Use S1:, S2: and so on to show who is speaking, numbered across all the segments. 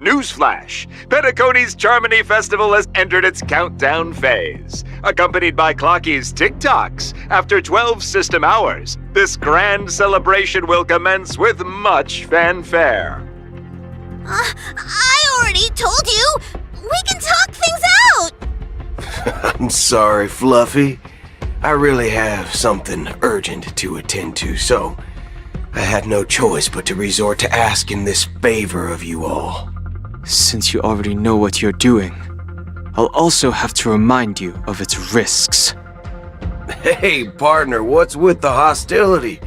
S1: Newsflash! Penacony's Charmony Festival has entered its countdown phase. Accompanied by Clocky's TikToks, after 12 system hours, this grand celebration will commence with much fanfare.
S2: I already told you! We can talk things out!
S3: I'm sorry, Fluffy. I really have something urgent to attend to, so I had no choice but to resort to asking this favor of you all.
S4: Since you already know what you're doing, I'll also have to remind you of its risks.
S3: Hey, partner, what's with the hostility?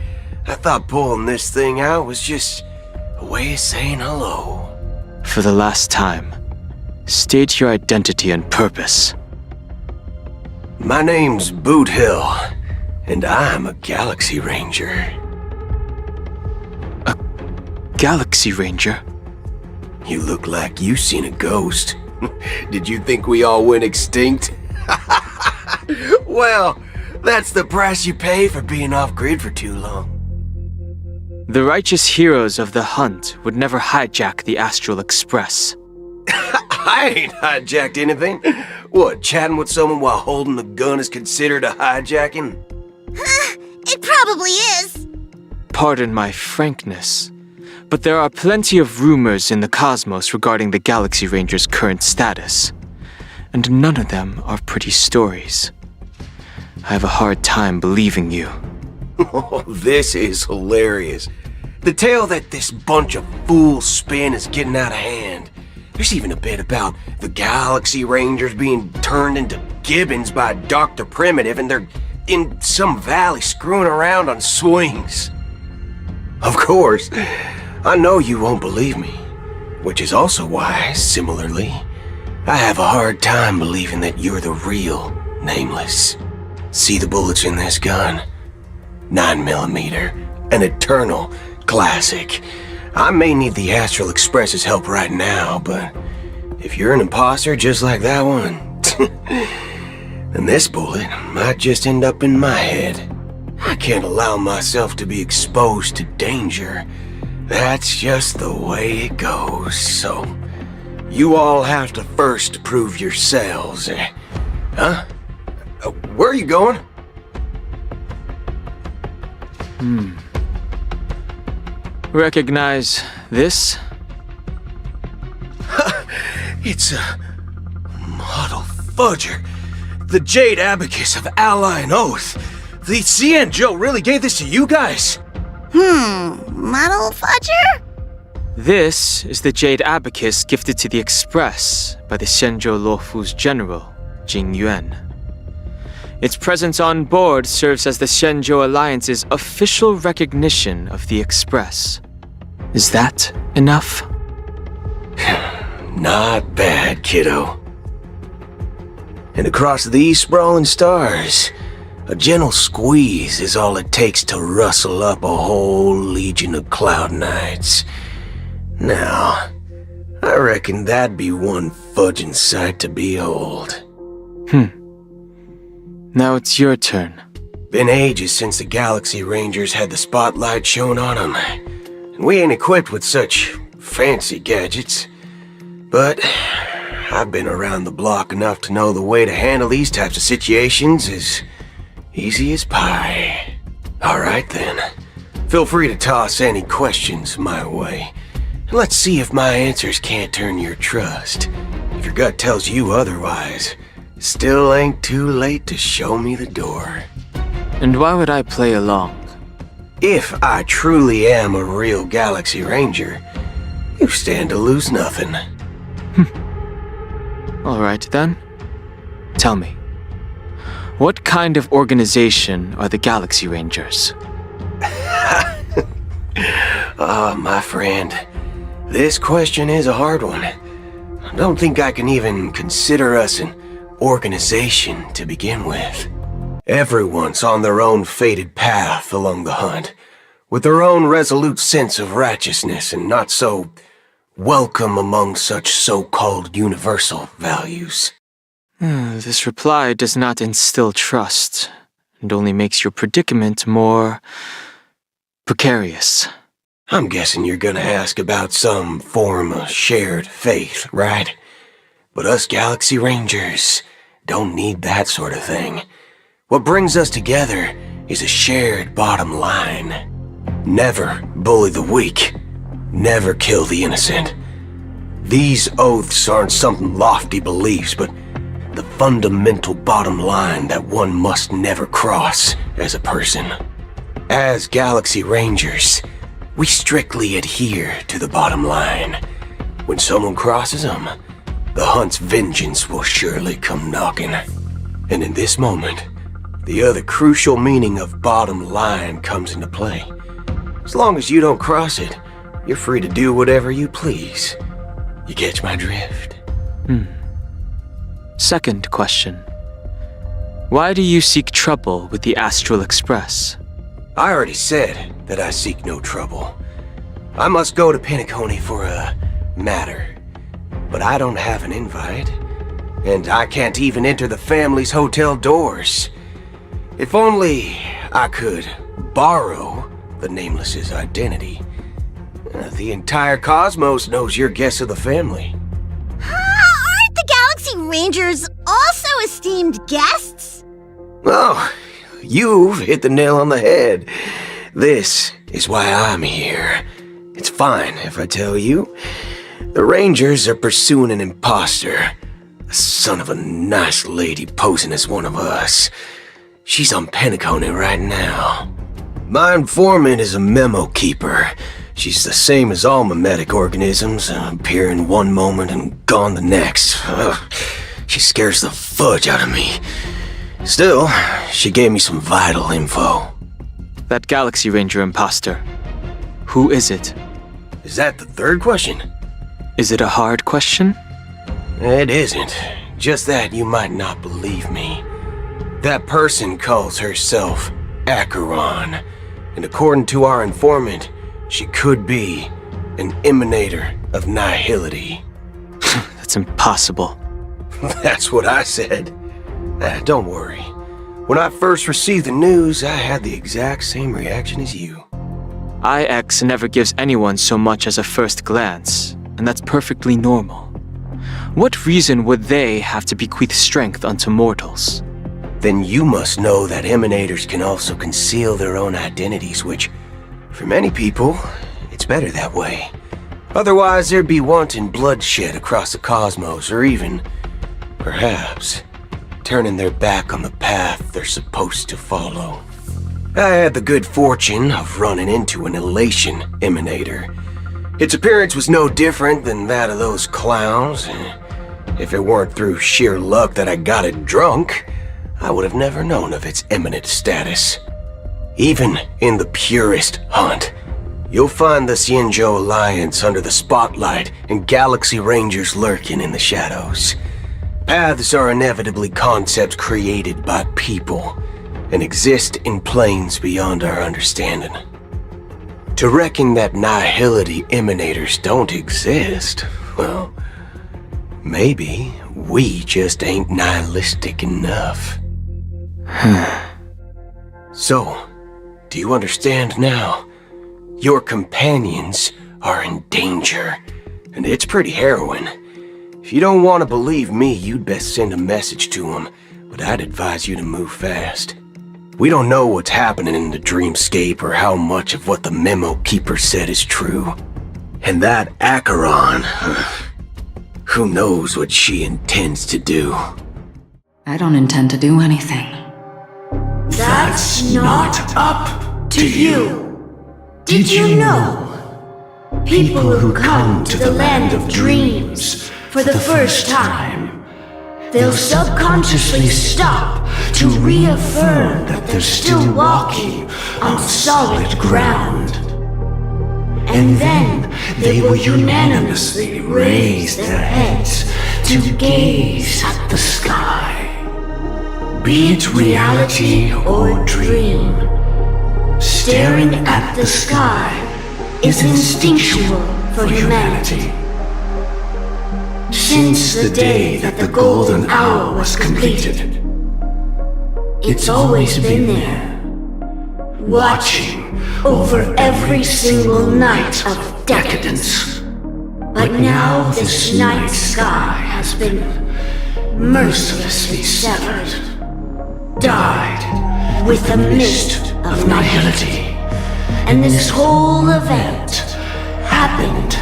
S3: I thought pulling this thing out was just a way of saying hello.
S4: For the last time, state your identity and purpose.
S3: My name's Boot Hill, and I'm a Galaxy Ranger.
S4: A Galaxy Ranger?
S3: You look like you seen a ghost. Did you think we all went extinct? Well, that's the price you pay for being off-grid for too long.
S4: The righteous heroes of the hunt would never hijack the Astral Express.
S3: I ain't hijacked anything. What, chatting with someone while holding a gun is considered a hijacking?
S2: It probably is.
S4: Pardon my frankness, but there are plenty of rumors in the cosmos regarding the Galaxy Ranger's current status, and none of them are pretty stories. I have a hard time believing you.
S3: Oh, this is hilarious. The tale that this bunch of fools spin is getting out of hand. There's even a bit about the Galaxy Rangers being turned into gibbons by Dr. Primitive, and they're in some valley screwing around on swings. Of course, I know you won't believe me, which is also why, similarly, I have a hard time believing that you're the real Nameless. See the bullets in this gun? 9mm, an eternal classic. I may need the Astral Express's help right now, but if you're an imposter just like that one, then this bullet might just end up in my head. I can't allow myself to be exposed to danger. That's just the way it goes, so you all have to first prove yourselves. Huh? Where are you going?
S4: Recognize this?
S3: It's a model fudger. The Jade Abacus of Ally and Oath. The CN Joe really gave this to you guys?
S2: Model fudger?
S4: This is the Jade Abacus gifted to the Express by the Shenzhou Luofu's general, Jing Yuan. Its presence on board serves as the Shenzhou Alliance's official recognition of the Express. Is that enough?
S3: Not bad, kiddo. And across these sprawling stars, a gentle squeeze is all it takes to rustle up a whole legion of Cloud Knights. Now, I reckon that'd be one fudging sight to behold.
S4: Now it's your turn.
S3: Been ages since the Galaxy Rangers had the spotlight shown on them, and we ain't equipped with such fancy gadgets. But I've been around the block enough to know the way to handle these types of situations is easy as pie. Alright then, feel free to toss any questions my way, and let's see if my answers can't turn your trust. If your gut tells you otherwise, still ain't too late to show me the door.
S4: And why would I play along?
S3: If I truly am a real Galaxy Ranger, you stand to lose nothing.
S4: Alright then. Tell me, what kind of organization are the Galaxy Rangers?
S3: Oh, my friend, this question is a hard one. I don't think I can even consider us an organization to begin with. Everyone's on their own fated path along the hunt, with their own resolute sense of righteousness and not so welcome among such so-called universal values.
S4: This reply does not instill trust, and only makes your predicament more precarious.
S3: I'm guessing you're gonna ask about some form of shared faith, right? But us Galaxy Rangers don't need that sort of thing. What brings us together is a shared bottom line. Never bully the weak. Never kill the innocent. These oaths aren't some lofty beliefs, but the fundamental bottom line that one must never cross as a person. As Galaxy Rangers, we strictly adhere to the bottom line. When someone crosses them, the hunt's vengeance will surely come knocking. And in this moment, the other crucial meaning of bottom line comes into play. As long as you don't cross it, you're free to do whatever you please. You catch my drift?
S4: Second question. Why do you seek trouble with the Astral Express?
S3: I already said that I seek no trouble. I must go to Penacony for a matter. But I don't have an invite. And I can't even enter the family's hotel doors. If only I could borrow the Nameless's identity. The entire cosmos knows you're guests of the family.
S2: Aren't the Galaxy Rangers also esteemed guests?
S3: Oh, you've hit the nail on the head. This is why I'm here. It's fine if I tell you. The Rangers are pursuing an imposter. A son of a nice lady posing as one of us. She's on Penacony right now. My informant is a memo keeper. She's the same as all mimetic organisms, appearing one moment and gone the next. She scares the fudge out of me. Still, she gave me some vital info.
S4: That Galaxy Ranger imposter. Who is it?
S3: Is that the third question?
S4: Is it a hard question?
S3: It isn't. Just that you might not believe me. That person calls herself Acheron, and according to our informant, she could be an emanator of nihility.
S4: That's impossible.
S3: That's what I said. Don't worry. When I first received the news, I had the exact same reaction as you.
S4: IX never gives anyone so much as a first glance, and that's perfectly normal. What reason would they have to bequeath strength unto mortals?
S3: Then you must know that emanators can also conceal their own identities, which, for many people, it's better that way. Otherwise, there'd be wanton bloodshed across the cosmos, or even, perhaps, turning their back on the path they're supposed to follow. I had the good fortune of running into an elation emanator. Its appearance was no different than that of those clowns. If it weren't through sheer luck that I got it drunk, I would have never known of its eminent status. Even in the purest hunt, you'll find the Xianzhou Alliance under the spotlight and Galaxy Rangers lurking in the shadows. Paths are inevitably concepts created by people and exist in planes beyond our understanding. To reckon that nihility emanators don't exist, well, maybe we just ain't nihilistic enough. So, do you understand now? Your companions are in danger, and it's pretty harrowing. If you don't want to believe me, you'd best send a message to them, but I'd advise you to move fast. We don't know what's happening in the dreamscape or how much of what the memo keeper said is true. And that Acheron, who knows what she intends to do?
S5: I don't intend to do anything.
S6: That's not up to you. Did you know? People who come to the land of dreams for the first time, they'll subconsciously stop to reaffirm that they're still walking on solid ground. And then they will unanimously raise their heads to gaze at the sky. Be it reality or dream, staring at the sky is instinctual for humanity. Since the day that the golden hour was completed, it's always been there, watching over every single night of decadence. But now this night sky has been mercilessly severed, dyed with the mist of nihility. And this whole event happened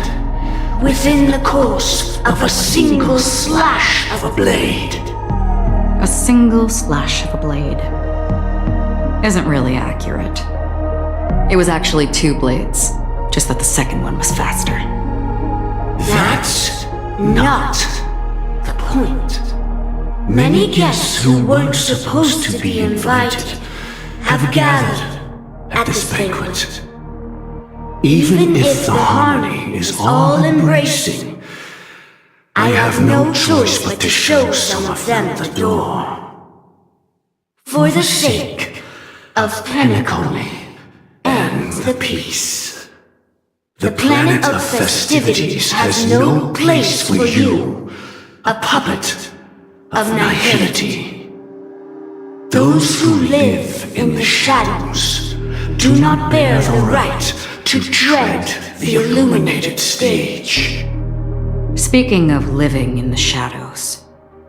S6: within the course of a single slash of a blade.
S5: A single slash of a blade isn't really accurate. It was actually 2 blades, just that the second one was faster.
S6: That's not the point. Many guests who weren't supposed to be invited have gathered at this banquet. Even if the harmony is all-embracing, I have no choice but to show some of them the door. For the sake of Penacony and the peace. The planet of festivities has no place for you, a puppet of nihility. Those who live in the shadows do not bear the right to tread the illuminated stage.
S5: Speaking of living in the shadows,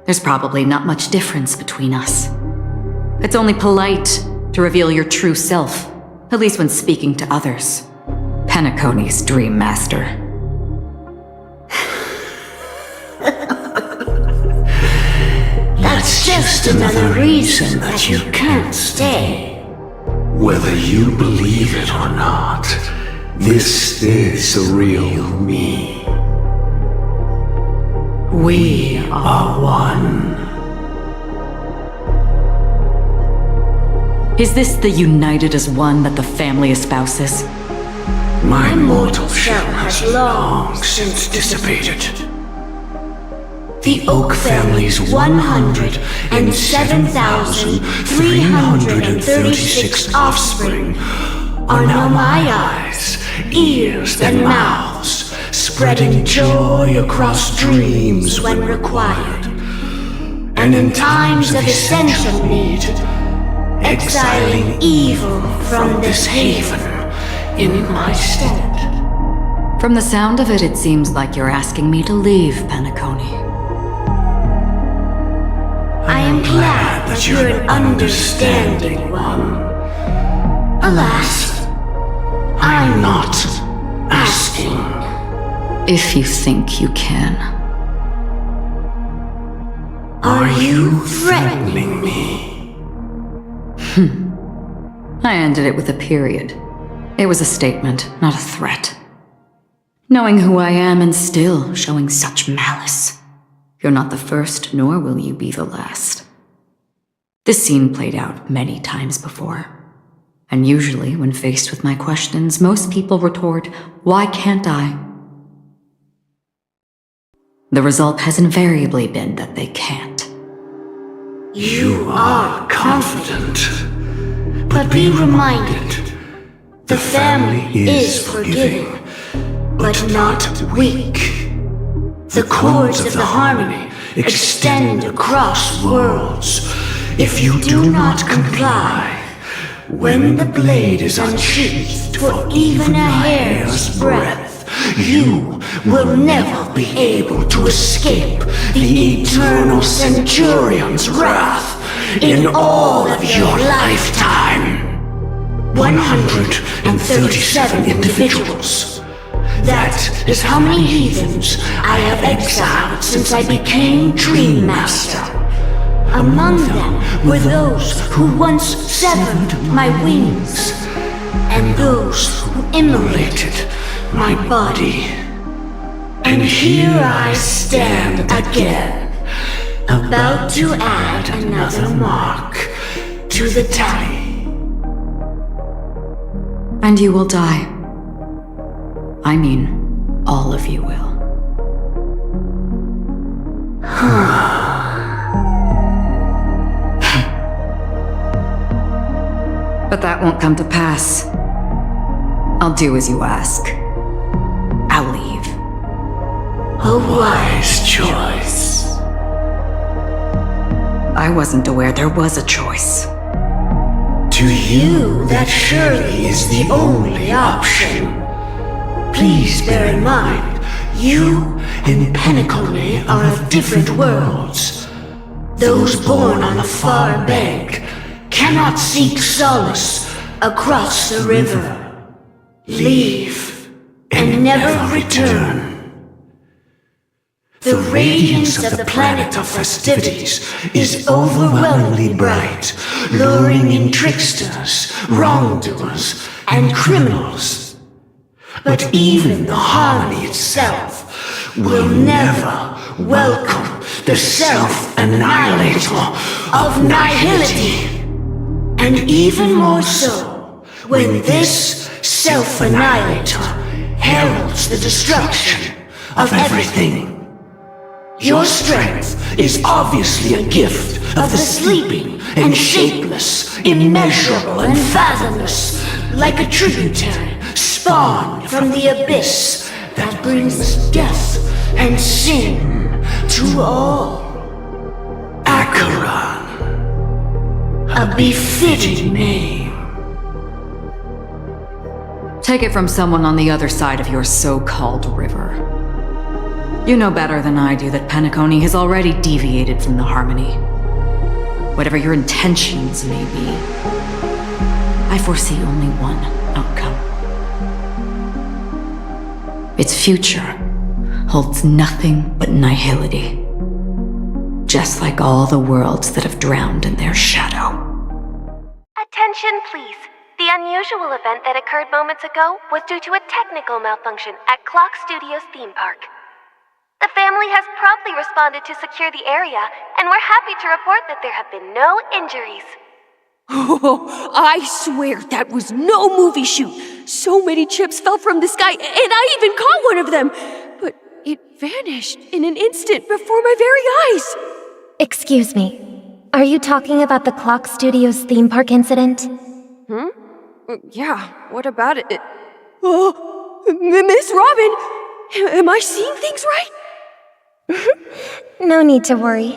S5: there's probably not much difference between us. It's only polite to reveal your true self, at least when speaking to others. Penacony's Dream Master.
S6: That's just another reason that you can't stay.
S7: Whether you believe it or not, this is the real me. We are one.
S5: Is this the united as one that the family espouses?
S6: My mortal shell has long since dissipated. The Oak family's 107,336 offspring are now my eyes, ears, and mouths, spreading joy across dreams when required, and in times of essential need, exiling evil from this haven in my stead.
S5: From the sound of it, it seems like you're asking me to leave, Penacony.
S6: I am glad that you're an understanding one. Alas, I'm not asking.
S5: If you think you can.
S6: Are you threatening me?
S5: I ended it with a period. It was a statement, not a threat. Knowing who I am and still showing such malice. You're not the first, nor will you be the last. This scene played out many times before. And usually, when faced with my questions, most people retort, "Why can't I?" The result has invariably been that they can't.
S6: You are confident. But be reminded, the family is forgiving, but not weak. The cords of the harmony extend across worlds. If you do not comply, when the blade is unsheathed for even a hair's breadth, you will never be able to escape the eternal Centurion's wrath in all of your lifetime. 137 individuals. That is how many heathens I have exiled since I became Dream Master. Among them were those who once severed my wings, and those who immolated my body. And here I stand again, about to add another mark to the tally.
S5: And you will die. I mean, all of you will. But that won't come to pass. I'll do as you ask. I'll leave.
S6: A wise choice.
S5: I wasn't aware there was a choice.
S7: To you, that surely is the only option. Please bear in mind, you and Penacony are of different worlds. Those born on the far bank cannot seek solace across the river. Leave and never return. The radiance of the planet of festivities is overwhelmingly bright, luring in tricksters, wrongdoers, and criminals. But even the harmony itself will never welcome the self-annihilator of nihility. And even more so, when this self-annihilator heralds the destruction of everything. Your strength is obviously a gift of the sleeping and shapeless, immeasurable and fathomless, like a tributary spawned from the abyss that brings death and sin to all. Acheron, a befitting name.
S5: Take it from someone on the other side of your so-called river. You know better than I do that Penacony has already deviated from the harmony. Whatever your intentions may be, I foresee only one outcome. Its future holds nothing but nihility. Just like all the worlds that have drowned in their shadow.
S8: Attention, please. The unusual event that occurred moments ago was due to a technical malfunction at Clock Studios theme park. The family has promptly responded to secure the area, and we're happy to report that there have been no injuries.
S6: Oh, I swear that was no movie shoot. So many chips fell from the sky, and I even caught one of them. But it vanished in an instant before my very eyes.
S2: Excuse me. Are you talking about the Clock Studios theme park incident?
S6: Yeah, what about it? Oh, Miss Robin, am I seeing things right?
S2: No need to worry.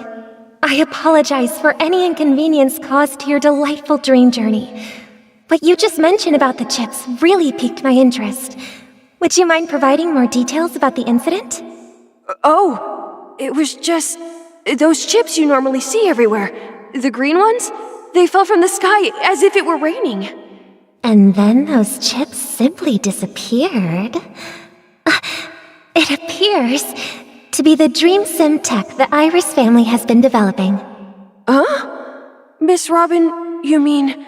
S2: I apologize for any inconvenience caused to your delightful dream journey. What you just mentioned about the chips really piqued my interest. Would you mind providing more details about the incident?
S6: Oh, it was just those chips you normally see everywhere. The green ones? They fell from the sky as if it were raining.
S2: And then those chips simply disappeared. It appears to be the Dream Sim tech the Iris family has been developing.
S6: Huh? Miss Robin, you mean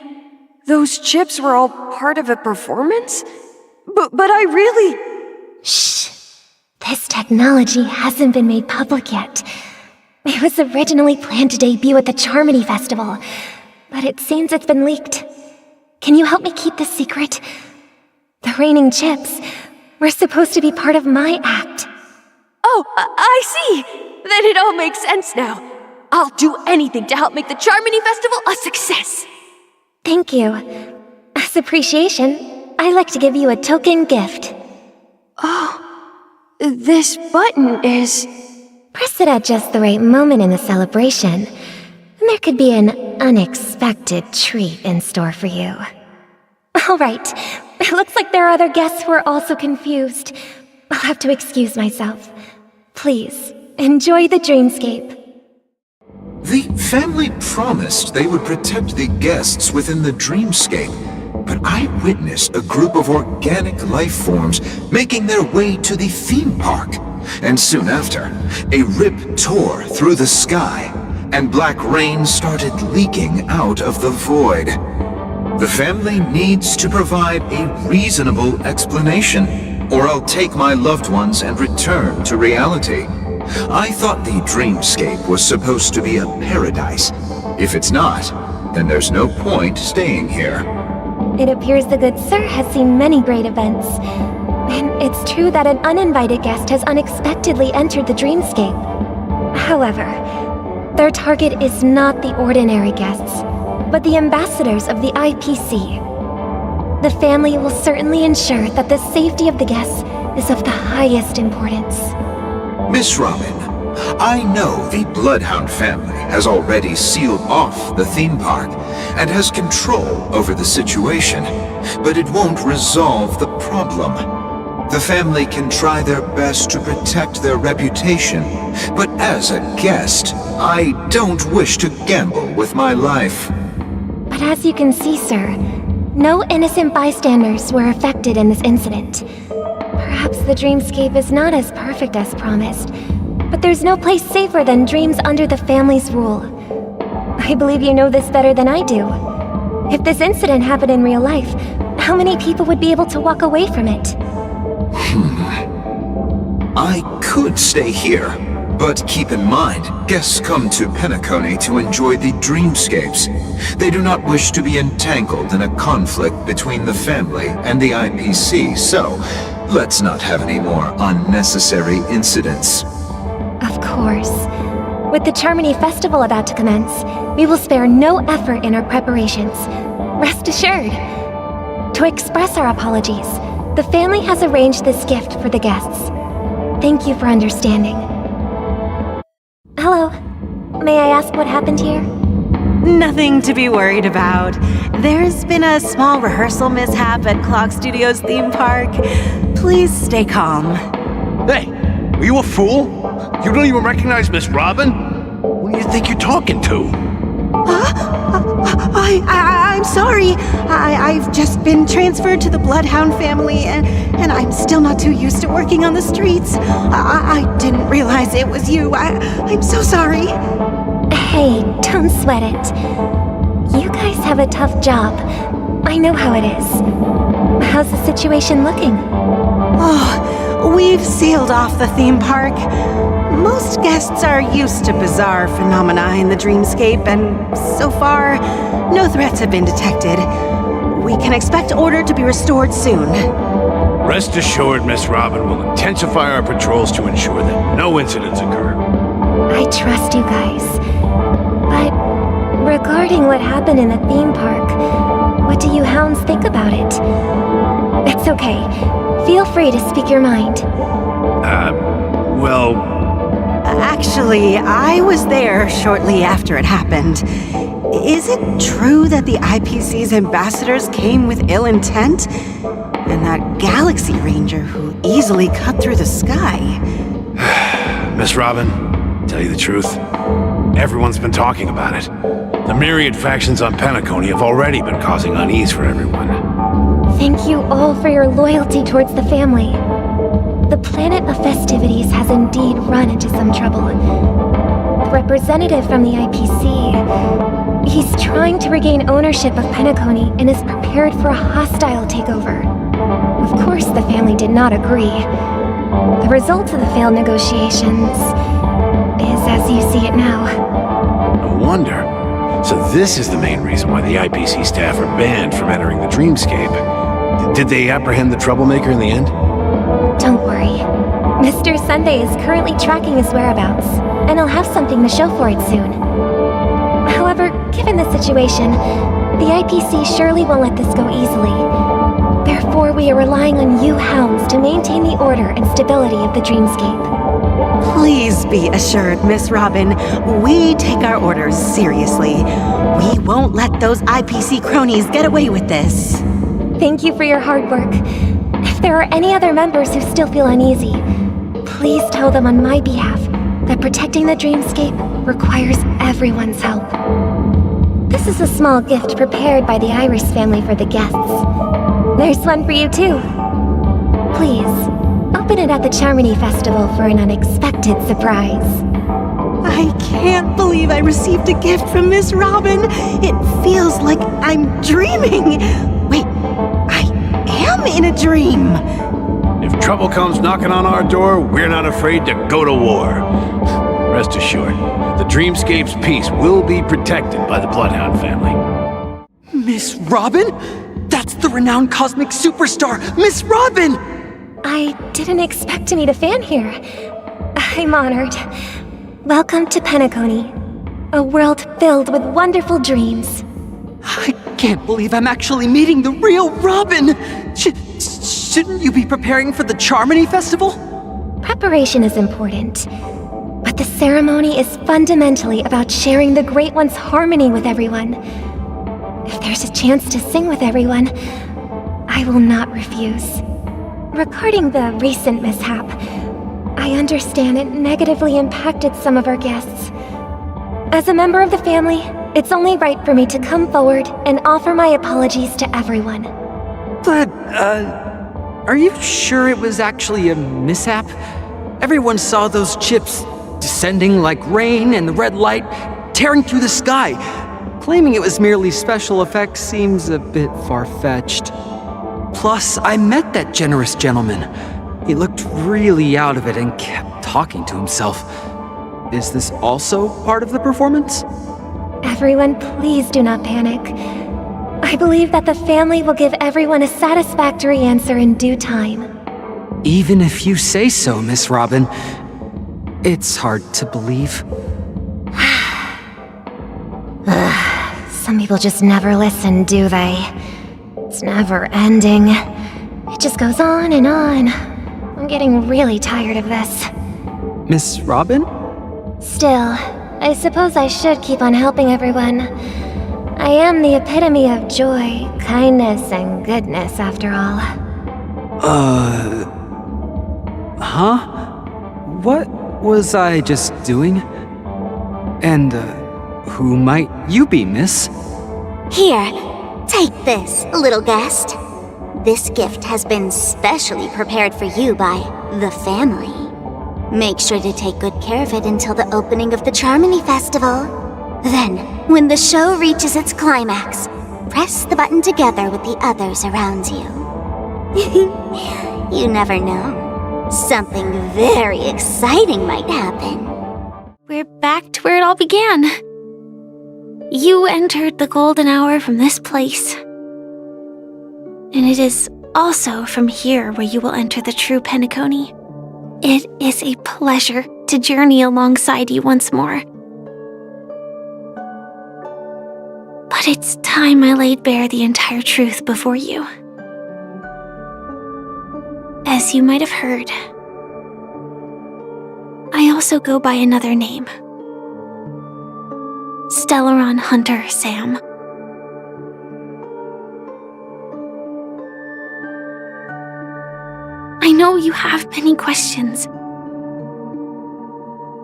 S6: those chips were all part of a performance? But I really...
S2: Shh. This technology hasn't been made public yet. It was originally planned to debut at the Charmony Festival, but it seems it's been leaked. Can you help me keep this secret? The raining chips were supposed to be part of my act.
S6: Oh, I see! Then it all makes sense now. I'll do anything to help make the Charmony Festival a success!
S2: Thank you. As appreciation, I'd like to give you a token gift.
S6: Oh, this button is...
S2: Press it at just the right moment in the celebration, and there could be an unexpected treat in store for you. All right, it looks like there are other guests who are also confused. I'll have to excuse myself. Please, enjoy the dreamscape.
S9: The family promised they would protect the guests within the dreamscape, but I witnessed a group of organic life forms making their way to the theme park. And soon after, a rip tore through the sky, and black rain started leaking out of the void. The family needs to provide a reasonable explanation, or I'll take my loved ones and return to reality. I thought the dreamscape was supposed to be a paradise. If it's not, then there's no point staying here.
S2: It appears the good sir has seen many great events. And it's true that an uninvited guest has unexpectedly entered the dreamscape. However, their target is not the ordinary guests, but the ambassadors of the IPC. The family will certainly ensure that the safety of the guests is of the highest importance.
S9: Miss Robin, I know the Bloodhound family has already sealed off the theme park and has control over the situation, but it won't resolve the problem. The family can try their best to protect their reputation, but as a guest, I don't wish to gamble with my life.
S2: But as you can see, sir, no innocent bystanders were affected in this incident. Perhaps the dreamscape is not as perfect as promised, but there's no place safer than dreams under the family's rule. I believe you know this better than I do. If this incident happened in real life, how many people would be able to walk away from it?
S9: I could stay here, but keep in mind, guests come to Penacony to enjoy the dreamscapes. They do not wish to be entangled in a conflict between the family and the IPC, so let's not have any more unnecessary incidents.
S2: Of course. With the Charmony Festival about to commence, we will spare no effort in our preparations. Rest assured. To express our apologies, the family has arranged this gift for the guests. Thank you for understanding. Hello. May I ask what happened here?
S10: Nothing to be worried about. There's been a small rehearsal mishap at Clock Studios theme park. Please stay calm.
S11: Hey, are you a fool? You don't even recognize Miss Robin? Who do you think you're talking to?
S10: I'm sorry. I've just been transferred to the Bloodhound family, and I'm still not too used to working on the streets. I didn't realize it was you. I'm so sorry.
S2: Hey, don't sweat it. You guys have a tough job. I know how it is. How's the situation looking?
S10: Oh, we've sealed off the theme park. Most guests are used to bizarre phenomena in the dreamscape, and so far, no threats have been detected. We can expect order to be restored soon.
S11: Rest assured, Miss Robin will intensify our patrols to ensure that no incidents occur.
S2: I trust you guys. But regarding what happened in the theme park, what do you hounds think about it? It's okay. Feel free to speak your mind.
S10: Actually, I was there shortly after it happened. Is it true that the IPC's ambassadors came with ill intent? And that Galaxy Ranger who easily cut through the sky?
S11: Miss Robin, tell you the truth, everyone's been talking about it. The myriad factions on Penacony have already been causing unease for everyone.
S2: Thank you all for your loyalty towards the family. The planet of festivities has indeed run into some trouble. The representative from the IPC, he's trying to regain ownership of Penacony and is prepared for a hostile takeover. Of course, the family did not agree. The result of the failed negotiations is as you see it now.
S11: No wonder. So this is the main reason why the IPC staff are banned from entering the dreamscape. Did they apprehend the troublemaker in the end?
S2: Don't worry. Mr. Sunday is currently tracking his whereabouts, and he'll have something to show for it soon. However, given the situation, the IPC surely won't let this go easily. Therefore, we are relying on you hounds to maintain the order and stability of the dreamscape.
S10: Please be assured, Miss Robin, we take our orders seriously. We won't let those IPC cronies get away with this.
S2: Thank you for your hard work. If there are any other members who still feel uneasy, please tell them on my behalf that protecting the dreamscape requires everyone's help. This is a small gift prepared by the Iris family for the guests. There's one for you too. Please, open it at the Charmony Festival for an unexpected surprise.
S10: I can't believe I received a gift from Miss Robin. It feels like I'm dreaming. Wait, I am in a dream.
S11: If trouble comes knocking on our door, we're not afraid to go to war. Rest assured, the dreamscape's peace will be protected by the Bloodhound family.
S12: Miss Robin? That's the renowned cosmic superstar, Miss Robin!
S2: I didn't expect to meet a fan here. I'm honored. Welcome to Penacony, a world filled with wonderful dreams.
S12: I can't believe I'm actually meeting the real Robin! Shouldn't you be preparing for the Charmony Festival?
S2: Preparation is important, but But the ceremony is fundamentally about sharing the Great One's harmony with everyone. If there's a chance to sing with everyone, I will not refuse. Regarding the recent mishap, I understand it negatively impacted some of our guests. As a member of the family, it's only right for me to come forward and offer my apologies to everyone.
S12: But, are you sure it was actually a mishap? Everyone saw those chips descending like rain and the red light tearing through the sky. Claiming it was merely special effects seems a bit far-fetched. Plus, I met that generous gentleman. He looked really out of it and kept talking to himself. Is this also part of the performance?
S2: Everyone, please do not panic. I believe that the family will give everyone a satisfactory answer in due time.
S12: Even if you say so, Miss Robin, it's hard to believe.
S2: Some people just never listen, do they? It's never ending. It just goes on and on. I'm getting really tired of this.
S12: Miss Robin?
S2: Still, I suppose I should keep on helping everyone. I am the epitome of joy, kindness, and goodness, after all.
S12: Huh? What was I just doing? And, who might you be, miss?
S6: Here, take this, little guest. This gift has been specially prepared for you by the family. Make sure to take good care of it until the opening of the Charmony Festival. Then, when the show reaches its climax, press the button together with the others around you. You never know. Something very exciting might happen.
S8: We're back to where it all began. You entered the golden hour from this place. And it is also from here where you will enter the true Penacony. It is a pleasure to journey alongside you once more. But it's time I laid bare the entire truth before you. As you might have heard, I also go by another name. Stellaron Hunter Sam. I know you have many questions.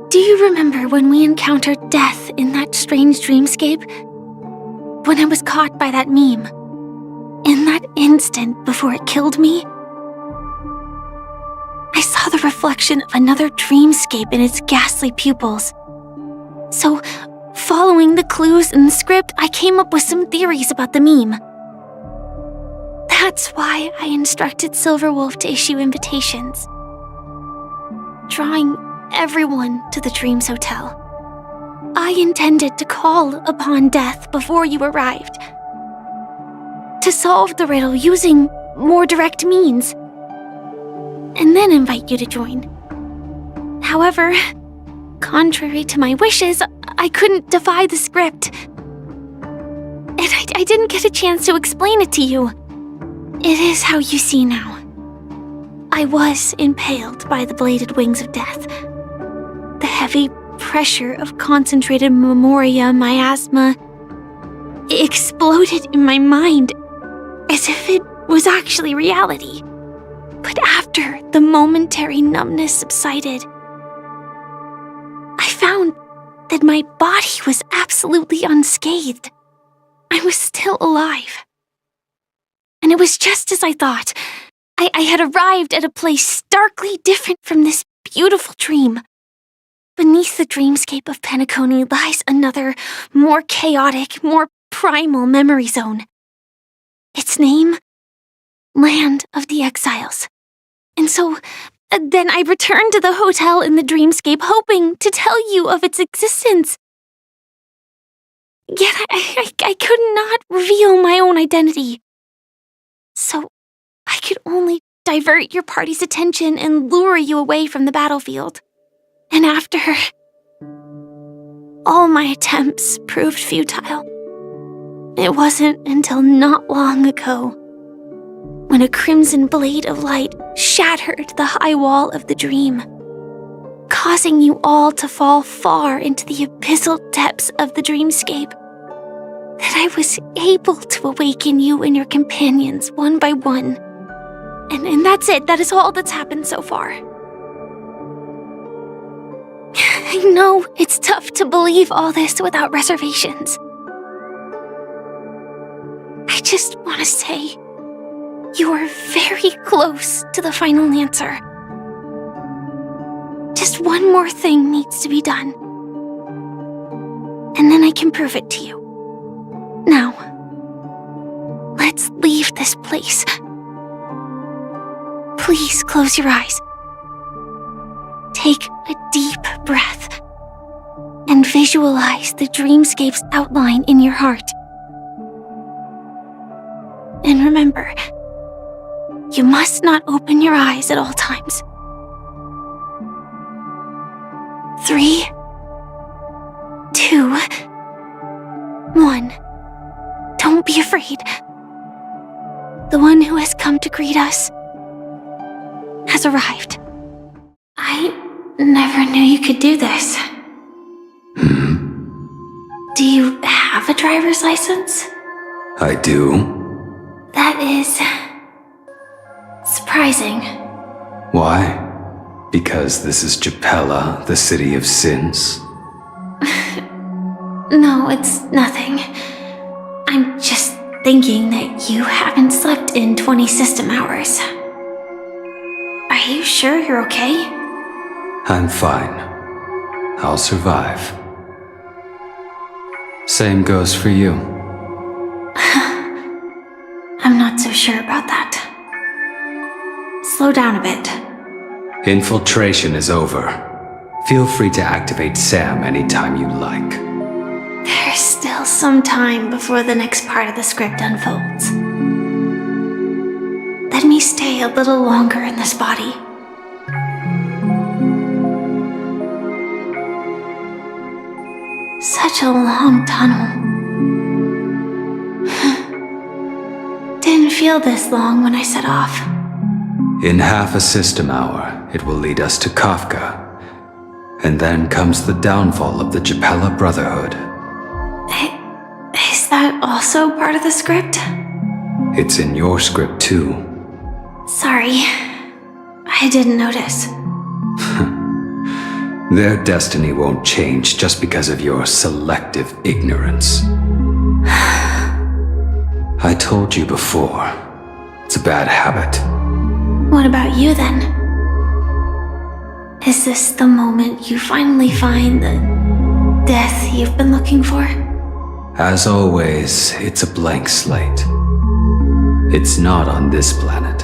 S8: Do you remember when we encountered death in that strange dreamscape? When I was caught by that meme? In that instant before it killed me? I saw the reflection of another dreamscape in its ghastly pupils. So, following the clues in the script, I came up with some theories about the meme. That's why I instructed Silverwolf to issue invitations, drawing everyone to the Dreams Hotel. I intended to call upon death before you arrived, to solve the riddle using more direct means, and then invite you to join. However, contrary to my wishes, I couldn't defy the script, and I didn't get a chance to explain it to you. It is how you see now. I was impaled by the bladed wings of death. The heavy pressure of concentrated memoria miasma exploded in my mind as if it was actually reality. But after the momentary numbness subsided, I found that my body was absolutely unscathed. I was still alive. And it was just as I thought. I had arrived at a place starkly different from this beautiful dream. Beneath the dreamscape of Penacony lies another, more chaotic, more primal memory zone. Its name? Land of the Exiles. And so, then I returned to the hotel in the dreamscape, hoping to tell you of its existence. Yet I could not reveal my own identity. So, I could only divert your party's attention and lure you away from the battlefield. And after, all my attempts proved futile. It wasn't until not long ago, when a crimson blade of light shattered the high wall of the dream, causing you all to fall far into the abyssal depths of the dreamscape, that I was able to awaken you and your companions one by one. And that's it. That is all that's happened so far. I know it's tough to believe all this without reservations. I just want to say, you are very close to the final answer. Just one more thing needs to be done. And then I can prove it to you. Now, let's leave this place. Please close your eyes. Take a deep breath and visualize the dreamscape's outline in your heart. And remember, you must not open your eyes at all times. 3, 2, 1. Don't be afraid. The one who has come to greet us has arrived. I never knew you could do this. Do you have a driver's license?
S7: I do.
S8: That is surprising.
S7: Why? Because this is Japella, the city of sins?
S8: No, it's nothing. I'm just thinking that you haven't slept in 20 system hours. Are you sure you're okay?
S7: I'm fine. I'll survive. Same goes for you.
S8: I'm not so sure about that. Slow down a bit.
S7: Infiltration is over. Feel free to activate Sam anytime you like.
S8: There's still some time before the next part of the script unfolds. Let me stay a little longer in this body. Such a long tunnel. Didn't feel this long when I set off.
S7: In half a system hour, it will lead us to Kafka. And then comes the downfall of the Japella Brotherhood.
S8: Is that also part of the script?
S7: It's in your script too.
S8: Sorry, I didn't notice.
S7: Their destiny won't change just because of your selective ignorance. I told you before, it's a bad habit.
S8: What about you then? Is this the moment you finally find the death you've been looking for?
S7: As always, it's a blank slate. It's not on this planet.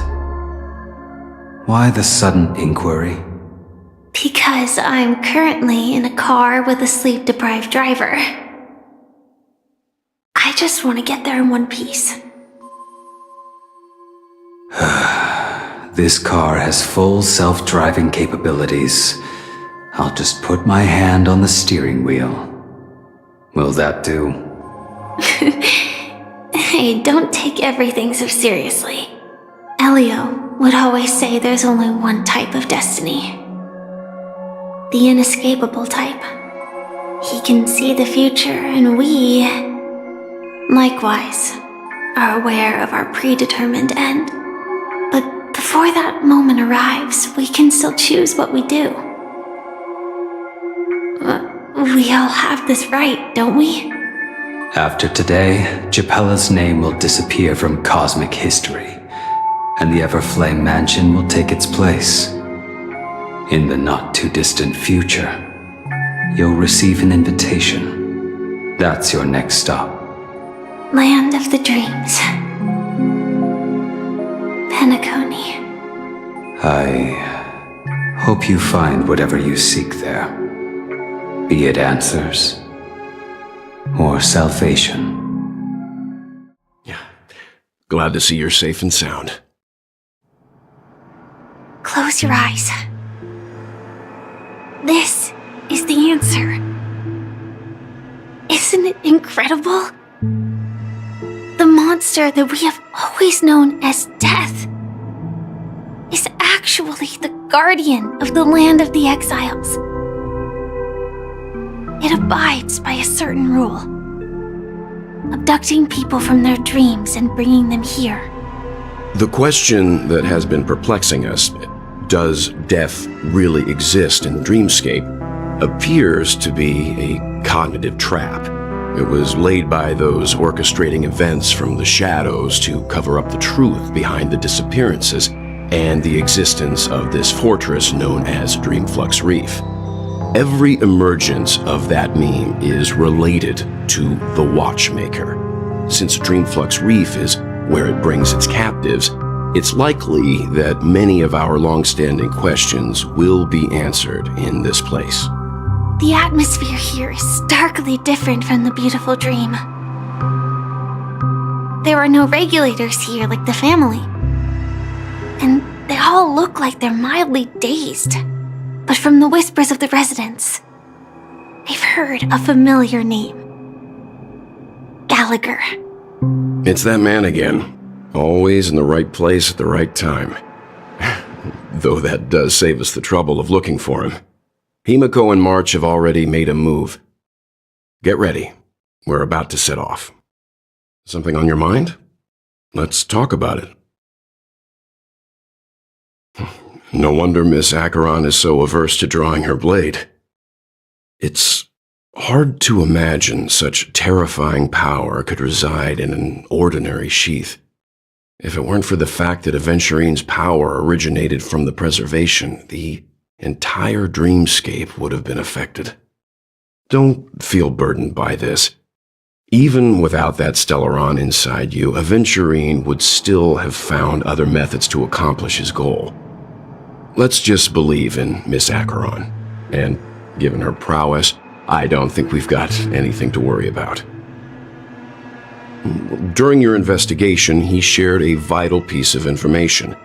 S7: Why the sudden inquiry?
S8: Because I'm currently in a car with a sleep-deprived driver. I just want to get there in one piece.
S7: This car has full self-driving capabilities. I'll just put my hand on the steering wheel. Will that do?
S8: Hey, don't take everything so seriously. Elio would always say there's only one type of destiny. The inescapable type. He can see the future, and we, likewise, are aware of our predetermined end. But before that moment arrives, we can still choose what we do. We all have this right, don't we?
S7: After today, Japella's name will disappear from cosmic history, and the Everflame Mansion will take its place. In the not-too-distant future, you'll receive an invitation. That's your next stop.
S8: Land of the Dreams. Penacony.
S7: I hope you find whatever you seek there. Be it answers or salvation.
S11: Glad to see you're safe and sound.
S8: Close your eyes. This is the answer. Isn't it incredible? The monster that we have always known as Death is actually the guardian of the land of the exiles.
S6: It abides by a certain rule. Abducting people from their dreams and bringing them here.
S13: The question that has been perplexing us, does death really exist in the dreamscape, appears to be a cognitive trap. It was laid by those orchestrating events from the shadows to cover up the truth behind the disappearances and the existence of this fortress known as Dreamflux Reef. Every emergence of that meme is related to the Watchmaker. Since Dreamflux Reef is where it brings its captives, it's likely that many of our long-standing questions will be answered in this place.
S6: The atmosphere here is starkly different from the beautiful dream. There are no regulators here like the family. And they all look like they're mildly dazed. But from the whispers of the residents, I've heard a familiar name. Gallagher.
S13: It's that man again. Always in the right place at the right time. Though that does save us the trouble of looking for him. Himiko and March have already made a move. Get ready. We're about to set off. Something on your mind? Let's talk about it. No wonder Miss Acheron is so averse to drawing her blade. It's hard to imagine such terrifying power could reside in an ordinary sheath. If it weren't for the fact that Aventurine's power originated from the preservation, the entire dreamscape would have been affected. Don't feel burdened by this. Even without that Stellaron inside you, Aventurine would still have found other methods to accomplish his goal. Let's just believe in Miss Acheron, and given her prowess, I don't think we've got anything to worry about. During your investigation, he shared a vital piece of information.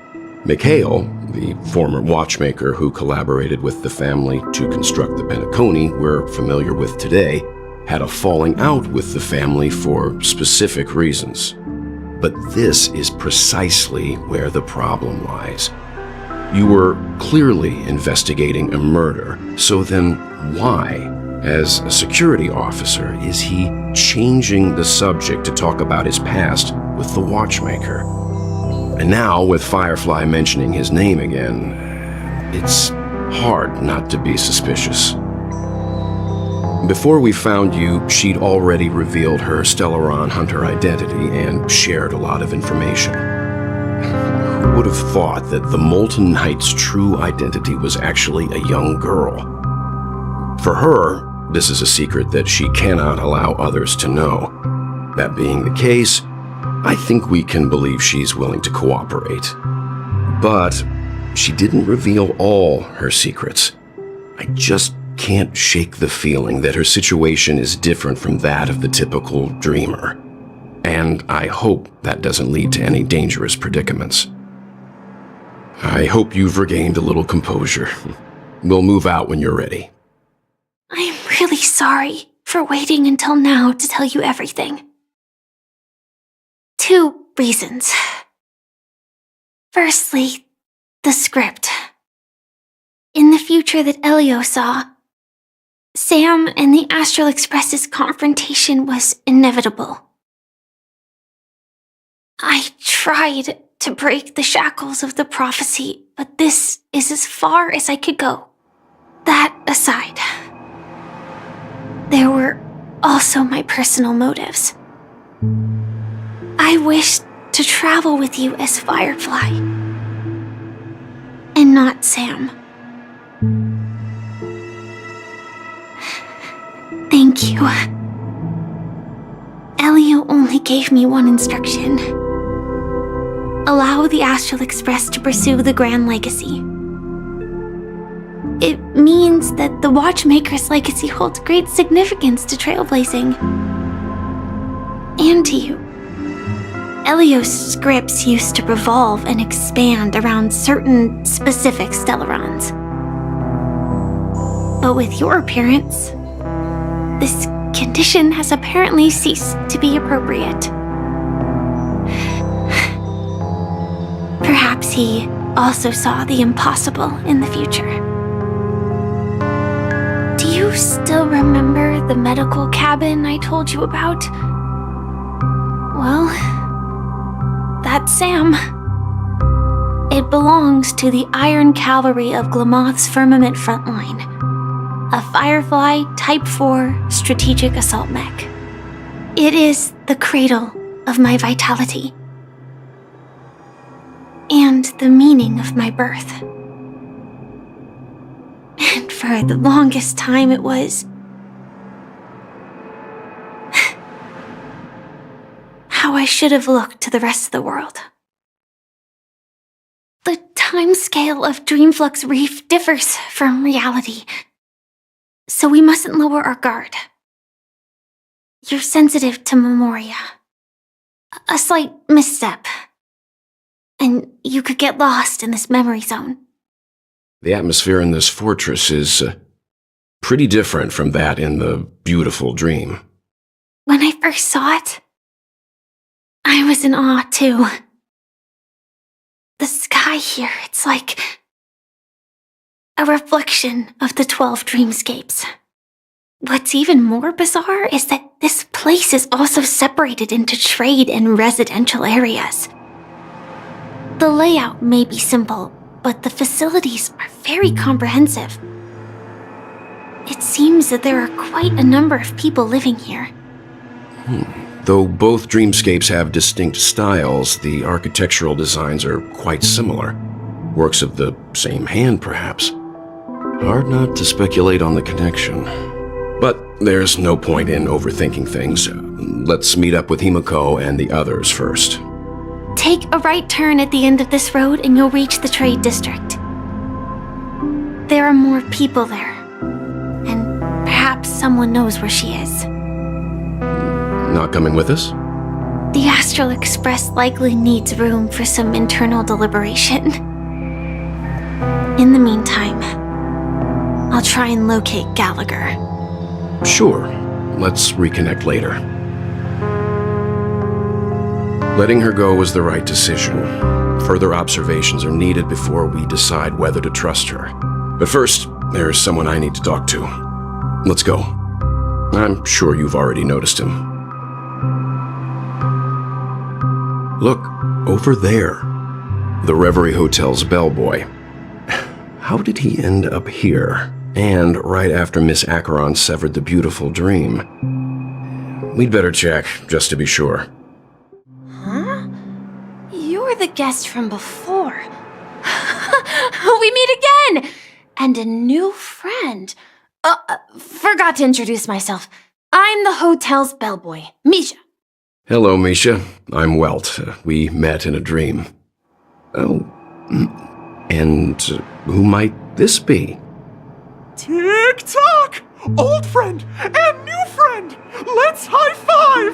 S13: Mikhail, the former watchmaker who collaborated with the family to construct the Penacony we're familiar with today, had a falling out with the family for specific reasons. But this is precisely where the problem lies. You were clearly investigating a murder, so then why, as a security officer, is he changing the subject to talk about his past with the watchmaker? And now, with Firefly mentioning his name again, it's hard not to be suspicious. Before we found you, she'd already revealed her Stellaron Hunter identity and shared a lot of information. Who would have thought that the Molten Knight's true identity was actually a young girl? For her, this is a secret that she cannot allow others to know. That being the case, I think we can believe she's willing to cooperate. But she didn't reveal all her secrets. I just can't shake the feeling that her situation is different from that of the typical dreamer. And I hope that doesn't lead to any dangerous predicaments. I hope you've regained a little composure. We'll move out when you're ready.
S6: I'm really sorry for waiting until now to tell you everything. 2 reasons. Firstly, the script. In the future that Elio saw, Sam and the Astral Express's confrontation was inevitable. I tried to break the shackles of the prophecy, but this is as far as I could go. That aside, there were also my personal motives. I wished to travel with you as Firefly, and not Sam. Thank you. Elio only gave me one instruction. Allow the Astral Express to pursue the Grand Legacy. It means that the Watchmaker's legacy holds great significance to trailblazing. And to you. Elio's scripts used to revolve and expand around certain specific Stellarons. But with your appearance, this condition has apparently ceased to be appropriate. Perhaps he also saw the impossible in the future. Do you
S8: you still remember the medical cabin I told you about? Well, that's Sam. It belongs to the Iron Cavalry of Glamoth's Firmament Frontline, a Firefly Type 4 strategic assault mech. It is the cradle of my vitality. And the meaning of my birth. And for the longest time it was how I should have looked to the rest of the world. The timescale of Dreamflux Reef differs from reality, so we mustn't lower our guard. You're sensitive to Memoria. A slight misstep, and you could get lost in this memory zone.
S13: The atmosphere in this fortress is pretty different from that in the beautiful dream.
S8: When I first saw it, I was in awe too. The sky here, it's like a reflection of the 12 dreamscapes. What's even more bizarre is that this place is also separated into trade and residential areas. The layout may be simple, but the facilities are very comprehensive. It seems that there are quite a number of people living here.
S13: Though both dreamscapes have distinct styles, the architectural designs are quite similar. Works of the same hand, perhaps. Hard not to speculate on the connection. But there's no point in overthinking things. Let's meet up with Himiko and the others first.
S8: Take a right turn at the end of this road and you'll reach the trade district. There are more people there, and perhaps someone knows where she is.
S13: Not coming with us?
S8: The Astral Express likely needs room for some internal deliberation. In the meantime, I'll try and locate Gallagher.
S13: Sure. Let's reconnect later. Letting her go was the right decision. Further observations are needed before we decide whether to trust her. But first, there's someone I need to talk to. Let's go. I'm sure you've already noticed him. Look, over there. The Reverie Hotel's bellboy. How did he end up here? And right after Miss Acheron severed the beautiful dream. We'd better check, just to be sure.
S8: Huh? You're the guest from before. We meet again! And a new friend. Forgot to introduce myself. I'm the hotel's bellboy, Misha.
S13: Hello, Misha. I'm Welt. We met in a dream. Oh, and who might this be?
S14: Tick-tock! Old friend and new friend! Let's high-five!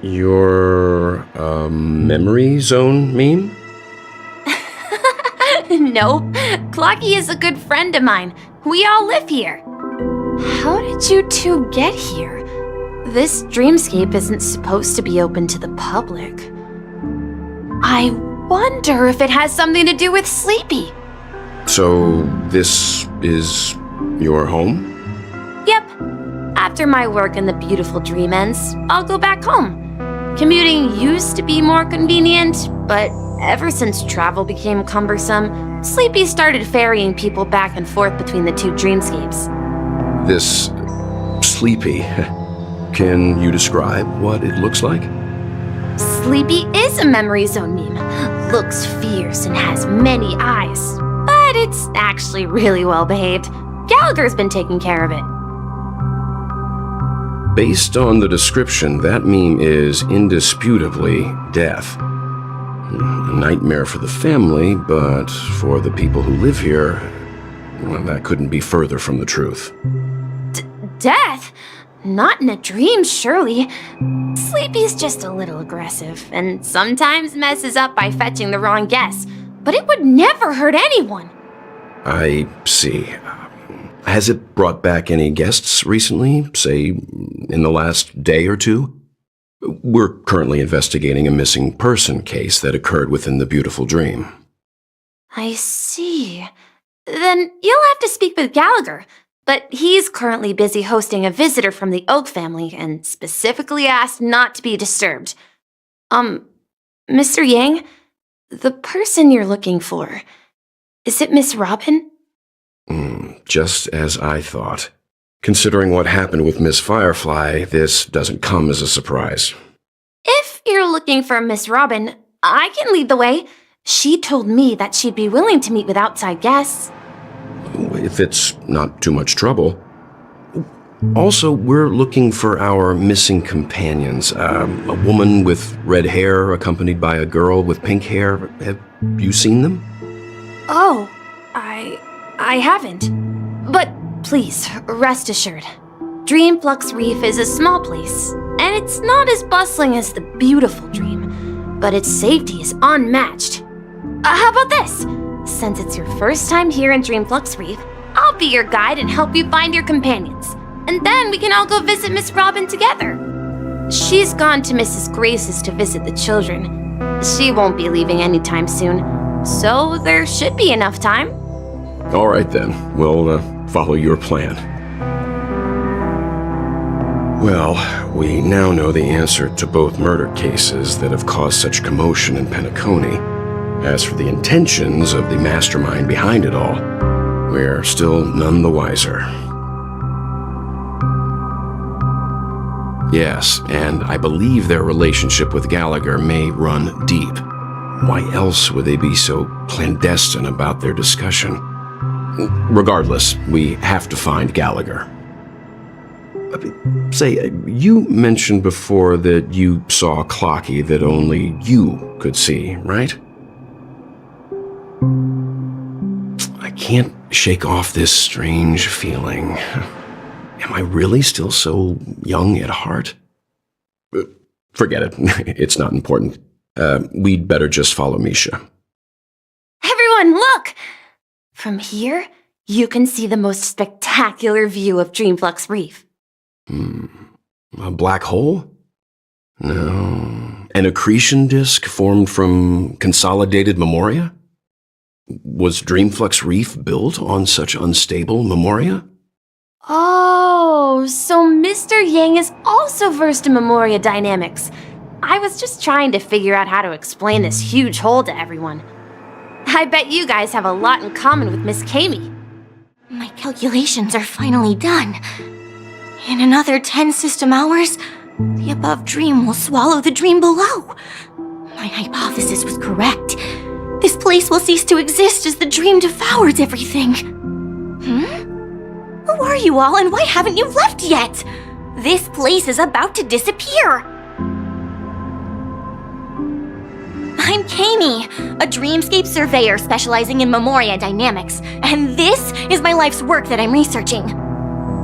S13: Your, memory zone meme?
S8: Nope. Clocky is a good friend of mine. We all live here. How did you two get here? This dreamscape isn't supposed to be open to the public. I wonder if it has something to do with Sleepy.
S13: So, this is your home?
S8: Yep. After my work in the beautiful dream ends, I'll go back home. Commuting used to be more convenient, but ever since travel became cumbersome, Sleepy started ferrying people back and forth between the two dreamscapes.
S13: This Sleepy. Can you describe what it looks like?
S8: Sleepy is a memory zone meme. Looks fierce and has many eyes. But it's actually really well behaved. Gallagher's been taking care of it.
S13: Based on the description, that meme is indisputably death. A nightmare for the family, but for the people who live here, well, that couldn't be further from the truth.
S8: Death? Not in a dream, surely. Sleepy's just a little aggressive, and sometimes messes up by fetching the wrong guess. But it would never hurt anyone.
S13: I see. Has it brought back any guests recently, say, in the last day or two? We're currently investigating a missing person case that occurred within the beautiful dream.
S8: I see. Then you'll have to speak with Gallagher. But he's currently busy hosting a visitor from the Oak family and specifically asked not to be disturbed. Mr. Yang, the person you're looking for, is it Miss Robin?
S13: Just as I thought. Considering what happened with Miss Firefly, this doesn't come as a surprise.
S8: If you're looking for Miss Robin, I can lead the way. She told me that she'd be willing to meet with outside guests.
S13: If it's not too much trouble. Also, we're looking for our missing companions. A woman with red hair accompanied by a girl with pink hair. Have you seen them?
S8: Oh, I haven't. But please, rest assured. Dreamflux Reef is a small place, and it's not as bustling as the beautiful Dream, but its safety is unmatched. How about this? Since it's your first time here in Dreamflux Reef, I'll be your guide and help you find your companions. And then we can all go visit Miss Robin together. She's gone to Mrs. Grace's to visit the children. She won't be leaving anytime soon, so there should be enough time.
S13: All right then, we'll follow your plan. Well, we now know the answer to both murder cases that have caused such commotion in Penacony. As for the intentions of the mastermind behind it all, we're still none the wiser. Yes, and I believe their relationship with Gallagher may run deep. Why else would they be so clandestine about their discussion? Regardless, we have to find Gallagher. Say, you mentioned before that you saw a Clocky that only you could see, right? I can't shake off this strange feeling. Am I really still so young at heart? Forget it. It's not important. We'd better just follow Misha.
S8: Everyone, look! From here, you can see the most spectacular view of Dreamflux Reef.
S13: A black hole? No. An accretion disk formed from consolidated memoria? Was Dreamflux Reef built on such unstable memoria?
S8: Oh, so Mr. Yang is also versed in memoria dynamics. I was just trying to figure out how to explain this huge hole to everyone. I bet you guys have a lot in common with Miss Kami.
S6: My calculations are finally done. In another 10 system hours, the above dream will swallow the dream below. My hypothesis was correct. This place will cease to exist as the dream devours everything. Who are you all, and why haven't you left yet? This place is about to disappear. I'm Kami, a dreamscape surveyor specializing in memoria dynamics, and this is my life's work that I'm researching.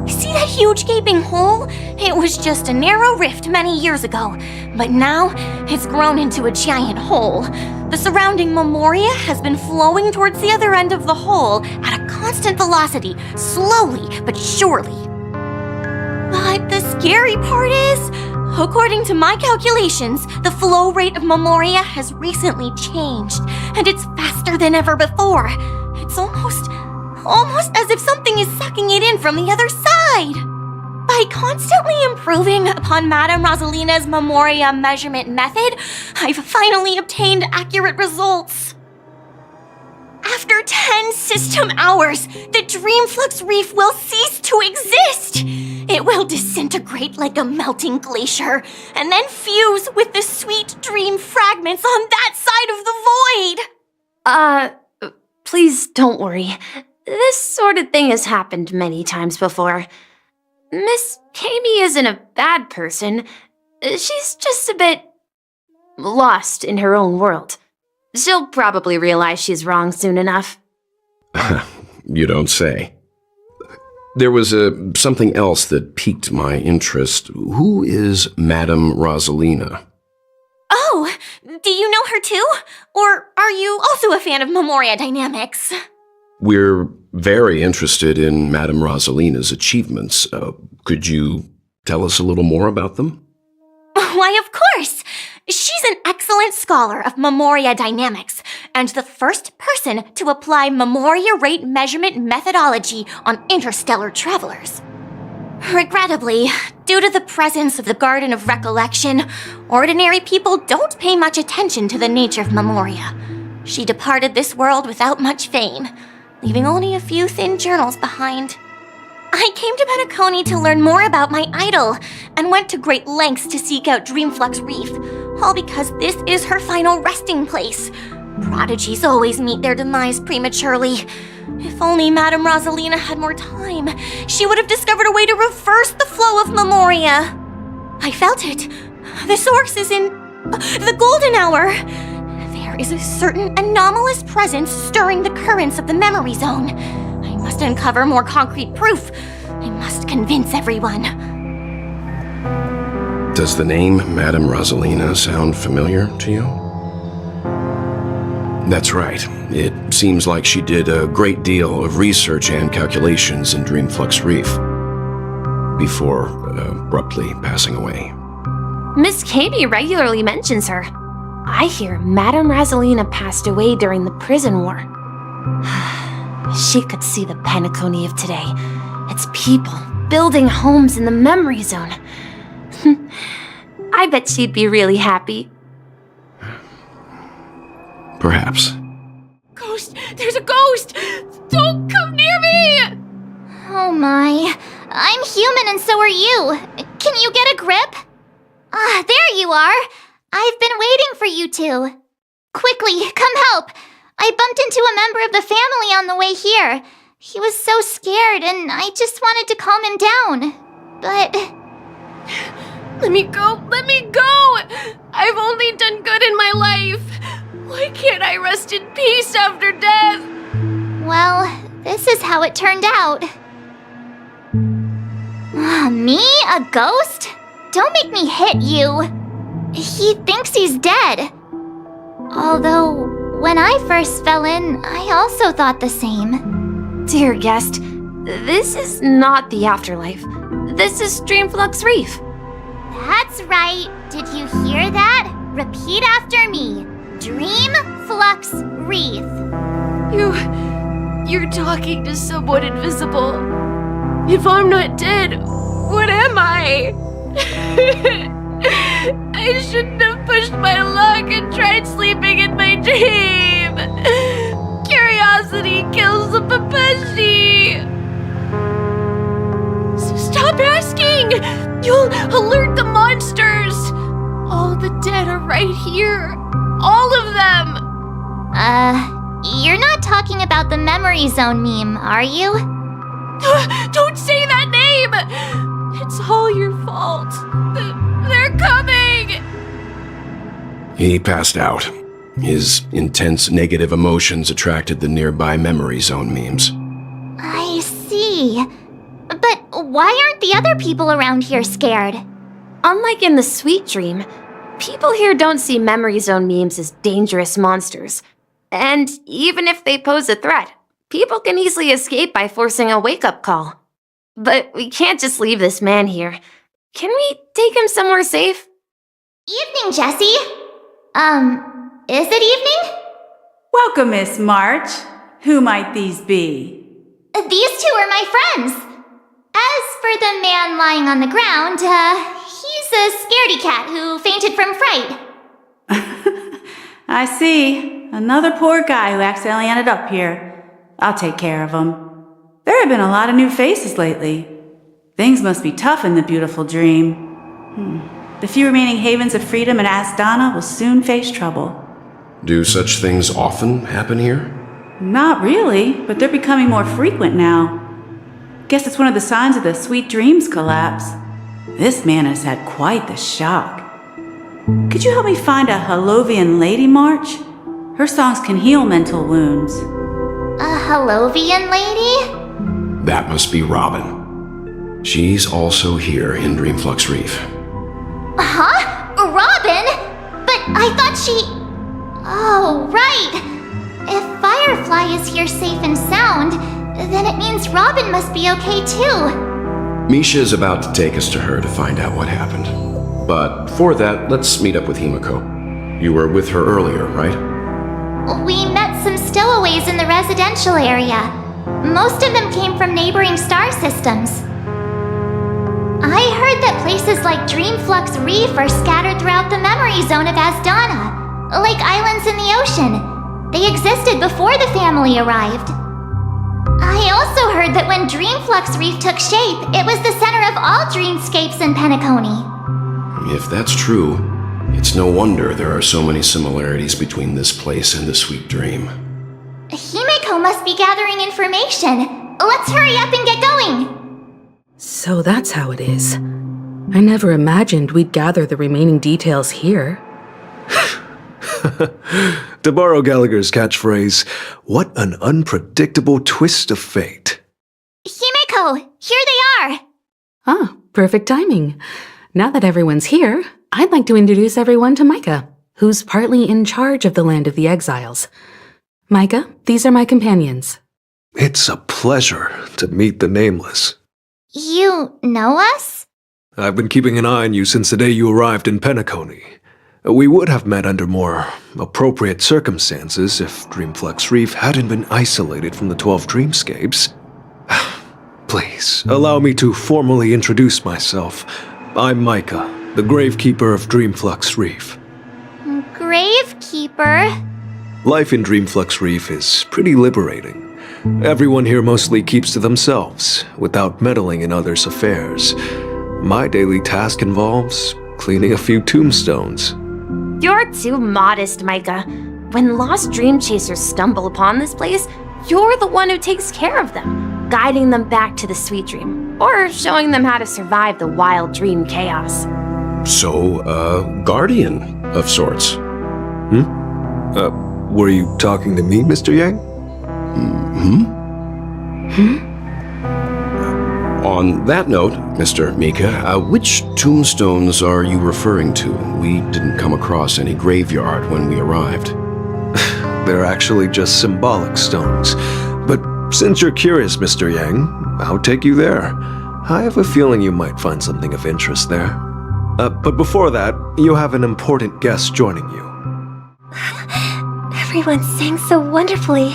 S6: See that huge gaping hole? It was just a narrow rift many years ago, but now it's grown into a giant hole. The surrounding memoria has been flowing towards the other end of the hole at a constant velocity, slowly but surely. But the scary part is, according to my calculations, the flow rate of memoria has recently changed, and it's faster than ever before. It's almost as if something is sucking it in from the other side. By constantly improving upon Madame Rosalina's memoria measurement method, I've finally obtained accurate results. After 10 system hours, the Dreamflux Reef will cease to exist. It will disintegrate like a melting glacier, and then fuse with the sweet dream fragments on that side of the void.
S8: Please don't worry. This sort of thing has happened many times before. Miss Kami isn't a bad person. She's just a bit lost in her own world. She'll probably realize she's wrong soon enough.
S13: You don't say. There was something else that piqued my interest. Who is Madame Rosalina?
S6: Oh, do you know her too? Or are you also a fan of memoria dynamics?
S13: We're very interested in Madame Rosalina's achievements. Could you tell us a little more about them?
S6: Why, of course! She's an excellent scholar of memoria dynamics,
S15: and the first person to apply Memoria rate measurement methodology on interstellar travelers. Regrettably, due to the presence of the Garden of Recollection, ordinary people don't pay much attention to the nature of Memoria. She departed this world without much fame, leaving only a few thin journals behind. I came to Penacony to learn more about my idol, and went to great lengths to seek out Dreamflux Reef, all because this is her final resting place. Prodigies always meet their demise prematurely. If only Madame Rosalina had more time, she would have discovered a way to reverse the flow of Memoria. I felt it. The source is in the golden hour. There is a certain anomalous presence stirring the currents of the memory zone. I must uncover more concrete proof. I must convince everyone.
S13: Does the name Madame Rosalina sound familiar to you? That's right. It seems like she did a great deal of research and calculations in Dreamflux Reef before abruptly passing away.
S16: Miss Katie regularly mentions her. I hear Madame Rosalina passed away during the prison war. She could see the Penacony of today. Its people building homes in the memory zone. I bet she'd be really happy.
S13: Perhaps.
S15: Ghost! There's a ghost! Don't come near me!
S8: Oh my. I'm human and so are you. Can you get a grip? Ah, there you are. I've been waiting for you two. Quickly, come help. I bumped into a member of the family on the way here. He was so scared and I just wanted to calm him down. But...
S15: Let me go! Let me go! I've only done good in my life. Why can't I rest in peace after death?
S8: Well, this is how it turned out. Me? A ghost? Don't make me hit you. He thinks he's dead. Although, when I first fell in, I also thought the same.
S16: Dear guest, this is not the afterlife. This is Dreamflux Reef.
S8: That's right. Did you hear that? Repeat after me. Dreamflux Reef.
S15: You're talking to someone invisible. If I'm not dead, what am I? I shouldn't have pushed my luck and tried sleeping in my dream. Curiosity kills the Papeshi. So stop asking. You'll alert the monsters. All the dead are right here. All of them.
S8: You're not talking about the memory zone meme, are you?
S15: Don't say that name. It's all your fault. They're coming!
S13: He passed out. His intense negative emotions attracted the nearby memory zone memes.
S8: I see. But why aren't the other people around here scared?
S16: Unlike in the Sweet Dream, people here don't see memory zone memes as dangerous monsters. And even if they pose a threat, people can easily escape by forcing a wake-up call. But we can't just leave this man here. Can we take him somewhere safe?
S8: Evening, Jessie. Is it evening?
S17: Welcome, Miss March. Who might these be?
S8: These two are my friends. As for the man lying on the ground, he's a scaredy cat who fainted from fright.
S17: I see. Another poor guy who accidentally ended up here. I'll take care of him. There have been a lot of new faces lately. Things must be tough in the beautiful dream. The few remaining havens of freedom in Asdana will soon face trouble.
S13: Do such things often happen here?
S17: Not really, but they're becoming more frequent now. Guess it's one of the signs of the Sweet Dreams collapse. This man has had quite the shock. Could you help me find a Halovian lady, March? Her songs can heal mental wounds.
S8: A Halovian lady?
S13: That must be Robin. She's also here in Dreamflux Reef.
S8: Huh? Robin? But I thought she... Oh, right. If Firefly is here safe and sound, then it means Robin must be okay too.
S13: Misha's about to take us to her to find out what happened. But for that, let's meet up with Himiko. You were with her earlier, right?
S15: We met some stowaways in the residential area. Most of them came from neighboring star systems. I heard that places like Dreamflux Reef are scattered throughout the memory zone of Asdana, like islands in the ocean. They existed before the family arrived. I also heard that when Dreamflux Reef took shape, it was the center of all dreamscapes in Penacony.
S13: If that's true, it's no wonder there are so many similarities between this place and the Sweet Dream.
S15: Himeko must be gathering information. Let's hurry up and get going.
S18: So that's how it is. I never imagined we'd gather the remaining details here.
S14: To borrow Gallagher's catchphrase, what an unpredictable twist of fate.
S15: Himeko, here they are.
S18: Ah, perfect timing. Now that everyone's here, I'd like to introduce everyone to Micah, who's partly in charge of the Land of the Exiles. Micah, these are my companions.
S14: It's a pleasure to meet the Nameless.
S15: You know us?
S14: I've been keeping an eye on you since the day you arrived in Penacony. We would have met under more appropriate circumstances if Dreamflux Reef hadn't been isolated from the 12 dreamscapes. Please, allow me to formally introduce myself. I'm Micah, the Gravekeeper of Dreamflux Reef.
S15: Gravekeeper?
S14: Life in Dreamflux Reef is pretty liberating. Everyone here mostly keeps to themselves, without meddling in others' affairs. My daily task involves cleaning a few tombstones.
S16: You're too modest, Micah. When lost dream chasers stumble upon this place, you're the one who takes care of them, guiding them back to the sweet dream, or showing them how to survive the wild dream chaos.
S13: So, guardian of sorts.
S14: Were you talking to me, Mr. Yang?
S13: On that note, Mr. Mika, which tombstones are you referring to? We didn't come across any graveyard when we arrived.
S14: They're actually just symbolic stones. But since you're curious, Mr. Yang, I'll take you there. I have a feeling you might find something of interest there. But before that, you have an important guest joining you.
S2: Everyone sang so wonderfully.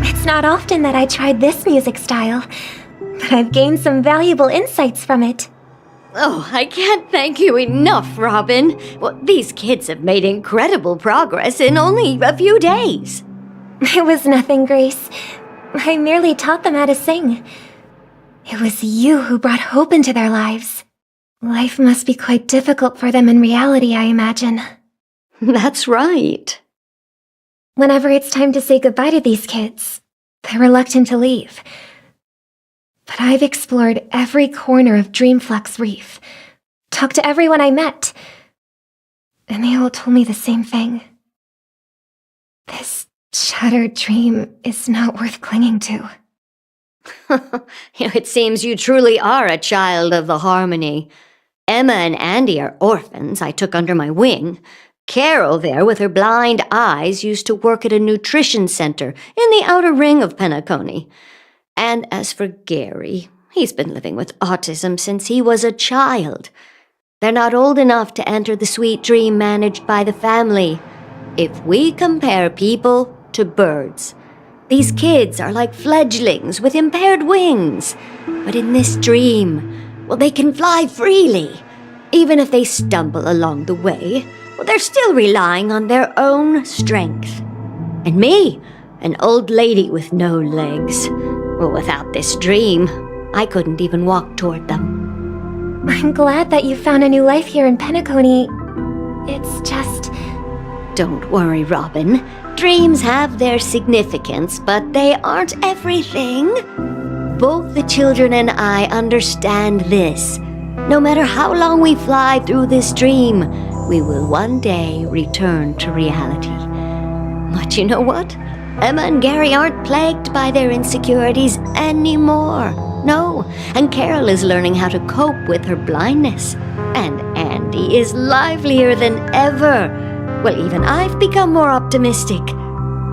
S2: It's not often that I tried this music style, but I've gained some valuable insights from it.
S6: Oh, I can't thank you enough, Robin. Well, these kids have made incredible progress in only a few days.
S2: It was nothing, Grace. I merely taught them how to sing. It was you who brought hope into their lives. Life must be quite difficult for them in reality, I imagine.
S6: That's right.
S2: Whenever it's time to say goodbye to these kids, they're reluctant to leave. But I've explored every corner of Dreamflux Reef, talked to everyone I met, and they all told me the same thing. This shattered dream is not worth clinging to.
S6: It seems you truly are a child of the Harmony. Emma and Andy are orphans I took under my wing. Carol there, with her blind eyes, used to work at a nutrition center in the outer ring of Penacony. And as for Gary, he's been living with autism since he was a child. They're not old enough to enter the sweet dream managed by the family. If we compare people to birds, these kids are like fledglings with impaired wings. But in this dream, well, they can fly freely. Even if they stumble along the way, well, they're still relying on their own strength. And me, an old lady with no legs. Well, without this dream, I couldn't even walk toward them.
S2: I'm glad that you found a new life here in Penacony. It's just...
S6: Don't worry, Robin. Dreams have their significance, but they aren't everything. Both the children and I understand this. No matter how long we fly through this dream, we will one day return to reality. But you know what? Emma and Gary aren't plagued by their insecurities anymore. No, and Carol is learning how to cope with her blindness. And Andy is livelier than ever. Well, even I've become more optimistic.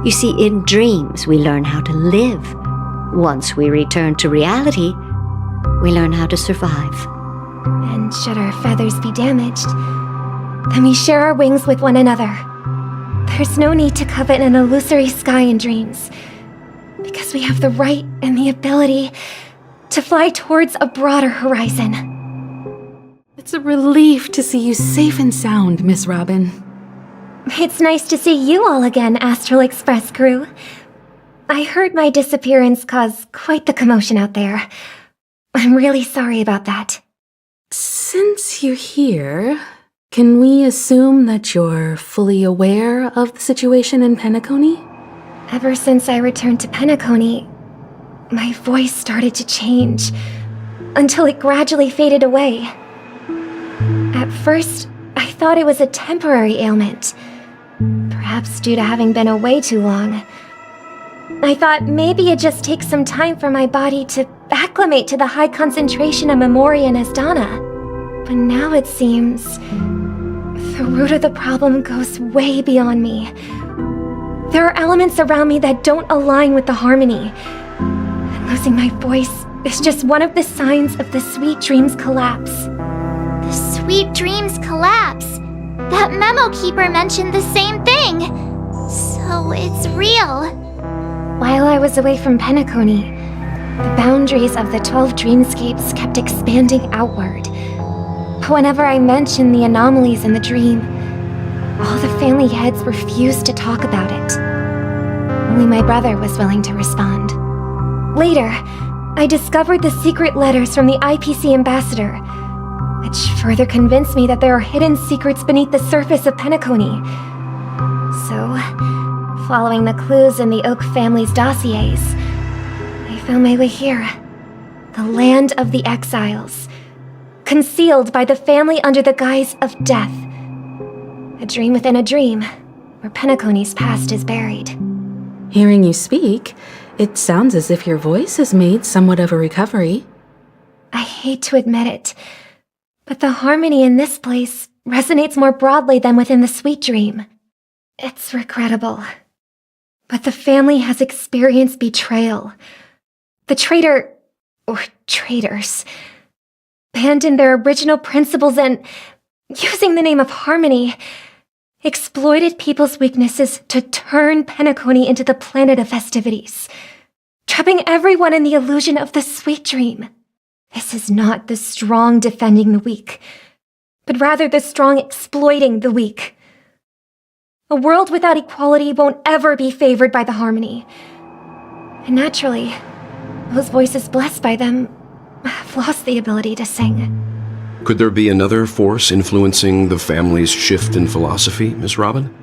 S6: You see, in dreams, we learn how to live. Once we return to reality, we learn how to survive.
S2: And should our feathers be damaged, then we share our wings with one another. There's no need to covet an illusory sky in dreams, because we have the right and the ability to fly towards a broader horizon.
S18: It's a relief to see you safe and sound, Miss Robin.
S2: It's nice to see you all again, Astral Express crew. I heard my disappearance caused quite the commotion out there. I'm really sorry about that.
S18: Since you're here, can we assume that you're fully aware of the situation in Penacony?
S2: Ever since I returned to Penacony, my voice started to change, until it gradually faded away. At first, I thought it was a temporary ailment, perhaps due to having been away too long. I thought maybe it just takes some time for my body to acclimate to the high concentration of Memoria and Asdana. But now it seems the root of the problem goes way beyond me. There are elements around me that don't align with the harmony. And losing my voice is just one of the signs of the Sweet Dreams collapse.
S15: The Sweet Dreams collapse. That memo keeper mentioned the same thing. So it's real.
S2: While I was away from Penacony, the boundaries of the 12 dreamscapes kept expanding outward. Whenever I mentioned the anomalies in the dream, all the family heads refused to talk about it. Only my brother was willing to respond. Later, I discovered the secret letters from the IPC ambassador, which further convinced me that there are hidden secrets beneath the surface of Penacony. So, following the clues in the Oak family's dossiers, I found my way here. The land of the exiles, concealed by the family under the guise of death. A dream within a dream, where Penacony's past is buried.
S18: Hearing you speak, it sounds as if your voice has made somewhat of a recovery.
S2: I hate to admit it, but the harmony in this place resonates more broadly than within the Sweet Dream. It's regrettable, but the family has experienced betrayal. The traitor, or traitors, abandoned their original principles and, using the name of harmony, exploited people's weaknesses to turn Penacony into the planet of festivities, trapping everyone in the illusion of the Sweet Dream. This is not the strong defending the weak, but rather the strong exploiting the weak. A world without equality won't ever be favored by the harmony. And naturally, those voices blessed by them have lost the ability to sing.
S13: Could there be another force influencing the family's shift in philosophy, Miss Robin?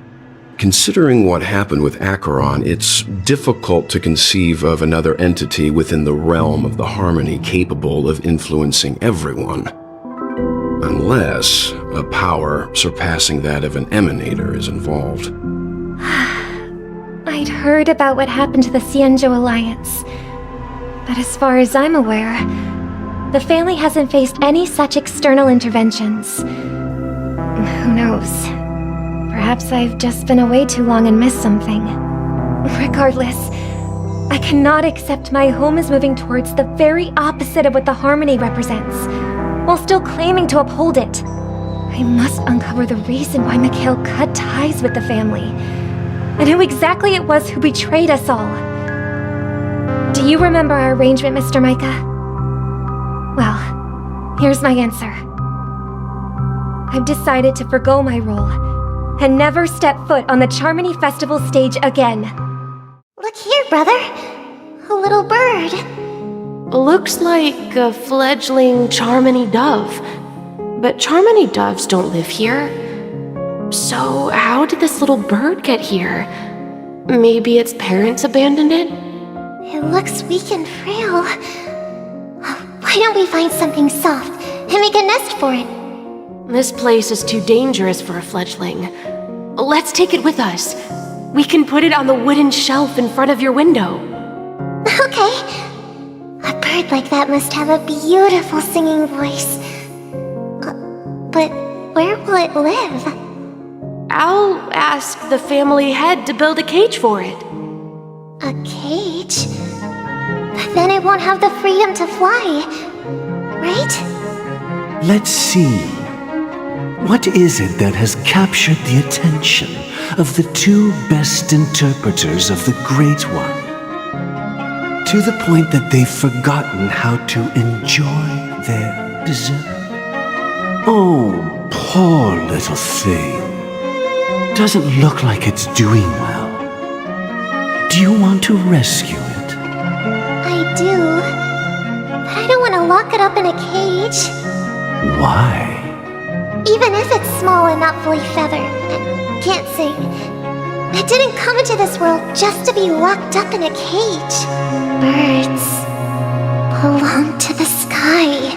S13: Considering what happened with Acheron, it's difficult to conceive of another entity within the realm of the harmony capable of influencing everyone. Unless a power surpassing that of an emanator is involved.
S2: I'd heard about what happened to the Xianzhou Alliance, but as far as I'm aware, the family hasn't faced any such external interventions. Who knows? Perhaps I've just been away too long and missed something. Regardless, I cannot accept my home is moving towards the very opposite of what the harmony represents, while still claiming to uphold it. I must uncover the reason why Mikhail cut ties with the family, and who exactly it was who betrayed us all. Do you remember our arrangement, Mr. Micah? Well, here's my answer. I've decided to forgo my role and never step foot on the Charmony Festival stage again.
S15: Look here, brother. A little bird.
S16: Looks like a fledgling Charmony dove. But Charmony doves don't live here. So how did this little bird get here? Maybe its parents abandoned it?
S15: It looks weak and frail. Why don't we find something soft and make a nest for it?
S16: This place is too dangerous for a fledgling. Let's take it with us. We can put it on the wooden shelf in front of your window.
S15: Okay. A bird like that must have a beautiful singing voice. But where will it live?
S16: I'll ask the family head to build a cage for it.
S15: A cage? But then it won't have the freedom to fly, right?
S7: Let's see. What is it that has captured the attention of the two best interpreters of the Great One? To the point that they've forgotten how to enjoy their dessert? Oh, poor little thing. Doesn't look like it's doing well. Do you want to rescue it?
S8: I do. But I don't want to lock it up in a cage.
S7: Why?
S8: Even if it's small and not fully feathered and can't sing, it didn't come into this world just to be locked up in a cage. Birds belong to the sky.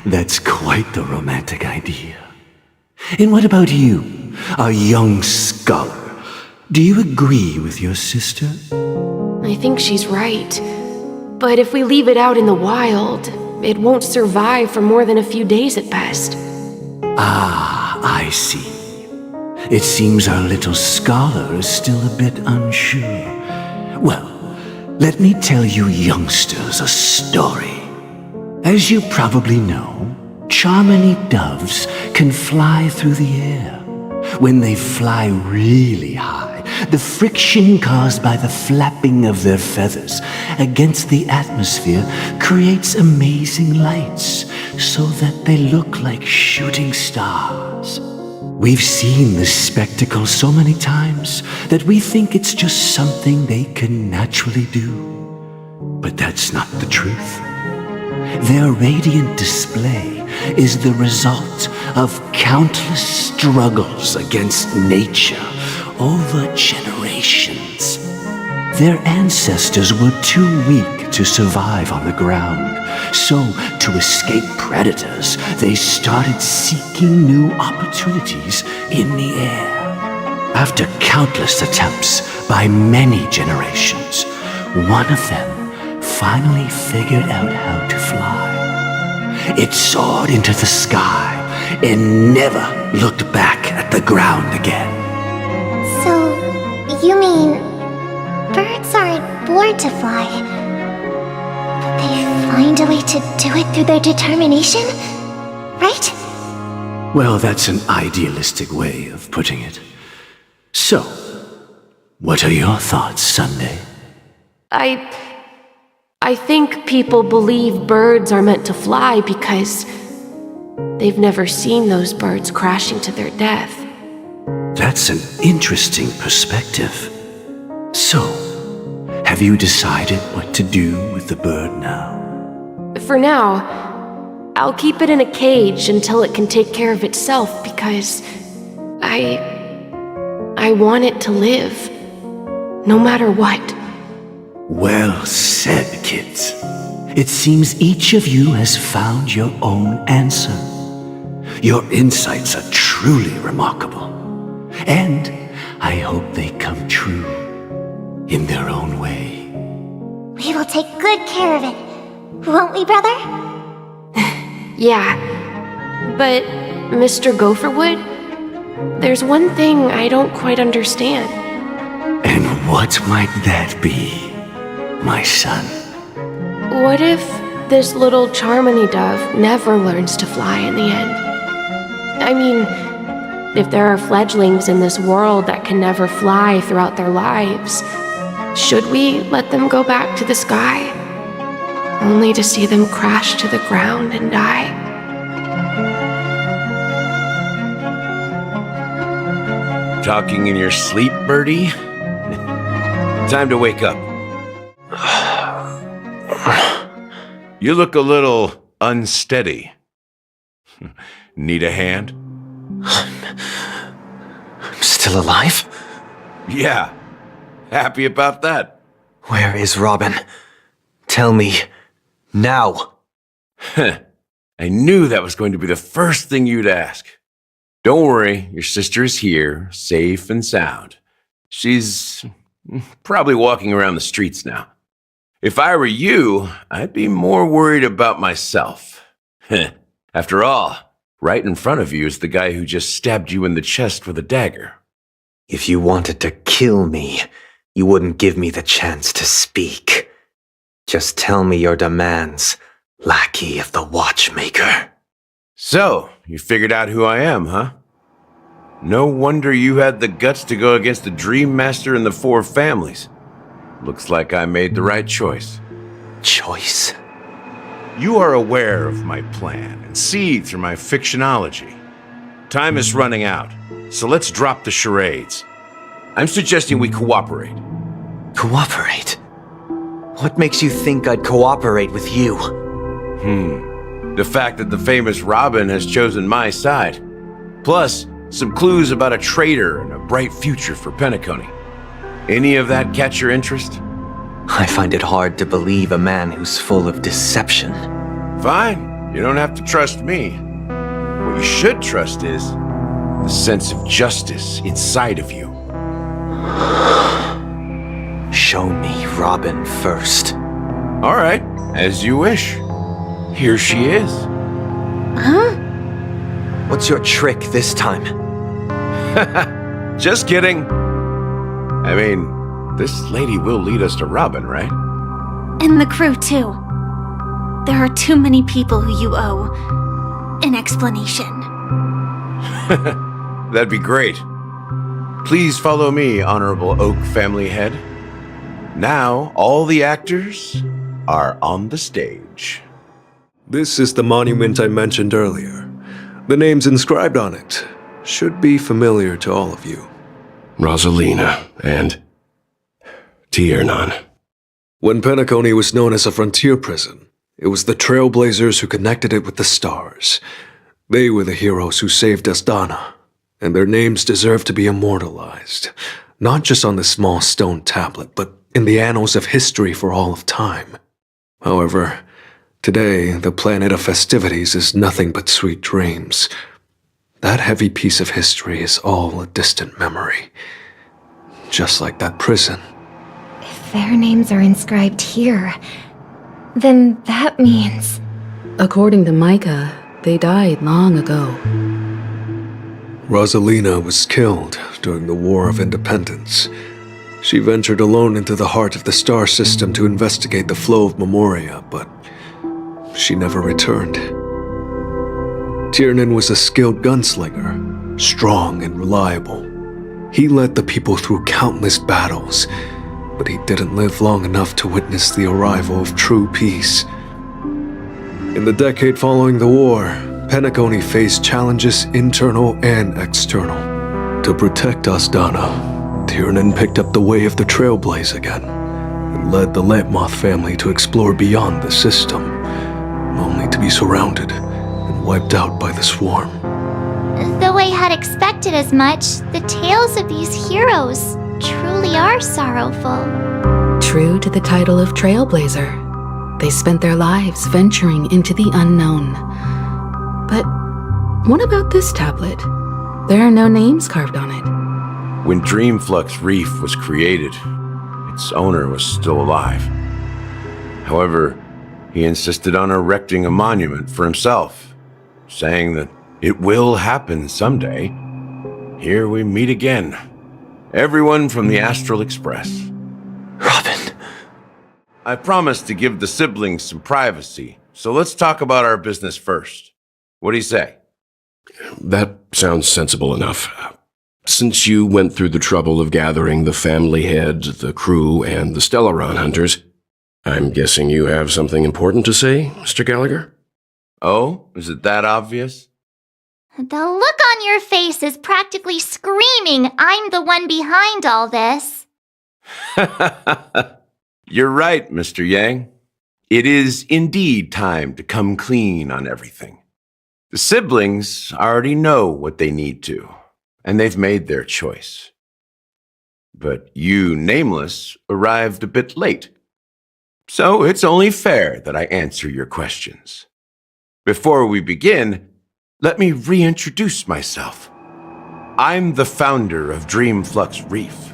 S7: That's quite the romantic idea. And what about you, a young scholar? Do you agree with your sister?
S16: I think she's right. But if we leave it out in the wild, it won't survive for more than a few days at best.
S7: Ah, I see. It seems our little scholar is still a bit unsure. Well, let me tell you youngsters a story. As you probably know, Charmony doves can fly through the air. When they fly really high, the friction caused by the flapping of their feathers against the atmosphere creates amazing lights so that they look like shooting stars. We've seen this spectacle so many times that we think it's just something they can naturally do. But that's not the truth. Their radiant display is the result of countless struggles against nature over generations. Their ancestors were too weak to survive on the ground, so to escape predators, they started seeking new opportunities in the air. After countless attempts by many generations, one of them finally figured out how to fly. It soared into the sky and never looked back at the ground again.
S8: So, you mean birds aren't born to fly, but they find a way to do it through their determination, right?
S7: Well, that's an idealistic way of putting it. So, what are your thoughts, Sunday?
S16: I think people believe birds are meant to fly because they've never seen those birds crashing to their death.
S7: That's an interesting perspective. So, have you decided what to do with the bird now?
S16: For now, I'll keep it in a cage until it can take care of itself because I want it to live, no matter what.
S7: Well said, kids. It seems each of you has found your own answer. Your insights are truly remarkable. And I hope they come true in their own way.
S8: We will take good care of it, won't we, brother?
S16: Yeah, but Mr. Gopherwood, there's one thing I don't quite understand.
S7: And what might that be, my son?
S16: What if this little Charmony dove never learns to fly in the end? I mean, if there are fledglings in this world that can never fly throughout their lives, should we let them go back to the sky, only to see them crash to the ground and die?
S11: Talking in your sleep, Birdie? Time to wake up. You look a little unsteady. Need a hand?
S19: I'm still alive?
S11: Yeah. Happy about that.
S19: Where is Robin? Tell me. Now.
S11: I knew that was going to be the first thing you'd ask. Don't worry, your sister is here, safe and sound. She's probably walking around the streets now. If I were you, I'd be more worried about myself. After all, right in front of you is the guy who just stabbed you in the chest with a dagger.
S19: If you wanted to kill me, you wouldn't give me the chance to speak. Just tell me your demands, lackey of the Watchmaker.
S11: So, you figured out who I am, huh? No wonder you had the guts to go against the Dream Master and the Four Families. Looks like I made the right choice.
S19: Choice?
S11: You are aware of my plan and see through my fictionology. Time is running out, so let's drop the charades. I'm suggesting we cooperate.
S19: Cooperate? What makes you think I'd cooperate with you?
S11: The fact that the famous Robin has chosen my side. Plus, some clues about a traitor and a bright future for Penacony. Any of that catch your interest?
S19: I find it hard to believe a man who's full of deception.
S11: Fine, you don't have to trust me. What you should trust is the sense of justice inside of you.
S19: Show me Robin first.
S11: All right, as you wish. Here she is.
S19: Huh? What's your trick this time?
S11: Just kidding. I mean, this lady will lead us to Robin, right?
S15: And the crew, too. There are too many people who you owe an explanation.
S11: That'd be great. Please follow me, Honorable Oak family head. Now, all the actors are on the stage.
S14: This is the monument I mentioned earlier. The names inscribed on it should be familiar to all of you.
S13: Rosalina and Tiernan.
S14: When Penacony was known as a frontier prison, it was the Trailblazers who connected it with the stars. They were the heroes who saved Astana, and their names deserve to be immortalized, not just on this small stone tablet, but in the annals of history for all of time. However, today, the planet of festivities is nothing but sweet dreams. That heavy piece of history is all a distant memory. Just like that prison.
S2: If their names are inscribed here, then that means...
S18: According to Micah, they died long ago.
S14: Rosalina was killed during the War of Independence. She ventured alone into the heart of the star system to investigate the flow of Memoria, but she never returned. Tiernan was a skilled gunslinger, strong and reliable. He led the people through countless battles, but he didn't live long enough to witness the arrival of true peace. In the decade following the war, Penacony faced challenges internal and external. To protect Astana, Tiernan picked up the way of the Trailblaze again, and led the Lampmoth family to explore beyond the system, only to be surrounded and wiped out by the swarm.
S20: Though I had expected as much, the tales of these heroes truly are sorrowful.
S18: True to the title of Trailblazer, they spent their lives venturing into the unknown. But what about this tablet? There are no names carved on it.
S11: When Dreamflux Reef was created, its owner was still alive. However, he insisted on erecting a monument for himself, saying that it will happen someday. Here we meet again. Everyone from the Astral Express.
S19: Robin!
S11: I promised to give the siblings some privacy, so let's talk about our business first. What do you say?
S13: That sounds sensible enough. Since you went through the trouble of gathering the family heads, the crew, and the Stellaron hunters, I'm guessing you have something important to say, Mr. Gallagher?
S11: Oh, is it that obvious?
S20: The look on your face is practically screaming, I'm the one behind all this.
S11: You're right, Mr. Yang. It is indeed time to come clean on everything. The siblings already know what they need to, and they've made their choice. But you, Nameless, arrived a bit late. So it's only fair that I answer your questions. Before we begin, let me reintroduce myself. I'm the founder of Dreamflux Reef,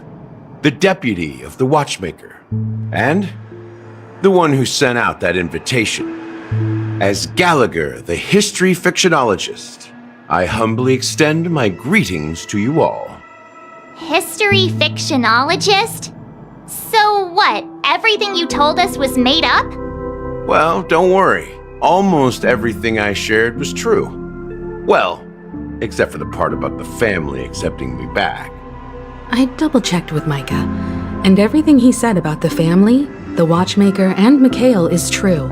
S11: the deputy of the Watchmaker, and the one who sent out that invitation. As Gallagher, the history fictionologist, I humbly extend my greetings to you all.
S20: History fictionologist? So what, everything you told us was made up?
S11: Well, don't worry. Almost everything I shared was true. Well, except for the part about the family accepting me back.
S18: I double-checked with Micah, and everything he said about the family, the watchmaker, and Mikhail is true.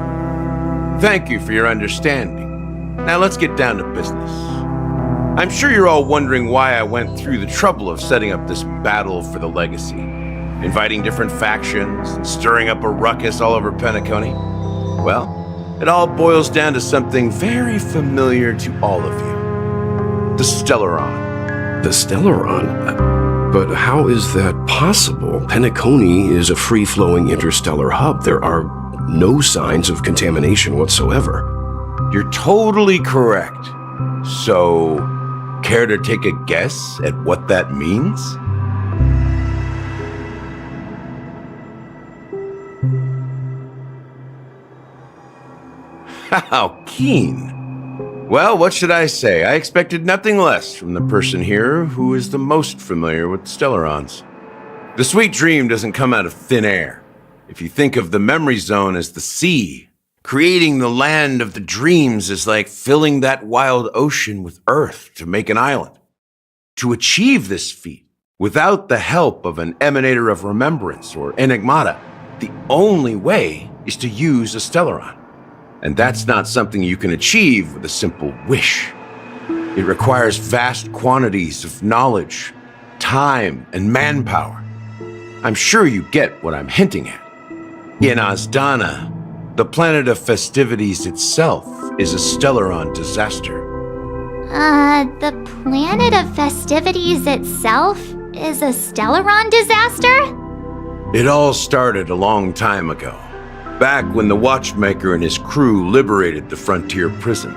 S11: Thank you for your understanding. Now let's get down to business. I'm sure you're all wondering why I went through the trouble of setting up this battle for the legacy, inviting different factions and stirring up a ruckus all over Penacony. Well, it all boils down to something very familiar to all of you. The Stellaron.
S13: The Stellaron? But how is that possible? Penacony is a free-flowing interstellar hub. There are no signs of contamination whatsoever.
S11: You're totally correct. So, care to take a guess at what that means? How keen. Well, what should I say? I expected nothing less from the person here who is the most familiar with Stellarons. The sweet dream doesn't come out of thin air. If you think of the memory zone as the sea, creating the land of the dreams is like filling that wild ocean with earth to make an island. To achieve this feat, without the help of an emanator of remembrance or enigmata, the only way is to use a Stellaron. And that's not something you can achieve with a simple wish. It requires vast quantities of knowledge, time, and manpower. I'm sure you get what I'm hinting at. In Azdana, the planet of festivities itself is a Stellaron disaster.
S20: The planet of festivities itself is a Stellaron disaster?
S11: It all started a long time ago, back when the Watchmaker and his crew liberated the frontier prison.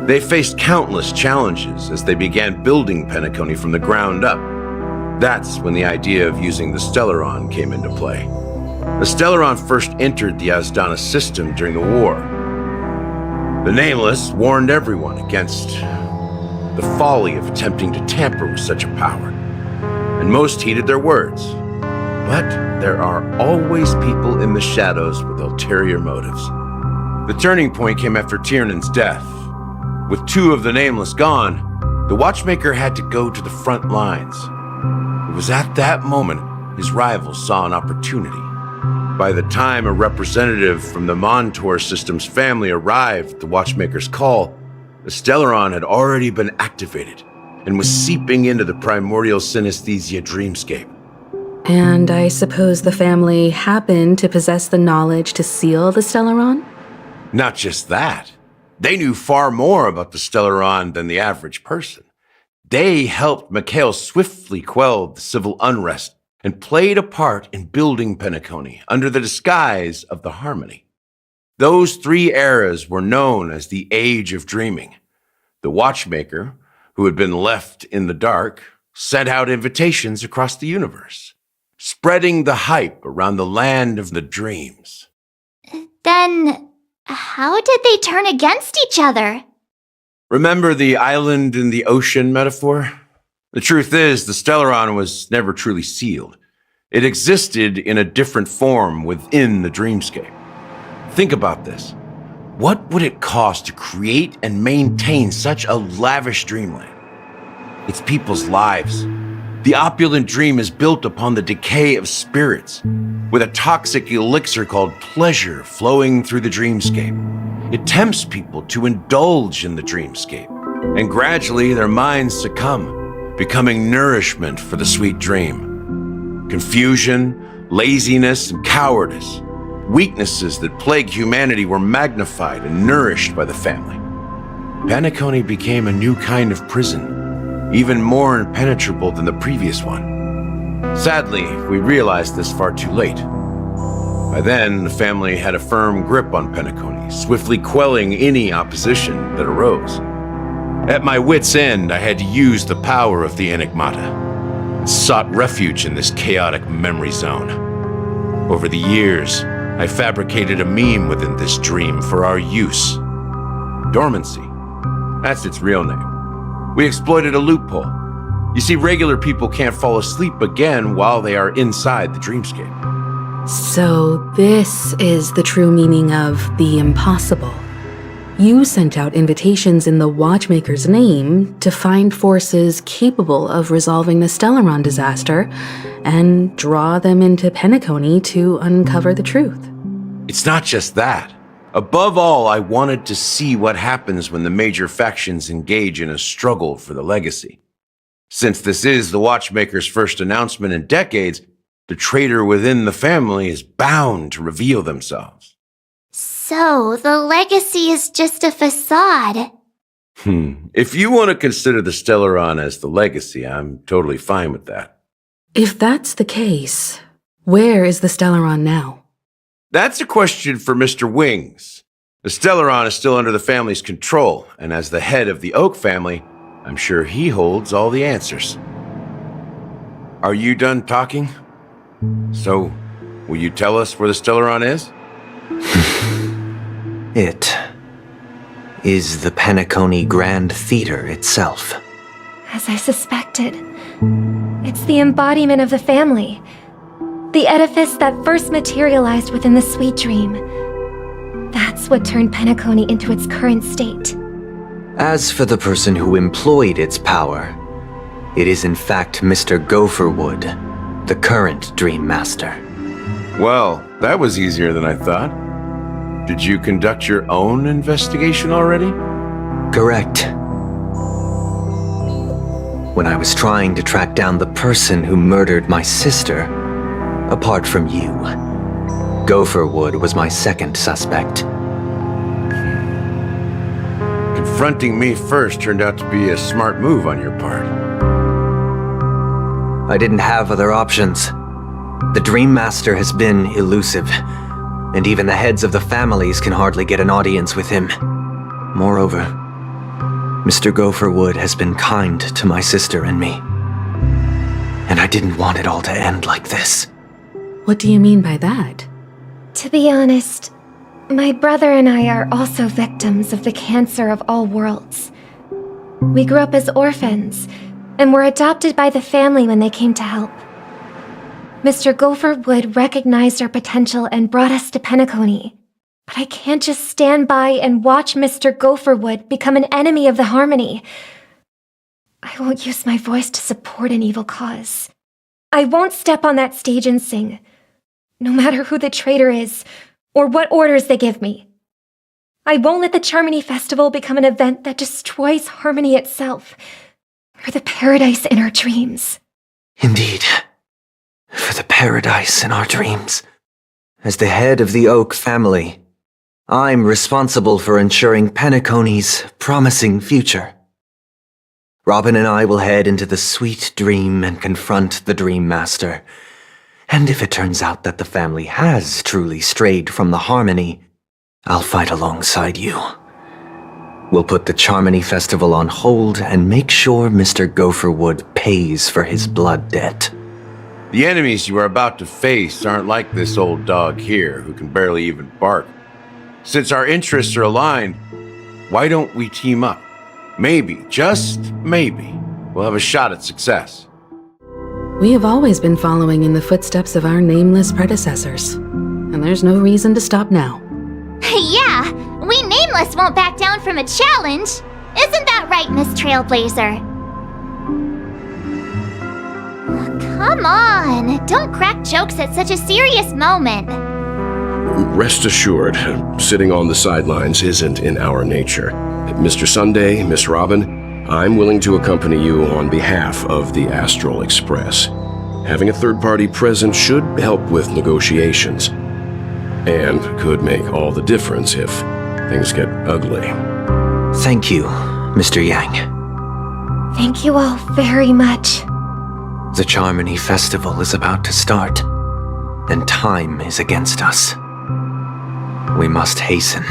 S11: They faced countless challenges as they began building Penacony from the ground up. That's when the idea of using the Stellaron came into play. The Stellaron first entered the Azdana system during the war. The Nameless warned everyone against the folly of attempting to tamper with such a power, and most heeded their words. But there are always people in the shadows with ulterior motives. The turning point came after Tiernan's death. With two of the Nameless gone, the Watchmaker had to go to the front lines. It was at that moment his rivals saw an opportunity. By the time a representative from the Montour Systems family arrived at the Watchmaker's call, the Stellaron had already been activated and was seeping into the primordial synesthesia dreamscape.
S18: And I suppose the family happened to possess the knowledge to seal the Stellaron?
S11: Not just that. They knew far more about the Stellaron than the average person. They helped Mikhail swiftly quell the civil unrest and played a part in building Penacony under the disguise of the Harmony. Those 3 eras were known as the Age of Dreaming. The Watchmaker, who had been left in the dark, sent out invitations across the universe, spreading the hype around the land of the dreams.
S20: Then, how did they turn against each other?
S11: Remember the island in the ocean metaphor? The truth is, the Stellaron was never truly sealed. It existed in a different form within the dreamscape. Think about this. What would it cost to create and maintain such a lavish dreamland? It's people's lives. The opulent dream is built upon the decay of spirits, with a toxic elixir called pleasure flowing through the dreamscape. It tempts people to indulge in the dreamscape, and gradually their minds succumb, becoming nourishment for the sweet dream. Confusion, laziness, and cowardice, weaknesses that plague humanity, were magnified and nourished by the family. Penacony became a new kind of prison, even more impenetrable than the previous one. Sadly, we realized this far too late. By then, the family had a firm grip on Penacony, swiftly quelling any opposition that arose. At my wit's end, I had to use the power of the Enigmata, sought refuge in this chaotic memory zone. Over the years, I fabricated a meme within this dream for our use. Dormancy. That's its real name. We exploited a loophole. You see, regular people can't fall asleep again while they are inside the dreamscape.
S18: So this is the true meaning of the impossible. You sent out invitations in the Watchmaker's name to find forces capable of resolving the Stellaron disaster and draw them into Penacony to uncover the truth.
S11: It's not just that. Above all, I wanted to see what happens when the major factions engage in a struggle for the legacy. Since this is the Watchmaker's first announcement in decades, the traitor within the family is bound to reveal themselves.
S20: So, the legacy is just a facade.
S11: If you want to consider the Stellaron as the legacy, I'm totally fine with that.
S18: If that's the case, where is the Stellaron now?
S11: That's a question for Mr. Wings. The Stellaron is still under the family's control, and as the head of the Oak family, I'm sure he holds all the answers. Are you done talking? So, will you tell us where the Stellaron is?
S19: It is the Penacony Grand Theater itself.
S2: As I suspected, it's the embodiment of the family. The edifice that first materialized within the Sweet Dream. That's what turned Penacony into its current state.
S19: As for the person who employed its power, it is in fact Mr. Gopherwood, the current Dream Master.
S11: Well, that was easier than I thought. Did you conduct your own investigation already?
S19: Correct. When I was trying to track down the person who murdered my sister, apart from you, Gopherwood was my second suspect.
S11: Confronting me first turned out to be a smart move on your part.
S19: I didn't have other options. The Dream Master has been elusive, and even the heads of the families can hardly get an audience with him. Moreover, Mr. Gopherwood has been kind to my sister and me, and I didn't want it all to end like this.
S18: What do you mean by that?
S2: To be honest, my brother and I are also victims of the cancer of all worlds. We grew up as orphans, and were adopted by the family when they came to help. Mr. Gopherwood recognized our potential and brought us to Penacony. But I can't just stand by and watch Mr. Gopherwood become an enemy of the Harmony. I won't use my voice to support an evil cause. I won't step on that stage and sing, no matter who the traitor is, or what orders they give me. I won't let the Charmony Festival become an event that destroys Harmony itself, or the paradise in our dreams.
S19: Indeed. For the paradise in our dreams. As the head of the Oak family, I'm responsible for ensuring Penacony's promising future. Robin and I will head into the Sweet Dream and confront the Dream Master. And if it turns out that the family has truly strayed from the Harmony, I'll fight alongside you. We'll put the Charmony Festival on hold and make sure Mr. Gopherwood pays for his blood debt.
S11: The enemies you are about to face aren't like this old dog here, who can barely even bark. Since our interests are aligned, why don't we team up? Maybe, just maybe, we'll have a shot at success.
S18: We have always been following in the footsteps of our nameless predecessors, and there's no reason to stop now.
S20: Yeah, we Nameless won't back down from a challenge. Isn't that right, Miss Trailblazer? Come on, don't crack jokes at such a serious moment.
S13: Rest assured, sitting on the sidelines isn't in our nature. Mr. Sunday, Miss Robin, I'm willing to accompany you on behalf of the Astral Express. Having a third party present should help with negotiations, and could make all the difference if things get ugly.
S19: Thank you, Mr. Yang.
S2: Thank you all very much.
S19: The Charmony Festival is about to start, and time is against us. We must hasten.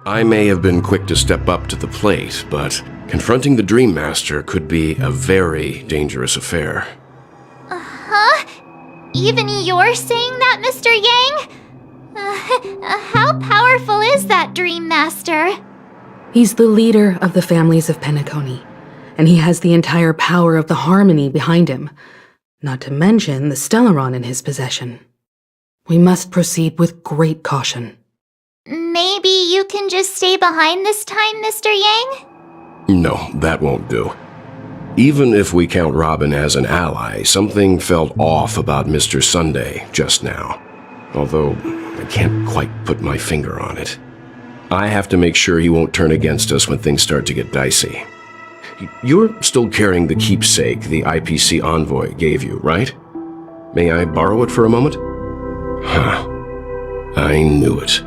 S13: I may have been quick to step up to the plate, but confronting the Dream Master could be a very dangerous affair.
S20: Huh? Even you're saying that, Mr. Yang? How powerful is that Dream Master?
S18: He's the leader of the families of Penacony, and he has the entire power of the Harmony behind him, not to mention the Stellaron in his possession. We must proceed with great caution.
S20: maybe you can just stay behind this time, Mr. Yang?
S13: No, that won't do. Even if we count Robin as an ally, something felt off about Mr. Sunday just now. Although, I can't quite put my finger on it. I have to make sure he won't turn against us when things start to get dicey. You're still carrying the keepsake the IPC envoy gave you, right? May I borrow it for a moment? Huh. I knew it.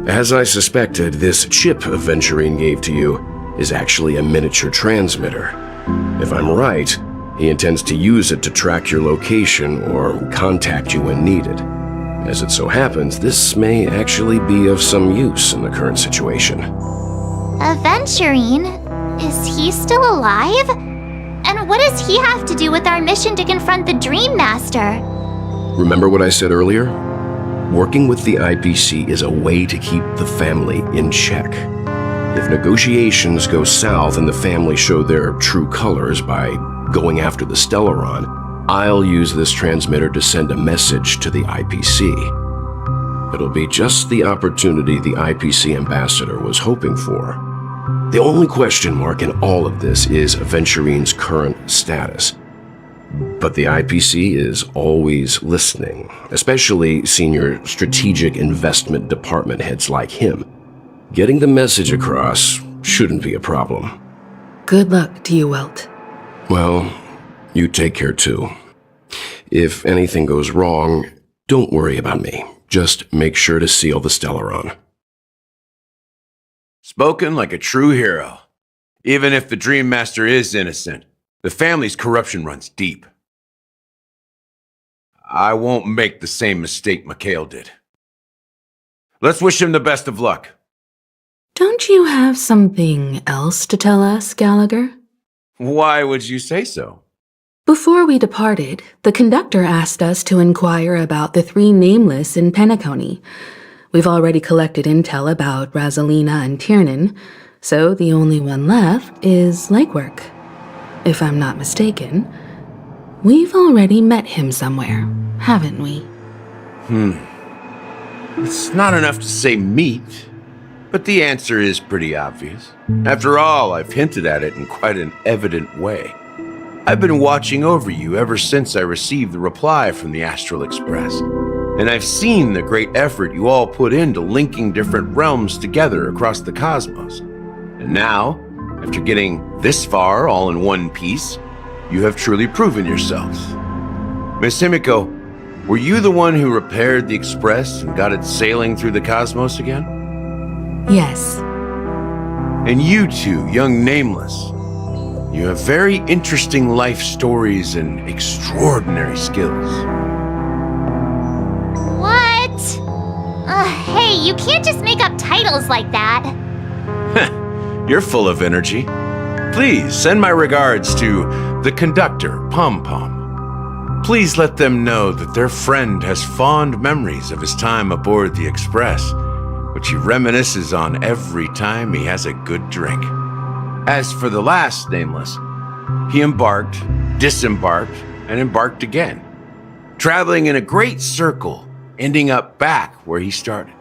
S13: As I suspected, this chip Aventurine gave to you is actually a miniature transmitter. If I'm right, he intends to use it to track your location or contact you when needed. As it so happens, this may actually be of some use in the current situation.
S20: Aventurine? Is he still alive? And what does he have to do with our mission to confront the Dream Master?
S13: Remember what I said earlier? Working with the IPC is a way to keep the family in check. If negotiations go south and the family show their true colors by going after the Stellaron, I'll use this transmitter to send a message to the IPC. It'll be just the opportunity the IPC ambassador was hoping for. The only question mark in all of this is Aventurine's current status. But the IPC is always listening, especially senior strategic investment department heads like him. Getting the message across shouldn't be a problem.
S18: Good luck to you, Welt.
S13: Well, you take care too. If anything goes wrong, don't worry about me. Just make sure to seal the Stellaron.
S11: Spoken like a true hero. Even if the Dream Master is innocent, the family's corruption runs deep. I won't make the same mistake Mikhail did. Let's wish him the best of luck.
S18: Don't you have something else to tell us, Gallagher?
S11: Why would you say so?
S18: Before we departed, the conductor asked us to inquire about the 3 nameless in Penacony. We've already collected intel about Razalina and Tiernan, so the only one left is Lakework. If I'm not mistaken, we've already met him somewhere, haven't we?
S11: It's not enough to say meet, but the answer is pretty obvious. After all, I've hinted at it in quite an evident way. I've been watching over you ever since I received the reply from the Astral Express, and I've seen the great effort you all put into linking different realms together across the cosmos. And now, after getting this far all in one piece, you have truly proven yourselves. Miss Himiko, were you the one who repaired the Express and got it sailing through the cosmos again?
S18: Yes.
S11: And you two, young Nameless, you have very interesting life stories and extraordinary skills.
S20: What? Hey, you can't just make up titles like that.
S11: You're full of energy. Please send my regards to the conductor, Pom Pom. Please let them know that their friend has fond memories of his time aboard the Express, which he reminisces on every time he has a good drink. As for the last Nameless, he embarked, disembarked, and embarked again, traveling in a great circle, ending up back where he started.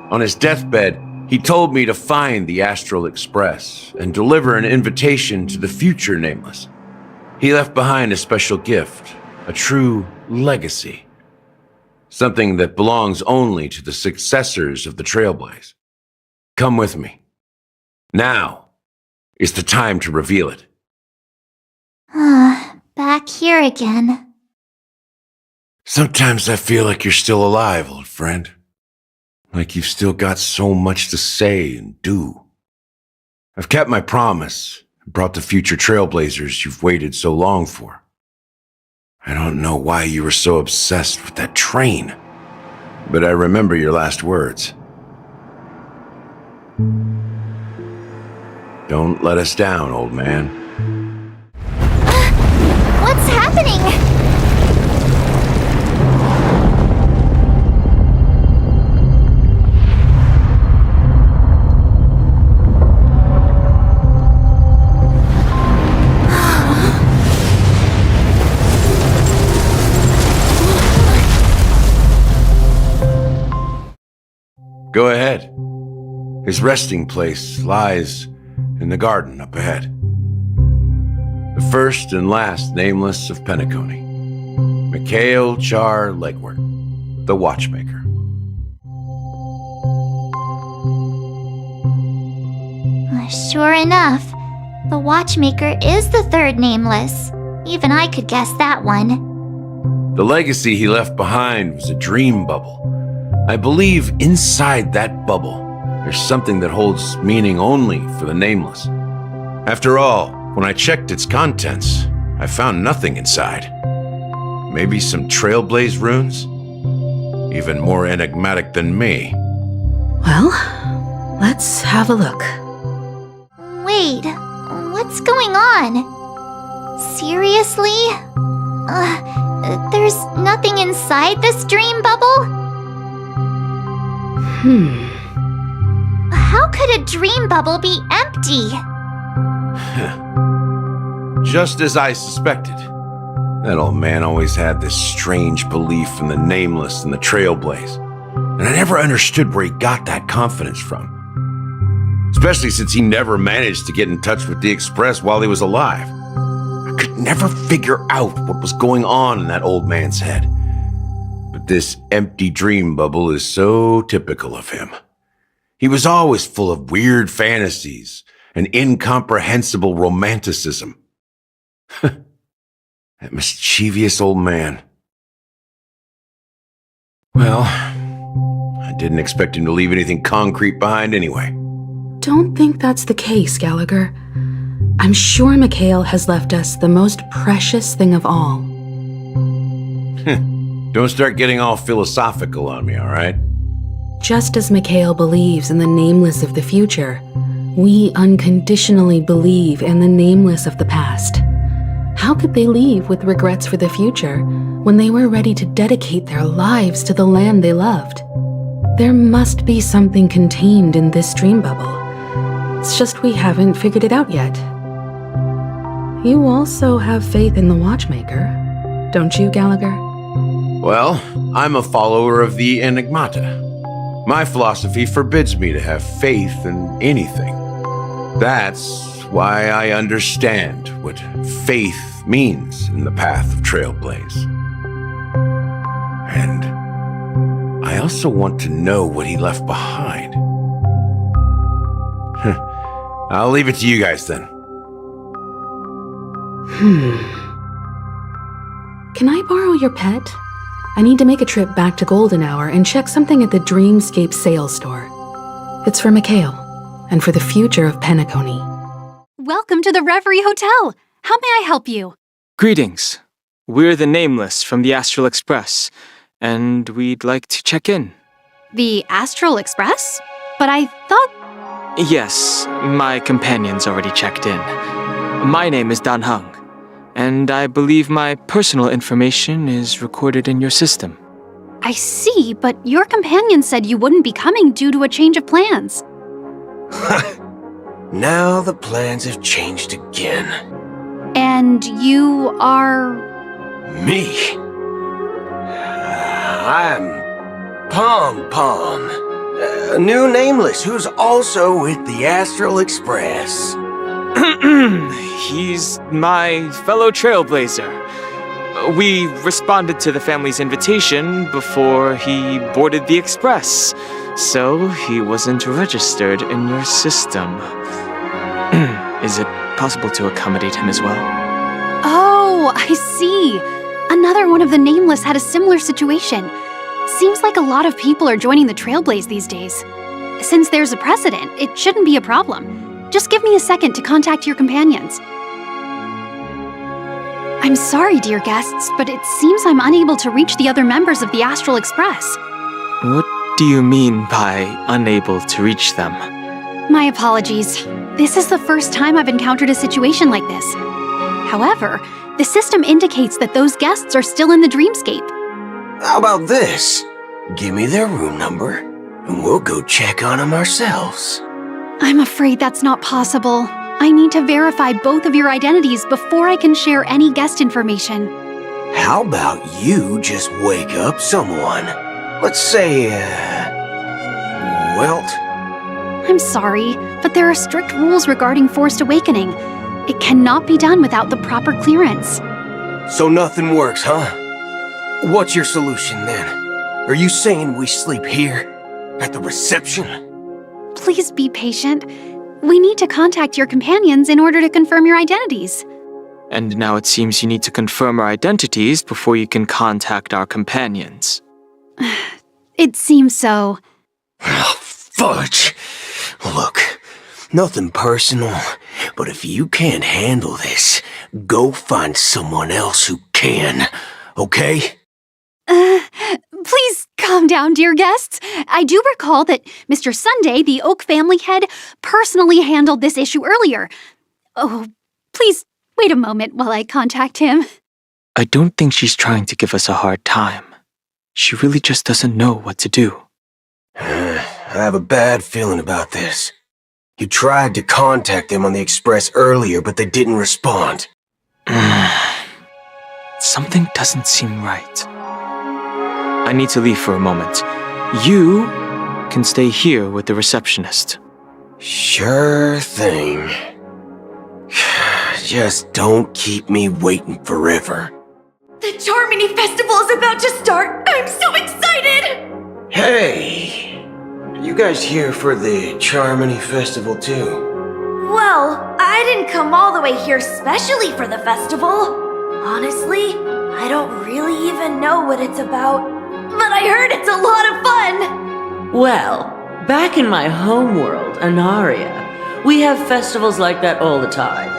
S11: On his deathbed, he told me to find the Astral Express and deliver an invitation to the future Nameless. He left behind a special gift, a true legacy, something that belongs only to the successors of the Trailblaze. Come with me. Now is the time to reveal it.
S20: Back here again.
S11: Sometimes I feel like you're still alive, old friend. Like you've still got so much to say and do. I've kept my promise and brought the future Trailblazers you've waited so long for. I don't know why you were so obsessed with that train, but I remember your last words. Don't let us down, old man.
S20: What's happening?
S11: Go ahead. His resting place lies in the garden up ahead. The first and last nameless of Penacony. Mikhail Char Legwart, the Watchmaker.
S20: Sure enough, the Watchmaker is the third nameless. Even I could guess that one.
S11: The legacy he left behind was a dream bubble. I believe inside that bubble, there's something that holds meaning only for the nameless. After all, when I checked its contents, I found nothing inside. Maybe some Trailblaze runes? Even more enigmatic than me.
S18: Well, let's have a look.
S20: Wait, what's going on? Seriously? There's nothing inside this dream bubble? How could a dream bubble be empty?
S11: Just as I suspected. That old man always had this strange belief in the nameless and the Trailblaze. And I never understood where he got that confidence from. Especially since he never managed to get in touch with the Express while he was alive. I could never figure out what was going on in that old man's head. But this empty dream bubble is so typical of him. He was always full of weird fantasies and incomprehensible romanticism. That mischievous old man. Well, I didn't expect him to leave anything concrete behind anyway.
S18: Don't think that's the case, Gallagher. I'm sure Mikhail has left us the most precious thing of all.
S11: Don't start getting all philosophical on me, all right?
S18: Just as Mikhail believes in the nameless of the future, we unconditionally believe in the nameless of the past. How could they leave with regrets for the future when they were ready to dedicate their lives to the land they loved? There must be something contained in this dream bubble. It's just we haven't figured it out yet. You also have faith in the Watchmaker, don't you, Gallagher?
S11: Well, I'm a follower of the Enigmata. My philosophy forbids me to have faith in anything. That's why I understand what faith means in the path of Trailblaze. And I also want to know what he left behind. I'll leave it to you guys then.
S18: Can I borrow your pet? I need to make a trip back to Golden Hour and check something at the Dreamscape sales store. It's for Mikhail, and for the future of Penacony.
S21: Welcome to the Reverie Hotel. How may I help you?
S4: Greetings. We're the Nameless from the Astral Express, and we'd like to check in.
S21: The Astral Express? But I thought...
S4: Yes, my companion's already checked in. My name is Dan Hung, and I believe my personal information is recorded in your system.
S21: I see, but your companion said you wouldn't be coming due to a change of plans.
S3: Now the plans have changed again.
S21: And you are...
S3: Me? I'm Pom Pom, a new nameless who's also with the Astral Express.
S4: He's my fellow Trailblazer. We responded to the family's invitation before he boarded the Express, so he wasn't registered in your system. Is it possible to accommodate him as well?
S21: Oh, I see. Another one of the Nameless had a similar situation. Seems like a lot of people are joining the Trailblaze these days. Since there's a precedent, it shouldn't be a problem. Just give me a second to contact your companions. I'm sorry, dear guests, but it seems I'm unable to reach the other members of the Astral Express.
S4: What do you mean by unable to reach them?
S21: My apologies. This is the first time I've encountered a situation like this. However, the system indicates that those guests are still in the Dreamscape.
S3: How about this? Give me their room number, and we'll go check on them ourselves.
S21: I'm afraid that's not possible. I need to verify both of your identities before I can share any guest information.
S3: How about you just wake up someone? Let's say,
S21: I'm sorry, but there are strict rules regarding forced awakening. It cannot be done without the proper clearance.
S3: So nothing works, huh? What's your solution then? Are you saying we sleep here? At the reception?
S21: Please be patient. We need to contact your companions in order to confirm your identities.
S4: And now it seems you need to confirm our identities before you can contact our companions.
S21: It seems so.
S3: Fudge! Look, nothing personal, but if you can't handle this, go find someone else who can, okay?
S21: Please calm down, dear guests. I do recall that Mr. Sunday, the Oak family head, personally handled this issue earlier. Oh, please wait a moment while I contact him.
S4: I don't think she's trying to give us a hard time. She really just doesn't know what to do.
S3: I have a bad feeling about this. You tried to contact them on the express earlier, but they didn't respond.
S4: Something doesn't seem right. I need to leave for a moment. You can stay here with the receptionist.
S3: Sure thing. Just don't keep me waiting forever.
S6: The Charmony Festival is about to start! I'm so excited!
S3: Hey! Are you guys here for the Charmony Festival too?
S6: Well, I didn't come all the way here specially for the festival. Honestly, I don't really even know what it's about. But I heard it's a lot of fun!
S1: Well, back in my homeworld, Anaria, we have festivals like that all the time.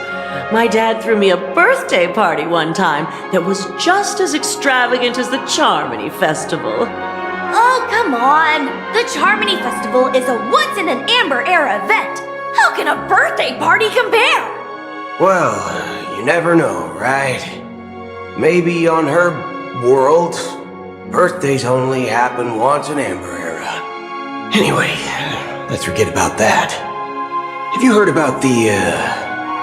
S1: My dad threw me a birthday party one time that was just as extravagant as the Charmony Festival.
S6: Oh, come on! The Charmony Festival is a once-in-an-Amber-era event! How can a birthday party compare?
S3: Well, you never know, right? Maybe on her world, birthdays only happen once in Amber Era. Anyway, let's forget about that. Have you heard about the,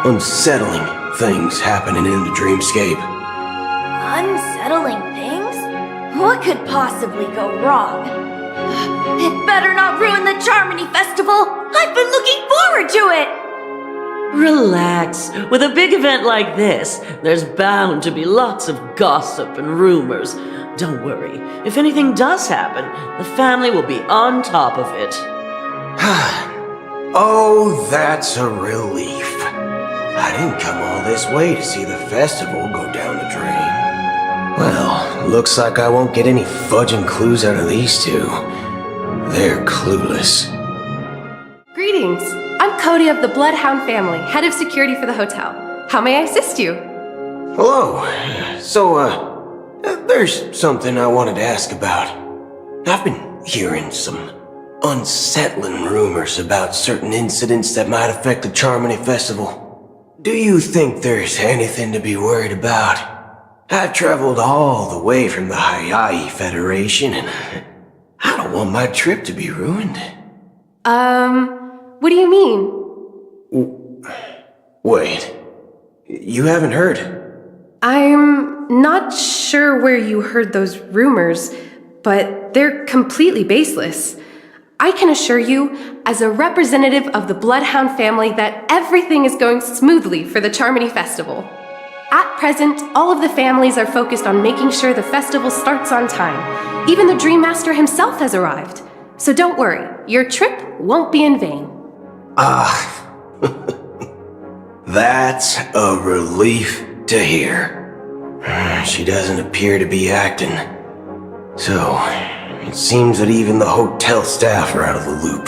S3: unsettling things happening in the dreamscape?
S6: Unsettling things? What could possibly go wrong? It better not ruin the Charmony Festival! I've been looking forward to it!
S1: Relax. With a big event like this, there's bound to be lots of gossip and rumors. Don't worry. If anything does happen, the family will be on top of it.
S3: Oh, that's a relief. I didn't come all this way to see the festival go down the drain. Well, looks like I won't get any fudging clues out of these two. They're clueless.
S22: Greetings. I'm Cody of the Bloodhound family, head of security for the hotel. How may I assist you?
S3: Hello. So, there's something I wanted to ask about. I've been hearing some unsettling rumors about certain incidents that might affect the Charmony Festival. Do you think there's anything to be worried about? I've traveled all the way from the Hayaii Federation, and I don't want my trip to be ruined.
S22: What do you mean?
S3: Wait, you haven't heard?
S22: I'm not sure where you heard those rumors, but they're completely baseless. I can assure you, as a representative of the Bloodhound family, that everything is going smoothly for the Charmony Festival. At present, all of the families are focused on making sure the festival starts on time. Even the Dream Master himself has arrived. So don't worry, your trip won't be in vain.
S3: That's a relief to hear. She doesn't appear to be acting. So, it seems that even the hotel staff are out of the loop.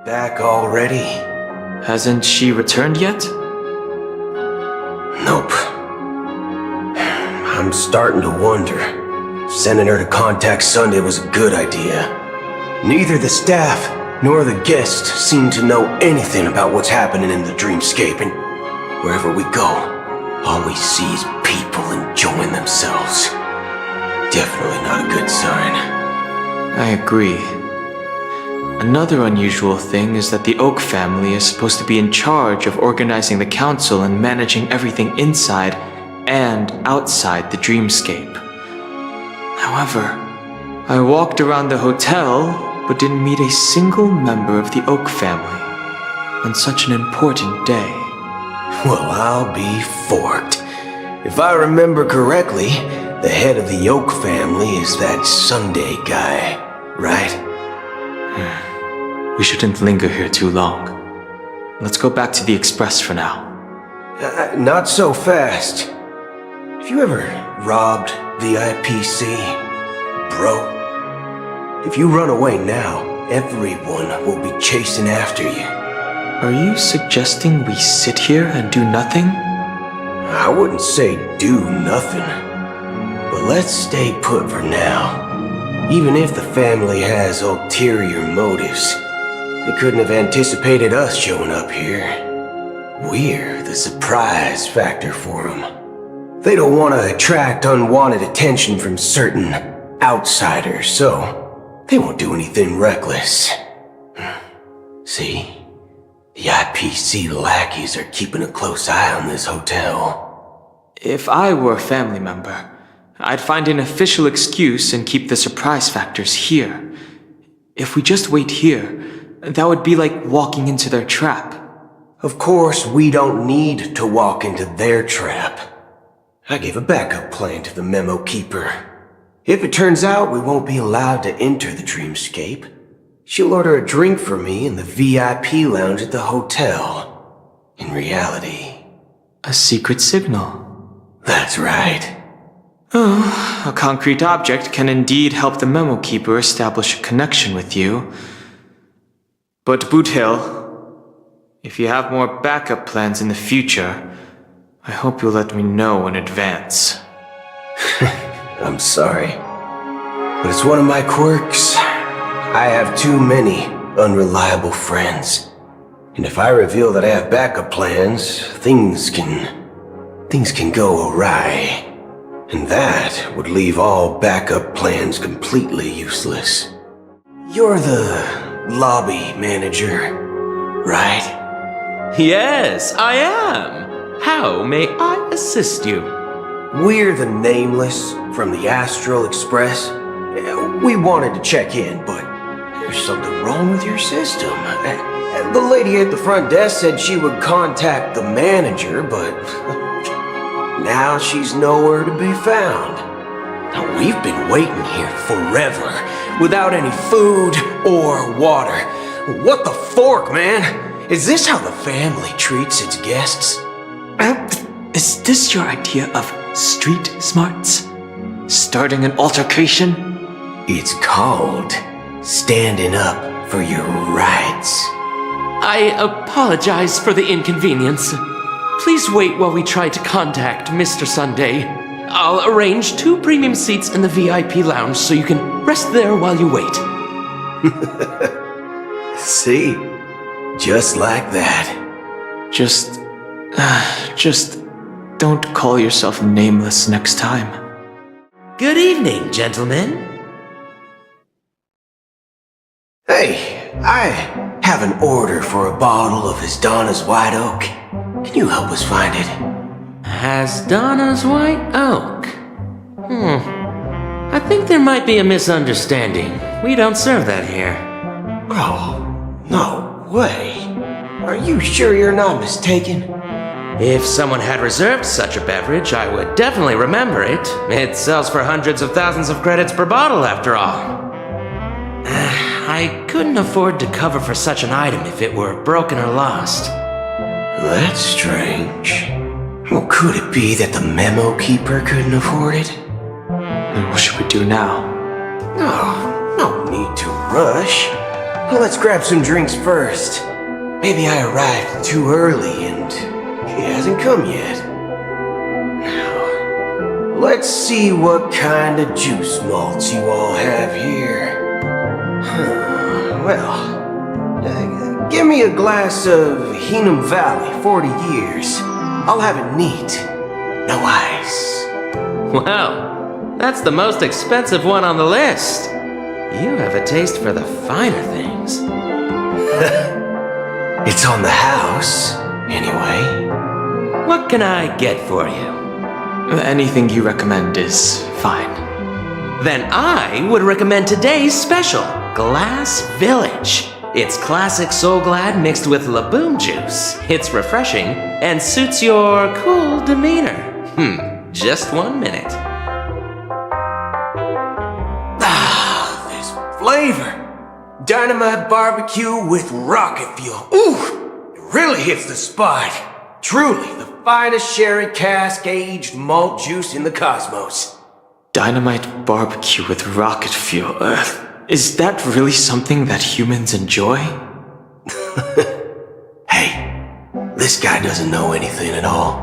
S3: Back already?
S4: Hasn't she returned yet?
S3: Nope. I'm starting to wonder. Sending her to contact Sunday was a good idea. Neither the staff nor the guests seem to know anything about what's happening in the dreamscape, and wherever we go, all we see is people enjoying themselves. Definitely not a good sign.
S4: I agree. Another unusual thing is that the Oak family is supposed to be in charge of organizing the council and managing everything inside and outside the dreamscape. However, I walked around the hotel but didn't meet a single member of the Oak family on such an important day.
S3: Well, I'll be forked. If I remember correctly, the head of the Oak family is that Sunday guy, right?
S4: We shouldn't linger here too long. Let's go back to the Express for now.
S3: Not so fast. Have you ever robbed VIPC, bro? If you run away now, everyone will be chasing after you.
S4: Are you suggesting we sit here and do nothing?
S3: I wouldn't say do nothing. But let's stay put for now. Even if the family has ulterior motives, they couldn't have anticipated us showing up here. We're the surprise factor for them. They don't want to attract unwanted attention from certain outsiders, so they won't do anything reckless. See? The IPC lackeys are keeping a close eye on this hotel.
S4: If I were a family member, I'd find an official excuse and keep the surprise factors here. If we just wait here, that would be like walking into their trap.
S3: Of course, we don't need to walk into their trap. I gave a backup plan to the memo keeper. If it turns out we won't be allowed to enter the dreamscape, she'll order a drink for me in the VIP lounge at the hotel. In reality...
S4: A secret signal.
S3: That's right.
S4: Oh, a concrete object can indeed help the memo keeper establish a connection with you. But Boot Hill, if you have more backup plans in the future, I hope you'll let me know in advance.
S3: I'm sorry, but it's one of my quirks. I have too many unreliable friends. And if I reveal that I have backup plans, things can go awry. And that would leave all backup plans completely useless. You're the lobby manager, right?
S5: Yes, I am. How may I assist you?
S3: We're the Nameless from the Astral Express. We wanted to check in, but there's something wrong with your system. The lady at the front desk said she would contact the manager, but now she's nowhere to be found. Now, we've been waiting here forever, without any food or water. What the fork, man? Is this how the family treats its guests?
S4: Is this your idea of street smarts? Starting an altercation?
S3: It's called standing up for your rights.
S5: I apologize for the inconvenience. Please wait while we try to contact Mr. Sunday. I'll arrange 2 premium seats in the VIP lounge so you can rest there while you wait.
S3: See? Just like that.
S4: Just don't call yourself Nameless next time.
S5: Good evening, gentlemen.
S3: Hey, I have an order for a bottle of Hasdana's White Oak. Can you help us find it?
S5: Hasdana's White Oak? I think there might be a misunderstanding. We don't serve that here.
S3: Oh, no way. Are you sure you're not mistaken?
S5: If someone had reserved such a beverage, I would definitely remember it. It sells for hundreds of thousands of credits per bottle, after all. I couldn't afford to cover for such an item if it were broken or lost.
S3: That's strange. Well, could it be that the memo keeper couldn't afford it?
S4: Then what should we do now?
S3: Oh, no need to rush. Well, let's grab some drinks first. Maybe I arrived too early and he hasn't come yet. Now, let's see what kind of juice malts you all have here. Well, give me a glass of Heenum Valley, 40 years. I'll have it neat. No ice.
S5: Wow, that's the most expensive one on the list. You have a taste for the finer things.
S3: It's on the house, anyway.
S5: What can I get for you?
S4: Anything you recommend is fine.
S5: Then I would recommend today's special. Glass Village. It's classic Soul Glad mixed with Laboom juice. It's refreshing and suits your cool demeanor. Just 1 minute.
S3: Ah, this flavor. Dynamite barbecue with rocket fuel. Ooh, it really hits the spot. Truly, the finest sherry cask-aged malt juice in the cosmos.
S4: Dynamite barbecue with rocket fuel. Is that really something that humans enjoy?
S3: Hey, this guy doesn't know anything at all.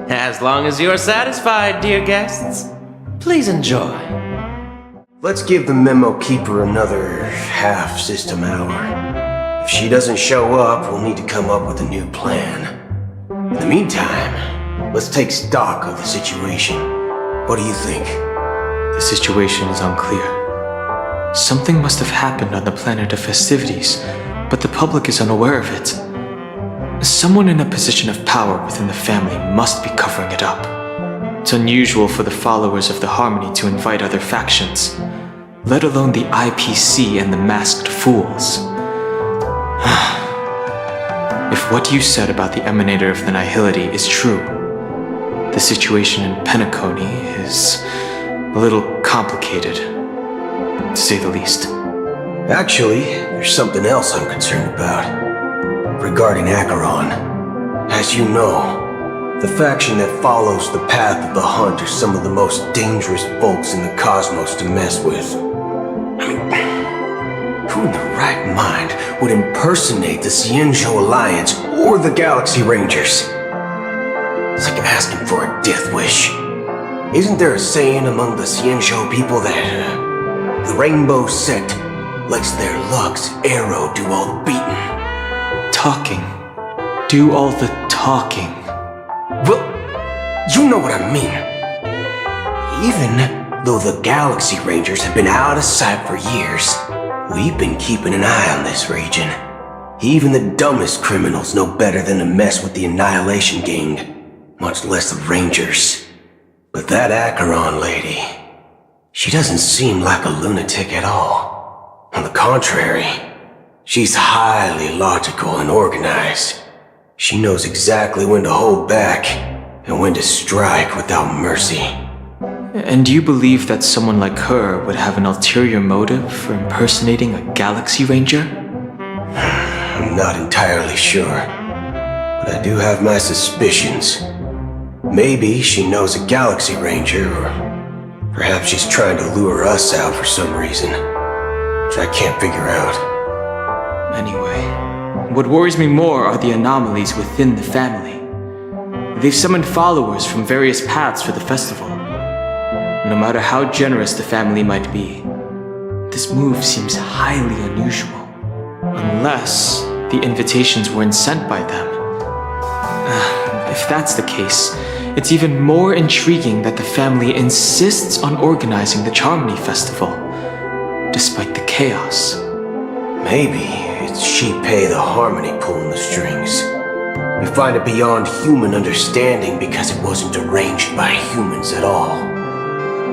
S5: As long as you're satisfied, dear guests, please enjoy.
S3: Let's give the memo keeper another half-system hour. If she doesn't show up, we'll need to come up with a new plan. In the meantime, let's take stock of the situation. What do you think?
S4: The situation is unclear. Something must have happened on the planet of festivities, but the public is unaware of it. Someone in a position of power within the family must be covering it up. It's unusual for the followers of the Harmony to invite other factions, let alone the IPC and the Masked Fools. If what you said about the Emanator of the Nihility is true, the situation in Penacony is a little complicated, to say the least.
S3: Actually, there's something else I'm concerned about. Regarding Acheron. As you know, the faction that follows the path of the Hunt are some of the most dangerous folks in the cosmos to mess with. I mean, who in the right mind would impersonate the Xianzhou Alliance or the Galaxy Rangers? It's like asking for a death wish. Isn't there a saying among the Xianzhou people that the Rainbow Sect lets their luck's arrow do all the beating?
S4: Talking. Do all the talking.
S3: Well, you know what I mean. Even though the Galaxy Rangers have been out of sight for years, we've been keeping an eye on this region. Even the dumbest criminals know better than to mess with the Annihilation Gang, much less the Rangers. But that Acheron lady, she doesn't seem like a lunatic at all. On the contrary, she's highly logical and organized. She knows exactly when to hold back and when to strike without mercy.
S4: And do you believe that someone like her would have an ulterior motive for impersonating a Galaxy Ranger?
S3: I'm not entirely sure, but I do have my suspicions. Maybe she knows a Galaxy Ranger, or perhaps she's trying to lure us out for some reason, which I can't figure out.
S4: Anyway, what worries me more are the anomalies within the family. They've summoned followers from various paths for the festival. No matter how generous the family might be, this move seems highly unusual. Unless the invitations weren't sent by them. If that's the case, it's even more intriguing that the family insists on organizing the Charmony Festival, despite the chaos.
S3: Maybe it's Shipei the Harmony pulling the strings. We find it beyond human understanding because it wasn't arranged by humans at all.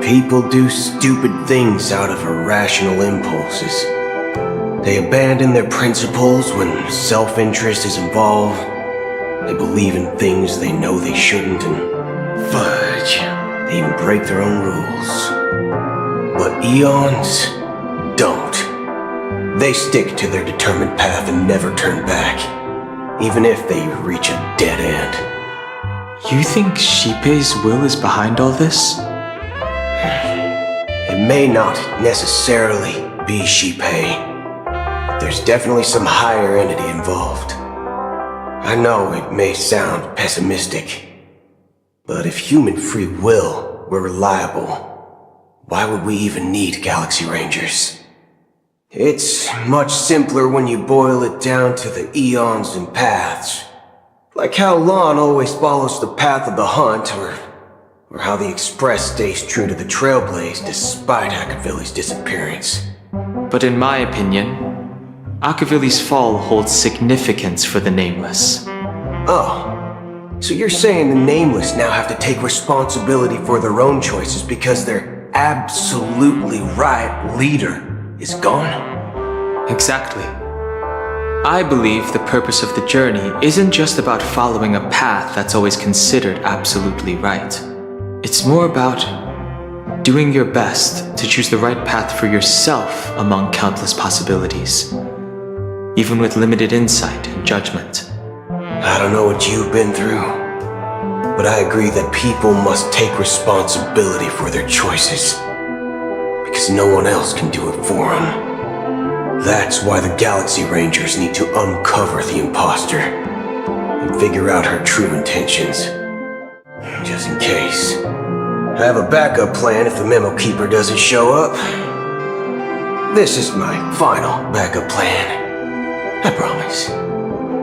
S3: People do stupid things out of irrational impulses. They abandon their principles when self-interest is involved. They believe in things they know they shouldn't, and fudge, they even break their own rules. But Eons don't. They stick to their determined path and never turn back, even if they reach a dead end.
S4: You think Shipei's will is behind all this?
S3: It may not necessarily be Shipei. There's definitely some higher entity involved. I know it may sound pessimistic, but if human free will were reliable, why would we even need Galaxy Rangers? It's much simpler when you boil it down to the eons and paths. Like how Lon always follows the path of the Hunt, or how the Express stays true to the Trailblaze despite Akavili's disappearance.
S4: But in my opinion, Akavili's fall holds significance for the Nameless.
S3: Oh, so you're saying the Nameless now have to take responsibility for their own choices because their absolutely right leader is gone?
S4: Exactly. I believe the purpose of the journey isn't just about following a path that's always considered absolutely right. It's more about doing your best to choose the right path for yourself among countless possibilities, even with limited insight and judgment.
S3: I don't know what you've been through, but I agree that people must take responsibility for their choices, because no one else can do it for them. That's why the Galaxy Rangers need to uncover the imposter and figure out her true intentions. Just in case. I have a backup plan if the Memo Keeper doesn't show up. This is my final backup plan. I promise.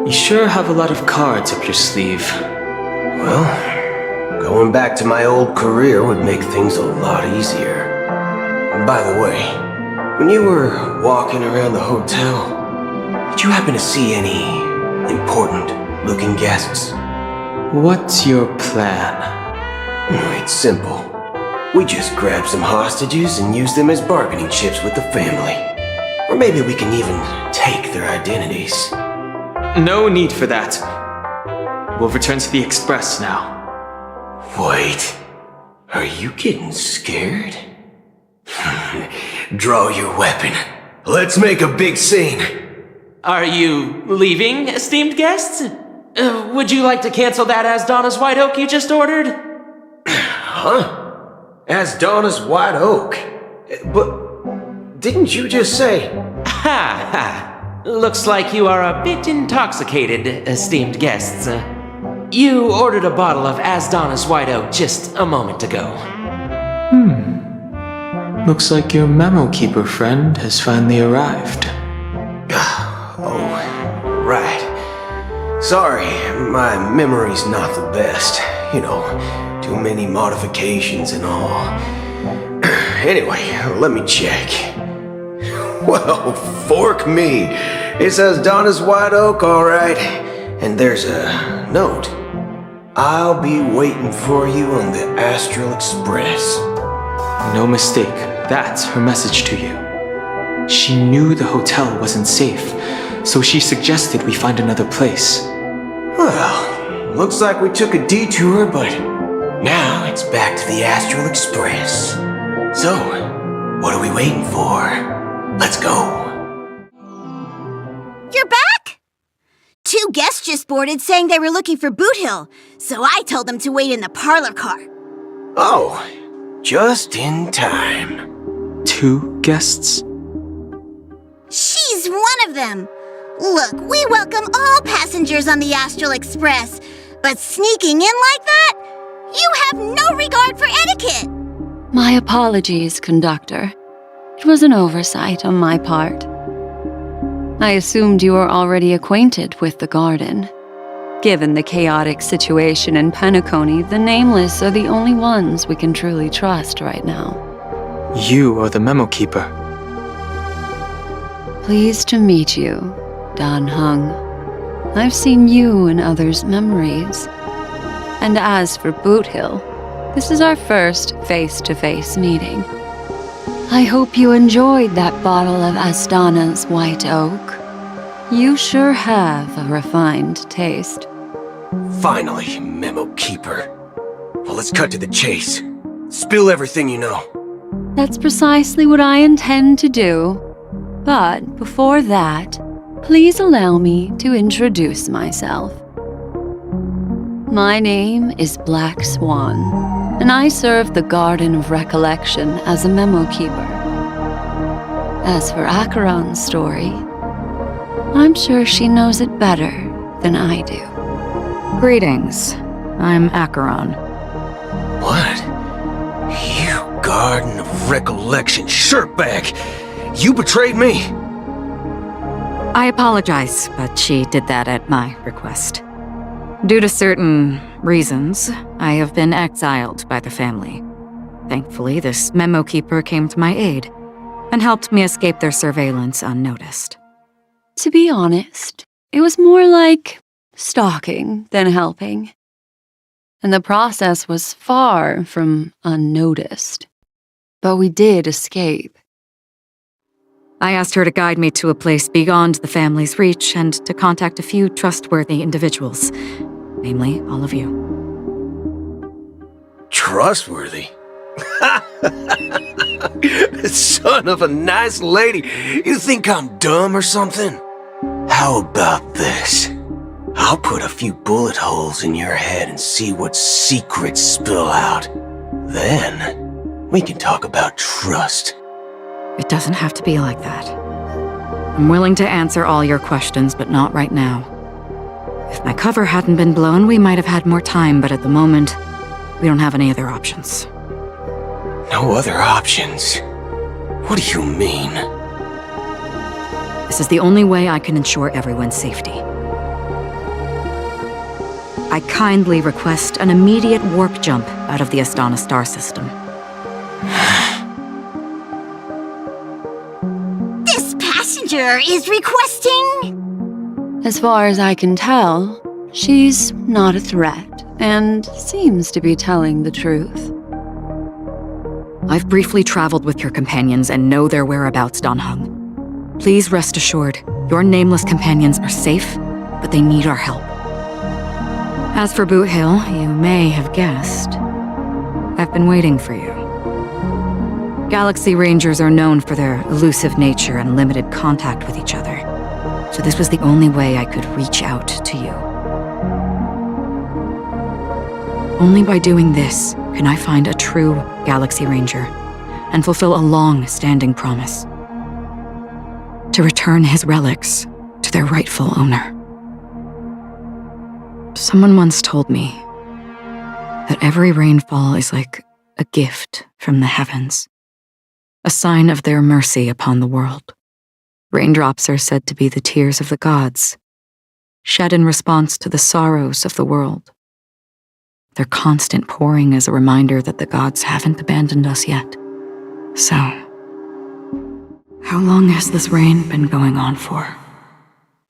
S4: You sure have a lot of cards up your sleeve.
S3: Well, going back to my old career would make things a lot easier. And by the way, when you were walking around the hotel, did you happen to see any important-looking guests?
S4: What's your plan?
S3: It's simple. We just grab some hostages and use them as bargaining chips with the family. Or maybe we can even take their identities.
S4: No need for that. We'll return to the Express now.
S3: Wait, are you getting scared? Draw your weapon. Let's make a big scene.
S5: Are you leaving, esteemed guests? Would you like to cancel that As Donna's White Oak you just ordered?
S3: Huh? As Donna's White Oak? But didn't you just say...
S5: Ha ha! Looks like you are a bit intoxicated, esteemed guests. You ordered a bottle of As Donna's White Oak just a moment ago.
S4: Looks like your Memo Keeper friend has finally arrived.
S3: Oh, right. Sorry, my memory's not the best. You know, too many modifications and all. Anyway, let me check. Well, fork me. It says Donna's White Oak, all right. And there's a note. I'll be waiting for you on the Astral Express.
S4: No mistake, that's her message to you. She knew the hotel wasn't safe, so she suggested we find another place.
S3: Well, looks like we took a detour, but now it's back to the Astral Express. So, what are we waiting for? Let's go.
S9: You're back? 2 guests just boarded saying they were looking for Boot Hill, so I told them to wait in the parlor car.
S3: Oh, just in time.
S4: 2 guests?
S9: She's one of them. Look, we welcome all passengers on the Astral Express, but sneaking in like that? You have no regard for etiquette.
S10: My apologies, conductor. It was an oversight on my part. I assumed you were already acquainted with the garden. Given the chaotic situation in Penacony, the Nameless are the only ones we can truly trust right now.
S4: You are the Memo Keeper.
S10: Pleased to meet you, Dan Hung. I've seen you in others' memories. And as for Boot Hill, this is our first face-to-face meeting. I hope you enjoyed that bottle of Astana's White Oak. You sure have a refined taste.
S3: Finally, Memo Keeper. Well, let's cut to the chase. Spill everything you know.
S10: That's precisely what I intend to do. But before that, please allow me to introduce myself. My name is Black Swan, and I serve the Garden of Recollection as a Memo Keeper. As for Acheron's story, I'm sure she knows it better than I do.
S23: Greetings. I'm Acheron.
S3: What? You Garden of Recollection shirtbag! You betrayed me!
S23: I apologize, but she did that at my request. Due to certain reasons, I have been exiled by the family. Thankfully, this Memo Keeper came to my aid and helped me escape their surveillance unnoticed.
S10: To be honest, it was more like stalking than helping. And the process was far from unnoticed. But we did escape.
S23: I asked her to guide me to a place beyond the family's reach and to contact a few trustworthy individuals, namely all of you.
S3: Trustworthy? Son of a nice lady, you think I'm dumb or something? How about this? I'll put a few bullet holes in your head and see what secrets spill out. Then, we can talk about trust.
S23: It doesn't have to be like that. I'm willing to answer all your questions, but not right now. If my cover hadn't been blown, we might have had more time, but at the moment, we don't have any other options.
S3: No other options? What do you mean?
S23: This is the only way I can ensure everyone's safety. I kindly request an immediate warp jump out of the Astana star system.
S9: This passenger is requesting...
S10: As far as I can tell, she's not a threat and seems to be telling the truth.
S23: I've briefly traveled with your companions and know their whereabouts, Danheng. Please rest assured, your nameless companions are safe, but they need our help. As for Boot Hill, you may have guessed. I've been waiting for you. Galaxy Rangers are known for their elusive nature and limited contact with each other, so this was the only way I could reach out to you. Only by doing this can I find a true Galaxy Ranger and fulfill a long-standing promise. To return his relics to their rightful owner. Someone once told me that every rainfall is like a gift from the heavens, a sign of their mercy upon the world. Raindrops are said to be the tears of the gods, shed in response to the sorrows of the world. Their constant pouring is a reminder that the gods haven't abandoned us yet. So, how long has this rain been going on for?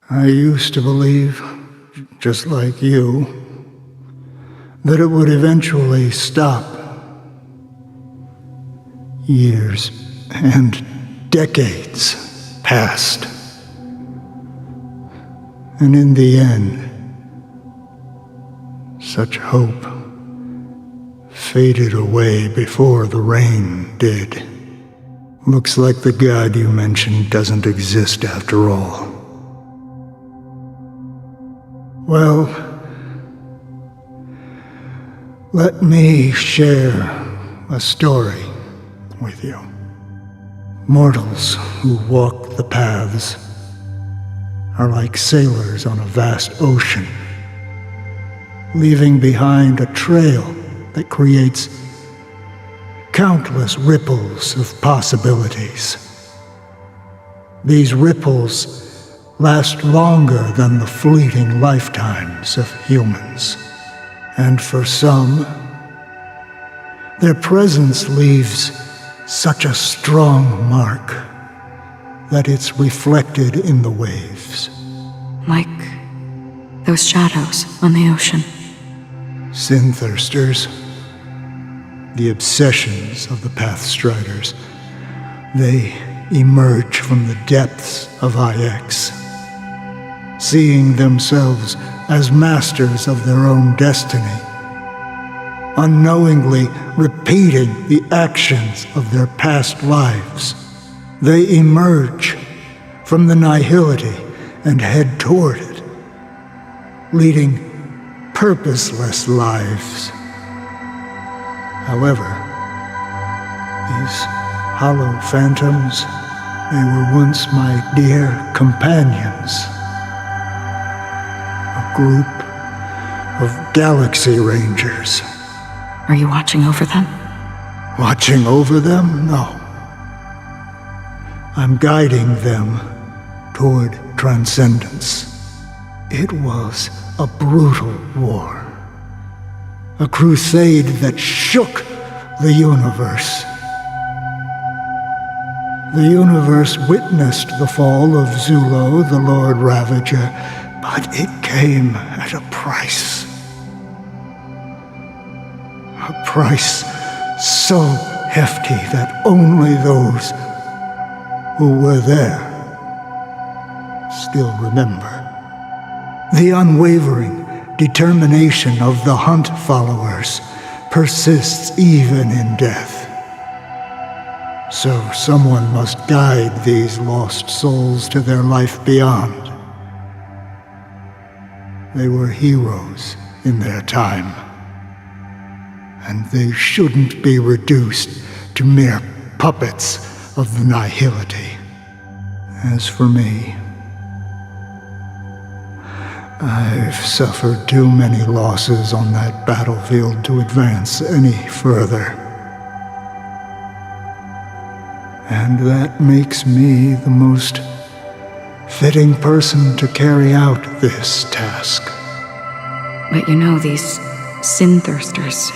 S8: I used to believe, just like you, that it would eventually stop. Years and decades passed. And in the end, such hope faded away before the rain did. Looks like the god you mentioned doesn't exist after all. Well, let me share a story with you. Mortals who walk the paths are like sailors on a vast ocean, leaving behind a trail that creates countless ripples of possibilities. These ripples last longer than the fleeting lifetimes of humans. And for some, their presence leaves such a strong mark that it's reflected in the waves.
S23: Like those shadows on the ocean.
S8: Sin-thirsters, the obsessions of the Pathstriders, they emerge from the depths of IX, seeing themselves as masters of their own destiny, unknowingly repeating the actions of their past lives. They emerge from the nihility and head toward it, leading purposeless lives. However, these hollow phantoms, they were once my dear companions. A group of Galaxy Rangers.
S23: Are you watching over them?
S8: Watching over them? No. I'm guiding them toward transcendence. It was a brutal war. A crusade that shook the universe. The universe witnessed the fall of Zulo, the Lord Ravager, but it came at a price. A price so hefty that only those who were there still remember. The unwavering determination of the Hunt followers persists even in death. So someone must guide these lost souls to their life beyond. They were heroes in their time, and they shouldn't be reduced to mere puppets of the nihility. As for me, I've suffered too many losses on that battlefield to advance any further. And that makes me the most fitting person to carry out this task.
S18: But you know, these sin-thirsters,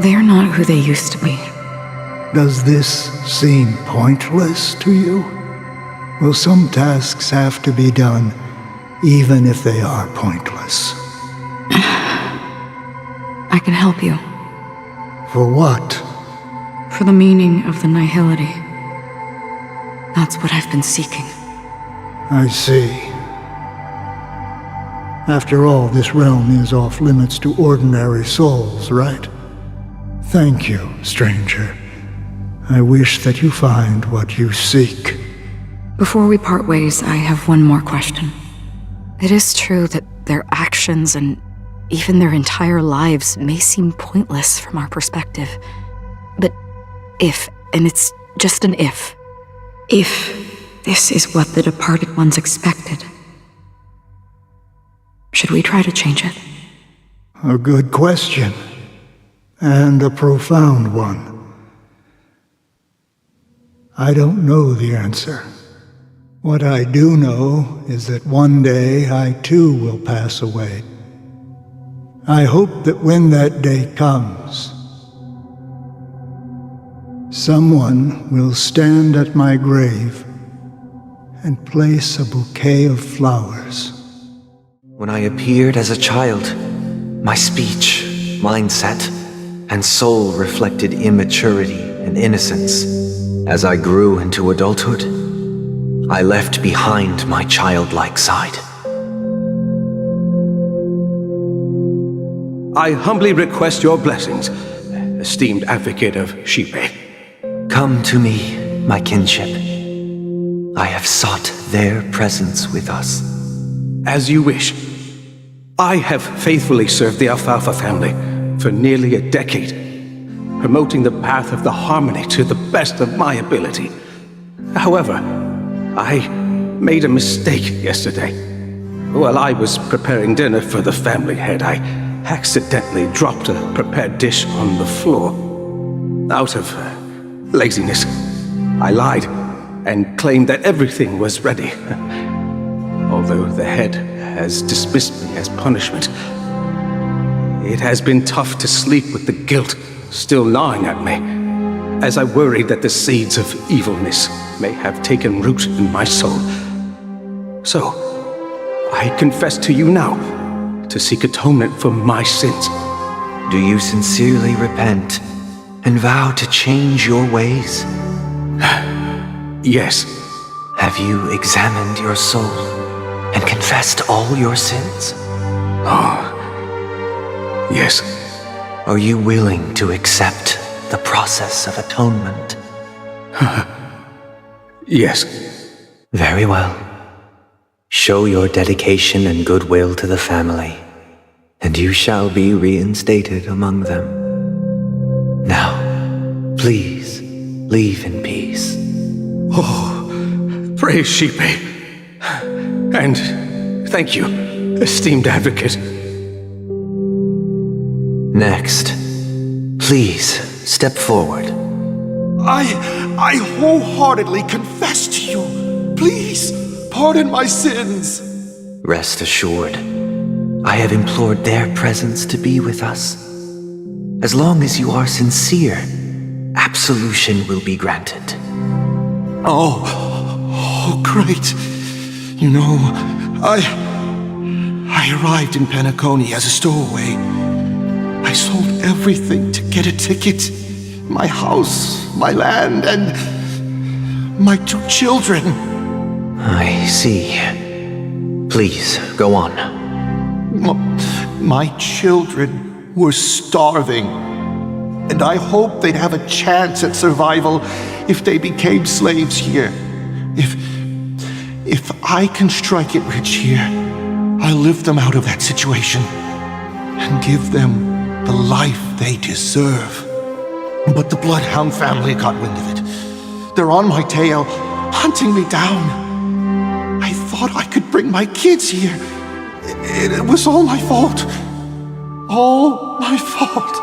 S18: they're not who they used to be.
S8: Does this seem pointless to you? Will some tasks have to be done even if they are pointless?
S18: I can help you.
S8: For what?
S18: For the meaning of the nihility. That's what I've been seeking.
S8: I see. After all, this realm is off limits to ordinary souls, right? Thank you, stranger. I wish that you find what you seek.
S18: Before we part ways, I have one more question. It is true that their actions and even their entire lives may seem pointless from our perspective. But if, and it's just an if this is what the departed ones expected, should we try to change it?
S8: A good question. And a profound one. I don't know the answer. What I do know is that one day I too will pass away. I hope that when that day comes, someone will stand at my grave and place a bouquet of flowers.
S19: When I appeared as a child, my speech, mindset, and soul reflected immaturity and innocence. As I grew into adulthood, I left behind my childlike side.
S7: I humbly request your blessings, esteemed advocate of Shipe.
S19: Come to me, my kinship. I have sought their presence with us.
S7: As you wish. I have faithfully served the Alfalfa family for nearly a decade, promoting the path of the harmony to the best of my ability. However, I made a mistake yesterday. While I was preparing dinner for the family head, I accidentally dropped a prepared dish on the floor. Out of laziness, I lied and claimed that everything was ready. Although the head has dismissed me as punishment, it has been tough to sleep with the guilt still gnawing at me, as I worry that the seeds of evilness may have taken root in my soul. So, I confess to you now to seek atonement for my sins.
S19: Do you sincerely repent and vow to change your ways?
S7: Yes.
S19: Have you examined your soul and confessed all your sins?
S7: Oh, yes.
S19: Are you willing to accept the process of atonement?
S7: Yes.
S19: Very well. Show your dedication and goodwill to the family, and you shall be reinstated among them. Now, please, leave in peace.
S7: Oh, praise Shipe. And thank you, esteemed advocate.
S19: Next, please step forward.
S12: I wholeheartedly confess to you. Please, pardon my sins.
S19: Rest assured, I have implored their presence to be with us. As long as you are sincere, absolution will be granted.
S12: Oh, great. You know, I arrived in Penacony as a stowaway. I sold everything to get a ticket. My house, my land, and My 2 children.
S19: I see. Please, go on.
S12: My children were starving, and I hoped they'd have a chance at survival if they became slaves here. If I can strike it rich here, I'll lift them out of that situation and give them the life they deserve. But the Bloodhound family got wind of it. They're on my tail, hunting me down. I thought I could bring my kids here. It was all my fault. All my fault.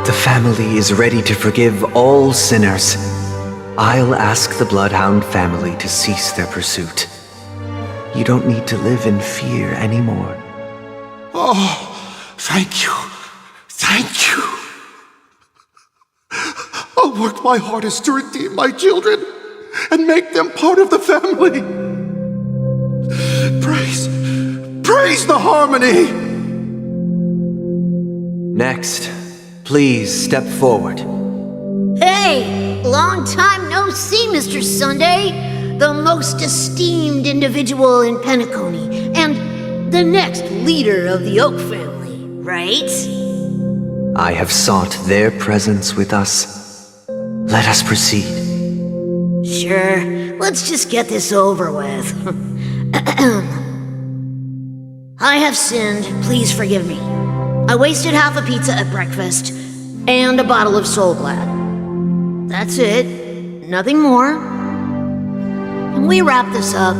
S19: The family is ready to forgive all sinners. I'll ask the Bloodhound family to cease their pursuit. You don't need to live in fear anymore.
S12: Oh, thank you. Thank you. I'll work my hardest to redeem my children and make them part of the family. Praise the harmony!
S19: Next, please step forward.
S6: Hey! Long time no see, Mr. Sunday! The most esteemed individual in Penacony, and the next leader of the Oak family, right?
S19: I have sought their presence with us. Let us proceed.
S6: Sure, let's just get this over with. I have sinned, please forgive me. I wasted half a pizza at breakfast, and a bottle of Soul Glad. That's it, nothing more. Can we wrap this up?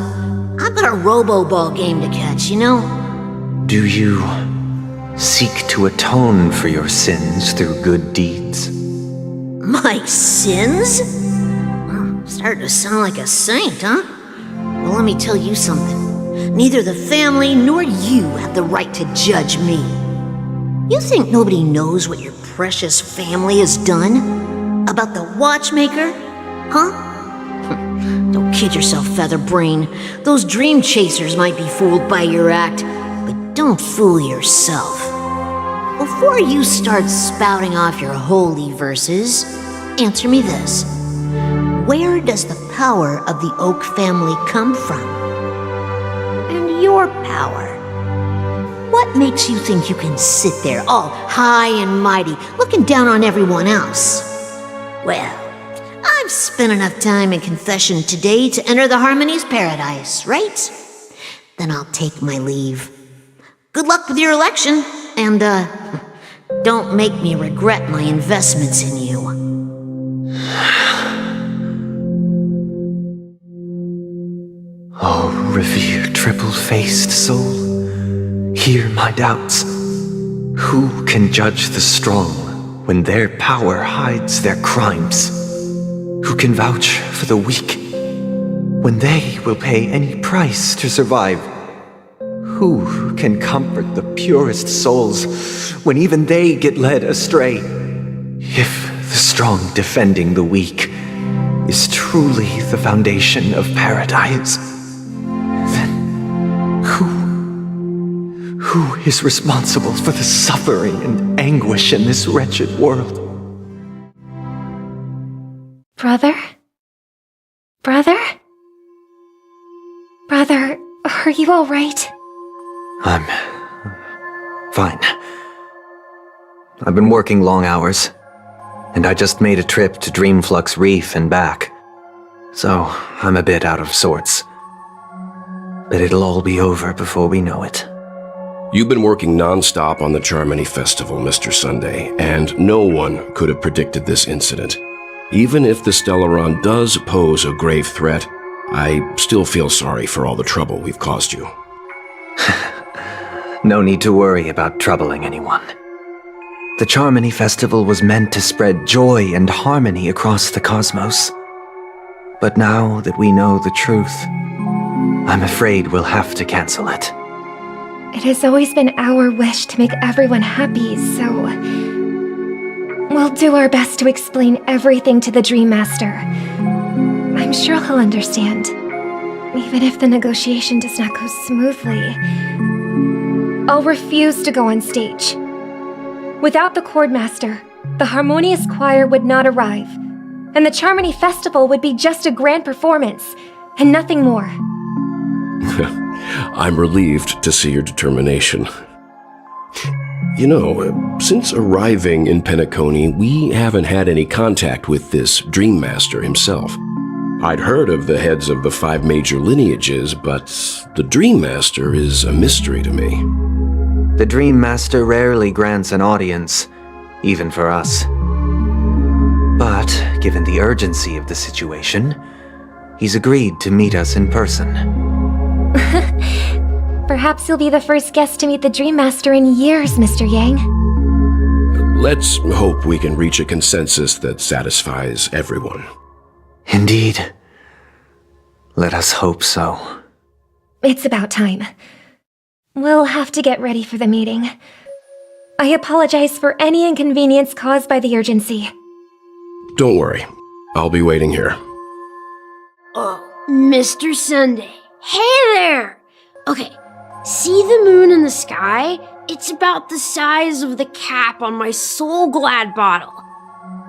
S6: I've got a Robo-Ball game to catch, you know?
S19: Do you seek to atone for your sins through good deeds?
S6: My sins? Starting to sound like a saint, huh? Well, let me tell you something. Neither the family nor you have the right to judge me. You think nobody knows what your precious family has done? About the watchmaker? Huh? Don't kid yourself, Featherbrain. Those dream chasers might be fooled by your act, but don't fool yourself. Before you start spouting off your holy verses, answer me this. Where does the power of the Oak family come from? And your power? What makes you think you can sit there all high and mighty, looking down on everyone else? Well, I've spent enough time in confession today to enter the Harmony's paradise, right? Then I'll take my leave. Good luck with your election, and, don't make me regret my investments in you.
S19: Oh, revered triple-faced soul, hear my doubts. Who can judge the strong when their power hides their crimes? Who can vouch for the weak when they will pay any price to survive? Who can comfort the purest souls when even they get led astray? If the strong defending the weak is truly the foundation of paradise, then who is responsible for the suffering and anguish in this wretched world?
S2: Brother? Brother? Brother, are you all right?
S19: I'm fine. I've been working long hours, and I just made a trip to Dreamflux Reef and back, so I'm a bit out of sorts. But it'll all be over before we know it.
S13: You've been working non-stop on the Charmony Festival, Mr. Sunday, and no one could have predicted this incident. Even if the Stellaron does pose a grave threat, I still feel sorry for all the trouble we've caused you.
S19: No need to worry about troubling anyone. The Charmony Festival was meant to spread joy and harmony across the cosmos. But now that we know the truth, I'm afraid we'll have to cancel it.
S2: It has always been our wish to make everyone happy, so we'll do our best to explain everything to the Dream Master. I'm sure he'll understand, even if the negotiation does not go smoothly. I'll refuse to go on stage. Without the Chord Master, the Harmonious Choir would not arrive. And the Charmony Festival would be just a grand performance, and nothing more.
S13: I'm relieved to see your determination. You know, since arriving in Penacony, we haven't had any contact with this Dream Master himself. I'd heard of the heads of the 5 major lineages, but the Dream Master is a mystery to me.
S19: The Dream Master rarely grants an audience, even for us. But, given the urgency of the situation, he's agreed to meet us in person.
S2: Perhaps you'll be the first guest to meet the Dream Master in years, Mr. Yang.
S13: Let's hope we can reach a consensus that satisfies everyone.
S19: Indeed. Let us hope so.
S2: It's about time. We'll have to get ready for the meeting. I apologize for any inconvenience caused by the urgency.
S13: Don't worry. I'll be waiting here.
S15: Oh, Mr. Sunday. Hey there! Okay, see the moon in the sky? It's about the size of the cap on my Soul Glad bottle.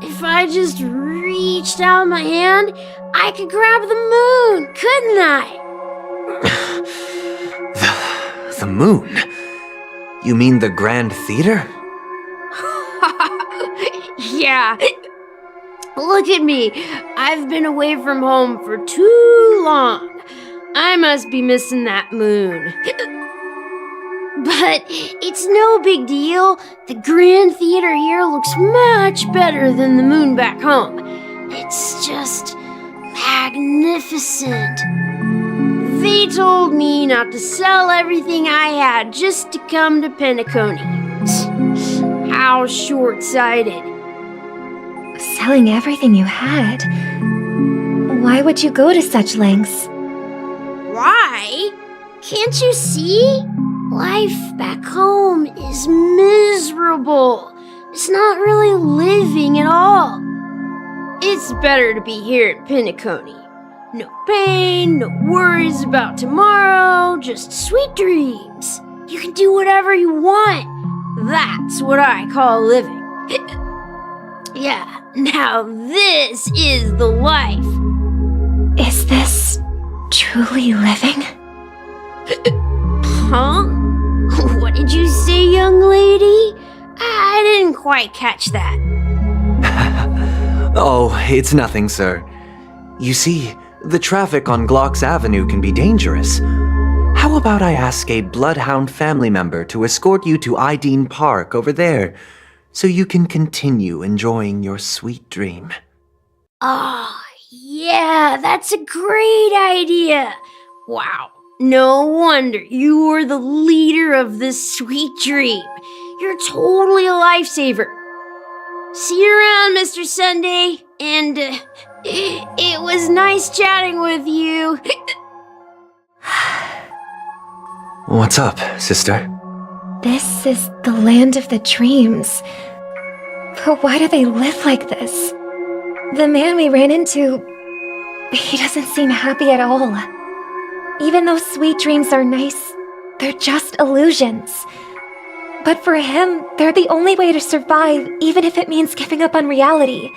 S15: If I just reached out my hand, I could grab the moon, couldn't I?
S19: The moon? You mean the Grand Theater?
S15: Yeah. Look at me. I've been away from home for too long. I must be missing that moon. But it's no big deal. The Grand Theater here looks much better than the moon back home. It's just magnificent. They told me not to sell everything I had just to come to Penacony. How short-sighted.
S2: Selling everything you had? Why would you go to such lengths?
S15: Why? Can't you see? Life back home is miserable. It's not really living at all. It's better to be here at Penacony. No pain, no worries about tomorrow, just sweet dreams. You can do whatever you want. That's what I call living. Yeah, now this is the life.
S2: Is this truly living?
S15: Huh? What did you say, young lady? I didn't quite catch that.
S19: Oh, it's nothing, sir. You see, the traffic on Glock's Avenue can be dangerous. How about I ask a Bloodhound family member to escort you to Ideen Park over there, so you can continue enjoying your sweet dream?
S15: Ah, yeah, that's a great idea. Wow, no wonder you were the leader of this sweet dream. You're totally a lifesaver. See you around, Mr. Sunday, and it was nice chatting with you.
S19: What's up, sister?
S2: This is the land of the dreams. But why do they live like this? The man we ran into, he doesn't seem happy at all. Even though sweet dreams are nice, they're just illusions. But for him, they're the only way to survive, even if it means giving up on reality.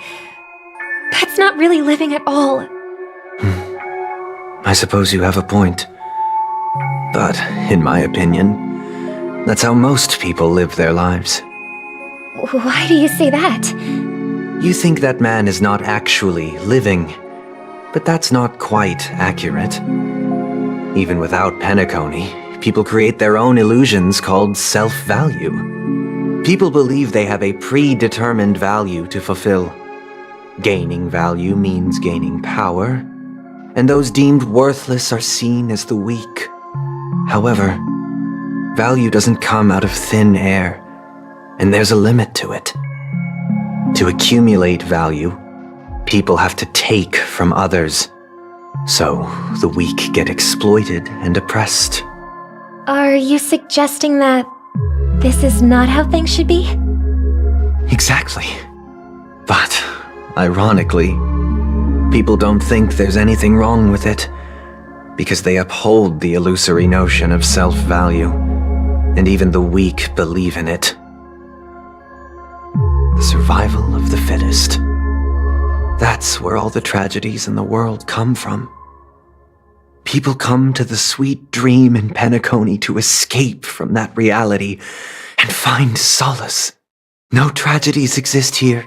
S2: That's not really living at all.
S19: I suppose you have a point. But, in my opinion, that's how most people live their lives.
S2: Why do you say that?
S19: You think that man is not actually living, but that's not quite accurate. Even without Penacony, people create their own illusions called self-value. People believe they have a predetermined value to fulfill. Gaining value means gaining power, and those deemed worthless are seen as the weak. However, value doesn't come out of thin air, and there's a limit to it. To accumulate value, people have to take from others. So, the weak get exploited and oppressed.
S2: Are you suggesting that this is not how things should be?
S19: Exactly. But, ironically, people don't think there's anything wrong with it, because they uphold the illusory notion of self-value, and even the weak believe in it. The survival of the fittest. That's where all the tragedies in the world come from. People come to the sweet dream in Penacony to escape from that reality and find solace. No tragedies exist here,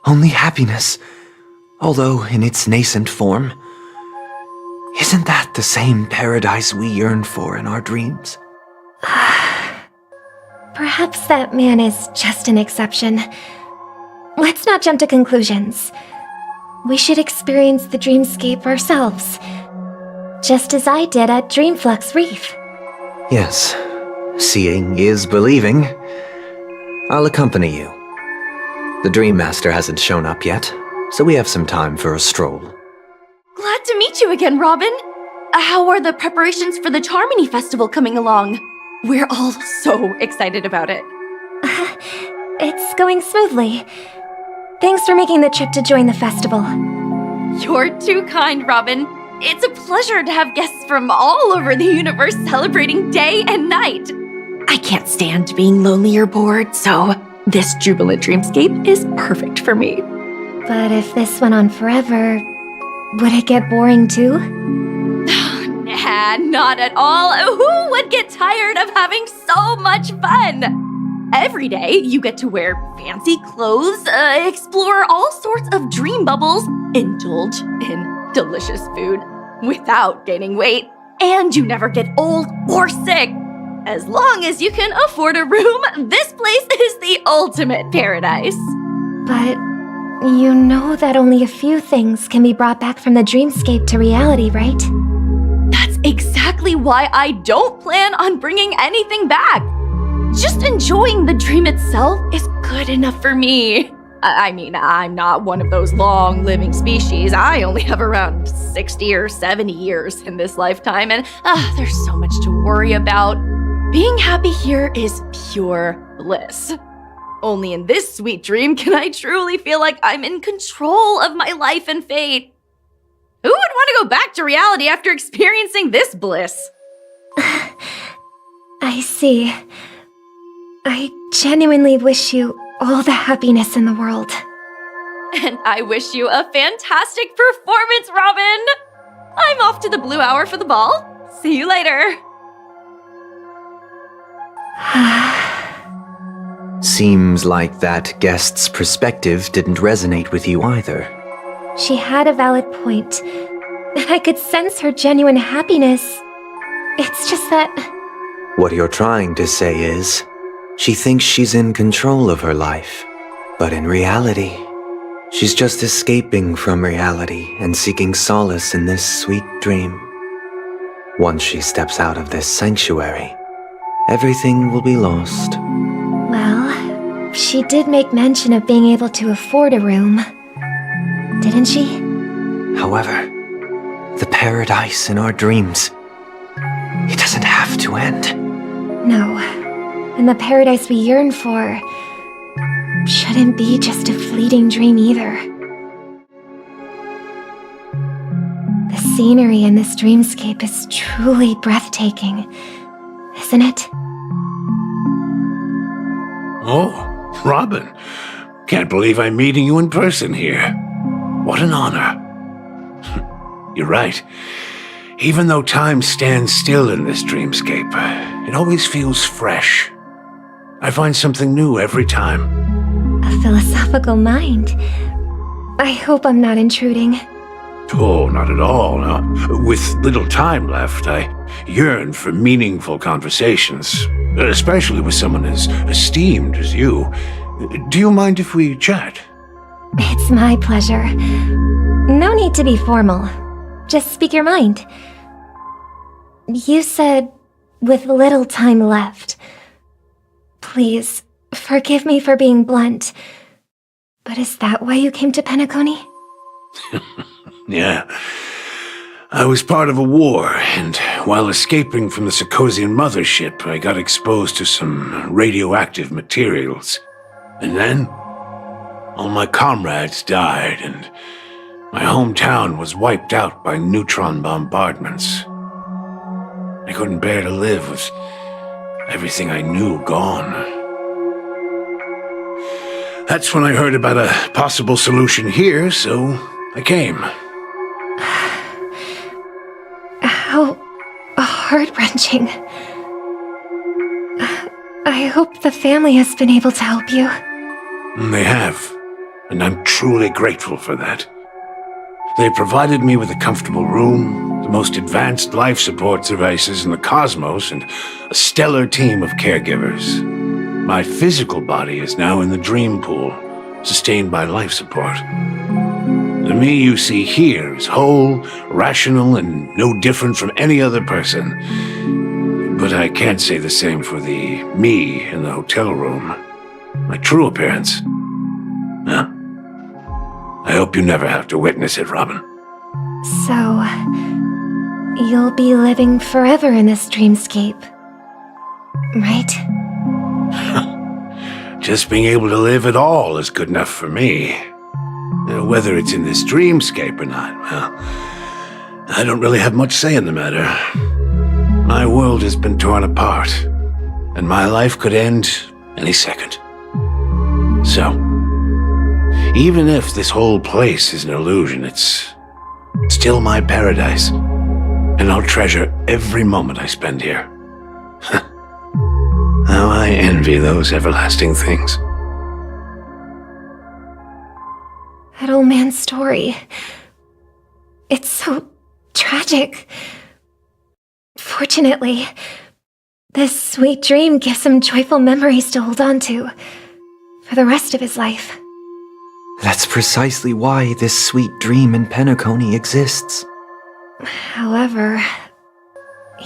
S19: only happiness, although in its nascent form. Isn't that the same paradise we yearn for in our dreams?
S2: Perhaps that man is just an exception. Let's not jump to conclusions. We should experience the dreamscape ourselves, just as I did at Dreamflux Reef.
S19: Yes, seeing is believing. I'll accompany you. The Dream Master hasn't shown up yet, so we have some time for a stroll.
S14: Glad to meet you again, Robin. How are the preparations for the Charmony Festival coming along? We're all so excited about it.
S2: It's going smoothly. Thanks for making the trip to join the festival.
S14: You're too kind, Robin. It's a pleasure to have guests from all over the universe celebrating day and night. I can't stand being lonely or bored, so this jubilant dreamscape is perfect for me.
S2: But if this went on forever, would it get boring too?
S14: Nah, not at all. Who would get tired of having so much fun? Every day, you get to wear fancy clothes, explore all sorts of dream bubbles, indulge in delicious food without gaining weight, and you never get old or sick. As long as you can afford a room, this place is the ultimate paradise.
S2: But you know that only a few things can be brought back from the dreamscape to reality, right?
S14: That's exactly why I don't plan on bringing anything back. Just enjoying the dream itself is good enough for me. I mean, I'm not one of those long-living species. I only have around 60 or 70 years in this lifetime, and there's so much to worry about. Being happy here is pure bliss. Only in this sweet dream can I truly feel like I'm in control of my life and fate. Who would want to go back to reality after experiencing this bliss?
S2: I see. I genuinely wish you all the happiness in the world.
S14: And I wish you a fantastic performance, Robin! I'm off to the Blue Hour for the ball. See you later.
S19: Seems like that guest's perspective didn't resonate with you either.
S2: She had a valid point. I could sense her genuine happiness. It's just that...
S19: What you're trying to say is, she thinks she's in control of her life. But in reality, she's just escaping from reality and seeking solace in this sweet dream. Once she steps out of this sanctuary, everything will be lost.
S2: Well, she did make mention of being able to afford a room, didn't she?
S19: However, the paradise in our dreams, it doesn't have to end.
S2: No, and the paradise we yearn for shouldn't be just a fleeting dream either. The scenery in this dreamscape is truly breathtaking, isn't it?
S16: Oh, Robin. Can't believe I'm meeting you in person here. What an honor. You're right. Even though time stands still in this dreamscape, it always feels fresh. I find something new every time.
S2: A philosophical mind. I hope I'm not intruding.
S16: Oh, not at all. No. With little time left, I yearn for meaningful conversations, especially with someone as esteemed as you. Do you mind if we chat?
S2: It's my pleasure. No need to be formal. Just speak your mind. You said, with little time left. Please, forgive me for being blunt, but is that why you came to Penacony?
S16: Yeah. I was part of a war, and while escaping from the Sarkosian mothership, I got exposed to some radioactive materials. And then, all my comrades died, and my hometown was wiped out by neutron bombardments. I couldn't bear to live with everything I knew gone. That's when I heard about a possible solution here, so I came.
S2: How heart-wrenching. I hope the family has been able to help you.
S16: They have, and I'm truly grateful for that. They provided me with a comfortable room, the most advanced life support devices in the cosmos, and a stellar team of caregivers. My physical body is now in the dream pool, sustained by life support. The me you see here is whole, rational, and no different from any other person. But I can't say the same for the me in the hotel room. My true appearance. Huh. I hope you never have to witness it, Robin.
S2: So, you'll be living forever in this dreamscape, right?
S16: Just being able to live at all is good enough for me. Whether it's in this dreamscape or not, well, I don't really have much say in the matter. My world has been torn apart, and my life could end any second. So, even if this whole place is an illusion, it's still my paradise, and I'll treasure every moment I spend here. How I envy those everlasting things.
S2: That old man's story. It's so tragic. Fortunately, this sweet dream gives him joyful memories to hold on to for the rest of his life.
S19: That's precisely why this sweet dream in Penacony exists.
S2: However,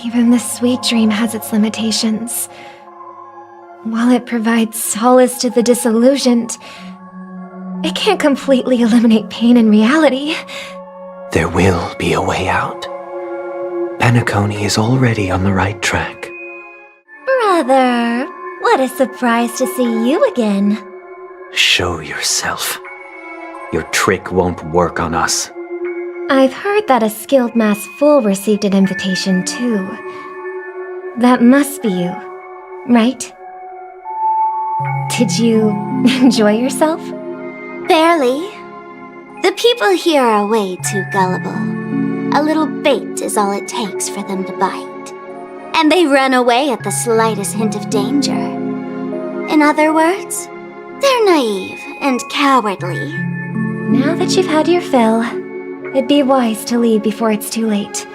S2: even this sweet dream has its limitations. While it provides solace to the disillusioned, it can't completely eliminate pain in reality.
S19: There will be a way out. Penacony is already on the right track.
S9: Brother, what a surprise to see you again.
S19: Show yourself. Your trick won't work on us.
S2: I've heard that a skilled mass fool received an invitation too. That must be you, right? Did you enjoy yourself?
S9: Barely. The people here are way too gullible. A little bait is all it takes for them to bite. And they run away at the slightest hint of danger. In other words, they're naive and cowardly.
S2: Now that you've had your fill, it'd be wise to leave before it's too late.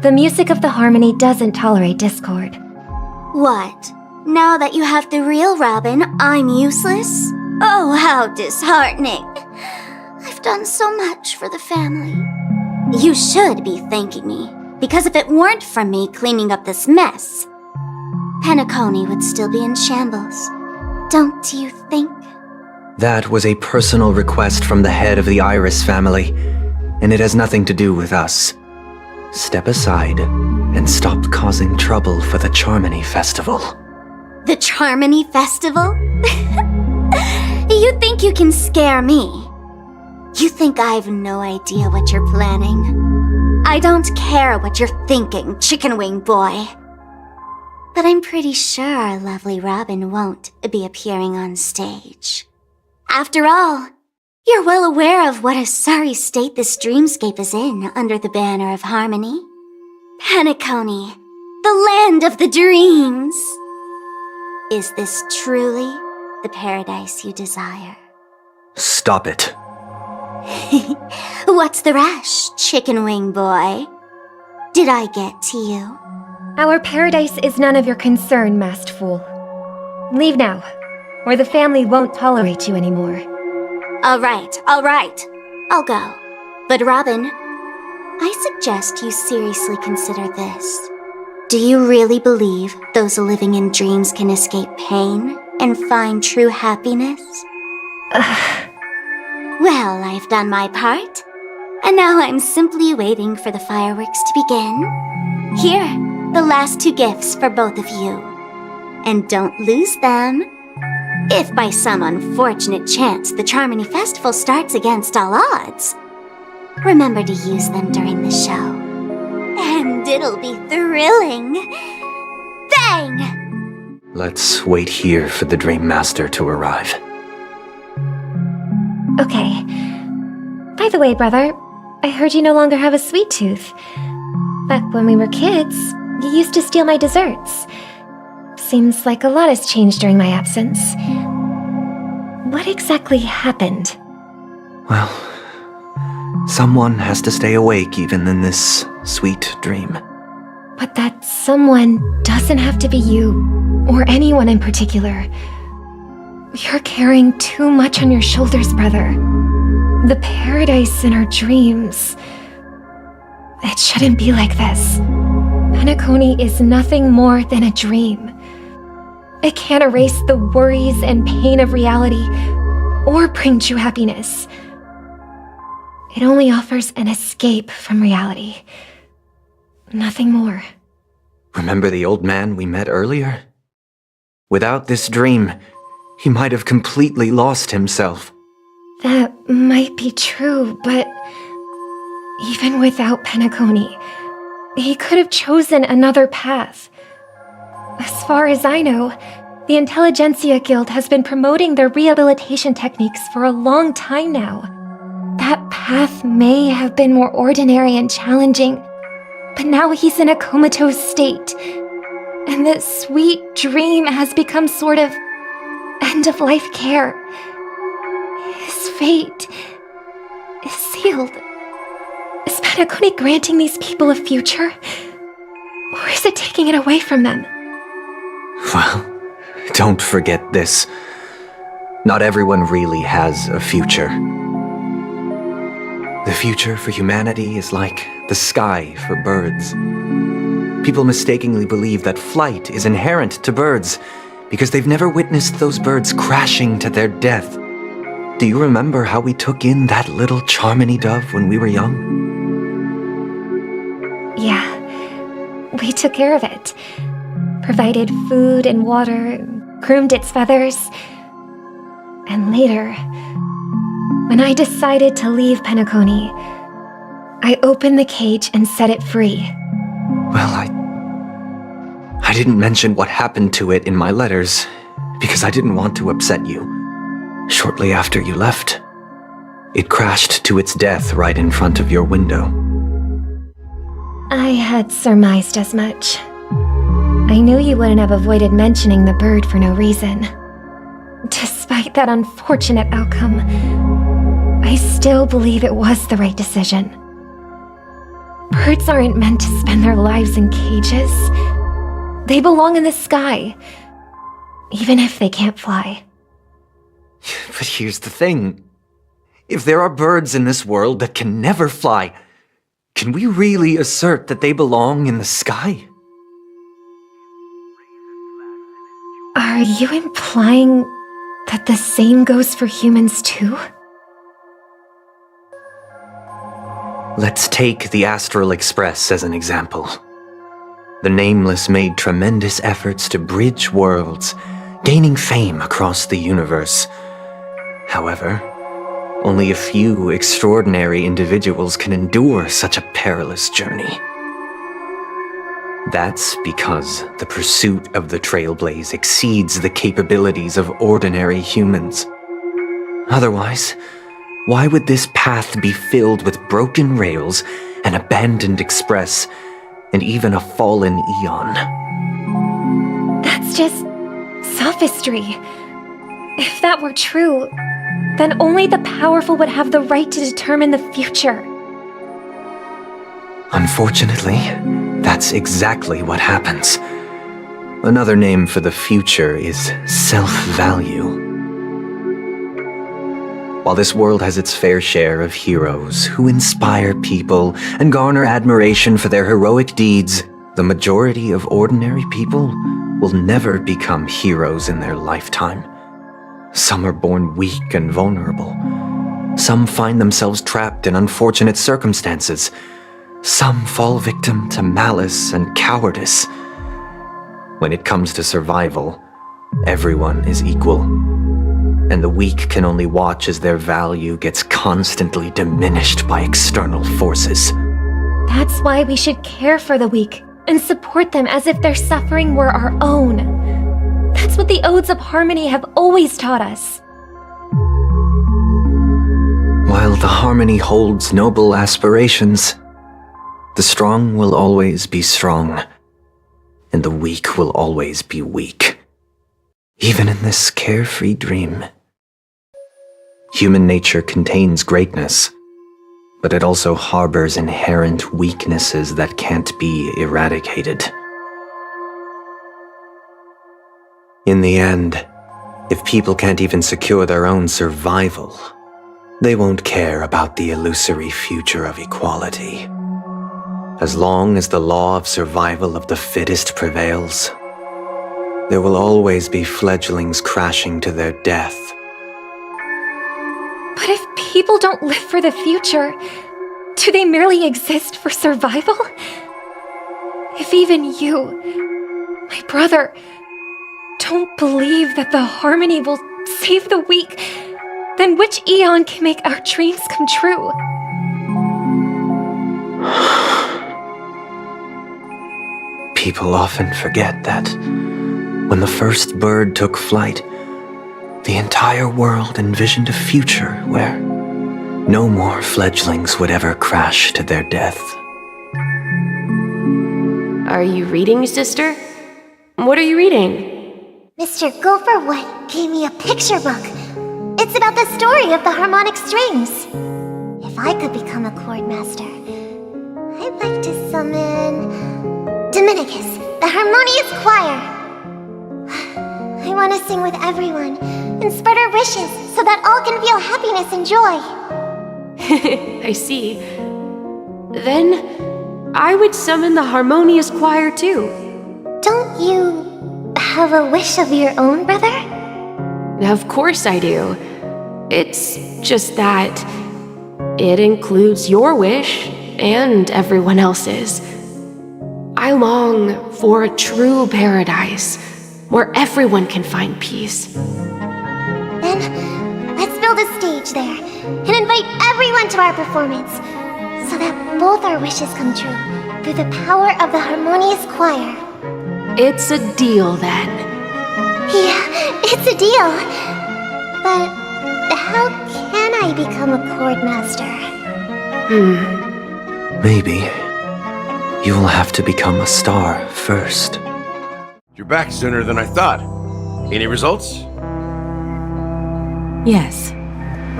S2: The music of the harmony doesn't tolerate discord.
S9: What? Now that you have the real Robin, I'm useless? Oh, how disheartening. I've done so much for the family. You should be thanking me, because if it weren't for me cleaning up this mess, Penacony would still be in shambles. Don't you think?
S19: That was a personal request from the head of the Iris family, and it has nothing to do with us. Step aside and stop causing trouble for the Charmony Festival.
S9: The Charmony Festival? You think you can scare me? You think I've no idea what you're planning? I don't care what you're thinking, chicken wing boy. But I'm pretty sure our lovely Robin won't be appearing on stage. After all, you're well aware of what a sorry state this dreamscape is in under the banner of harmony. Penacony, the land of the dreams. Is this truly the paradise you desire?
S19: Stop it.
S9: What's the rush, chicken wing boy? Did I get to you?
S2: Our paradise is none of your concern, masked fool. Leave now, or the family won't tolerate you anymore.
S9: All right. I'll go. But Robin, I suggest you seriously consider this. Do you really believe those living in dreams can escape pain and find true happiness? Well, I've done my part, and now I'm simply waiting for the fireworks to begin. Here, the last 2 gifts for both of you. And don't lose them. If by some unfortunate chance the Charmony Festival starts against all odds, remember to use them during the show. And it'll be thrilling. Bang!
S19: Let's wait here for the Dream Master to arrive.
S2: Okay. By the way, brother, I heard you no longer have a sweet tooth. Back when we were kids, you used to steal my desserts. Seems like a lot has changed during my absence. What exactly happened?
S19: Well, someone has to stay awake even in this sweet dream.
S2: But that someone doesn't have to be you, or anyone in particular. You're carrying too much on your shoulders, brother. The paradise in our dreams. It shouldn't be like this. Penacony is nothing more than a dream. It can't erase the worries and pain of reality, or bring true happiness. It only offers an escape from reality. Nothing more.
S19: Remember the old man we met earlier? Without this dream, he might have completely lost himself.
S2: That might be true, but even without Penacony, he could have chosen another path. As far as I know, the Intelligentsia Guild has been promoting their rehabilitation techniques for a long time now. That path may have been more ordinary and challenging, but now he's in a comatose state, and the sweet dream has become sort of end-of-life care. His fate is sealed. Is Penacony granting these people a future? Or is it taking it away from them?
S19: Well, don't forget this. Not everyone really has a future. The future for humanity is like the sky for birds. People mistakenly believe that flight is inherent to birds because they've never witnessed those birds crashing to their death. Do you remember how we took in that little Charmony dove when we were young?
S2: Yeah, we took care of it. Provided food and water, groomed its feathers. And later, when I decided to leave Penacony, I opened the cage and set it free.
S19: Well, I didn't mention what happened to it in my letters because I didn't want to upset you. Shortly after you left, it crashed to its death right in front of your window.
S2: I had surmised as much. I knew you wouldn't have avoided mentioning the bird for no reason. Despite that unfortunate outcome, I still believe it was the right decision. Birds aren't meant to spend their lives in cages. They belong in the sky, even if they can't fly.
S19: But here's the thing. If there are birds in this world that can never fly, can we really assert that they belong in the sky?
S2: Are you implying that the same goes for humans too?
S19: Let's take the Astral Express as an example. The Nameless made tremendous efforts to bridge worlds, gaining fame across the universe. However, only a few extraordinary individuals can endure such a perilous journey. That's because the pursuit of the Trailblaze exceeds the capabilities of ordinary humans. Otherwise, why would this path be filled with broken rails, an abandoned express, and even a fallen eon?
S2: That's just sophistry. If that were true, then only the powerful would have the right to determine the future.
S19: Unfortunately, that's exactly what happens. Another name for the future is self-value. While this world has its fair share of heroes who inspire people and garner admiration for their heroic deeds, the majority of ordinary people will never become heroes in their lifetime. Some are born weak and vulnerable. Some find themselves trapped in unfortunate circumstances. Some fall victim to malice and cowardice. When it comes to survival, everyone is equal, and the weak can only watch as their value gets constantly diminished by external forces.
S2: That's why we should care for the weak and support them as if their suffering were our own. That's what the Odes of Harmony have always taught us.
S19: While the Harmony holds noble aspirations, the strong will always be strong, and the weak will always be weak, even in this carefree dream. Human nature contains greatness, but it also harbors inherent weaknesses that can't be eradicated. In the end, if people can't even secure their own survival, they won't care about the illusory future of equality. As long as the law of survival of the fittest prevails, there will always be fledglings crashing to their death.
S2: But if people don't live for the future, do they merely exist for survival? If even you, my brother, don't believe that the Harmony will save the weak, then which eon can make our dreams come true?
S19: People often forget that when the first bird took flight, the entire world envisioned a future where no more fledglings would ever crash to their death.
S22: Are you reading, sister? What are you reading?
S9: Mr. Gopherwood gave me a picture book. It's about the story of the harmonic strings. If I could become a chord master, I'd like to summon Dominicus, the harmonious choir. I want to sing with everyone and spread our wishes so that all can feel happiness and joy.
S22: I see. Then I would summon the harmonious choir too.
S9: Don't you have a wish of your own, brother?
S22: Of course I do. It's just that it includes your wish and everyone else's. I long for a true paradise where everyone can find peace.
S9: Then let's build a stage there and invite everyone to our performance so that both our wishes come true through the power of the harmonious choir.
S22: It's a deal then.
S9: Yeah, it's a deal. But how can I become a chord master?
S19: Maybe you will have to become a star first.
S16: You're back sooner than I thought. Any results?
S18: Yes.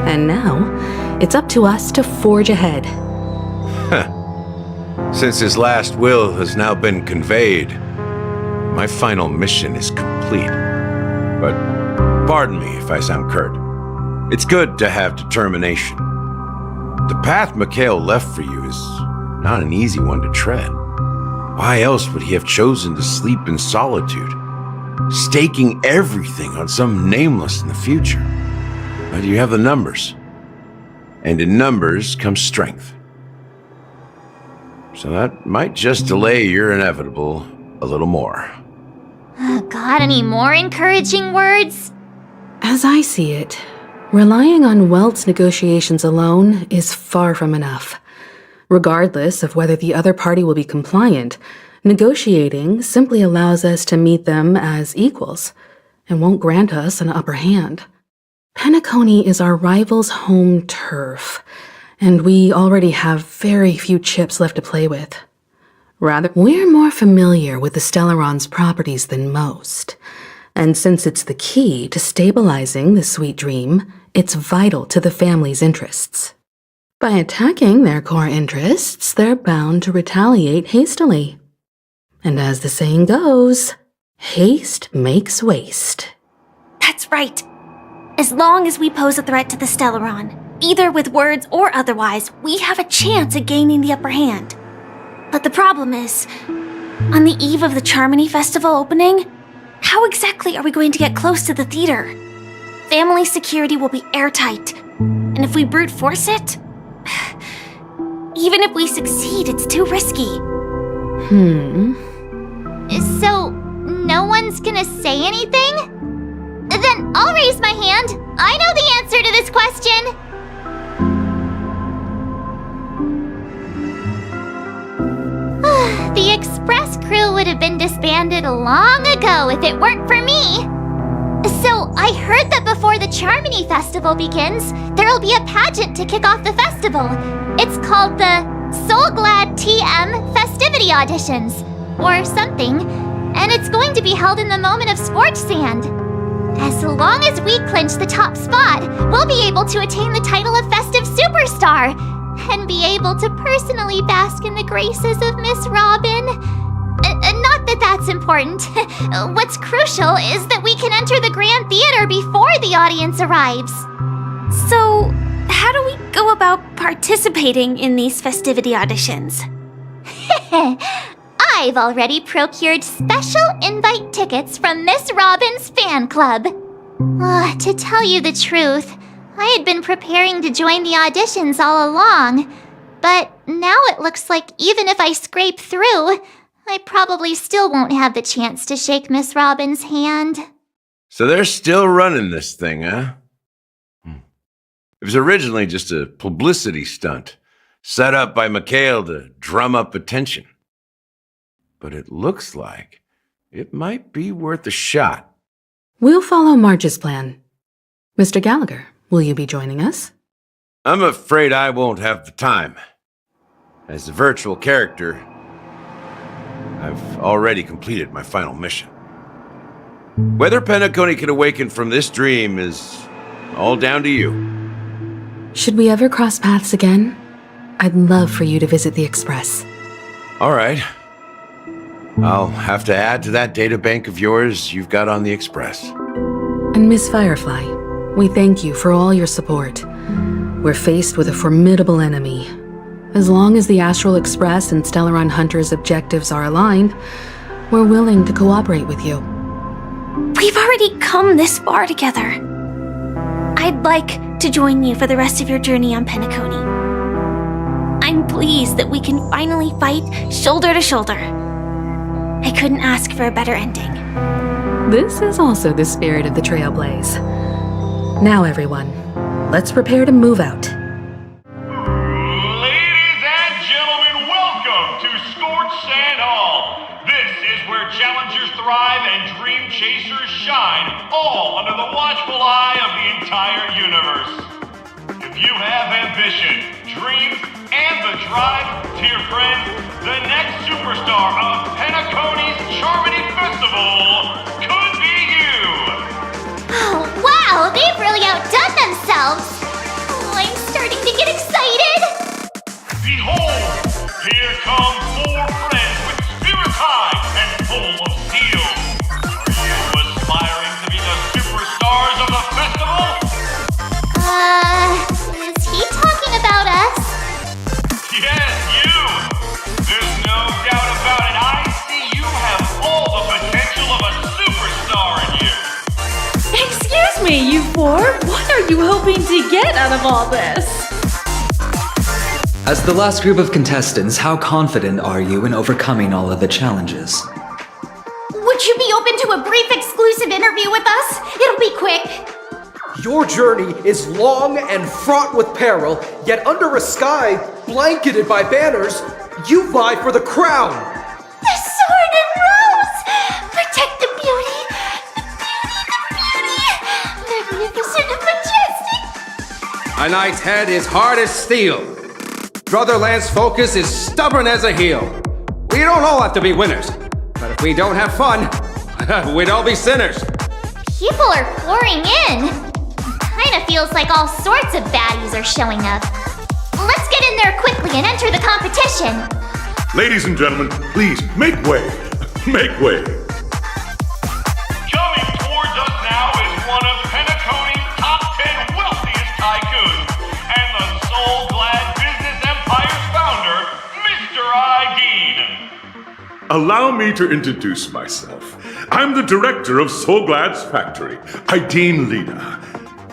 S18: And now, it's up to us to forge ahead.
S16: Since his last will has now been conveyed, my final mission is complete. But pardon me if I sound curt. It's good to have determination. The path Mikhail left for you is not an easy one to tread. Why else would he have chosen to sleep in solitude, staking everything on some nameless in the future? But you have the numbers, and in numbers comes strength. So that might just delay your inevitable a little more.
S9: Got any more encouraging words?
S18: As I see it, relying on Welt's negotiations alone is far from enough. Regardless of whether the other party will be compliant, negotiating simply allows us to meet them as equals and won't grant us an upper hand. Penacony is our rival's home turf, and we already have very few chips left to play with. Rather, we're more familiar with the Stellaron's properties than most, and since it's the key to stabilizing the sweet dream, it's vital to the family's interests. By attacking their core interests, they're bound to retaliate hastily. And as the saying goes, haste makes waste.
S9: That's right. As long as we pose a threat to the Stellaron, either with words or otherwise, we have a chance at gaining the upper hand. But the problem is, on the eve of the Charmony Festival opening, how exactly are we going to get close to the theater? Family security will be airtight, and if we brute force it, even if we succeed, it's too risky.
S11: So, no one's gonna say anything? Then I'll raise my hand. I know the answer to this question. The Express crew would have been disbanded long ago if it weren't for me. So, I heard that before the Charmony Festival begins, there'll be a pageant to kick off the festival. It's called the Soul Glad TM Festivity Auditions, or something, and it's going to be held in the moment of Scorched Sand. As long as we clinch the top spot, we'll be able to attain the title of Festive Superstar, and be able to personally bask in the graces of Miss Robin. Not that that's important. What's crucial is that we can enter the Grand Theater before the audience arrives.
S15: So, how do we go about participating in these festivity auditions?
S11: I've already procured special invite tickets from Miss Robin's fan club. To tell you the truth, I had been preparing to join the auditions all along, but now it looks like even if I scrape through, I probably still won't have the chance to shake Miss Robin's hand.
S16: So they're still running this thing, huh? It was originally just a publicity stunt, set up by Mikhail to drum up attention. But it looks like it might be worth a shot.
S18: We'll follow Marge's plan. Mr. Gallagher, will you be joining us?
S16: I'm afraid I won't have the time. As a virtual character, I've already completed my final mission. Whether Penacony can awaken from this dream is all down to you.
S18: Should we ever cross paths again? I'd love for you to visit the Express.
S16: All right. I'll have to add to that databank of yours you've got on the Express.
S18: And Miss Firefly, we thank you for all your support. We're faced with a formidable enemy. As long as the Astral Express and Stellaron Hunter's objectives are aligned, we're willing to cooperate with you.
S15: We've already come this far together. I'd like to join you for the rest of your journey on Penacony. I'm pleased that we can finally fight shoulder to shoulder. I couldn't ask for a better ending.
S18: This is also the spirit of the Trailblaze. Now, everyone, let's prepare to move out.
S17: Ladies and gentlemen, welcome to Scorched Sand Hall. This is where challengers thrive and dream chasers shine, all under the watchful eye of the entire universe. If you have ambition, dreams, and the drive, dear friends, the next superstar of Penacony's Charmony Festival could be you!
S11: Oh, wow, they've really outdone themselves! Oh, I'm starting to get excited!
S17: Behold, here come 4 friends with spirits high and full of steel. Are you aspiring to be the superstars of the festival?
S11: Is he talking about us?
S17: Yes, you! There's no doubt about it. I see you have all the potential of a superstar in you.
S20: Excuse me, you 4? What are you hoping to get out of all this?
S19: As the last group of contestants, how confident are you in overcoming all of the challenges?
S15: Would you be open to a brief exclusive interview with us? It'll be quick.
S21: Your journey is long and fraught with peril, yet under a sky blanketed by banners, you vie for the crown.
S11: The sword and rose! Protect the beauty! The beauty! Magnificent and majestic!
S7: A knight's head is hard as steel. Brother Lance's focus is stubborn as a heel. We don't all have to be winners, but if we don't have fun, we'd all be sinners.
S11: People are pouring in. Kinda feels like all sorts of baddies are showing up. Let's get in there quickly and enter the competition.
S17: Ladies and gentlemen, please make way. Make way. Coming towards us now is one of Penacony's top 10 wealthiest tycoons and the Soul Glad Business Empire's founder, Mr. Ideen.
S24: Allow me to introduce myself. I'm the director of Soul Glad's factory, Ideen Lida.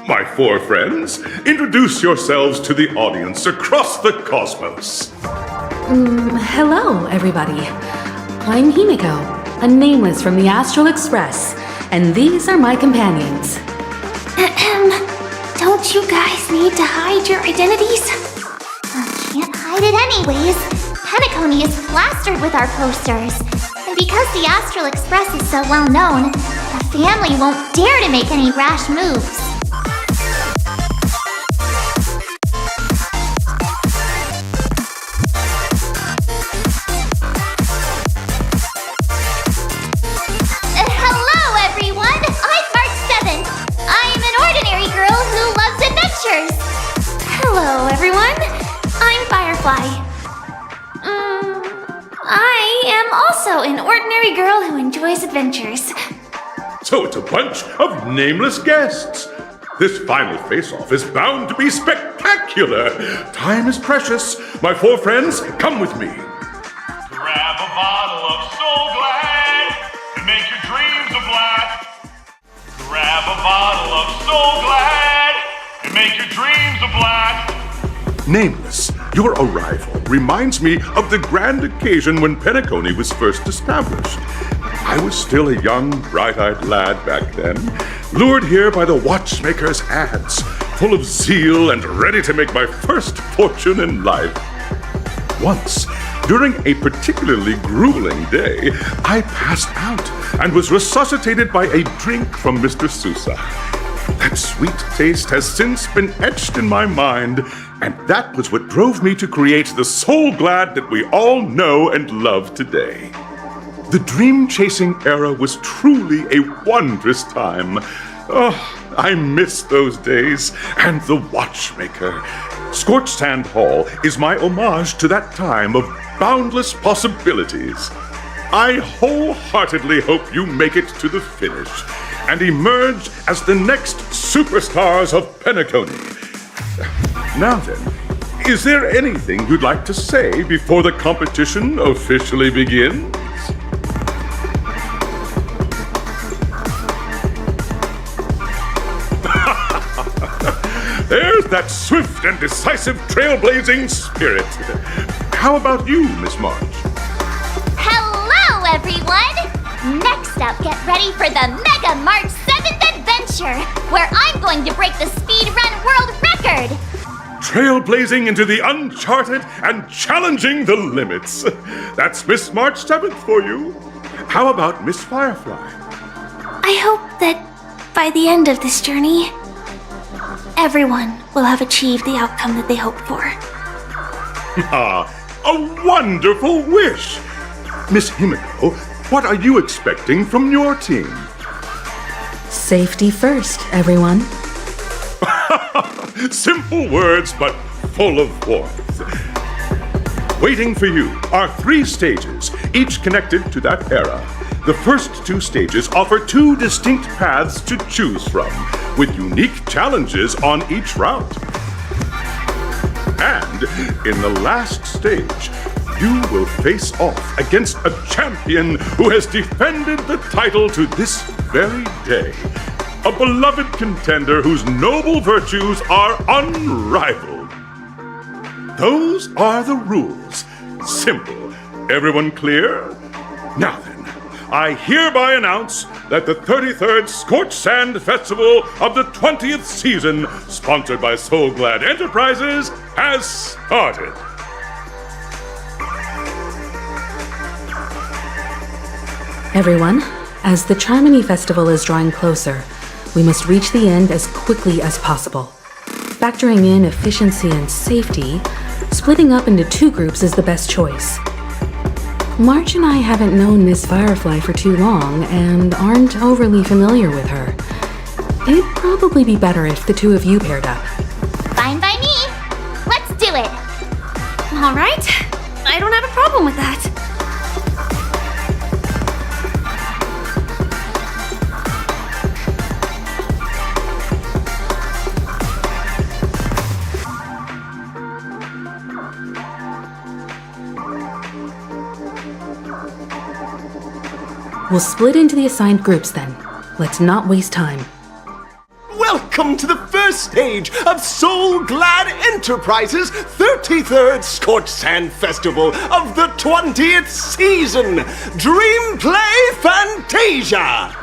S24: My 4 friends, introduce yourselves to the audience across the cosmos.
S18: Hello, everybody. I'm Himiko, a nameless from the Astral Express, and these are my companions.
S15: Don't you guys need to hide your identities?
S11: Can't hide it anyways. Penacony is plastered with our posters. And because the Astral Express is so well known, the family won't dare to make any rash moves. Hello, everyone! I'm March 7th. I'm an ordinary girl who loves adventures.
S15: Hello, everyone. I'm Firefly. I am also an ordinary girl who enjoys adventures.
S24: So it's a bunch of nameless guests. This final face-off is bound to be spectacular. Time is precious. My 4 friends, come with me.
S17: Grab a bottle of Soul Glad and make your dreams a blast. Grab a bottle of Soul Glad and make your dreams a blast.
S24: Nameless, your arrival reminds me of the grand occasion when Penacony was first established. I was still a young, bright-eyed lad back then, lured here by the watchmaker's ads, full of zeal and ready to make my first fortune in life. Once, during a particularly grueling day, I passed out and was resuscitated by a drink from Mr. Sousa. That sweet taste has since been etched in my mind, and that was what drove me to create the Soul Glad that we all know and love today. The dream-chasing era was truly a wondrous time. Oh, I miss those days, and the watchmaker. Scorched Sand Hall is my homage to that time of boundless possibilities. I wholeheartedly hope you make it to the finish and emerge as the next superstars of Penacony. Now then, is there anything you'd like to say before the competition officially begins? There's that swift and decisive trailblazing spirit. How about you, Miss March?
S11: Hello, everyone! Next up, get ready for the Mega March 7th adventure, where I'm going to break the speedrun world record!
S24: Trailblazing into the uncharted and challenging the limits. That's Miss March 7th for you. How about Miss Firefly?
S15: I hope that by the end of this journey, everyone will have achieved the outcome that they hoped for.
S24: Ah, a wonderful wish! Miss Himiko, what are you expecting from your team?
S18: Safety first, everyone.
S24: Simple words, but full of warmth. Waiting for you are 3 stages, each connected to that era. The first 2 stages offer 2 distinct paths to choose from, with unique challenges on each route. And in the last stage, you will face off against a champion who has defended the title to this very day. A beloved contender whose noble virtues are unrivaled. Those are the rules. Simple. Everyone clear? Now then, I hereby announce that the 33rd Scorched Sand Festival of the 20th season, sponsored by Soul Glad Enterprises, has started.
S18: Everyone, as the Charmony Festival is drawing closer, we must reach the end as quickly as possible. Factoring in efficiency and safety, splitting up into 2 groups is the best choice. March and I haven't known Miss Firefly for too long and aren't overly familiar with her. It'd probably be better if the 2 of you paired up.
S11: Fine by me. Let's do it.
S15: All right. I don't have a problem with that.
S18: We'll split into the assigned groups then. Let's not waste time.
S1: Welcome to the first stage of Soul Glad Enterprises' 33rd Scorched Sand Festival of the 20th season, Dream Play Fantasia.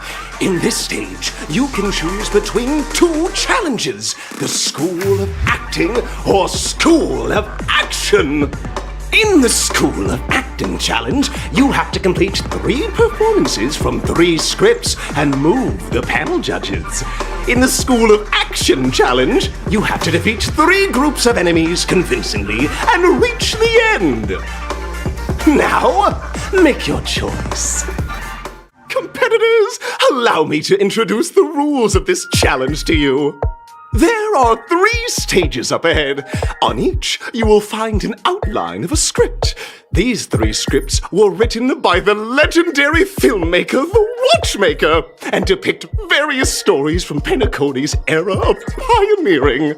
S1: In this stage, you can choose between 2 challenges, the School of Acting or School of Action. In the School of Acting Challenge, you have to complete 3 performances from 3 scripts and move the panel judges. In the School of Action Challenge, you have to defeat 3 groups of enemies convincingly and reach the end. Now, make your choice. Competitors, allow me to introduce the rules of this challenge to you. There are 3 stages up ahead. On each, you will find an outline of a script. These 3 scripts were written by the legendary filmmaker, The Watchmaker, and depict various stories from Penacony's era of pioneering.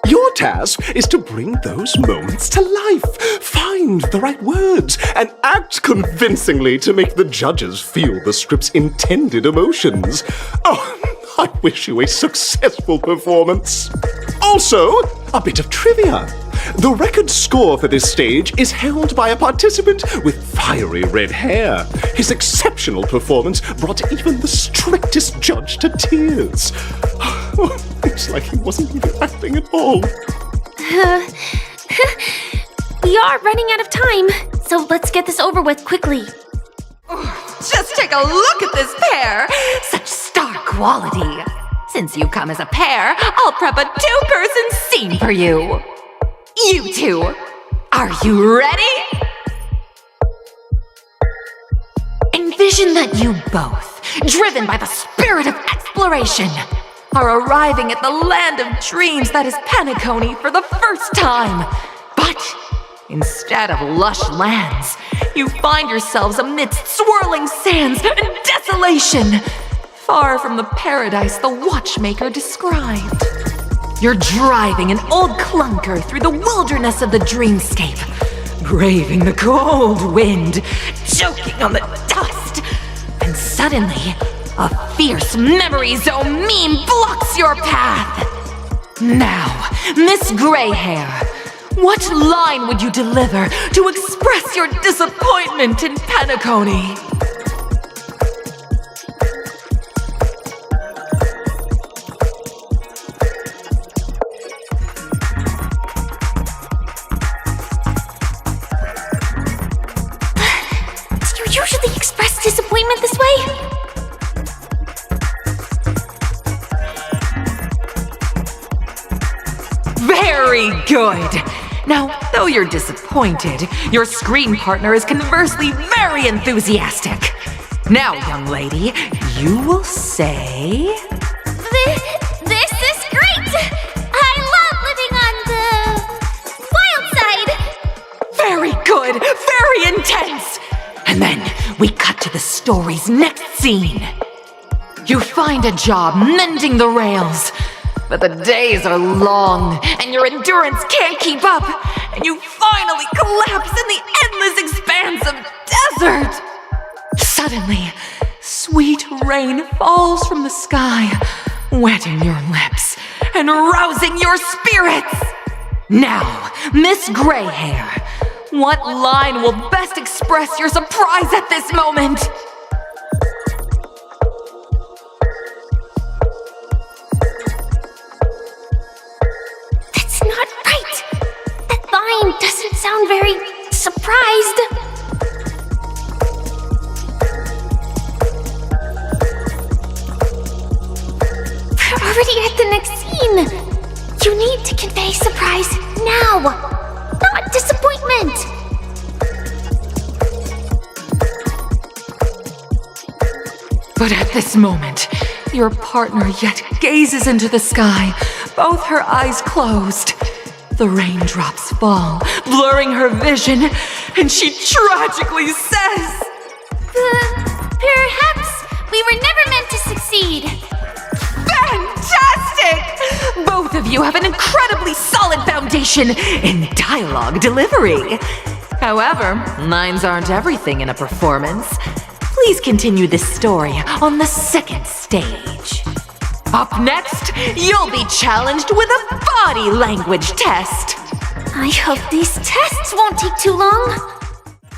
S1: Your task is to bring those moments to life, find the right words, and act convincingly to make the judges feel the script's intended emotions. Oh, I wish you a successful performance. Also, a bit of trivia. The record score for this stage is held by a participant with fiery red hair. His exceptional performance brought even the strictest judge to tears. It's like he wasn't even acting at all.
S15: We are running out of time, so let's get this over with quickly.
S3: Just take a look at this pair! Such star quality! Since you've come as a pair, I'll prep a 2-person scene for you! You two, are you ready? Envision that you both, driven by the spirit of exploration, are arriving at the land of dreams that is Penacony for the first time. But instead of lush lands, you find yourselves amidst swirling sands and desolation, far from the paradise the Watchmaker described. You're driving an old clunker through the wilderness of the dreamscape, braving the cold wind, choking on the dust, and suddenly, a fierce memory zone meme blocks your path. Now, Miss Greyhair, what line would you deliver to express your disappointment in Penacony?
S15: Do you usually express disappointment this way?
S3: Very good! Now, though you're disappointed, your screen partner is conversely very enthusiastic. Now, young lady, you will say...
S11: This is great! I love living on the wild side!
S3: Very good! Very intense! And then we cut to the story's next scene. You find a job mending the rails, but the days are long and your endurance can't keep up, and you finally collapse in the endless expanse of desert. Suddenly, sweet rain falls from the sky, wetting your lips and rousing your spirits. Now, Miss Greyhair, what line will best express your surprise at this moment?
S15: That's not right! That line doesn't sound very surprised. We're already at the next scene. You need to convey surprise now, not disappointment.
S3: But at this moment, your partner yet gazes into the sky, both her eyes closed. The raindrops fall, blurring her vision, and she tragically says,
S11: Perhaps we were never meant to succeed.
S3: Fantastic! Both of you have an incredibly solid foundation in dialogue delivery. However, lines aren't everything in a performance. Please continue this story on the second stage. Up next, you'll be challenged with a body language test.
S15: I hope these tests won't take too long.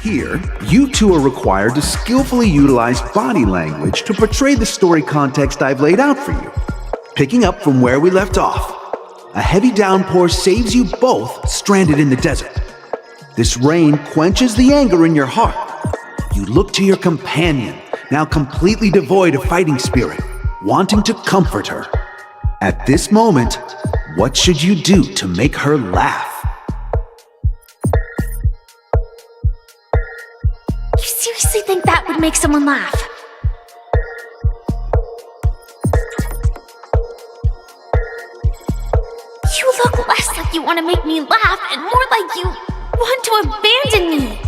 S4: Here, you two are required to skillfully utilize body language to portray the story context I've laid out for you. Picking up from where we left off, a heavy downpour saves you both stranded in the desert. This rain quenches the anger in your heart. You look to your companion, now completely devoid of fighting spirit, wanting to comfort her. At this moment, what should you do to make her laugh?
S11: You seriously think that would make someone laugh? You look less like you want to make me laugh and more like you want to abandon me.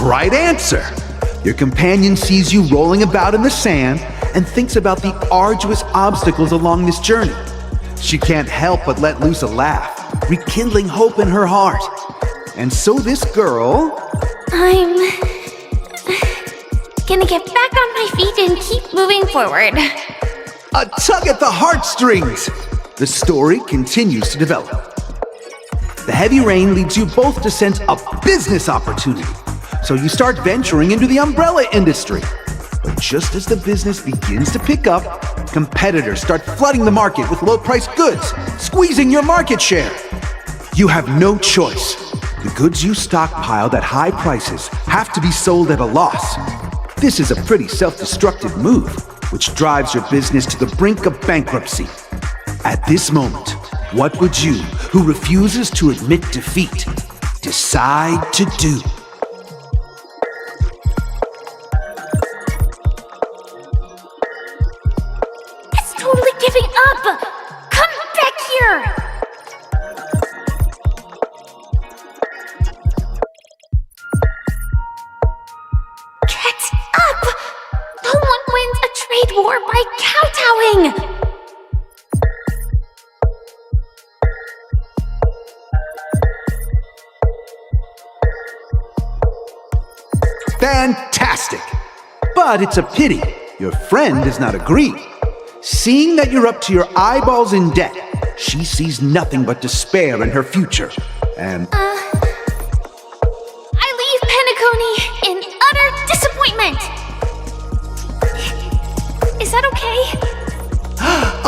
S4: Right answer! Your companion sees you rolling about in the sand and thinks about the arduous obstacles along this journey. She can't help but let loose a laugh, rekindling hope in her heart. And so this girl...
S11: I'm gonna get back on my feet and keep moving forward.
S4: A tug at the heartstrings! The story continues to develop. The heavy rain leads you both to sense a business opportunity. So you start venturing into the umbrella industry. But just as the business begins to pick up, competitors start flooding the market with low-priced goods, squeezing your market share. You have no choice. The goods you stockpiled at high prices have to be sold at a loss. This is a pretty self-destructive move, which drives your business to the brink of bankruptcy. At this moment, what would you, who refuses to admit defeat, decide to do?
S11: Giving up! Come back here! Get up! No one wins a trade war by kowtowing!
S4: Fantastic! But it's a pity your friend does not agree. Seeing that you're up to your eyeballs in debt, she sees nothing but despair in her future, and...
S11: I leave Penacony in utter disappointment! Is that okay?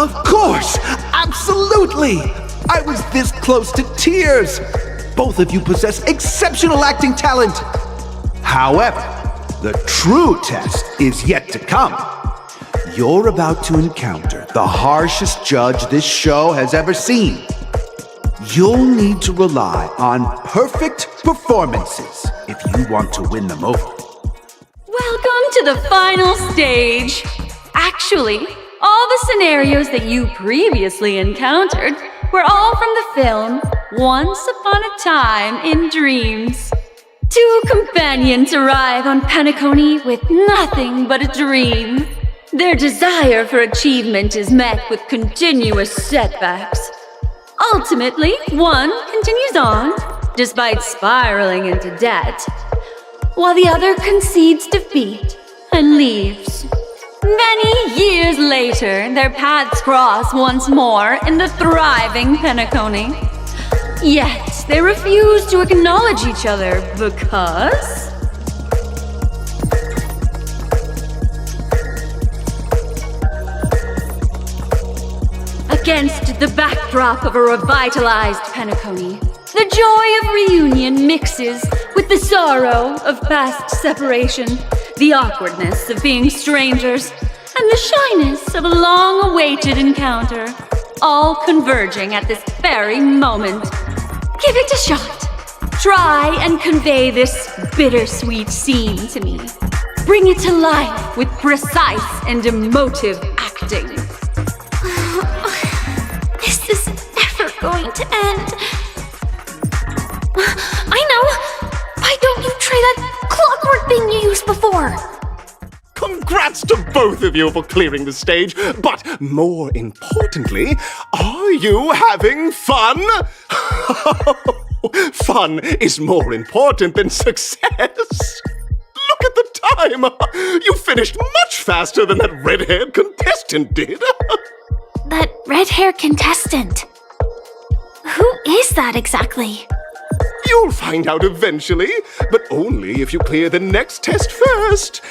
S4: Of course! Absolutely! I was this close to tears! Both of you possess exceptional acting talent! However, the true test is yet to come. You're about to encounter the harshest judge this show has ever seen. You'll need to rely on perfect performances if you want to win them over.
S20: Welcome to the final stage. Actually, all the scenarios that you previously encountered were all from the film Once Upon a Time in Dreams. Two companions arrive on Penacony with nothing but a dream. Their desire for achievement is met with continuous setbacks. Ultimately, one continues on, despite spiraling into debt, while the other concedes defeat and leaves. Many years later, their paths cross once more in the thriving Penacony. Yet, they refuse to acknowledge each other because... Against the backdrop of a revitalized Penacony, the joy of reunion mixes with the sorrow of past separation, the awkwardness of being strangers, and the shyness of a long-awaited encounter, all converging at this very moment. Give it a shot. Try and convey this bittersweet scene to me. Bring it to life with precise and emotive acting.
S11: Is this ever going to end? I know! Why don't you try that clockwork thing you used before?
S1: Congrats to both of you for clearing the stage, but more importantly, are you having fun? Fun is more important than success. Look at the time! You finished much faster than that red-haired contestant did.
S11: That red-haired contestant? Who is that exactly?
S1: You You'll find out eventually, but only if you clear the next test first.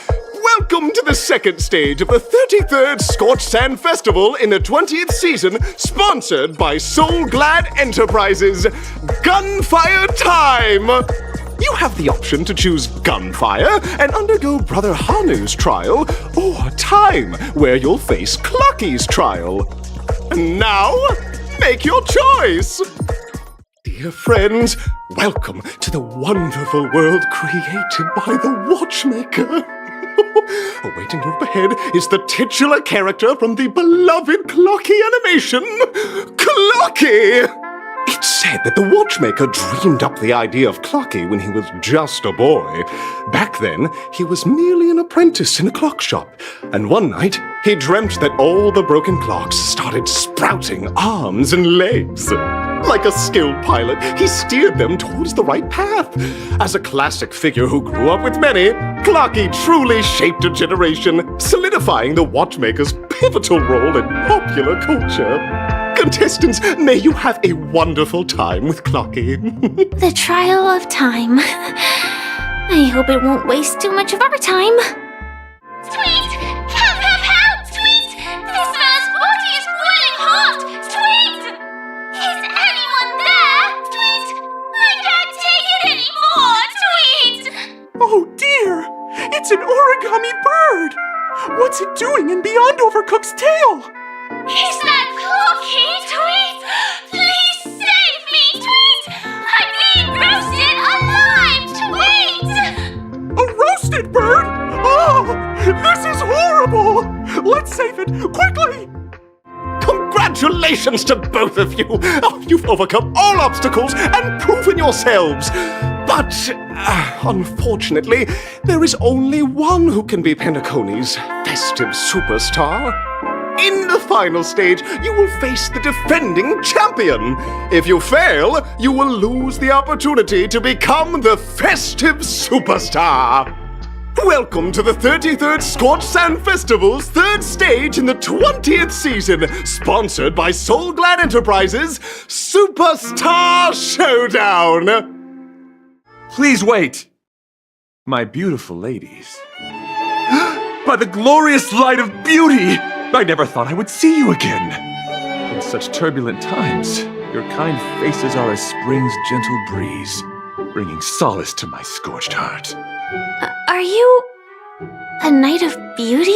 S1: Welcome to the second stage of the 33rd Scorched Sand Festival in the 20th season, sponsored by Soul Glad Enterprises. Gunfire time! You have the option to choose gunfire and undergo Brother Hanu's trial, or time, where you'll face Clucky's trial. And now, make your choice! Dear friends, welcome to the wonderful world created by the Watchmaker. Awaiting you up ahead is the titular character from the beloved Clocky animation, Clocky! It's said that the Watchmaker dreamed up the idea of Clocky when he was just a boy. Back then, he was merely an apprentice in a clock shop, and one night, he dreamt that all the broken clocks started sprouting arms and legs. Like a skilled pilot, he steered them towards the right path. As a classic figure who grew up with many, Clocky truly shaped a generation, solidifying the Watchmaker's pivotal role in popular culture. Contestants, may you have a wonderful time with Clocky.
S11: The trial of time. I hope it won't waste too much of our time. Tweet! Help, help, help! Tweet! This man's body is boiling hot! Tweet! Is anyone there? Tweet! I can't take it anymore! Tweet!
S5: Oh dear! It's an origami bird! What's it doing in Beyond Overcooked's tail?
S11: Is that Clocky? Tweet! Please save me! Tweet! I'm being roasted alive! Tweet!
S5: A roasted bird? Oh! This is horrible! Let's save it! Quickly!
S1: Congratulations to both of you! Oh, you've overcome all obstacles and proven yourselves! But, unfortunately, there is only one who can be Penacony's festive superstar. In the final stage, you will face the defending champion. If you fail, you will lose the opportunity to become the festive superstar. Welcome to the 33rd Scorched Sand Festival's third stage in the 20th season, sponsored by Soul Glad Enterprises, Superstar Showdown.
S5: Please wait. My beautiful ladies. By the glorious light of beauty! I never thought I would see you again. In such turbulent times, your kind faces are as spring's gentle breeze, bringing solace to my scorched heart.
S11: Are you a knight of beauty?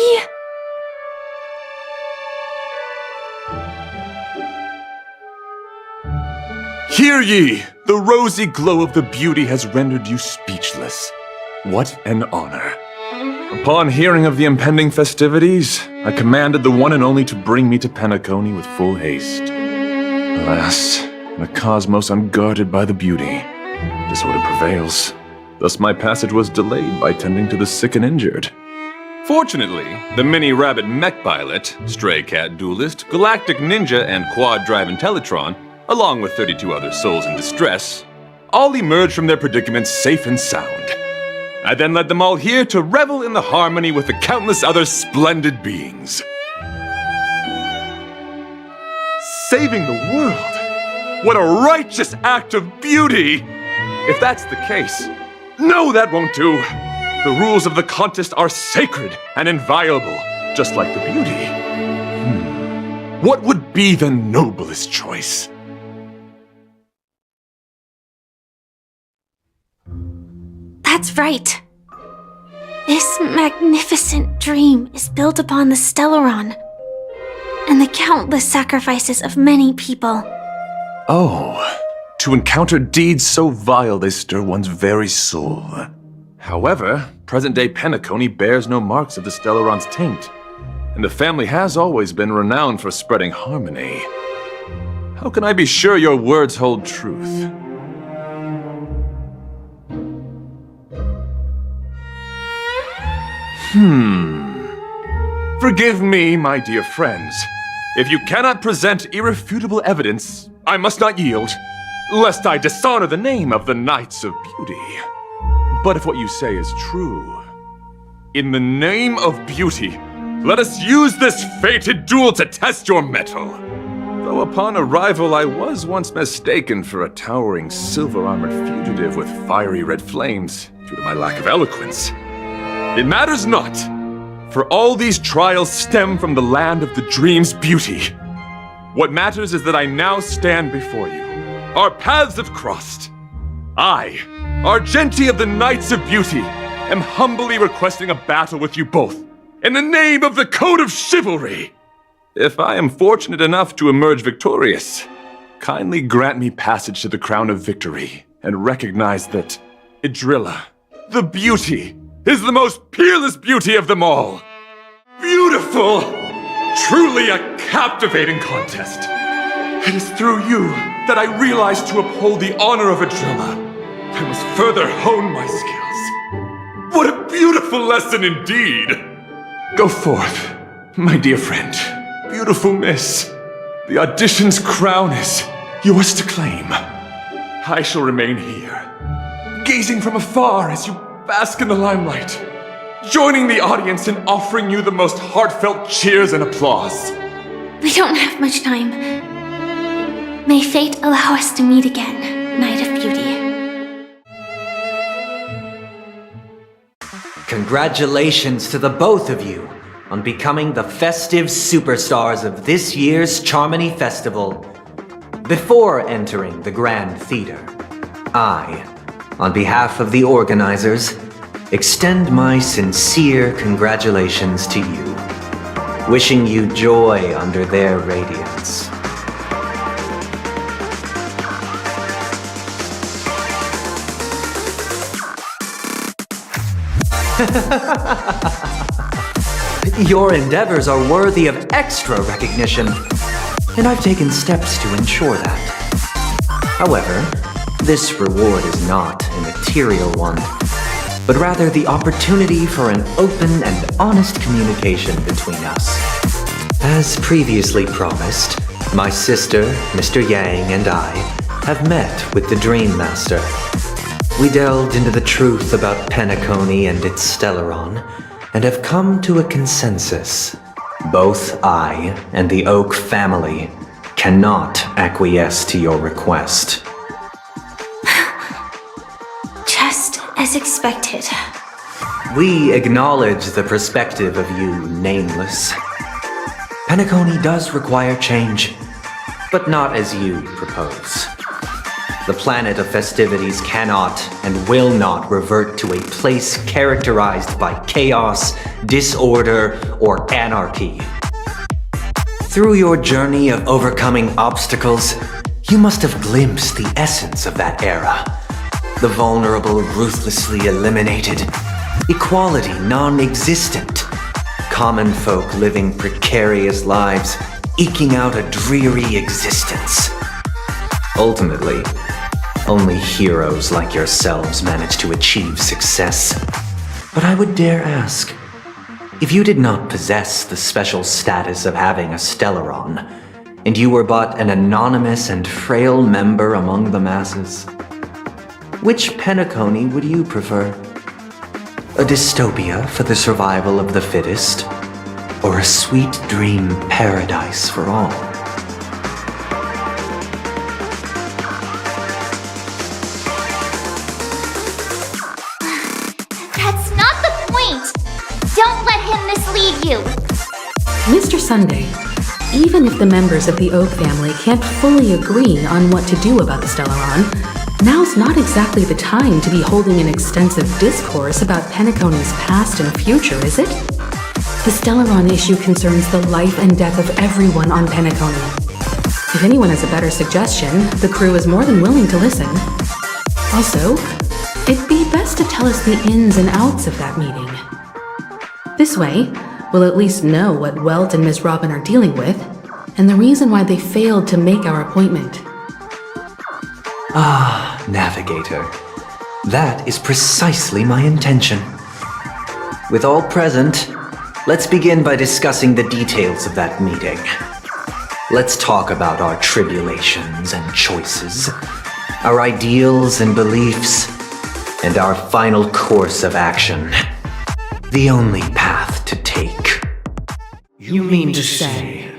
S5: Hear ye! The rosy glow of the beauty has rendered you speechless. What an honor. Upon hearing of the impending festivities, I commanded the one and only to bring me to Penacony with full haste. Alas, in a cosmos unguarded by the beauty, disorder prevails. Thus my passage was delayed by tending to the sick and injured.
S8: Fortunately, the mini-rabbit mech pilot, stray cat duelist, galactic ninja, and quad-drive Intellitron, along with 32 other souls in distress, all emerged from their predicaments safe and sound. I then led them all here to revel in the harmony with the countless other splendid beings.
S5: Saving the world! What a righteous act of beauty! If that's the case, no, that won't do. The rules of the contest are sacred and inviolable, just like the beauty. What would be the noblest choice?
S11: That's right. This magnificent dream is built upon the Stellaron and the countless sacrifices of many people.
S5: Oh, to encounter deeds so vile they stir one's very soul. However, present-day Penacony bears no marks of the Stellaron's taint, and the family has always been renowned for spreading harmony. How can I be sure your words hold truth? Forgive me, my dear friends. If you cannot present irrefutable evidence, I must not yield, lest I dishonor the name of the Knights of Beauty. But if what you say is true, in the name of beauty, let us use this fated duel to test your mettle. Though upon arrival I was once mistaken for a towering silver-armored fugitive with fiery red flames due to my lack of eloquence. It matters not, for all these trials stem from the land of the dream's beauty. What matters is that I now stand before you. Our paths have crossed. I, Argenti of the Knights of Beauty, am humbly requesting a battle with you both, in the name of the Code of Chivalry. If I am fortunate enough to emerge victorious, kindly grant me passage to the Crown of Victory, and recognize that Idrilla, the beauty, is the most peerless beauty of them all. Beautiful! Truly a captivating contest. It is through you that I realized to uphold the honor of Idrilla, I must further hone my skills. What a beautiful lesson indeed! Go forth, my dear friend, beautiful miss. The audition's crown is yours to claim. I shall remain here, gazing from afar as you bask in the limelight, joining the audience in offering you the most heartfelt cheers and applause.
S15: We don't have much time. May fate allow us to meet again, Knight of Beauty.
S19: Congratulations to the both of you on becoming the festive superstars of this year's Charmony Festival. Before entering the Grand Theater, I, on behalf of the organizers, extend my sincere congratulations to you, wishing you joy under their radiance. Your endeavors are worthy of extra recognition, and I've taken steps to ensure that. However, this reward is not a material one, but rather the opportunity for an open and honest communication between us. As previously promised, my sister, Mr. Yang, and I have met with the Dream Master. We delved into the truth about Penacony and its Stellaron, and have come to a consensus. Both I and the Oak family cannot acquiesce to your request.
S15: Just as expected.
S19: We acknowledge the perspective of you, Nameless. Penacony does require change, but not as you propose. The planet of festivities cannot and will not revert to a place characterized by chaos, disorder, or anarchy. Through your journey of overcoming obstacles, you must have glimpsed the essence of that era. The vulnerable ruthlessly eliminated, equality non-existent, common folk living precarious lives, eking out a dreary existence. Ultimately, only heroes like yourselves manage to achieve success. But I would dare ask, if you did not possess the special status of having a Stellaron, and you were but an anonymous and frail member among the masses, which Penacony would you prefer? A dystopia for the survival of the fittest, or a sweet dream paradise for all?
S18: Mr. Sunday, even if the members of the Oak family can't fully agree on what to do about the Stellaron, now's not exactly the time to be holding an extensive discourse about Penacony's past and future, is it? The Stellaron issue concerns the life and death of everyone on Penacony. If anyone has a better suggestion, the crew is more than willing to listen. Also, it'd be best to tell us the ins and outs of that meeting. This way, we'll at least know what Welt and Miss Robin are dealing with, and the reason why they failed to make our appointment.
S19: Ah, Navigator. That is precisely my intention. With all present, let's begin by discussing the details of that meeting. Let's talk about our tribulations and choices, our ideals and beliefs, and our final course of action. The only path to take.
S7: You mean to say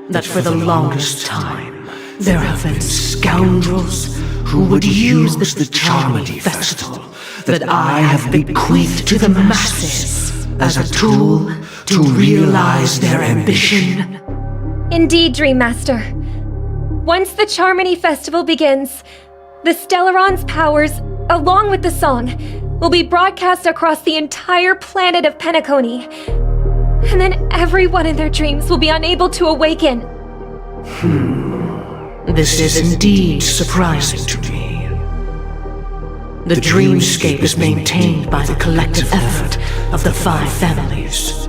S6: that for the longest time, there have been scoundrels who would use the Charmony Festival that I have bequeathed to the masses as a tool to realize their ambition.
S2: Indeed, Dream Master. Once the Charmony Festival begins, the Stellaron's powers, along with the song, will be broadcast across the entire planet of Penacony. And then everyone in their dreams will be unable to awaken.
S6: This is indeed surprising to me. The dreamscape is maintained by the collective effort of the 5 families.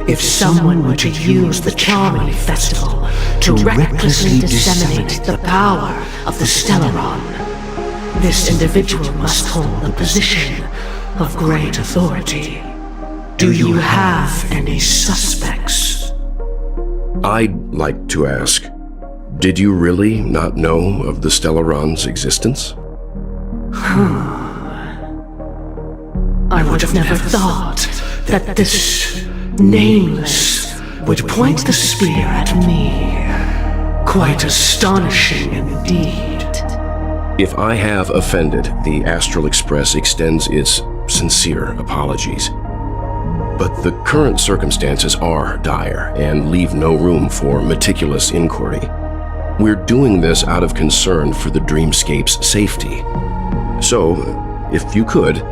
S6: If someone were to use the Charmony Festival to recklessly disseminate the power of the Stellaron, this individual must hold a position of great authority. Do you have any suspects?
S13: I'd like to ask, did you really not know of the Stellaron's existence?
S6: I would have never thought that this Nameless would point the spear at me. Quite astonishing indeed.
S13: If I have offended, the Astral Express extends its sincere apologies. But the current circumstances are dire and leave no room for meticulous inquiry. We're doing this out of concern for the dreamscape's safety. So, if you could,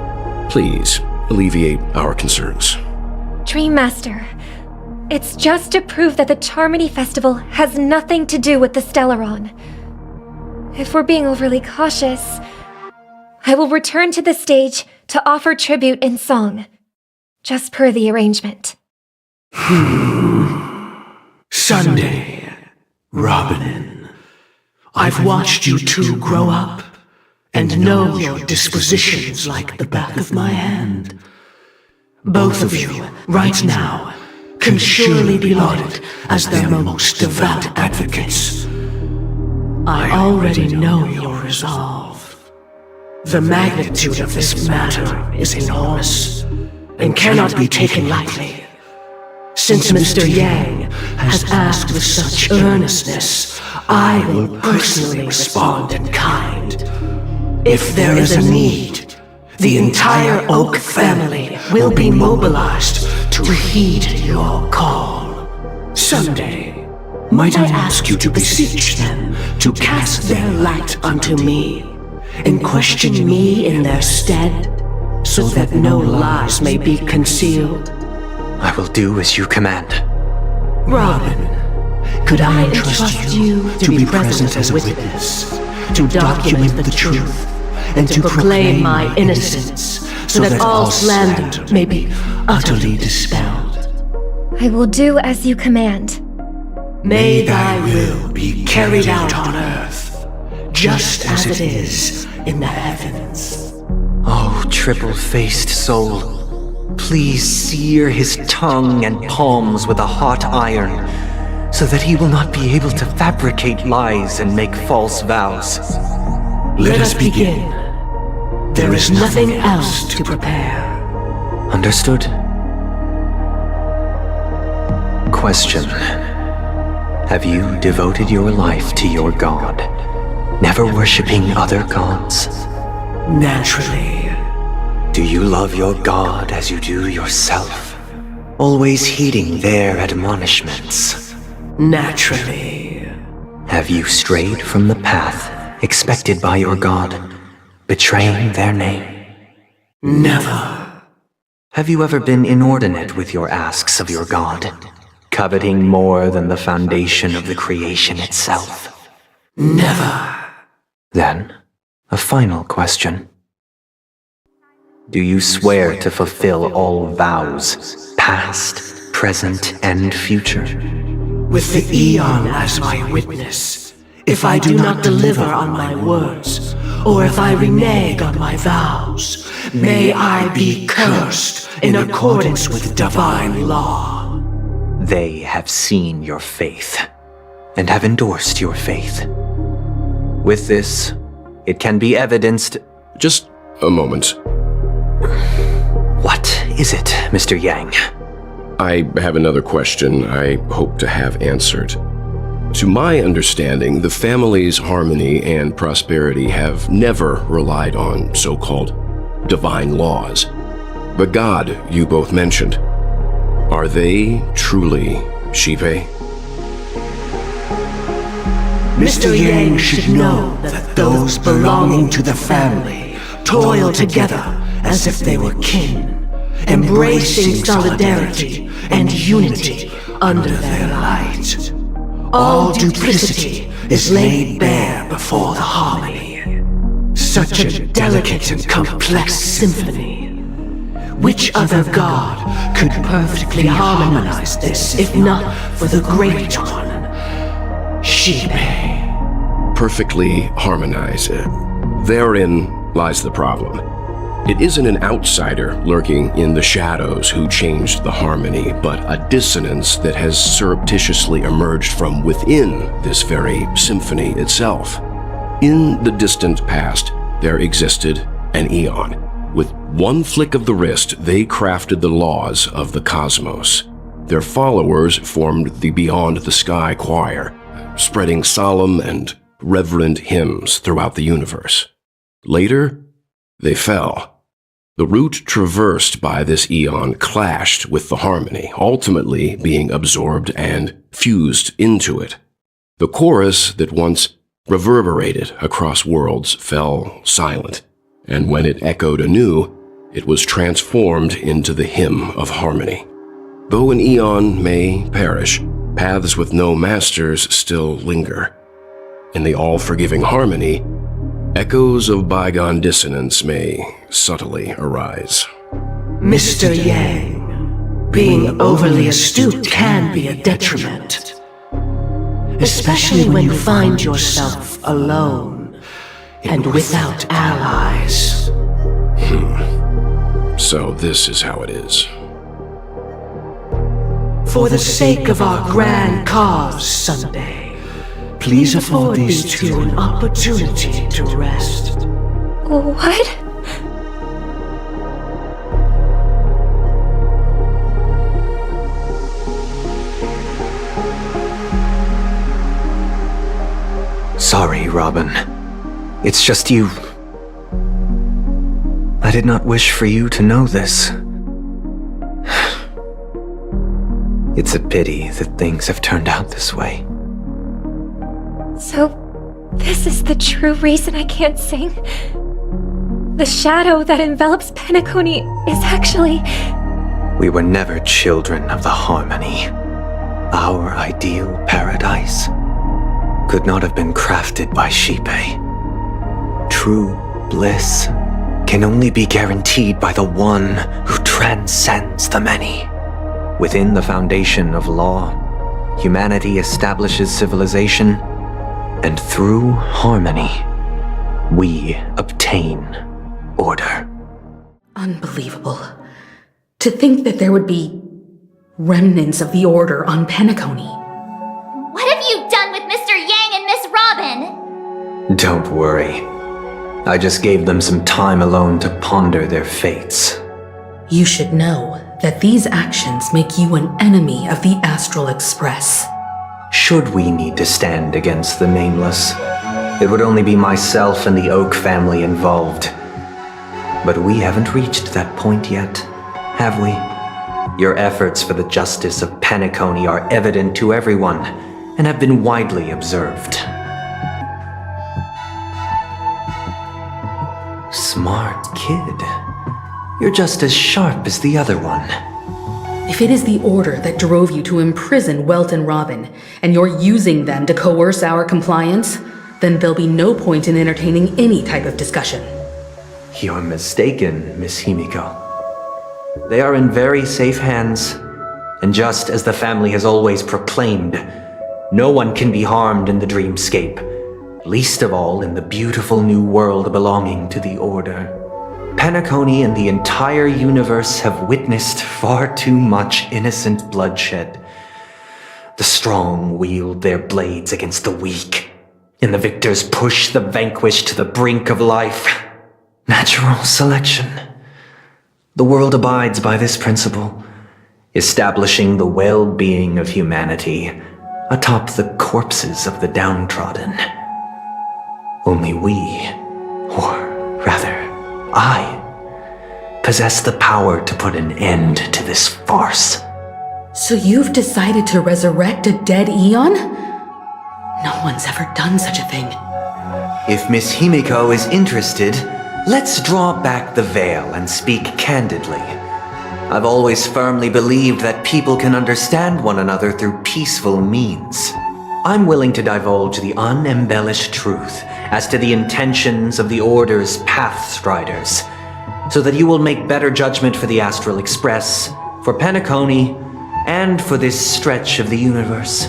S13: please alleviate our concerns.
S2: Dream Master, it's just to prove that the Charmony Festival has nothing to do with the Stellaron. If we're being overly cautious, I will return to the stage to offer tribute in song, just per the arrangement.
S6: Sunday, Robin. I've watched you two grow up and know your dispositions like the back of my hand. Both of you, right now, can surely be lauded as their most devout advocates. I already know your resolve. The magnitude of this matter is enormous and cannot be taken lightly. Since Mr. Yang has asked with such earnestness, I will personally respond in kind. If there is a need, the entire Oak family will be mobilized to heed your call. Someday, might I ask you to beseech them to cast their light unto me, and question me in their stead, so that no lies may be concealed?
S19: I will do as you command.
S6: Robin, could I entrust you to be present as a witness, to document the truth, and to proclaim my innocence, so that all slander may be utterly dispelled?
S2: I will do as you command.
S6: May thy will be carried out on earth, just as it is in the heavens.
S19: Oh, triple-faced soul, please sear his tongue and palms with a hot iron, so that he will not be able to fabricate lies and make false vows.
S6: Let us begin. There is nothing else to prepare.
S19: Understood. Question. Have you devoted your life to your god, never worshipping other gods?
S6: Naturally.
S19: Do you love your god as you do yourself, always heeding their admonishments?
S6: Naturally.
S19: Have you strayed from the path expected by your god, betraying their name?
S6: Never.
S19: Have you ever been inordinate with your asks of your god, coveting more than the foundation of the creation itself?
S6: Never.
S19: Then, a final question. Do you swear to fulfill all vows, past, present, and future?
S6: With the Eon as my witness, if I do not deliver on my words, or if I renege on my vows, may I be cursed in accordance with divine law.
S19: They have seen your faith, and have endorsed your faith. With this, it can be evidenced...
S13: Just a moment.
S19: What is it, Mr. Yang?
S13: I have another question I hope to have answered. To my understanding, the family's harmony and prosperity have never relied on so-called divine laws. But God, you both mentioned, are they truly Shipe?
S6: Mr. Yang should know that those belonging to the family toil together as if they were kin, embracing solidarity and unity under their light. All duplicity is laid bare before the harmony. Such a delicate and complex symphony. Which other god could perfectly harmonize this if not for the Great One? Shipe.
S13: Perfectly harmonize. Therein lies the problem. It isn't an outsider lurking in the shadows who changed the harmony, but a dissonance that has surreptitiously emerged from within this very symphony itself. In the distant past, there existed an eon. With one flick of the wrist, they crafted the laws of the cosmos. Their followers formed the Beyond the Sky Choir, spreading solemn and reverent hymns throughout the universe. Later, they fell. The route traversed by this eon clashed with the harmony, ultimately being absorbed and fused into it. The chorus that once reverberated across worlds fell silent, and when it echoed anew, it was transformed into the hymn of harmony. Though an eon may perish, paths with no masters still linger. In the all-forgiving harmony, echoes of bygone dissonance may subtly arise.
S6: Mr. Yang, being overly astute can be a detriment. Especially when you find yourself alone and without allies.
S13: So this is how it is.
S6: For the sake of our grand cause, Sunday, please afford these two an opportunity to rest.
S2: What?
S19: Sorry, Robin. It's just you. I did not wish for you to know this. It's a pity that things have turned out this way.
S2: So, this is the true reason I can't sing? The shadow that envelops Penacony is actually...
S19: We were never children of the harmony. Our ideal paradise could not have been crafted by Shipe. True bliss can only be guaranteed by the one who transcends the many. Within the foundation of law, humanity establishes civilization, and through harmony, we obtain order.
S18: Unbelievable. To think that there would be remnants of the Order on Penacony.
S11: What have you done with Mr. Yang and Miss Robin?
S19: Don't worry. I just gave them some time alone to ponder their fates.
S18: You should know that these actions make you an enemy of the Astral Express.
S19: Should we need to stand against the Nameless, it would only be myself and the Oak family involved. But we haven't reached that point yet, have we? Your efforts for the justice of Penacony are evident to everyone, and have been widely observed. Smart kid. You're just as sharp as the other one.
S18: If it is the Order that drove you to imprison Welt and Robin, and you're using them to coerce our compliance, then there'll be no point in entertaining any type of discussion.
S19: You're mistaken, Miss Himiko. They are in very safe hands, and just as the family has always proclaimed, no one can be harmed in the dreamscape, least of all in the beautiful new world belonging to the Order. Penacony and the entire universe have witnessed far too much innocent bloodshed. The strong wield their blades against the weak, and the victors push the vanquished to the brink of life. Natural selection. The world abides by this principle, establishing the well-being of humanity atop the corpses of the downtrodden. Only we, or rather, I, possess the power to put an end to this farce.
S18: So you've decided to resurrect a dead Eon? No one's ever done such a thing.
S19: If Miss Himiko is interested, let's draw back the veil and speak candidly. I've always firmly believed that people can understand one another through peaceful means. I'm willing to divulge the unembellished truth as to the intentions of the Order's Pathstriders, so that you will make better judgment for the Astral Express, for Penacony, and for this stretch of the universe.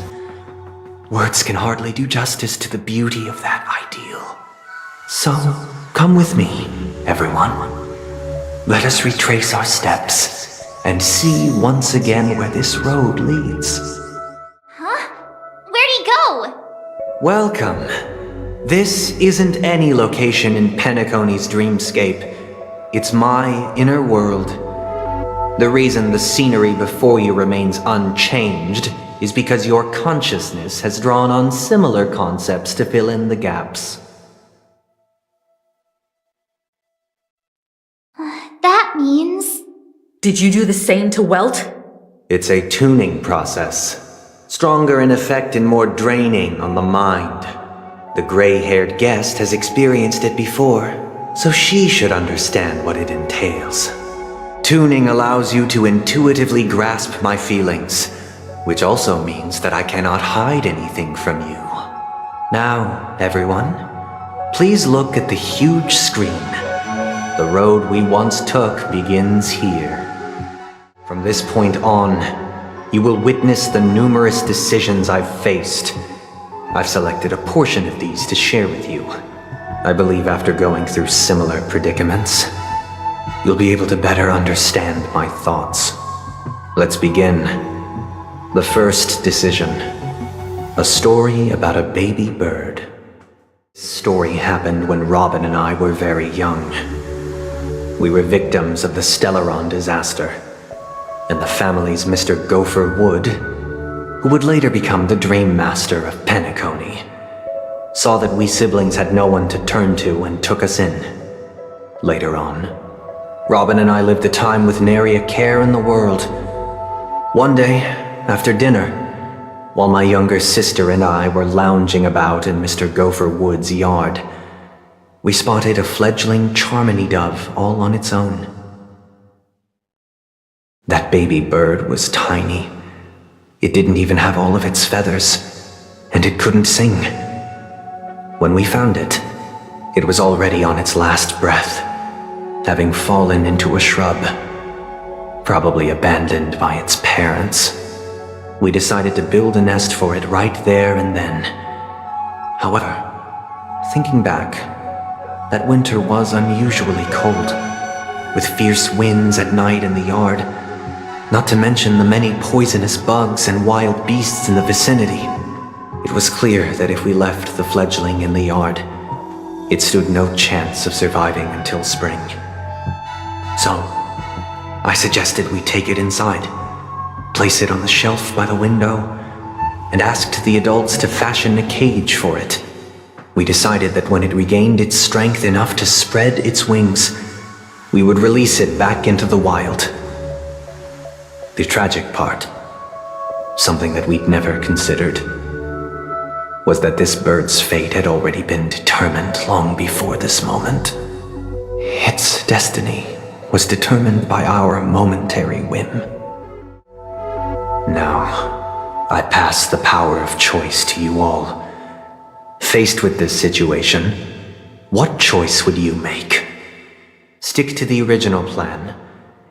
S19: Words can hardly do justice to the beauty of that ideal. So, come with me, everyone. Let us retrace our steps and see once again where this road leads.
S11: Huh? Where'd he go?
S19: Welcome. This isn't any location in Penacony's dreamscape. It's my inner world. The reason the scenery before you remains unchanged is because your consciousness has drawn on similar concepts to fill in the gaps.
S11: That means...
S18: Did you do the same to Welt?
S19: It's a tuning process. Stronger in effect and more draining on the mind. The gray-haired guest has experienced it before, so she should understand what it entails. Tuning allows you to intuitively grasp my feelings, which also means that I cannot hide anything from you. Now, everyone, please look at the huge screen. The road we once took begins here. From this point on, you will witness the numerous decisions I've faced. I've selected a portion of these to share with you. I believe after going through similar predicaments, you'll be able to better understand my thoughts. Let's begin. The first decision. A story about a baby bird. This story happened when Robin and I were very young. We were victims of the Stellaron disaster, and the family's Mr. Gopher Wood, who would later become the Dream Master of Penacony, saw that we siblings had no one to turn to and took us in. Later on, Robin and I lived a time with nary a care in the world. One day, after dinner, while my younger sister and I were lounging about in Mr. Gopher Wood's yard, we spotted a fledgling Charmony dove all on its own. That baby bird was tiny. It didn't even have all of its feathers, and it couldn't sing. When we found it, it was already on its last breath, having fallen into a shrub, probably abandoned by its parents. We decided to build a nest for it right there and then. However, thinking back, that winter was unusually cold, with fierce winds at night in the yard, not to mention the many poisonous bugs and wild beasts in the vicinity. It was clear that if we left the fledgling in the yard, it stood no chance of surviving until spring. So, I suggested we take it inside, place it on the shelf by the window, and asked the adults to fashion a cage for it. We decided that when it regained its strength enough to spread its wings, we would release it back into the wild. The tragic part, something that we'd never considered, was that this bird's fate had already been determined long before this moment. Its destiny was determined by our momentary whim. Now, I pass the power of choice to you all. Faced with this situation, what choice would you make? Stick to the original plan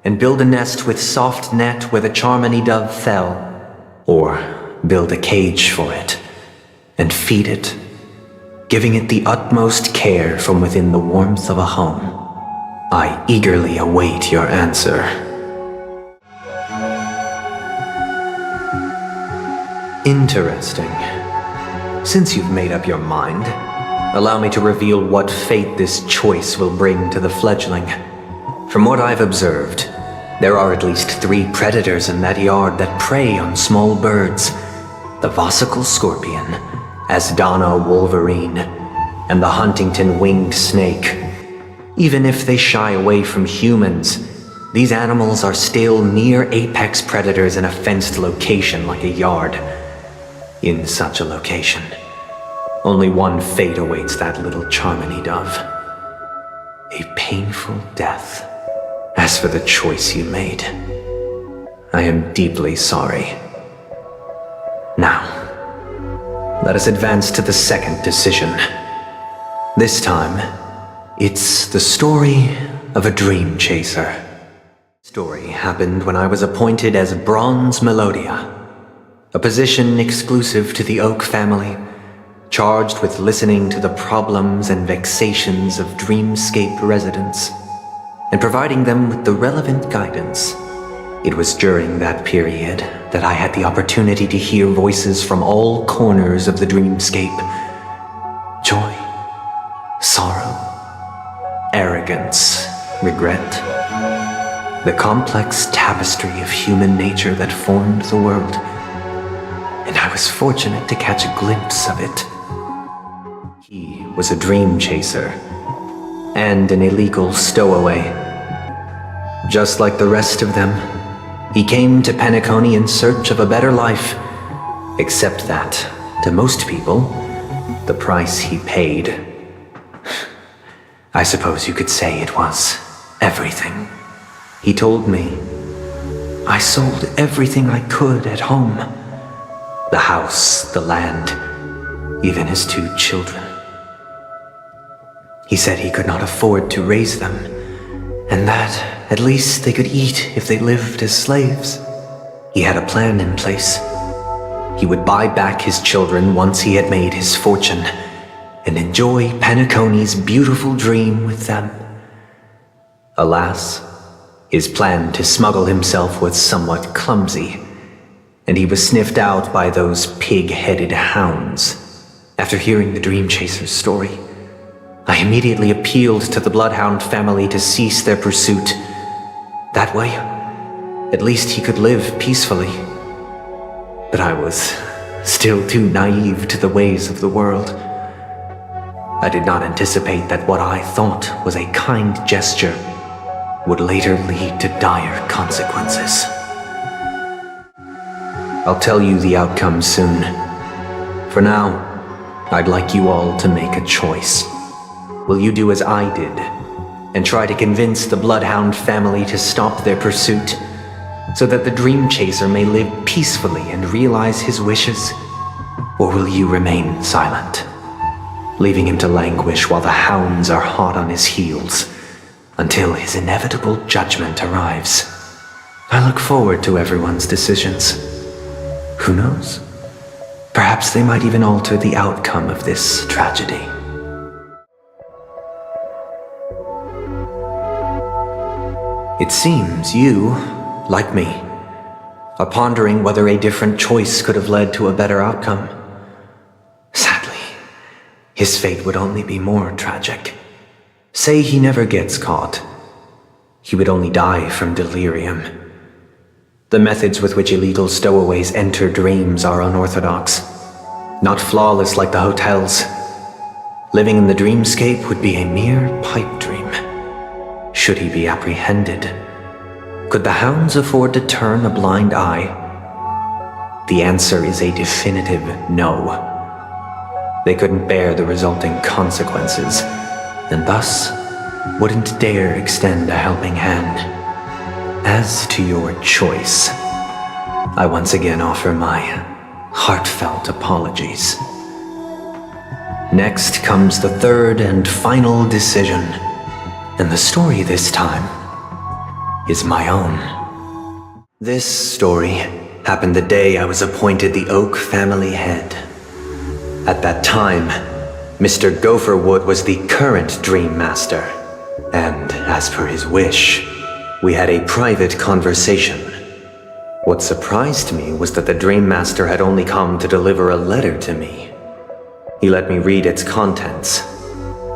S19: and build a nest with soft net where the Charmony dove fell, or build a cage for it and feed it, giving it the utmost care from within the warmth of a home. I eagerly await your answer. Interesting. Since you've made up your mind, allow me to reveal what fate this choice will bring to the fledgling. From what I've observed, there are at least 3 predators in that yard that prey on small birds. the Vossicle Scorpion, Asdana Wolverine, and the Huntington Winged Snake. Even if they shy away from humans, these animals are still near apex predators in a fenced location like a yard. In such a location, only one fate awaits that little Charmony dove. A painful death. As for the choice you made, I am deeply sorry. Now, let us advance to the second decision. This time, it's the story of a dream chaser. Story happened when I was appointed as Bronze Melodia, a position exclusive to the Oak family, charged with listening to the problems and vexations of Dreamscape residents, and providing them with the relevant guidance. It was during that period that I had the opportunity to hear voices from all corners of the Dreamscape. Joy, sorrow, arrogance, regret. The complex tapestry of human nature that formed the world. And I was fortunate to catch a glimpse of it. He was a dream chaser and an illegal stowaway. Just like the rest of them, he came to Penacony in search of a better life, except that, to most people, the price he paid, I suppose you could say it was everything. He told me, I sold everything I could at home. The house, the land, even his 2 children. He said he could not afford to raise them, and that at least they could eat if they lived as slaves. He had a plan in place. He would buy back his children once he had made his fortune, and enjoy Penacony's beautiful dream with them. Alas, his plan to smuggle himself was somewhat clumsy, and he was sniffed out by those pig-headed hounds. After hearing the Dream Chaser's story, I immediately appealed to the Bloodhound family to cease their pursuit. That way, at least he could live peacefully. But I was still too naive to the ways of the world. I did not anticipate that what I thought was a kind gesture would later lead to dire consequences. I'll tell you the outcome soon. For now, I'd like you all to make a choice. Will you do as I did, and try to convince the Bloodhound family to stop their pursuit, so that the Dream Chaser may live peacefully and realize his wishes? Or will you remain silent, leaving him to languish while the hounds are hot on his heels, until his inevitable judgment arrives? I look forward to everyone's decisions. Who knows? Perhaps they might even alter the outcome of this tragedy. It seems you, like me, are pondering whether a different choice could have led to a better outcome. Sadly, his fate would only be more tragic. Say he never gets caught. He would only die from delirium. The methods with which illegal stowaways enter dreams are unorthodox, not flawless like the hotels. Living in the dreamscape would be a mere pipe dream. Should he be apprehended, could the hounds afford to turn a blind eye? The answer is a definitive no. They couldn't bear the resulting consequences, and thus wouldn't dare extend a helping hand. As to your choice, I once again offer my heartfelt apologies. Next comes the third and final decision, and the story this time is my own. This story happened the day I was appointed the Oak family head. At that time, Mr. Gopherwood was the current Dream Master, and as per his wish, we had a private conversation. What surprised me was that the Dream Master had only come to deliver a letter to me. He let me read its contents,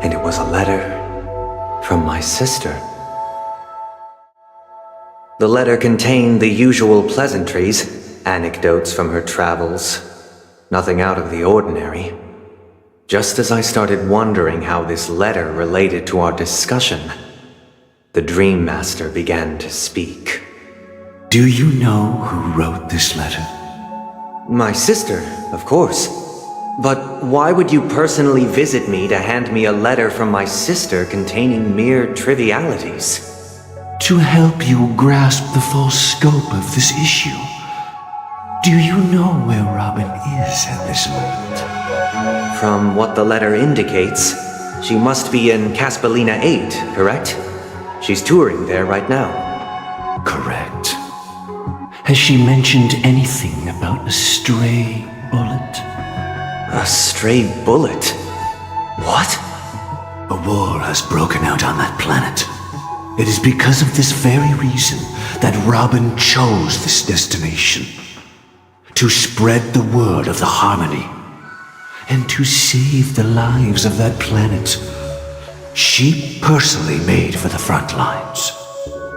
S19: and it was a letter from my sister. The letter contained the usual pleasantries, anecdotes from her travels, Nothing out of the ordinary. Just as I started wondering how this letter related to our discussion, the Dream Master began to speak.
S6: Do you know who wrote this letter?
S19: My sister, of course. But why would you personally visit me to hand me a letter from my sister containing mere trivialities?
S6: To help you grasp the full scope of this issue. Do you know where Robin is at this moment?
S19: From what the letter indicates, she must be in Caspelina 8, correct? She's touring there right now.
S6: Correct. Has she mentioned anything about a stray bullet?
S19: A stray bullet? What?
S6: A war has broken out on that planet. It is because of this very reason that Robin chose this destination. To spread the word of the Harmony. And to save the lives of that planet. She personally made for the front lines.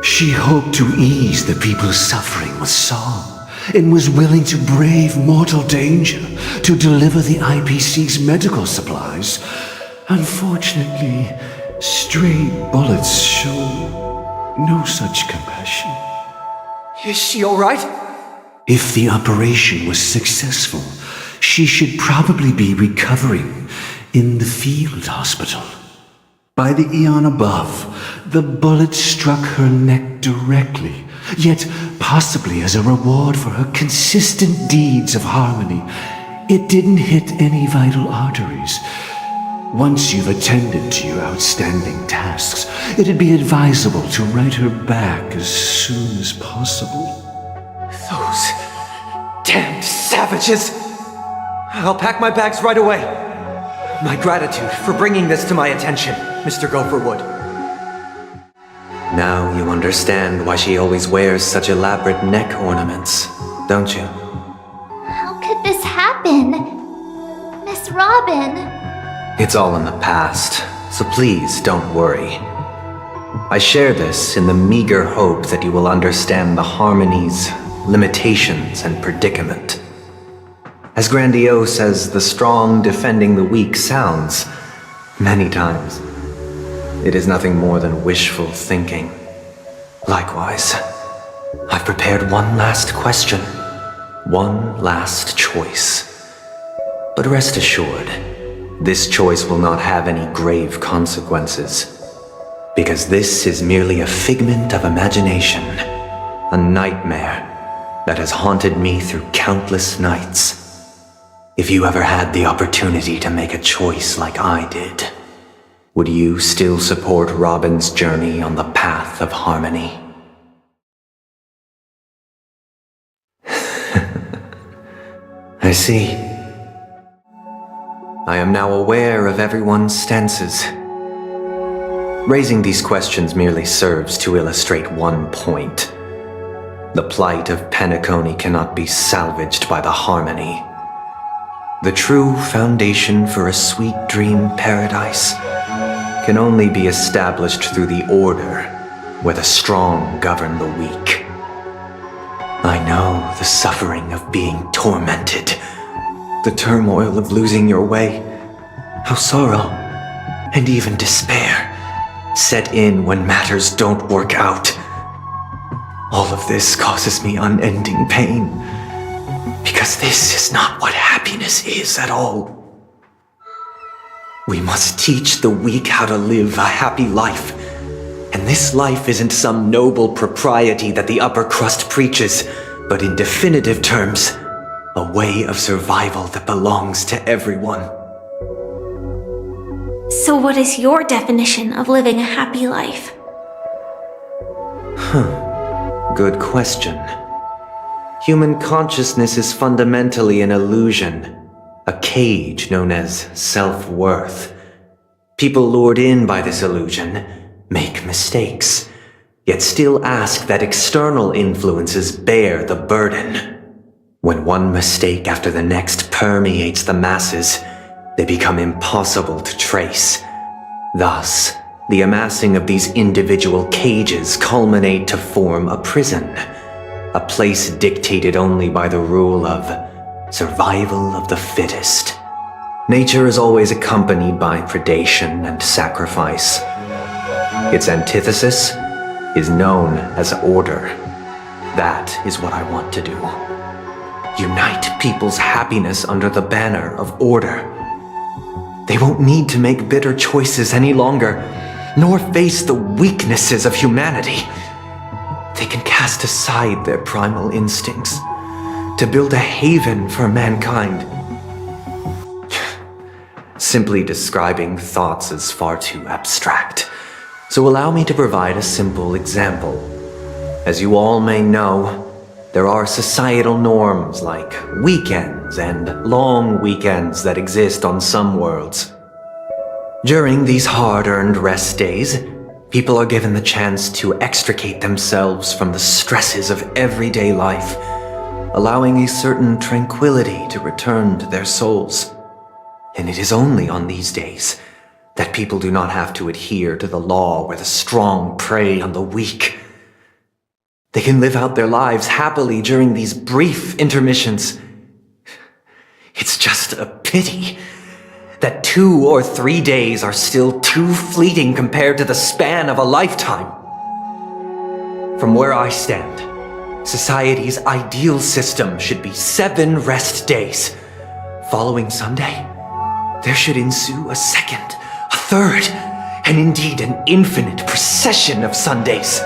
S6: She hoped to ease the people's suffering with song. And was willing to brave mortal danger to deliver the IPC's medical supplies. Unfortunately, stray bullets show no such compassion.
S19: Is she all right?
S6: If the operation was successful, she should probably be recovering in the field hospital. By the eon above, the bullet struck her neck directly, yet possibly as a reward for her consistent deeds of harmony, it didn't hit any vital arteries. Once you've attended to your outstanding tasks, it'd be advisable to write her back as soon as possible.
S19: Those damned savages! I'll pack my bags right away. My gratitude for bringing this to my attention, Mr. Gopherwood. Now you understand why she always wears such elaborate neck ornaments, don't you?
S11: How could this happen? Miss Robin.
S19: It's all in the past, so please don't worry. I share this in the meager hope that you will understand the Harmony's limitations and predicament. As grandiose as the strong defending the weak sounds, many times, it is nothing more than wishful thinking. Likewise, I've prepared one last question, one last choice. But rest assured, this choice will not have any grave consequences, because this is merely a figment of imagination, a nightmare that has haunted me through countless nights. If you ever had the opportunity to make a choice like I did, would you still support Robin's journey on the path of harmony? I see. I am now aware of everyone's stances. Raising these questions merely serves to illustrate one point. The plight of Penacony cannot be salvaged by the Harmony. The true foundation for a sweet dream paradise can only be established through the order where the strong govern the weak. I know the suffering of being tormented, the turmoil of losing your way, how sorrow and even despair set in when matters don't work out. All of this causes me unending pain, because this is not what happiness is at all. We must teach the weak how to live a happy life. And this life isn't some noble propriety that the upper crust preaches, but in definitive terms, a way of survival that belongs to everyone.
S15: So what is your definition of living a happy life?
S19: Good question. Human consciousness is fundamentally an illusion, a cage known as self-worth. People lured in by this illusion make mistakes, yet still ask that external influences bear the burden. When one mistake after the next permeates the masses, they become impossible to trace. Thus, the amassing of these individual cages culminate to form a prison, a place dictated only by the rule of Survival of the fittest. Nature is always accompanied by predation and sacrifice. Its antithesis is known as order. That is what I want to do. Unite people's happiness under the banner of order. They won't need to make bitter choices any longer, nor face the weaknesses of humanity. They can cast aside their primal instincts to build a haven for mankind. Simply describing thoughts is far too abstract, so allow me to provide a simple example. As you all may know, there are societal norms like weekends and long weekends that exist on some worlds. During these hard-earned rest days, people are given the chance to extricate themselves from the stresses of everyday life, allowing a certain tranquility to return to their souls. And it is only on these days that people do not have to adhere to the law where the strong prey on the weak. They can live out their lives happily during these brief intermissions. It's just a pity that 2 or 3 days are still too fleeting compared to the span of a lifetime. From where I stand, society's ideal system should be 7 rest days. Following Sunday, there should ensue a second, a third, and indeed an infinite procession of Sundays.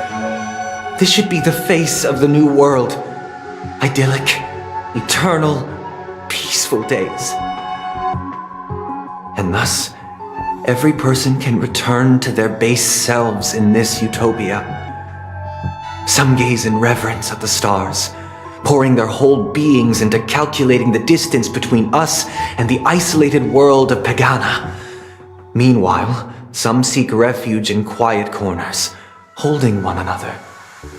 S19: This should be the face of the new world. Idyllic, eternal, peaceful days. And thus, every person can return to their base selves in this utopia. Some gaze in reverence at the stars, pouring their whole beings into calculating the distance between us and the isolated world of Pagana. Meanwhile, some seek refuge in quiet corners, holding one another,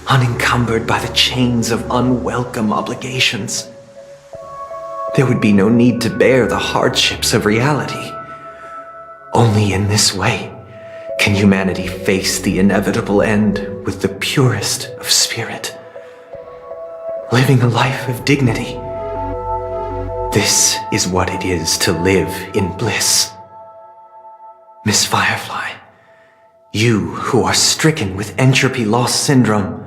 S19: unencumbered by the chains of unwelcome obligations. There would be no need to bear the hardships of reality. Only in this way can humanity face the inevitable end with the purest of spirit, living a life of dignity. This is what it is to live in bliss. Miss Firefly, you who are stricken with entropy loss syndrome,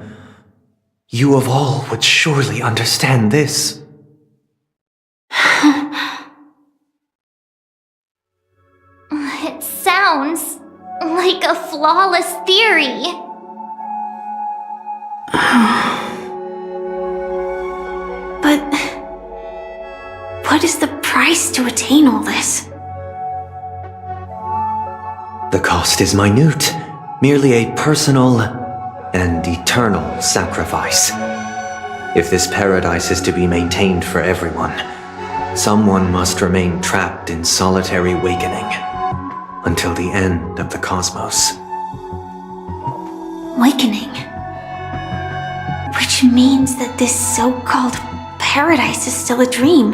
S19: you of all would surely understand this.
S11: It sounds like a flawless theory.
S15: But what is the price to attain all this?
S19: The cost is minute, merely a personal and eternal sacrifice. If this paradise is to be maintained for everyone, someone must remain trapped in solitary awakening until the end of the cosmos.
S15: Awakening. Which means that this so-called paradise is still a dream.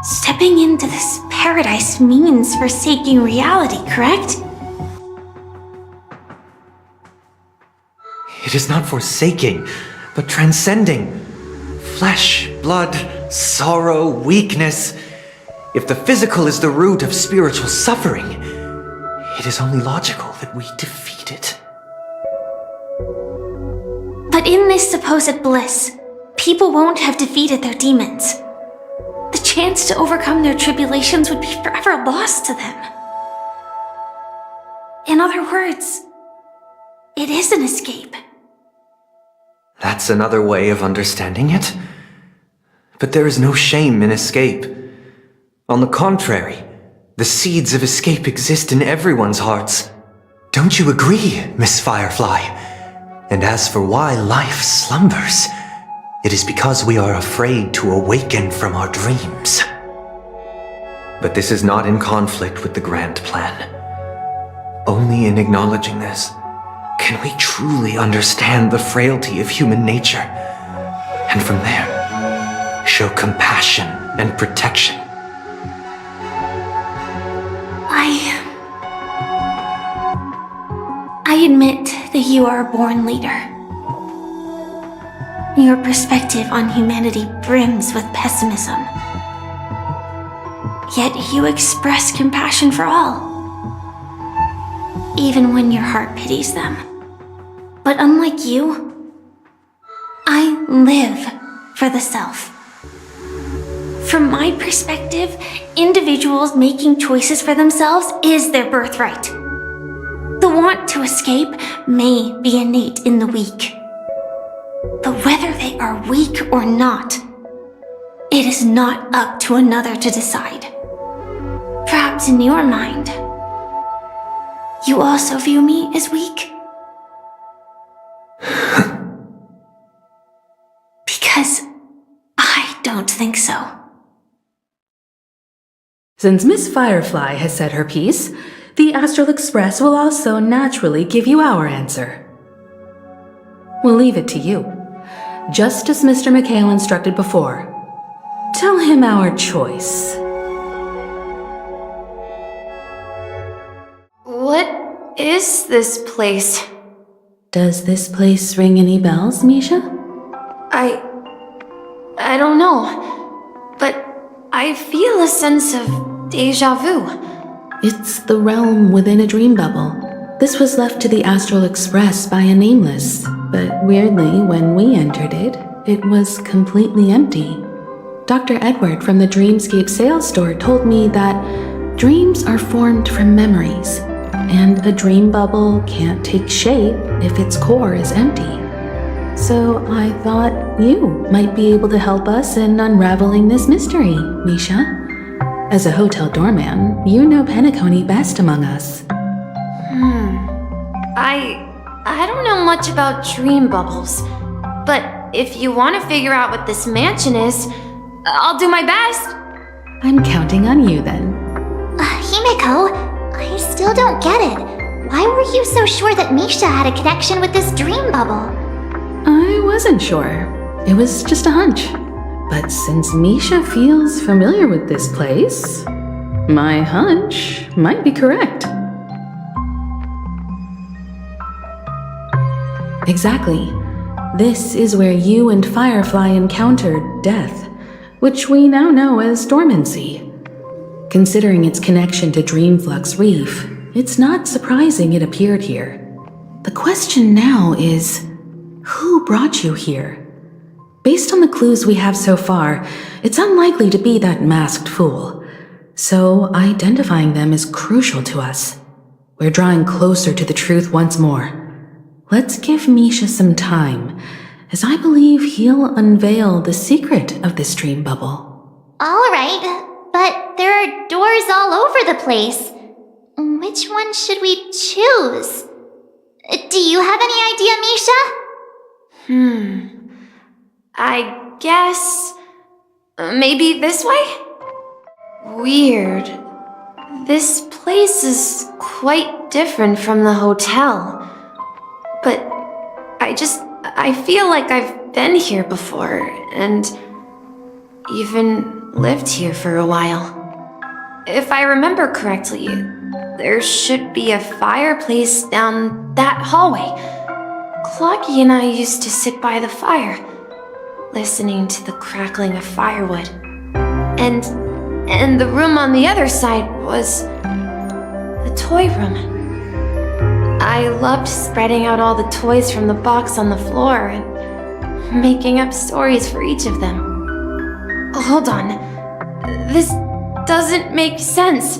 S15: Stepping into this paradise means forsaking reality, correct?
S19: It is not forsaking, but transcending. Flesh, blood, sorrow, weakness. If the physical is the root of spiritual suffering, it is only logical that we defeat it.
S15: But in this supposed bliss, people won't have defeated their demons. The chance to overcome their tribulations would be forever lost to them. In other words, it is an escape.
S19: That's another way of understanding it. But there is no shame in escape. On the contrary, the seeds of escape exist in everyone's hearts. Don't you agree, Miss Firefly? And as for why life slumbers, it is because we are afraid to awaken from our dreams. But this is not in conflict with the grand plan. Only in acknowledging this can we truly understand the frailty of human nature, and from there, show compassion and protection.
S15: I admit that you are a born leader. Your perspective on humanity brims with pessimism. Yet you express compassion for all, even when your heart pities them. But unlike you, I live for the self. From my perspective, individuals making choices for themselves is their birthright. The want to escape may be innate in the weak. But whether they are weak or not, it is not up to another to decide. Perhaps in your mind, you also view me as weak? Because I don't think so.
S18: Since Miss Firefly has said her piece, the Astral Express will also naturally give you our answer. We'll leave it to you, just as Mr. McHale instructed before. Tell him our choice.
S15: What is this place?
S18: Does this place ring any bells, Misha?
S15: I don't know, but I feel a sense of deja vu.
S18: It's the realm within a dream bubble. This was left to the Astral Express by a nameless, but weirdly, when we entered it, it was completely empty. Dr. Edward from the Dreamscape sales store told me that dreams are formed from memories, and a dream bubble can't take shape if its core is empty. So I thought you might be able to help us in unraveling this mystery, Misha. As a hotel doorman, you know Penacony best among us.
S15: I don't know much about dream bubbles, but if you want to figure out what this mansion is, I'll do my best.
S18: I'm counting on you then.
S11: Himeko, I still don't get it. Why were you so sure that Misha had a connection with this dream bubble?
S18: I wasn't sure. It was just a hunch. But since Misha feels familiar with this place, my hunch might be correct. Exactly. This is where you and Firefly encountered death, which we now know as dormancy. Considering its connection to Dreamflux Reef, it's not surprising it appeared here. The question now is, who brought you here? Based on the clues we have so far, it's unlikely to be that masked fool. So identifying them is crucial to us. We're drawing closer to the truth once more. Let's give Misha some time, as I believe he'll unveil the secret of this dream bubble.
S11: Alright, but there are doors all over the place. Which one should we choose? Do you have any idea, Misha?
S15: I guess... maybe this way? Weird. This place is quite different from the hotel. But I feel like I've been here before, and even lived here for a while. If I remember correctly, there should be a fireplace down that hallway. Clocky and I used to sit by the fire, listening to the crackling of firewood. And the room on the other side was the toy room. I loved spreading out all the toys from the box on the floor and making up stories for each of them. Hold on. This doesn't make sense.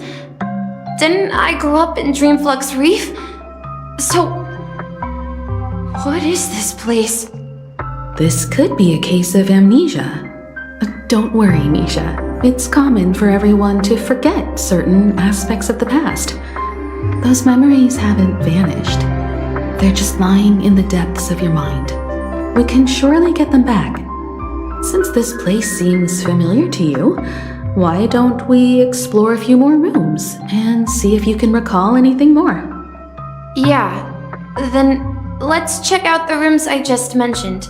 S15: Didn't I grow up in Dreamflux Reef? So, what is this place?
S18: This could be a case of amnesia. Don't worry, Misha. It's common for everyone to forget certain aspects of the past. Those memories haven't vanished. They're just lying in the depths of your mind. We can surely get them back. Since this place seems familiar to you, why don't we explore a few more rooms and see if you can recall anything more?
S15: Yeah, then let's check out the rooms I just mentioned.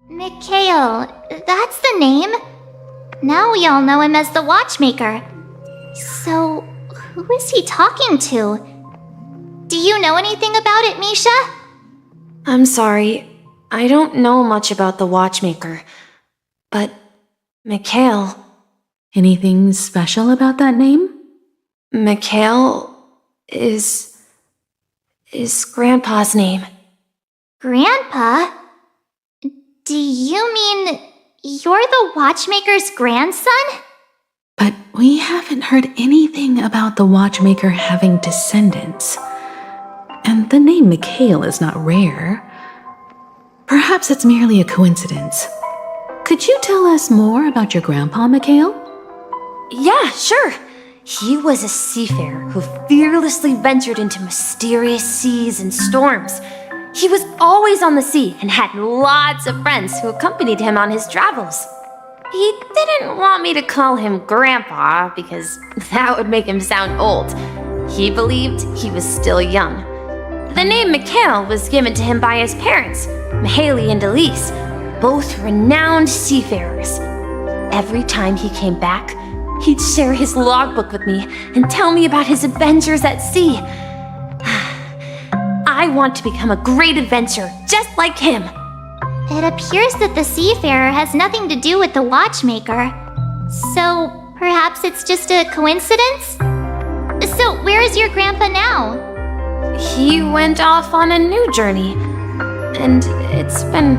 S11: Mikhail, that's the name. Now we all know him as the Watchmaker. So, who is he talking to? Do you know anything about it, Misha?
S15: I'm sorry, I don't know much about the Watchmaker. But, Mikhail,
S18: Anything special about that name?
S2: Mikhail is Grandpa's name.
S11: Grandpa? Do you mean you're the watchmaker's grandson?
S18: But we haven't heard anything about the watchmaker having descendants. And the name Mikhail is not rare. Perhaps it's merely a coincidence. Could you tell us more about your grandpa, Mikhail?
S10: Yeah, sure. He was a seafarer who fearlessly ventured into mysterious seas and storms. He was always on the sea and had lots of friends who accompanied him on his travels. He didn't want me to call him Grandpa because that would make him sound old. He believed he was still young. The name Mikhail was given to him by his parents, Mihaly and Elise, both renowned seafarers. Every time he came back, he'd share his logbook with me and tell me about his adventures at sea. I want to become a great adventurer just like him.
S11: It appears that the seafarer has nothing to do with the watchmaker. So perhaps it's just a coincidence? So where is your grandpa now?
S2: He went off on a new journey, and it's been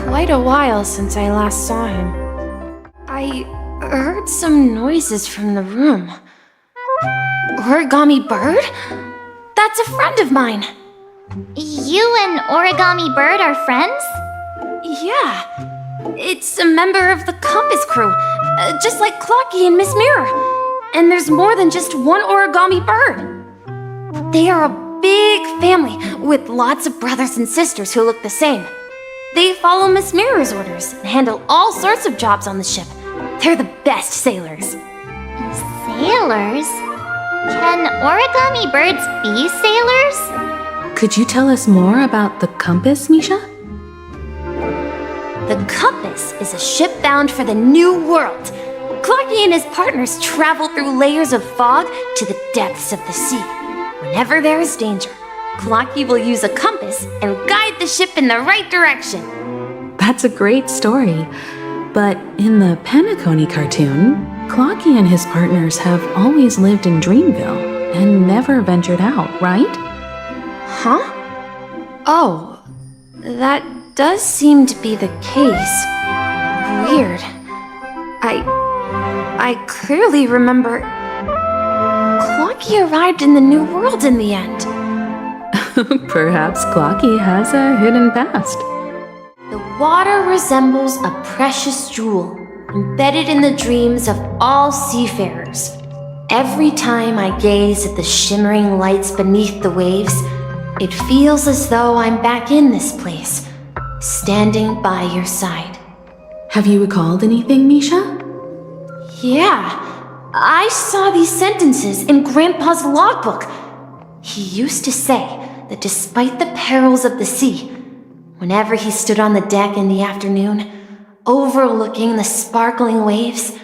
S2: quite a while since I last saw him. I heard some noises from the room. Origami Bird? That's a friend of mine.
S11: You and Origami Bird are friends?
S2: Yeah. It's a member of the Compass crew, just like Clocky and Miss Mirror. And there's more than just one Origami Bird. They are a big family with lots of brothers and sisters who look the same. They follow Miss Mirror's orders and handle all sorts of jobs on the ship. They're the best sailors.
S11: Sailors? Can origami birds be sailors?
S18: Could you tell us more about the Compass, Misha?
S10: The Compass is a ship bound for the New World. Clocky and his partners travel through layers of fog to the depths of the sea. Whenever there is danger, Clocky will use a compass and guide the ship in the right direction.
S18: That's a great story. But in the Penacony cartoon, Clocky and his partners have always lived in Dreamville and never ventured out, right?
S2: Huh? Oh, that does seem to be the case. Weird. I clearly remember Clocky arrived in the New World in the end.
S18: Perhaps Clocky has a hidden past.
S10: The water resembles a precious jewel embedded in the dreams of all seafarers. Every time I gaze at the shimmering lights beneath the waves, it feels as though I'm back in this place, standing by your side.
S18: Have you recalled anything, Misha?
S10: Yeah, I saw these sentences in Grandpa's logbook. He used to say that despite the perils of the sea, whenever he stood on the deck in the afternoon, overlooking the sparkling waves,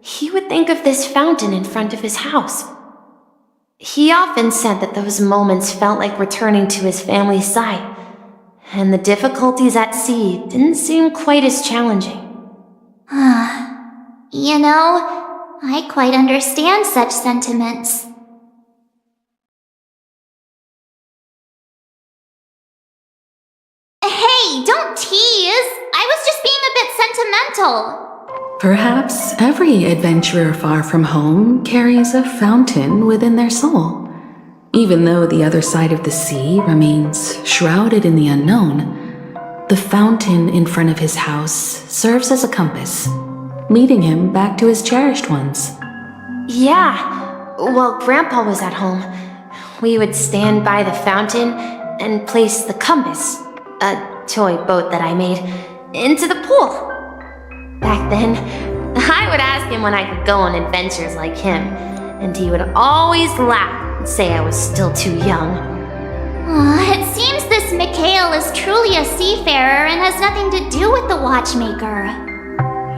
S10: he would think of this fountain in front of his house. He often said that those moments felt like returning to his family's side, and the difficulties at sea didn't seem quite as challenging.
S11: You know, I quite understand such sentiments. Hey, don't tease! I was just being a bit sentimental.
S18: Perhaps every adventurer far from home carries a fountain within their soul. Even though the other side of the sea remains shrouded in the unknown, the fountain in front of his house serves as a compass, leading him back to his cherished ones.
S10: Yeah, while Grandpa was at home, we would stand by the fountain and place the compass, a toy boat that I made, into the pool. Back then, I would ask him when I could go on adventures like him, and he would always laugh and say I was still too young.
S11: It seems this Mikhail is truly a seafarer and has nothing to do with the watchmaker.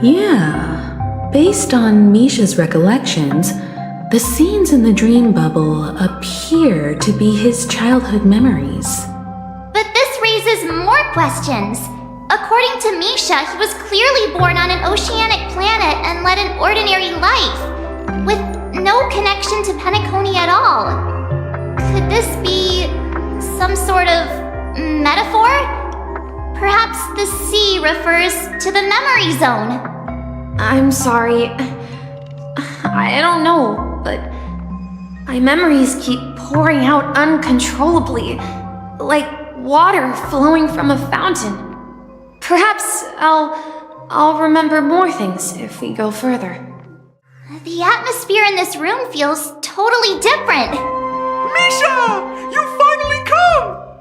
S18: Yeah, based on Misha's recollections, the scenes in the dream bubble appear to be his childhood memories.
S11: But this raises more questions. According According to Misha, he was clearly born on an oceanic planet and led an ordinary life, with no connection to Penacony at all. Could this be some sort of metaphor? Perhaps the sea refers to the memory zone.
S10: I'm sorry. I don't know, but my memories keep pouring out uncontrollably, like water flowing from a fountain. Perhaps I'll remember more things if we go further.
S11: The atmosphere in this room feels totally different.
S1: Misha! You finally come!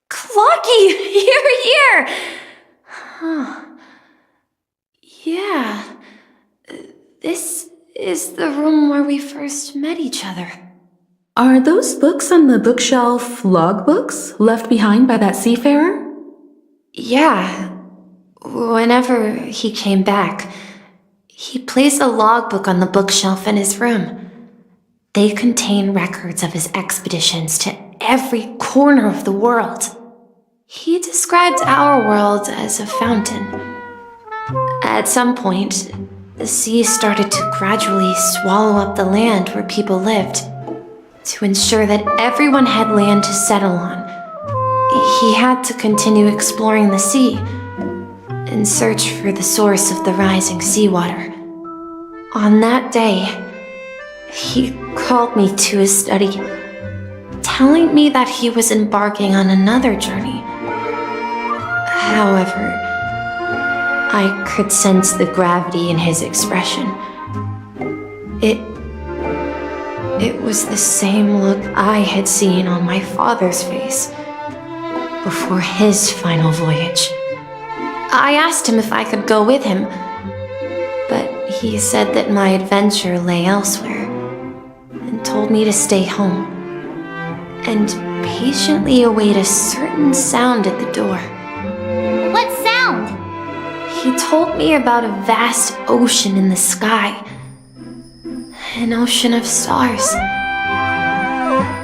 S10: Clocky! Here! Huh. Yeah. This is the room where we first met each other.
S18: Are those books on the bookshelf logbooks left behind by that seafarer?
S10: Yeah. Whenever he came back, he placed a logbook on the bookshelf in his room. They contain records of his expeditions to every corner of the world. He described our world as a fountain. At some point, the sea started to gradually swallow up the land where people lived. To ensure that everyone had land to settle on, he had to continue exploring the sea in search for the source of the rising seawater. On that day, he called me to his study, telling me that he was embarking on another journey. However, I could sense the gravity in his expression. It was the same look I had seen on my father's face before his final voyage. I asked him if I could go with him, but he said that my adventure lay elsewhere and told me to stay home and patiently await a certain sound at the door.
S11: What sound?
S10: He told me about a vast ocean in the sky. An ocean of stars.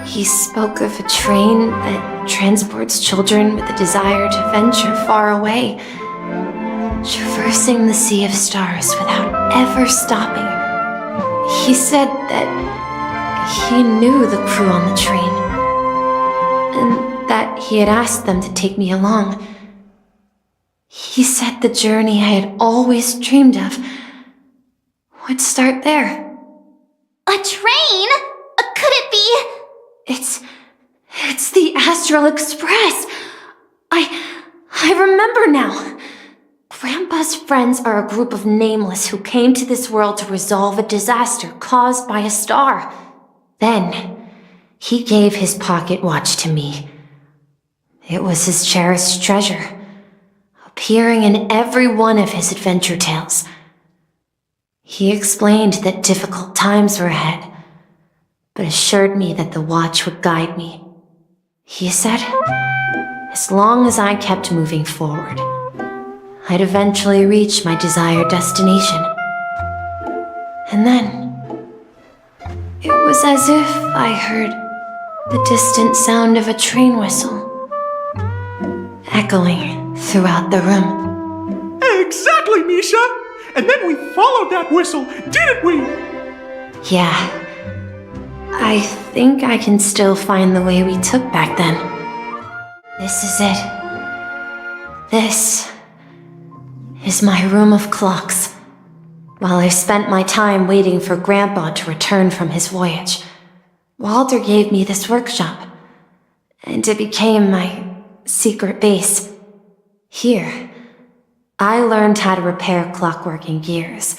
S10: He spoke of a train that transports children with a desire to venture far away, traversing the sea of stars without ever stopping. He said that he knew the crew on the train, and that he had asked them to take me along. He said the journey I had always dreamed of would start there.
S11: A train? Could it be?
S10: It's the Astral Express. I remember now. Grandpa's friends are a group of nameless who came to this world to resolve a disaster caused by a star. Then, he gave his pocket watch to me. It was his cherished treasure, appearing in every one of his adventure tales. He explained that difficult times were ahead, but assured me that the watch would guide me. He said, as long as I kept moving forward, I'd eventually reach my desired destination. And then, it was as if I heard the distant sound of a train whistle, echoing throughout the room.
S1: Exactly, Misha! And then we followed that whistle, didn't we?
S10: Yeah. I think I can still find the way we took back then. This is it. This is my room of clocks. While I spent my time waiting for Grandpa to return from his voyage, Walter gave me this workshop, and it became my secret base. Here, I learned how to repair clockwork and gears,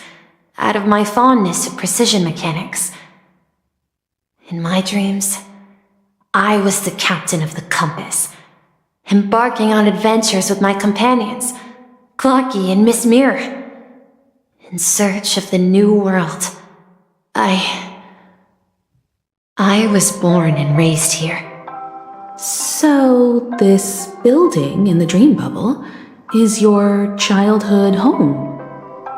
S10: out of my fondness of precision mechanics. In my dreams, I was the captain of the compass, embarking on adventures with my companions, Clocky and Miss Mirror, in search of the new world. I was born and raised here.
S18: So, this building in the dream bubble is your childhood home?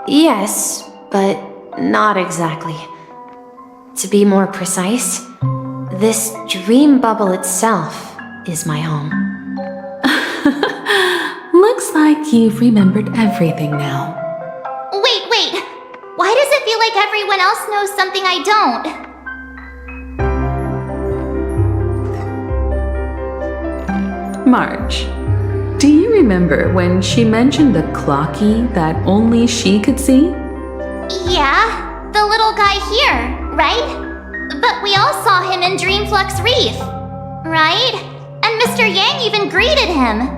S10: Yes, but not exactly. To be more precise, this dream bubble itself is my home.
S18: looks like you've remembered everything now.
S11: Wait. Why does it feel like everyone else knows something I don't?
S18: March, do you remember when she mentioned the clocky that only she could see?
S11: Yeah, the little guy here, right? But we all saw him in Dreamflux Reef, right? And Mr. Yang even greeted him.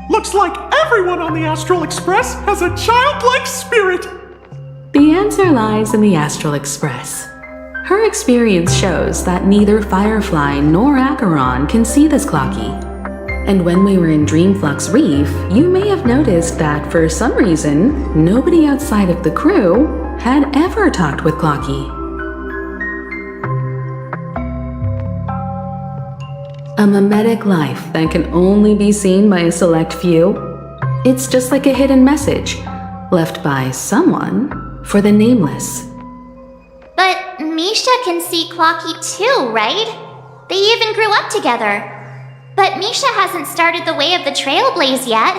S12: Looks like everyone on the Astral Express has a childlike spirit.
S18: The answer lies in the Astral Express. Her experience shows that neither Firefly nor Acheron can see this clocky. And when we were in Dreamflux Reef, you may have noticed that for some reason, nobody outside of the crew had ever talked with Clocky. A mimetic life that can only be seen by a select few. It's just like a hidden message left by someone for the nameless.
S11: But Misha can see Clocky too, right? They even grew up together. But Misha hasn't started the way of the Trailblaze yet.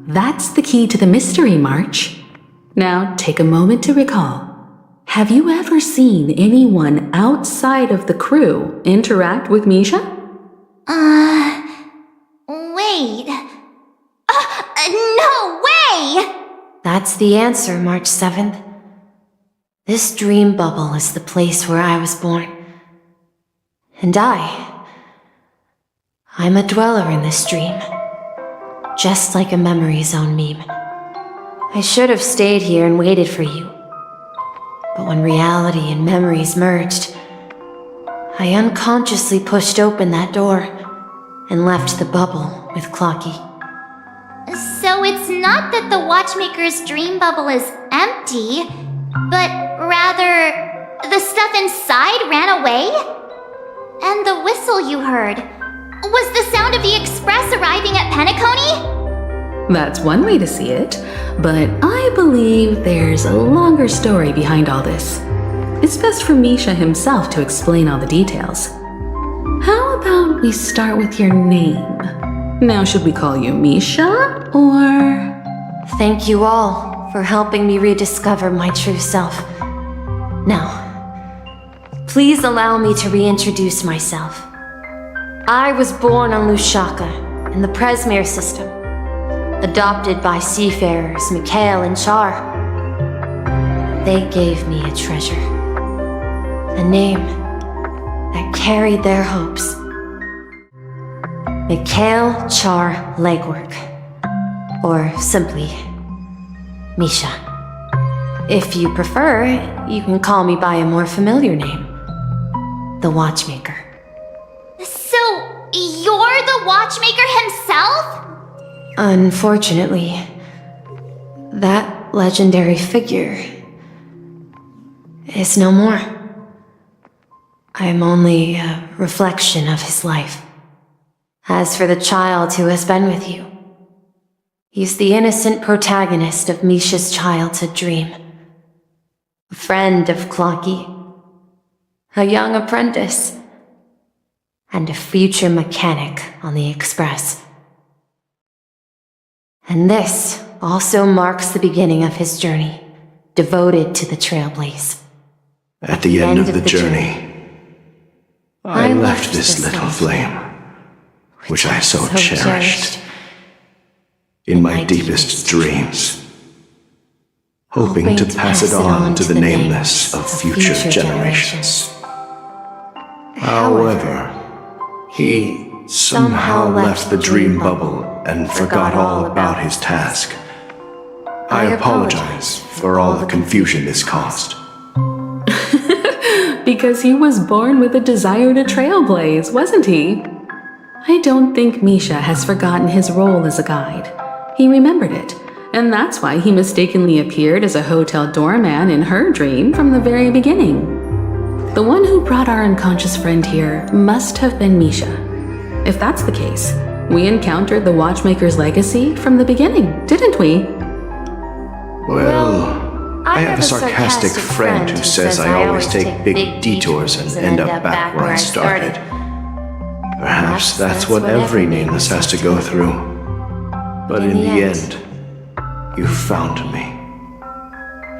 S18: That's the key to the mystery, March. Now take a moment to recall. Have you ever seen anyone outside of the crew interact with Misha?
S11: Wait. No way!
S2: That's the answer, March 7th. This dream bubble is the place where I was born. And I'm a dweller in this dream. Just like a memory zone meme. I should have stayed here and waited for you. But when reality and memories merged, I unconsciously pushed open that door and left the bubble with Clocky.
S11: So it's not that the Watchmaker's dream bubble is empty, but rather the stuff inside ran away? And the whistle you heard was the sound of the express arriving at Penacony?
S18: That's one way to see it, but I believe there's a longer story behind all this. It's best for Misha himself to explain all the details. How about we start with your name? Now, should we call you Misha, or...?
S2: Thank you all for helping me rediscover my true self. Now, please allow me to reintroduce myself. I was born on Lushaka, in the Presmere system, adopted by seafarers Mikhail and Char. They gave me a treasure, a name that carried their hopes. Mikhail Char Legwork, or simply Misha. If you prefer, you can call me by a more familiar name, the Watchmaker.
S11: So, you're the Watchmaker himself?
S2: Unfortunately, that legendary figure is no more. I'm only a reflection of his life. As for the child who has been with you, he's the innocent protagonist of Misha's childhood dream. A friend of Clocky, a young apprentice, and a future mechanic on the Express. And this also marks the beginning of his journey, devoted to the Trailblaze.
S14: At the end of the journey, I left this little flame, which I so cherished, in my deepest dreams, hoping to pass it on to the nameless of future generations. However, he somehow left the dream bubble and forgot all about his task. I apologize for all the confusion this caused.
S18: Because he was born with a desire to trailblaze, wasn't he? I don't think Misha has forgotten his role as a guide. He remembered it, and that's why he mistakenly appeared as a hotel doorman in her dream from the very beginning. The one who brought our unconscious friend here must have been Misha. If that's the case, we encountered the Watchmaker's legacy from the beginning, didn't we?
S14: Well, I have a sarcastic friend who says I always take big detours and end up back where I started. Perhaps that's what every nameless has to go through. But in the end, you found me.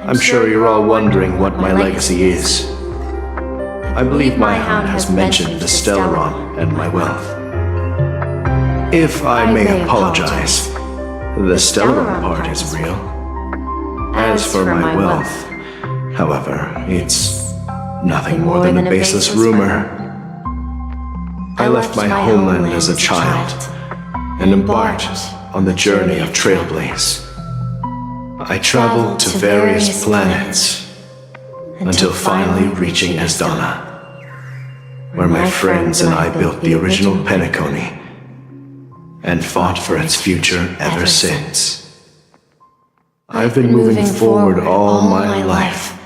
S14: I'm sure you're all wondering what my legacy is. I believe my hound has mentioned the Stellaron and my wealth. If I may apologize, the Stellaron part is real. As for my wealth, however, it's nothing more than a baseless rumor. I left my homeland as a child and embarked on the journey of Trailblaze. I traveled to various planets until finally reaching Esdana, where my friends and I built the original Penacony and fought for its future ever since. I've been moving forward all my life,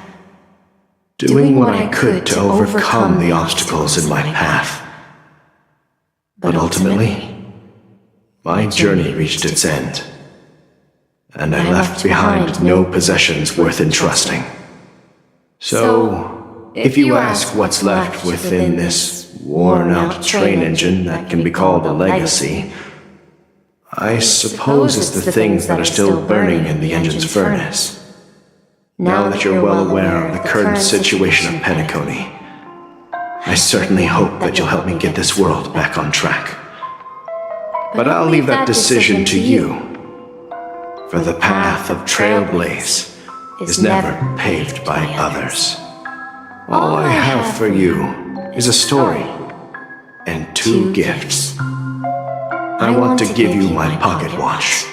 S14: doing what I could to overcome the obstacles in my path. But ultimately, my journey reached its end, and I left behind no possessions worth entrusting. So, if you ask what's left within this worn-out train engine that can be called a legacy, I suppose it's the things that are still burning in the engine's furnace. Now that you're well aware of the current situation of Penacony, I certainly hope that you'll help me get this world back on track. But I'll leave that decision to you, for the path of Trailblaze is never paved by others. All I have for you is a story and 2 gifts. I want to give you my pocket watch.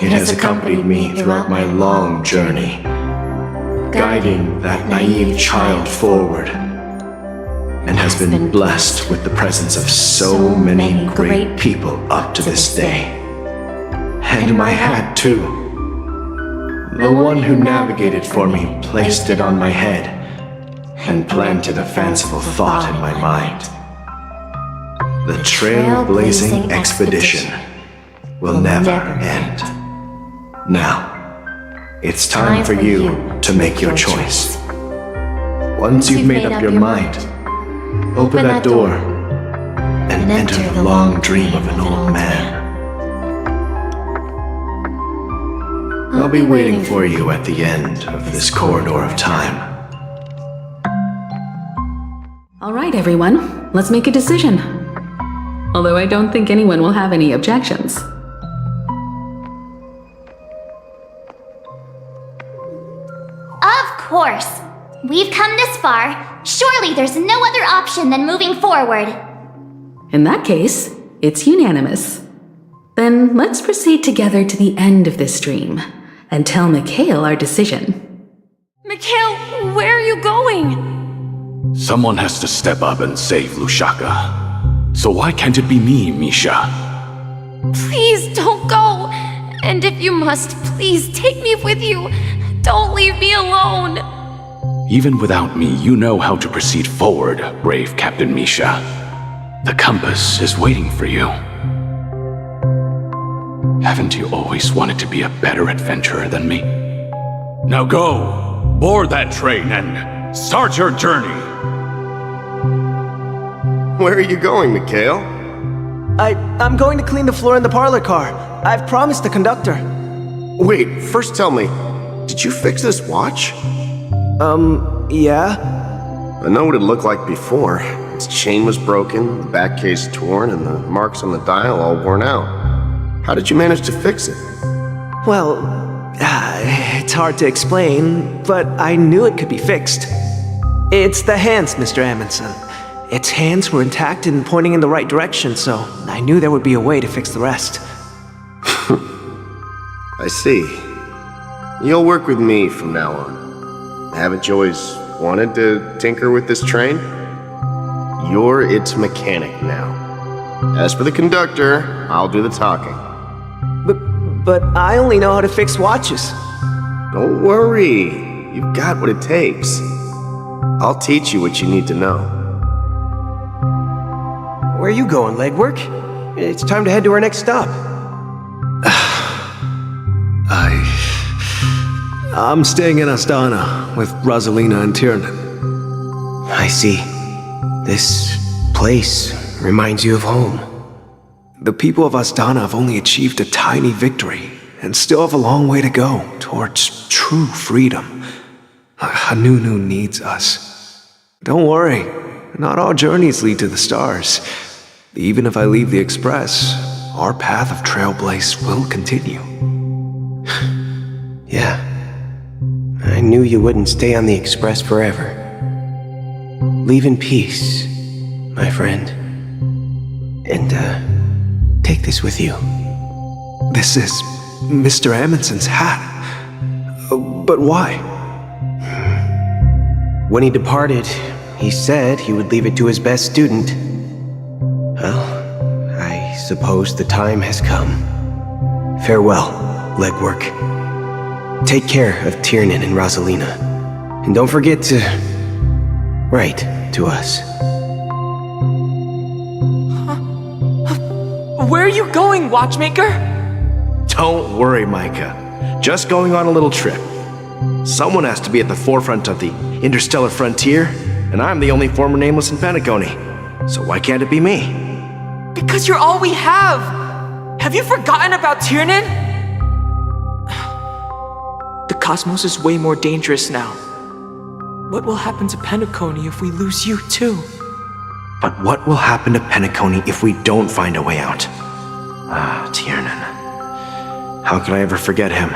S14: It has accompanied me throughout my long journey, guiding that naive child forward, and has been blessed with the presence of so many great people up to this day. And my hat, too. The one who navigated for me placed it on my head and planted a fanciful thought in my mind. The trailblazing expedition will never end. Now, it's time for you to make your choice. Once you've made up your mind, open that door and enter the long dream of an old man. I'll be waiting for you at the end of this corridor of time.
S18: All right, everyone, let's make a decision. Although I don't think anyone will have any objections.
S11: Of course. We've come this far. Surely there's no other option than moving forward.
S18: In that case, it's unanimous. Then let's proceed together to the end of this dream and tell Mikhail our decision.
S20: Mikhail, where are you going?
S9: Someone has to step up and save Lushaka. So why can't it be me, Misha?
S20: Please don't go. And if you must, please take me with you. Don't leave me alone.
S9: Even without me, you know how to proceed forward, brave Captain Misha. The compass is waiting for you. Haven't you always wanted to be a better adventurer than me? Now go, board that train and start your journey.
S1: Where are you going, Mikhail?
S16: I'm going to clean the floor in the parlor car. I've promised the conductor.
S1: Wait, first tell me, did you fix this watch?
S16: Yeah?
S1: I know what it looked like before. Its chain was broken, the back case torn, and the marks on the dial all worn out. How did you manage to fix it?
S16: Well, it's hard to explain, but I knew it could be fixed. It's the hands, Mr. Amundsen. Its hands were intact and pointing in the right direction, so I knew there would be a way to fix the rest.
S1: I see. You'll work with me from now on. Haven't you always wanted to tinker with this train? You're its mechanic now. As for the conductor, I'll do the talking.
S16: But I only know how to fix watches.
S1: Don't worry. You've got what it takes. I'll teach you what you need to know.
S16: Where are you going, legwork? It's time to head to our next stop.
S4: I'm staying in Astana with Rosalina and Tiernan.
S22: I see. This place reminds you of home.
S16: The people of Astana have only achieved a tiny victory and still have a long way to go towards true freedom. Hanunu needs us. Don't worry, not all journeys lead to the stars. Even if I leave the Express, our path of Trailblaze will continue.
S17: Yeah. I knew you wouldn't stay on the Express forever. Leave in peace, my friend. And, take this with you.
S16: This is Mr. Amundsen's hat. But why?
S17: When he departed, he said he would leave it to his best student. Well, I suppose the time has come. Farewell, Legwork. Take care of Tiernan and Rosalina. And don't forget to write to us.
S16: Where are you going, Watchmaker?
S14: Don't worry, Micah. Just going on a little trip. Someone has to be at the forefront of the interstellar frontier, and I'm the only former nameless in Penacony. So why can't it be me?
S16: Because you're all we have! Have you forgotten about Tiernan? The cosmos is way more dangerous now. What will happen to Penacony if we lose you too?
S14: But what will happen to Penacony if we don't find a way out? Tiernan. How could I ever forget him?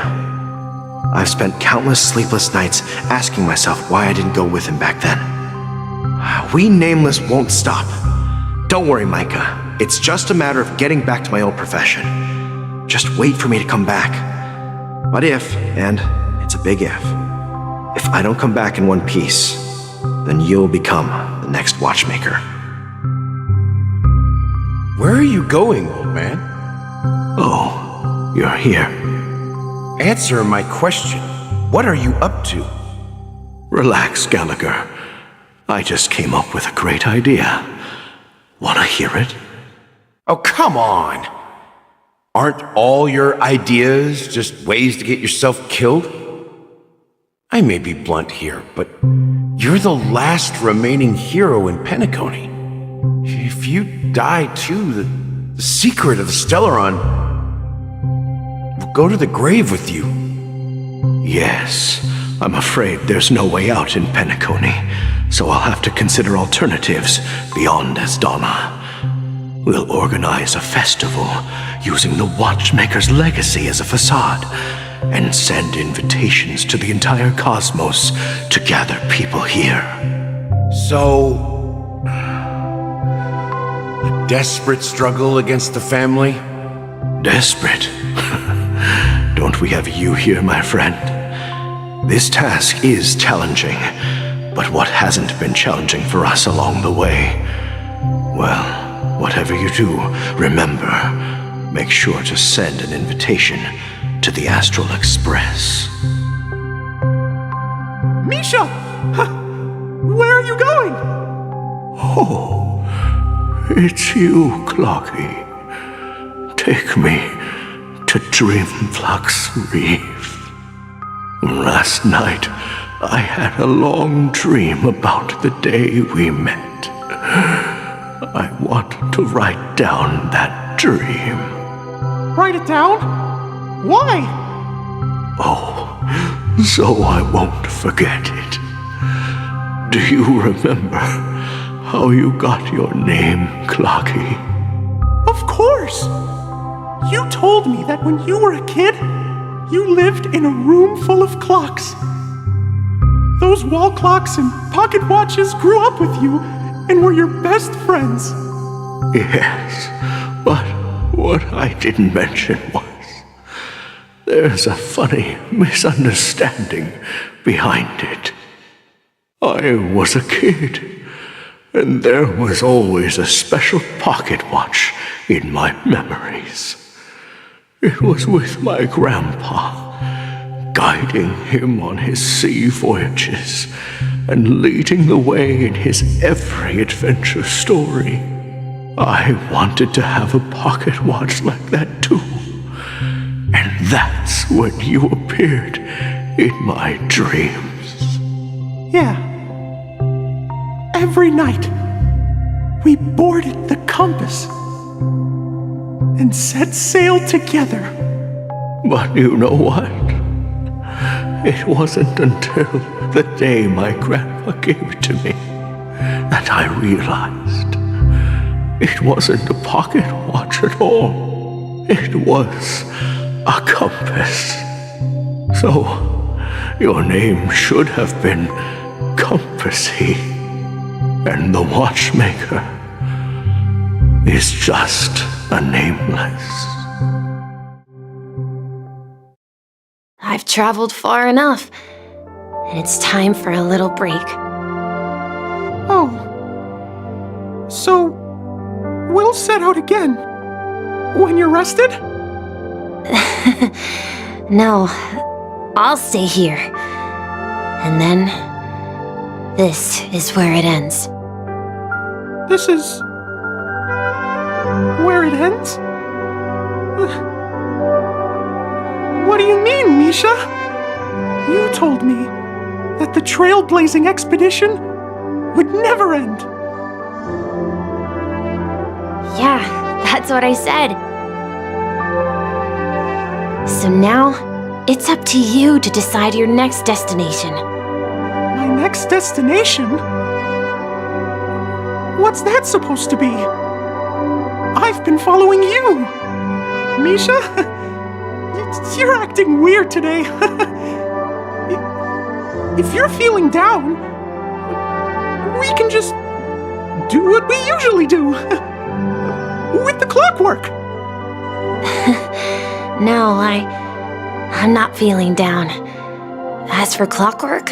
S14: I've spent countless sleepless nights asking myself why I didn't go with him back then. We Nameless won't stop. Don't worry, Micah. It's just a matter of getting back to my old profession. Just wait for me to come back. But if, and it's a big if I don't come back in one piece, then you'll become the next Watchmaker.
S21: Where are you going, old man?
S14: Oh, you're here.
S21: Answer my question. What are you up to?
S14: Relax, Gallagher. I just came up with a great idea. Wanna hear it?
S21: Oh, come on! Aren't all your ideas just ways to get yourself killed? I may be blunt here, but you're the last remaining hero in Penacony. If you die too, the secret of the Stellaron will go to the grave with you.
S14: Yes, I'm afraid there's no way out in Penacony, so I'll have to consider alternatives beyond Astana. We'll organize a festival using the Watchmaker's legacy as a facade and send invitations to the entire cosmos to gather people here.
S21: So, a desperate struggle against the family?
S14: Desperate? Don't we have you here, my friend? This task is challenging, but what hasn't been challenging for us along the way? Well, whatever you do, remember, make sure to send an invitation to the Astral Express.
S12: Misha! Where are you going?
S14: Oh, it's you, Clocky. Take me to Dreamflux Reef. Last night, I had a long dream about the day we met. I want to write down that dream.
S12: Write it down? Why?
S14: Oh, so I won't forget it. Do you remember how you got your name, Clocky?
S12: Of course! You told me that when you were a kid, you lived in a room full of clocks. Those wall clocks and pocket watches grew up with you and were your best friends.
S14: Yes, but what I didn't mention was there's a funny misunderstanding behind it. I was a kid, and there was always a special pocket watch in my memories. It was with my grandpa, guiding him on his sea voyages and leading the way in his every adventure story. I wanted to have a pocket watch like that too. And that's when you appeared in my dreams.
S12: Yeah. Every night, we boarded the compass. and set sail together.
S6: But you know what? It wasn't until the day my grandpa gave it to me that I realized it wasn't a pocket watch at all. It was a compass. So, your name should have been Compassy, and the watchmaker is just a nameless.
S10: I've traveled far enough, and it's time for a little break.
S12: Oh. So, we'll set out again. When you're rested?
S10: No, I'll stay here. And then, this is where it ends.
S12: This is... where it ends? What do you mean, Misha? You told me that the trailblazing expedition would never end.
S10: Yeah, that's what I said. So now, it's up to you to decide your next destination.
S12: My next destination? What's that supposed to be? I've been following you! Misha? You're acting weird today. If you're feeling down, we can just do what we usually do. With the clockwork.
S10: No, I'm not feeling down. As for clockwork,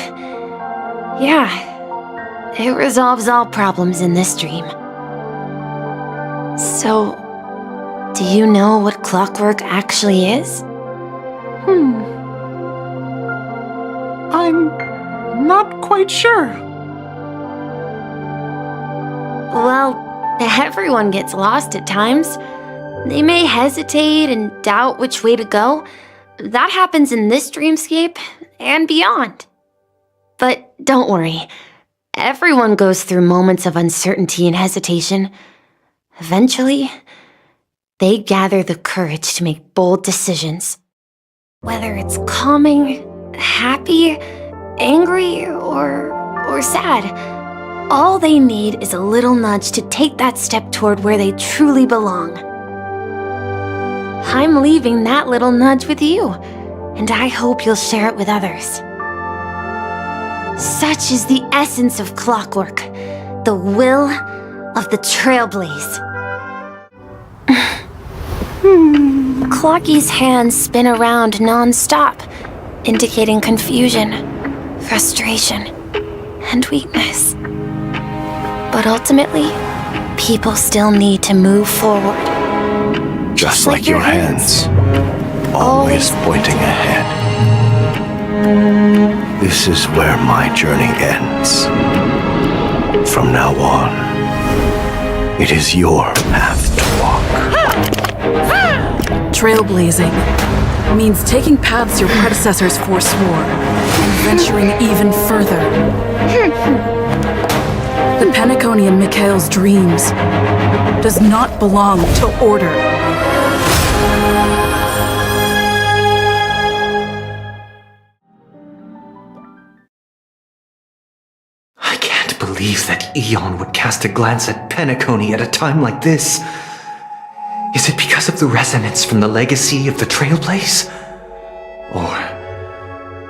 S10: yeah, it resolves all problems in this dream. So, do you know what clockwork actually is?
S12: I'm not quite sure.
S10: Well, everyone gets lost at times. They may hesitate and doubt which way to go. That happens in this dreamscape and beyond. But don't worry. Everyone goes through moments of uncertainty and hesitation. Eventually, they gather the courage to make bold decisions. Whether it's calming, happy, angry, or sad, all they need is a little nudge to take that step toward where they truly belong. I'm leaving that little nudge with you, and I hope you'll share it with others. Such is the essence of clockwork, the will of the trailblaze. Clocky's hands spin around non-stop, indicating confusion, frustration, and weakness. But ultimately, people still need to move forward.
S14: Just like your hands, always pointing ahead. This is where my journey ends. From now on, it is your path to walk.
S3: Trailblazing means taking paths your predecessors forswore and venturing even further. The Penacony in Mikhail's dreams does not belong to order.
S19: I can't believe that Eon would cast a glance at Penacony at a time like this. Is it because of the resonance from the legacy of the Trailblaze? Or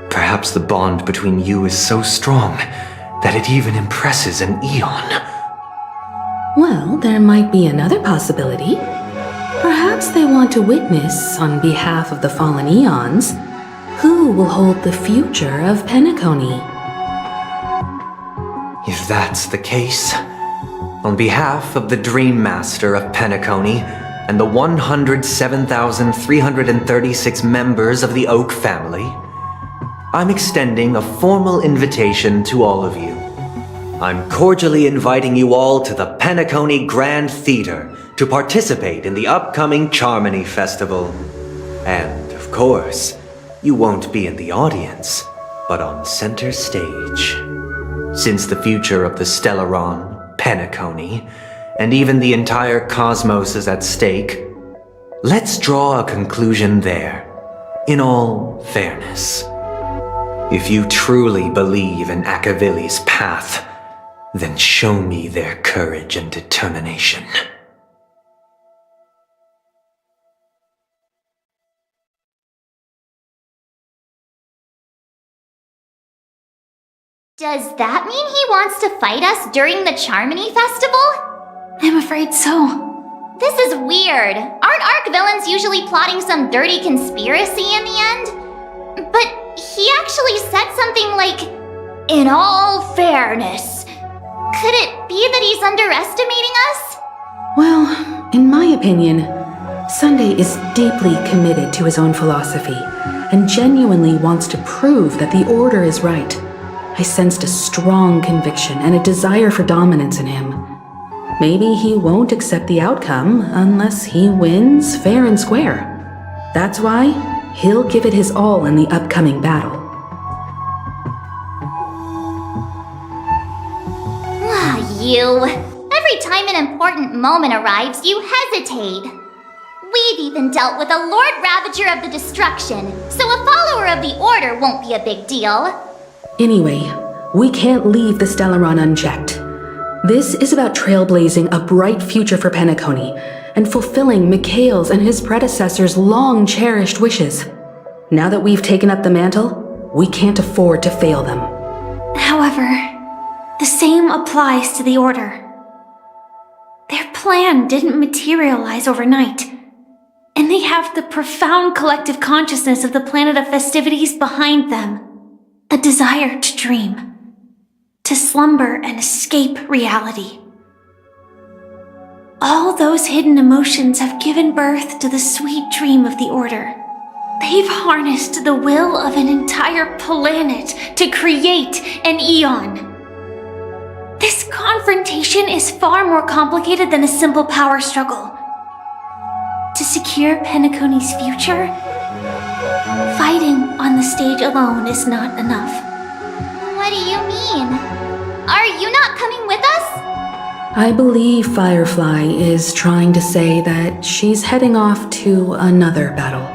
S19: perhaps the bond between you is so strong that it even impresses an Eon?
S18: Well, there might be another possibility. Perhaps they want to witness, on behalf of the fallen Eons, who will hold the future of Penacony.
S19: If that's the case, on behalf of the Dream Master of Penacony and the 107,336 members of the Oak family, I'm extending a formal invitation to all of you. I'm cordially inviting you all to the Penacony Grand Theater to participate in the upcoming Charmony Festival. And, of course, you won't be in the audience, but on center stage. Since the future of the Stellaron, Penacony, and even the entire cosmos is at stake, Let's draw a conclusion there, in all fairness. If you truly believe in Akavili's path, then show me their courage and determination.
S11: Does that mean he wants to fight us during the Charmony Festival?
S10: I'm afraid so.
S11: This is weird. Aren't Arc villains usually plotting some dirty conspiracy in the end? But he actually said something like, "In all fairness." Could it be that he's underestimating us?
S18: Well, in my opinion, Sunday is deeply committed to his own philosophy and genuinely wants to prove that the Order is right. I sensed a strong conviction and a desire for dominance in him. Maybe he won't accept the outcome unless he wins fair and square. That's why he'll give it his all in the upcoming battle.
S11: You. Every time an important moment arrives, you hesitate. We've even dealt with a Lord Ravager of the Destruction, so a follower of the Order won't be a big deal.
S18: Anyway, we can't leave the Stellaron unchecked. This is about trailblazing a bright future for Penacony and fulfilling Mikhail's and his predecessors' long-cherished wishes. Now that we've taken up the mantle, we can't afford to fail them.
S10: However, the same applies to the Order. Their plan didn't materialize overnight, and they have the profound collective consciousness of the planet of festivities behind them. A desire to dream, to slumber and escape reality. All those hidden emotions have given birth to the sweet dream of the Order. They've harnessed the will of an entire planet to create an eon. This confrontation is far more complicated than a simple power struggle. To secure Penacony's future, fighting on the stage alone is not enough.
S11: What do you mean? Are you not coming with us?
S18: I believe Firefly is trying to say that she's heading off to another battle.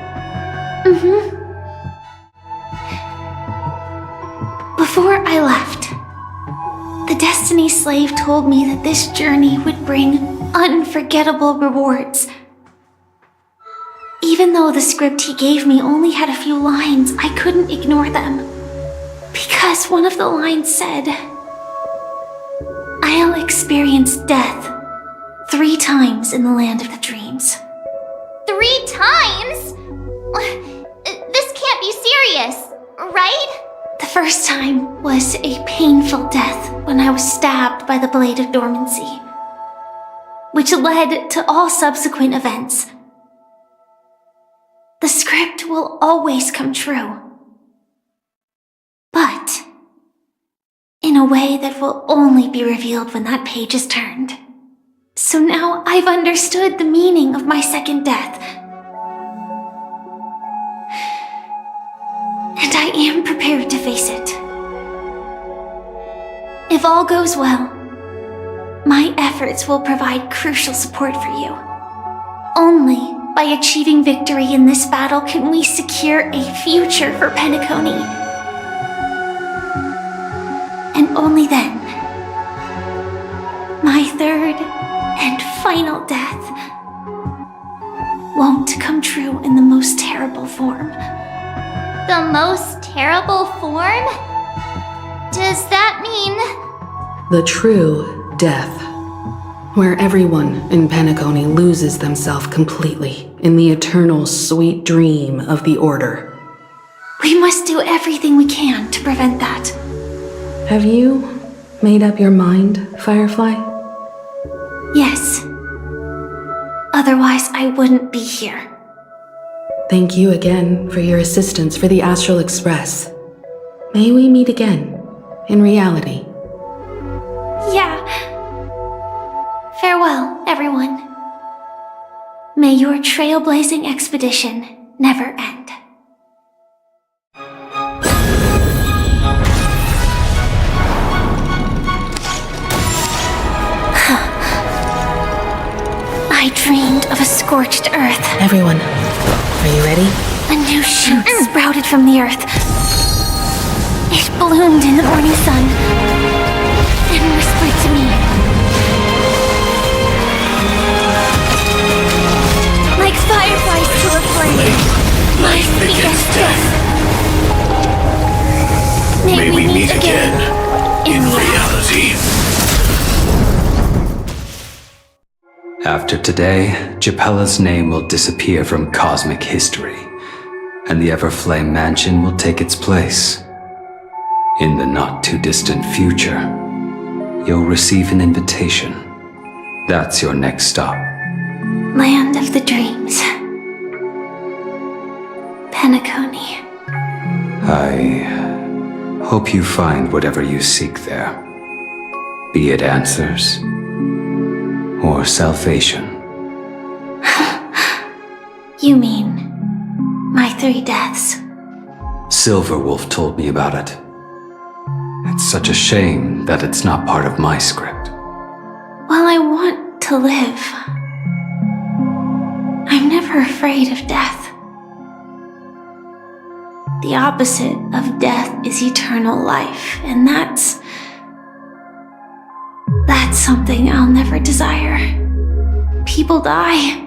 S10: Before I left, the Destiny Slave told me that this journey would bring unforgettable rewards. Even though the script he gave me only had a few lines, I couldn't ignore them. Because one of the lines said, "I'll experience death 3 times in the land of the dreams."
S11: 3 times? This can't be serious, right?
S10: The first time was a painful death when I was stabbed by the Blade of Dormancy, which led to all subsequent events. The script will always come true, but in a way that will only be revealed when that page is turned. So now I've understood the meaning of my second death. And I am prepared to face it. If all goes well, my efforts will provide crucial support for you. Only by achieving victory in this battle can we secure a future for Penacony. And only then, my third and final death won't come true in the most terrible form.
S11: The most terrible form? Does that mean...
S18: The true death, where everyone in Penacony loses themselves completely in the eternal sweet dream of the Order.
S10: We must do everything we can to prevent that.
S18: Have you made up your mind, Firefly?
S10: Yes. Otherwise, I wouldn't be here.
S18: Thank you again for your assistance for the Astral Express. May we meet again, in reality.
S10: Yeah. Farewell, everyone. May your trailblazing expedition never end. I
S15: I dreamed of a scorched earth.
S18: Everyone, are you ready?
S15: A new shoot sprouted from the earth. It bloomed in the morning sun and whispered to me. Like fireflies to a flame, life begets death. May we meet again in reality.
S8: After today, Japella's name will disappear from cosmic history, and the Everflame Mansion will take its place. In the not-too-distant future, you'll receive an invitation. That's your next stop.
S15: Land of the dreams. Penacony.
S8: I hope you find whatever you seek there, be it answers or salvation.
S15: You mean my 3 deaths?
S8: Silverwolf told me about it. It's such a shame that it's not part of my script.
S15: While I want to live, I'm never afraid of death. The opposite of death is eternal life, and that's something I'll never desire. People die,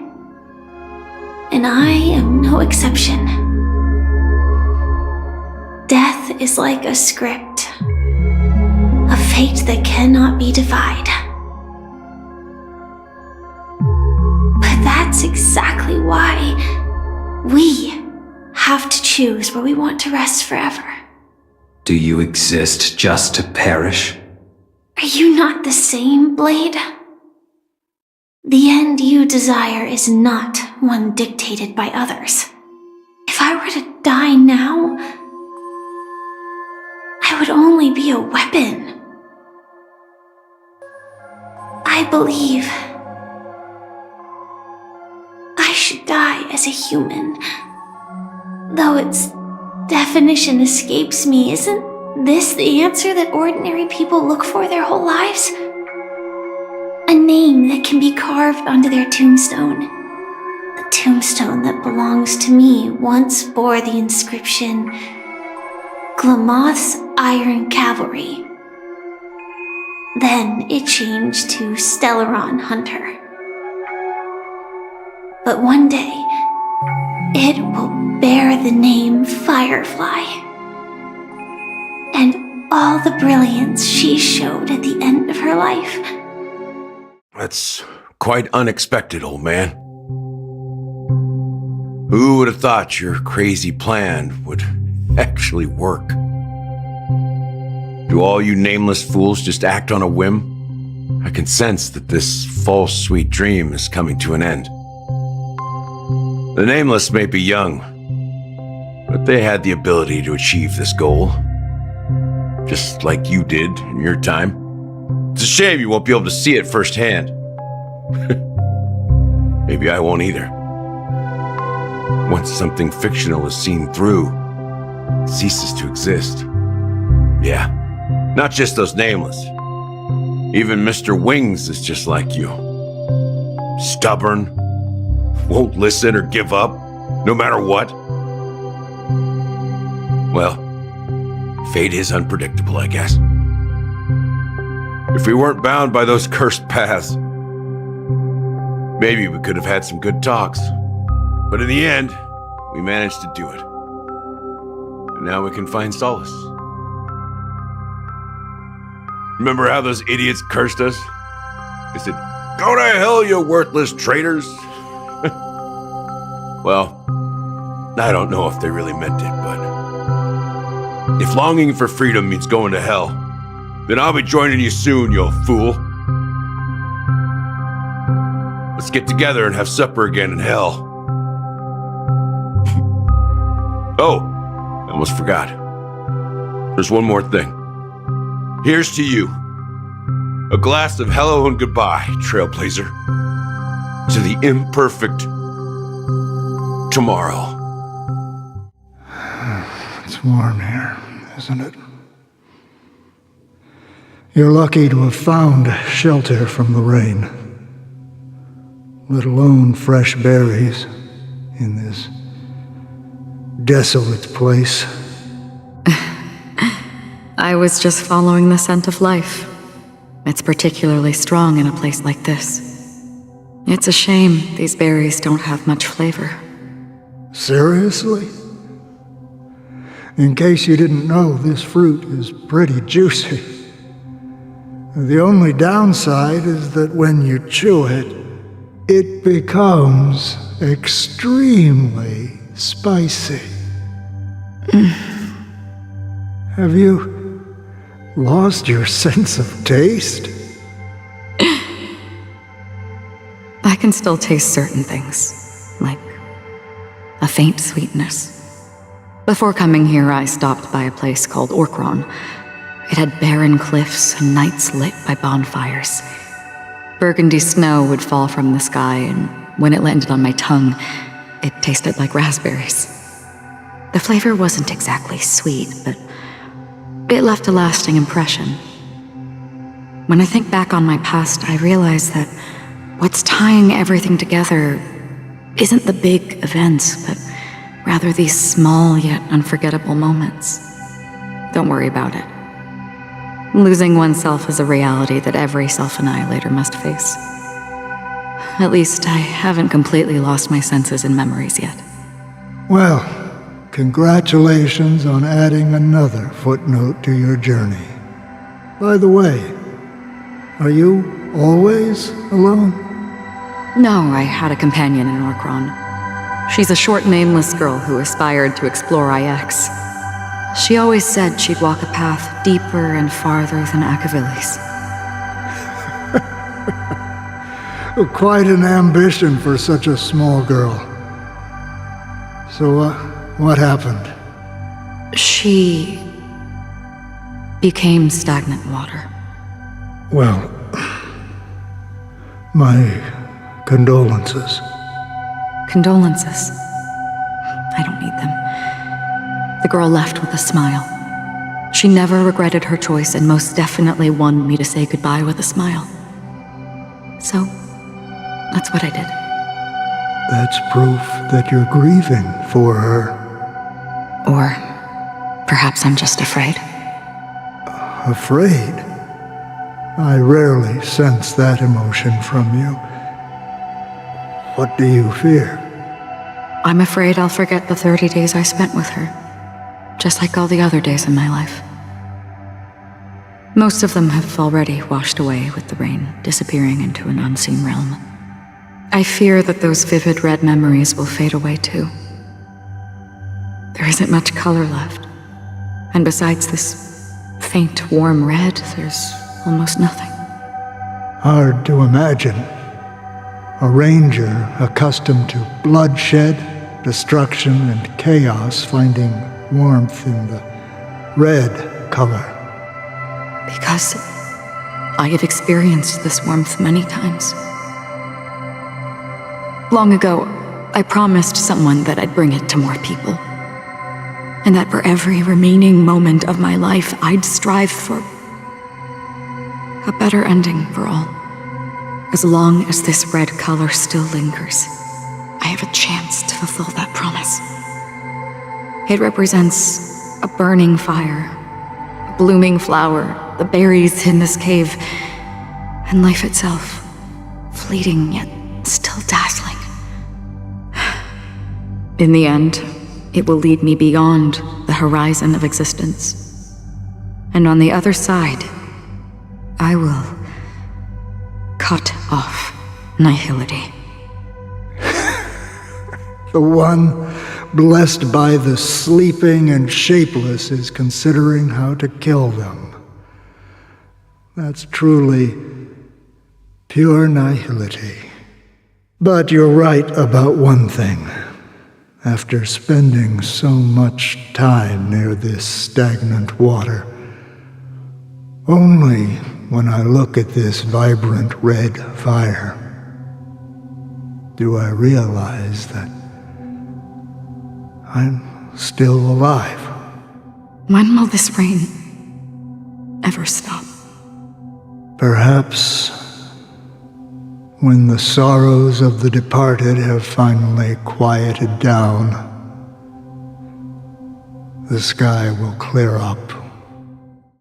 S15: and I am no exception. Death is like a script, a fate that cannot be defied. But that's exactly why we have to choose where we want to rest forever.
S8: Do you exist just to perish?
S15: Are you not the same, Blade? The end you desire is not one dictated by others. If I were to die now, I would only be a weapon. I believe I should die as a human. Though its definition escapes me, isn't this the answer that ordinary people look for their whole lives? A name that can be carved onto their tombstone. The tombstone that belongs to me once bore the inscription, Glamoth's Iron Cavalry. Then it changed to Stellaron Hunter. But one day, it will bear the name Firefly. And all the brilliance she showed at the end of her life.
S21: That's quite unexpected, old man. Who would have thought your crazy plan would actually work? Do all you nameless fools just act on a whim? I can sense that this false sweet dream is coming to an end. The nameless may be young, but they had the ability to achieve this goal. Just like you did in your time. It's a shame you won't be able to see it firsthand. Maybe I won't either. Once something fictional is seen through, it ceases to exist. Yeah, not just those nameless. Even Mr. Wings is just like you. Stubborn, won't listen or give up, no matter what. Well, fate is unpredictable, I guess. If we weren't bound by those cursed paths, maybe we could have had some good talks. But in the end, we managed to do it. And now we can find solace. Remember how those idiots cursed us? They said, "Go to hell, you worthless traitors." Well, I don't know if they really meant it, but if longing for freedom means going to hell, then I'll be joining you soon, you fool. Let's get together and have supper again in hell. Oh, I almost forgot. There's one more thing. Here's to you. A glass of hello and goodbye, Trailblazer. To the imperfect tomorrow.
S22: It's warm here, isn't it? You're lucky to have found shelter from the rain. let alone fresh berries, in this desolate place.
S18: I was just following the scent of life. It's particularly strong in a place like this. It's a shame these berries don't have much flavor.
S22: Seriously? In case you didn't know, this fruit is pretty juicy. The only downside is that when you chew it, it becomes extremely spicy. Have you lost your sense of taste?
S18: I can still taste certain things, like a faint sweetness. Before coming here, I stopped by a place called Orkron. It had barren cliffs and nights lit by bonfires. Burgundy snow would fall from the sky, and when it landed on my tongue, it tasted like raspberries. The flavor wasn't exactly sweet, but it left a lasting impression. When I think back on my past, I realize that what's tying everything together isn't the big events, but rather these small yet unforgettable moments. Don't worry about it. Losing oneself is a reality that every self-annihilator must face. At least I haven't completely lost my senses and memories yet.
S22: Well, congratulations on adding another footnote to your journey. By the way, are you always alone?
S18: No, I had a companion in Orkron. She's a short, nameless girl who aspired to explore IX. She always said she'd walk a path deeper and farther than Akavilis.
S22: Quite an ambition for such a small girl. So, what happened?
S18: She became stagnant water.
S22: Well, my condolences.
S18: Condolences. I don't need them. The girl left with a smile. She never regretted her choice and most definitely wanted me to say goodbye with a smile. So, that's what I did.
S22: That's proof that you're grieving for her.
S18: Or perhaps I'm just afraid.
S22: Afraid? I rarely sense that emotion from you. What do you fear?
S18: I'm afraid I'll forget the 30 days I spent with her, just like all the other days in my life. Most of them have already washed away with the rain, disappearing into an unseen realm. I fear that those vivid red memories will fade away too. There isn't much color left, and besides this faint, warm red, there's almost nothing.
S22: Hard to imagine. A ranger accustomed to bloodshed, destruction, and chaos finding warmth in the red color.
S18: Because I have experienced this warmth many times. Long ago, I promised someone that I'd bring it to more people. And that for every remaining moment of my life, I'd strive for a better ending for all. As long as this red color still lingers, I have a chance to fulfill that promise. It represents a burning fire, a blooming flower, the berries in this cave, and life itself, fleeting yet still dazzling. In the end, it will lead me beyond the horizon of existence. And on the other side, I will cut off nihility.
S22: The one blessed by the sleeping and shapeless is considering how to kill them. That's truly pure nihility. But you're right about one thing. After spending so much time near this stagnant water, only when I look at this vibrant red fire do I realize that I'm still alive.
S18: When will this rain ever stop?
S22: Perhaps when the sorrows of the departed have finally quieted down, the sky will clear up.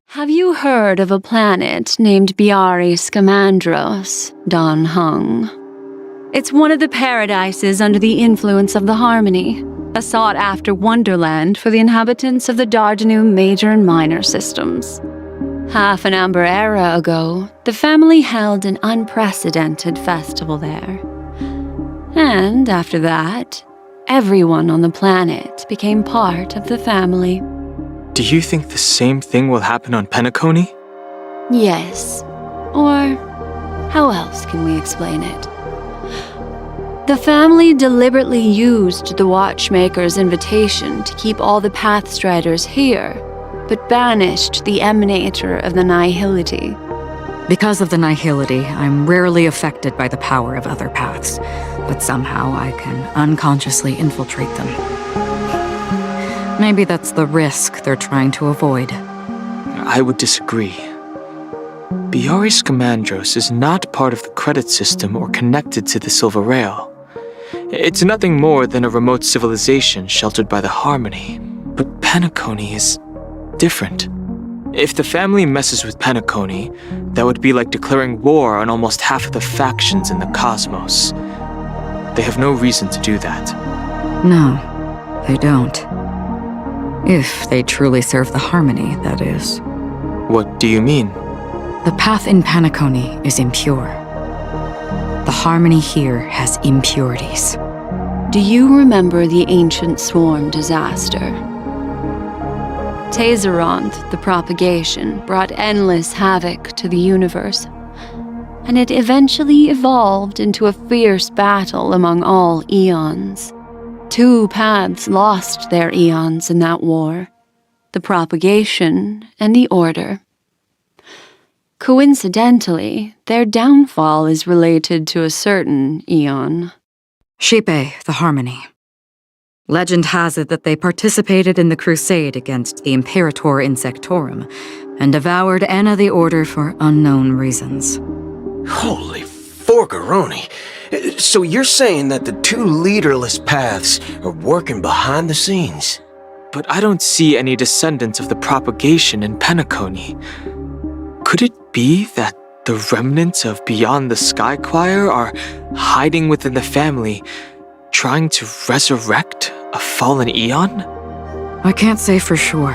S20: Have you heard of a planet named Biari Scamandros, Don Hung? It's one of the paradises under the influence of the Harmony, a sought-after wonderland for the inhabitants of the Dardanum Major and Minor systems. Half an Amber Era ago, the family held an unprecedented festival there. And after that, everyone on the planet became part of the family.
S5: Do you think the same thing will happen on Penacony?
S20: Yes. Or how else can we explain it? The family deliberately used the Watchmaker's invitation to keep all the Pathstriders here, but banished the Emanator of the Nihility.
S18: Because of the Nihility, I'm rarely affected by the power of other paths, but somehow I can unconsciously infiltrate them. Maybe that's the risk they're trying to avoid.
S5: I would disagree. Biari Scamandros is not part of the credit system or connected to the Silver Rail. It's nothing more than a remote civilization sheltered by the Harmony. But Penacony is different. If the family messes with Penacony, that would be like declaring war on almost half of the factions in the cosmos. They have no reason to do that.
S18: No, they don't. If they truly serve the Harmony, that is.
S5: What do you mean?
S18: The path in Penacony is impure. The Harmony here has impurities.
S20: Do you remember the Ancient Swarm disaster? Tazeront, the propagation, brought endless havoc to the universe, and it eventually evolved into a fierce battle among all eons. 2 paths lost their eons in that war, the propagation and the order. Coincidentally, their downfall is related to a certain eon.
S18: Shipe, the Harmony. Legend has it that they participated in the crusade against the Imperator Insectorum and devoured Anna the Order for unknown reasons.
S17: Holy forgaroni! So you're saying that the 2 leaderless paths are working behind the scenes?
S5: But I don't see any descendants of the propagation in Penacony. Could it be that the remnants of Beyond the Sky Choir are hiding within the family, trying to resurrect a fallen eon?
S18: I can't say for sure,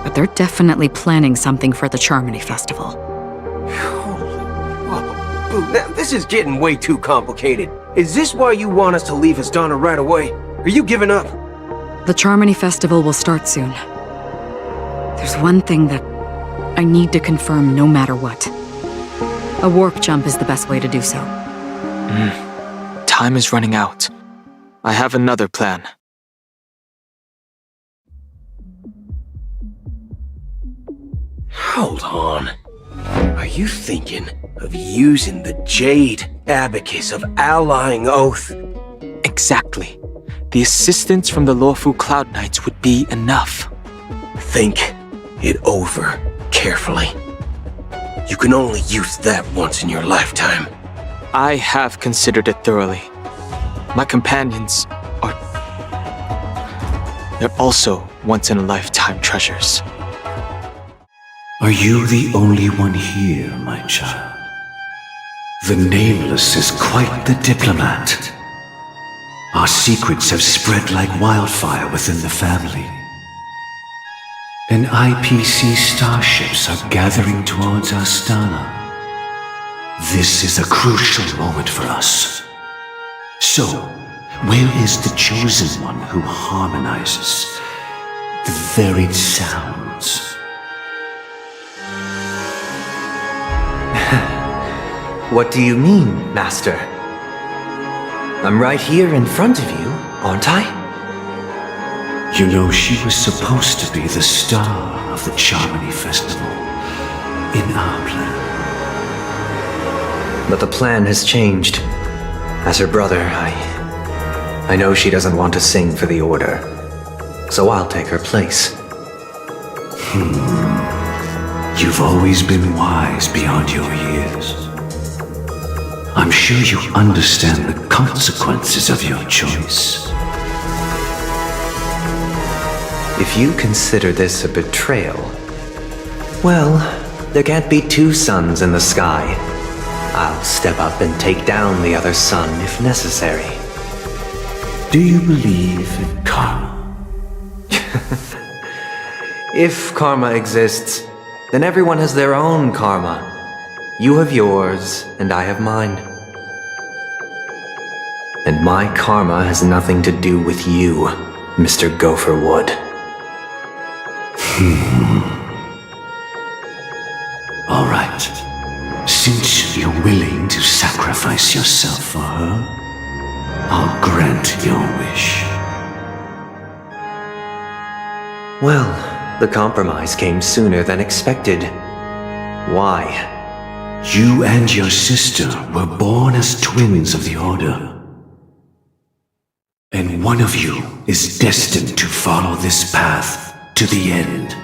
S18: but they're definitely planning something for the Charmony Festival.
S17: Now, this is getting way too complicated. Is this why you want us to leave Astana right away? Are you giving up?
S18: The Charmony Festival will start soon. There's one thing that I need to confirm no matter what. A warp jump is the best way to do so.
S5: Time is running out. I have another plan.
S17: Hold on. Are you thinking of using the Jade Abacus of Allying Oath?
S5: Exactly. The assistance from the Lawful Cloud Knights would be enough.
S17: Think it over carefully. You can only use that once in your lifetime.
S5: I have considered it thoroughly. My companions are... they're also once-in-a-lifetime treasures.
S6: Are you the only one here, my child? The Nameless is quite the diplomat. Our secrets have spread like wildfire within the family. And IPC starships are gathering towards Astana. This is a crucial moment for us. So, where is the chosen one who harmonizes the varied sounds?
S19: What do you mean, Master? I'm right here in front of you, aren't I?
S6: You know, she was supposed to be the star of the Charmony Festival in our plan.
S19: But the plan has changed. As her brother, I know she doesn't want to sing for the Order. So I'll take her place.
S6: You've always been wise beyond your years. I'm sure you understand the consequences of your choice.
S19: If you consider this a betrayal, well, there can't be two suns in the sky. I'll step up and take down the other sun if necessary.
S6: Do you believe in karma?
S19: If karma exists, then everyone has their own karma. You have yours, and I have mine. And my karma has nothing to do with you, Mr. Gopherwood.
S6: All right. Since you're willing to sacrifice yourself for her, I'll grant your wish.
S19: Well, the compromise came sooner than expected. Why?
S6: You and your sister were born as twins of the Order. And one of you is destined to follow this path to the end.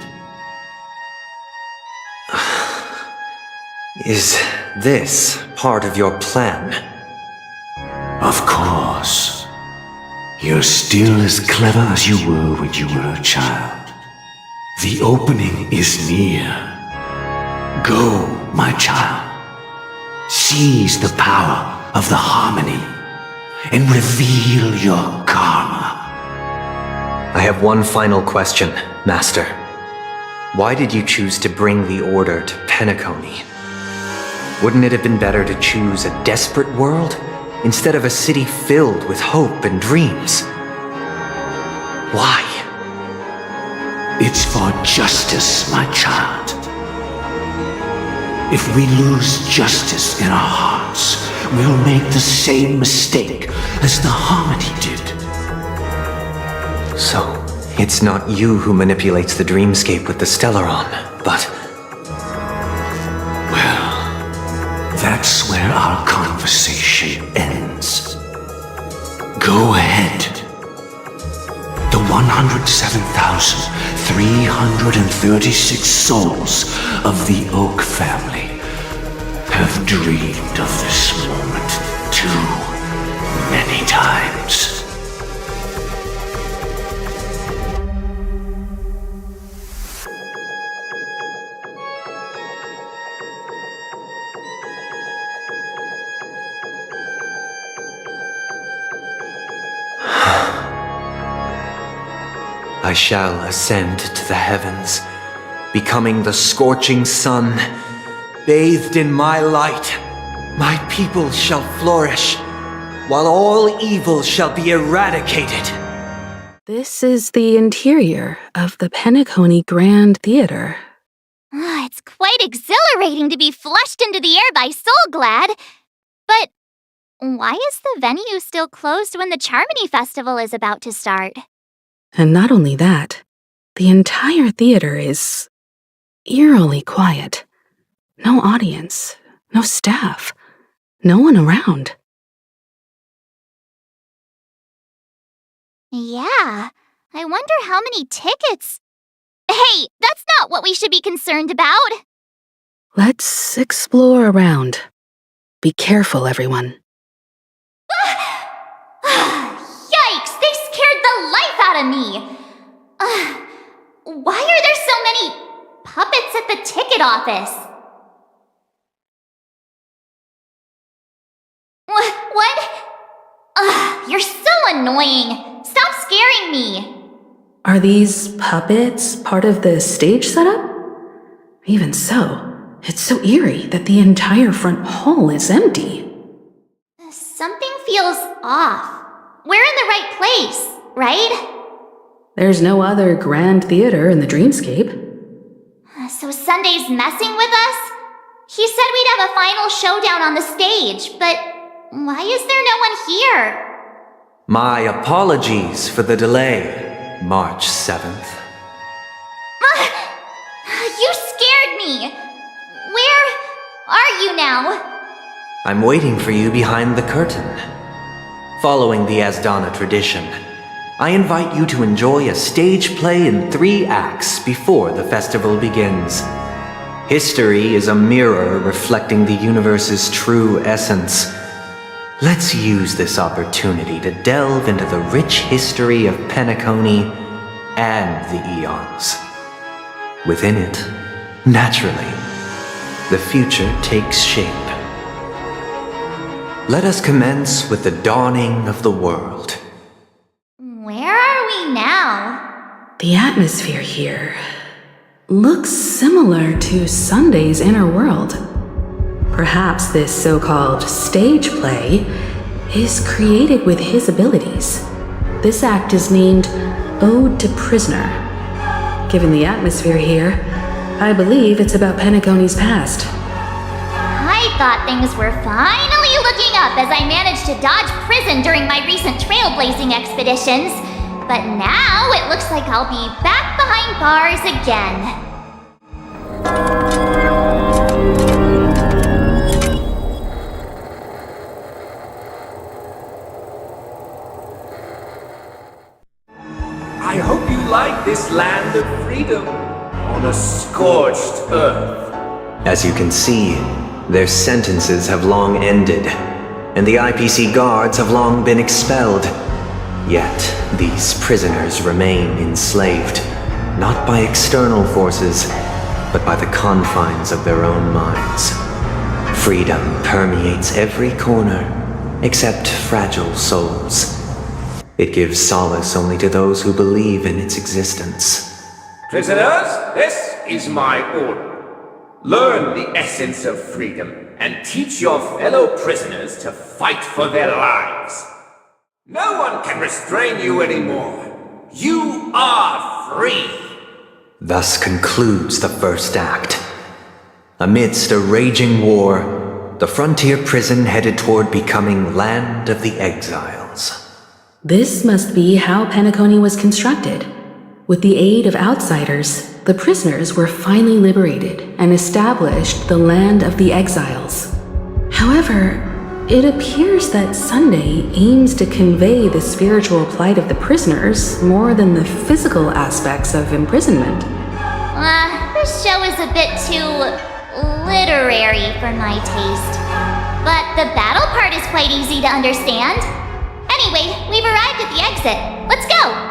S19: Is this part of your plan?
S6: Of course. You're still as clever as you were when you were a child. The opening is near. Go, my child. Seize the power of the harmony and reveal your karma.
S19: I have one final question, Master. Why did you choose to bring the Order to Penacony? Wouldn't it have been better to choose a desperate world instead of a city filled with hope and dreams? Why?
S6: It's for justice, my child. If we lose justice in our hearts, we'll make the same mistake as the Harmony did.
S19: So, it's not you who manipulates the dreamscape with the Stellaron, but...
S6: Well, that's where our conversation ends. Go ahead. The 107,336 souls of the Oak family have dreamed of this moment too many times.
S19: I shall ascend to the heavens, becoming the scorching sun. Bathed in my light, my people shall flourish, while all evil shall be eradicated.
S18: This is the interior of the Penacony Grand Theater.
S11: It's quite exhilarating to be flushed into the air by Soulglad. But why is the venue still closed when the Charmony Festival is about to start?
S18: And not only that, the entire theater is eerily quiet. No audience, no staff, no one around.
S11: Yeah, I wonder how many tickets... Hey, that's not what we should be concerned about!
S18: Let's explore around. Be careful, everyone.
S11: Yikes, they scared the life out of me! Why are there so many puppets at the ticket office? What? You're so annoying! Stop scaring me!
S18: Are these puppets part of the stage setup? Even so, it's so eerie that the entire front hall is empty.
S11: Something feels off. We're in the right place, right?
S18: There's no other grand theater in the dreamscape.
S11: So Sunday's messing with us? He said we'd have a final showdown on the stage, but why is there no one here?
S19: My apologies for the delay, March 7th.
S11: You scared me! Where are you now?
S19: I'm waiting for you behind the curtain. Following the Asdana tradition, I invite you to enjoy a stage play in 3 acts before the festival begins. History is a mirror reflecting the universe's true essence. Let's use this opportunity to delve into the rich history of Penacony and the eons. Within it, naturally, the future takes shape. Let us commence with the dawning of the world.
S11: Where are we now?
S18: The atmosphere here looks similar to Sunday's inner world. Perhaps this so-called stage play is created with his abilities. This act is named Ode to Prisoner. Given the atmosphere here, I believe it's about Penacony's past.
S11: I thought things were finally looking up as I managed to dodge prison during my recent trailblazing expeditions. But now it looks like I'll be back behind bars again.
S6: I hope you like this land of freedom on a scorched earth.
S19: As you can see, their sentences have long ended, and the IPC guards have long been expelled. Yet, these prisoners remain enslaved, not by external forces, but by the confines of their own minds. Freedom permeates every corner, except fragile souls. It gives solace only to those who believe in its existence.
S6: Prisoners, this is my order. Learn the essence of freedom and teach your fellow prisoners to fight for their lives. No one can restrain you anymore. You are free.
S19: Thus concludes the first act. Amidst a raging war, the frontier prison headed toward becoming Land of the Exiles.
S18: This must be how Penacony was constructed. With the aid of outsiders, the prisoners were finally liberated and established the Land of the Exiles. However, it appears that Sunday aims to convey the spiritual plight of the prisoners more than the physical aspects of imprisonment.
S11: This show is a bit too literary for my taste. But the battle part is quite easy to understand. Anyway, we've arrived at the exit. Let's go!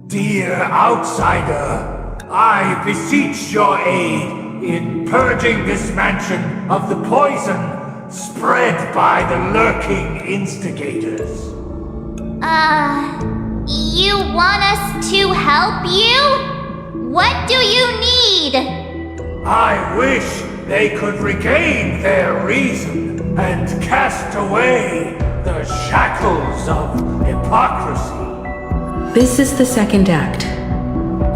S6: Dear outsider, I beseech your aid in purging this mansion of the poison spread by the lurking instigators.
S11: You want us to help you? What do you need?
S6: I wish they could regain their reason and cast away the shackles of hypocrisy.
S18: This is the second act.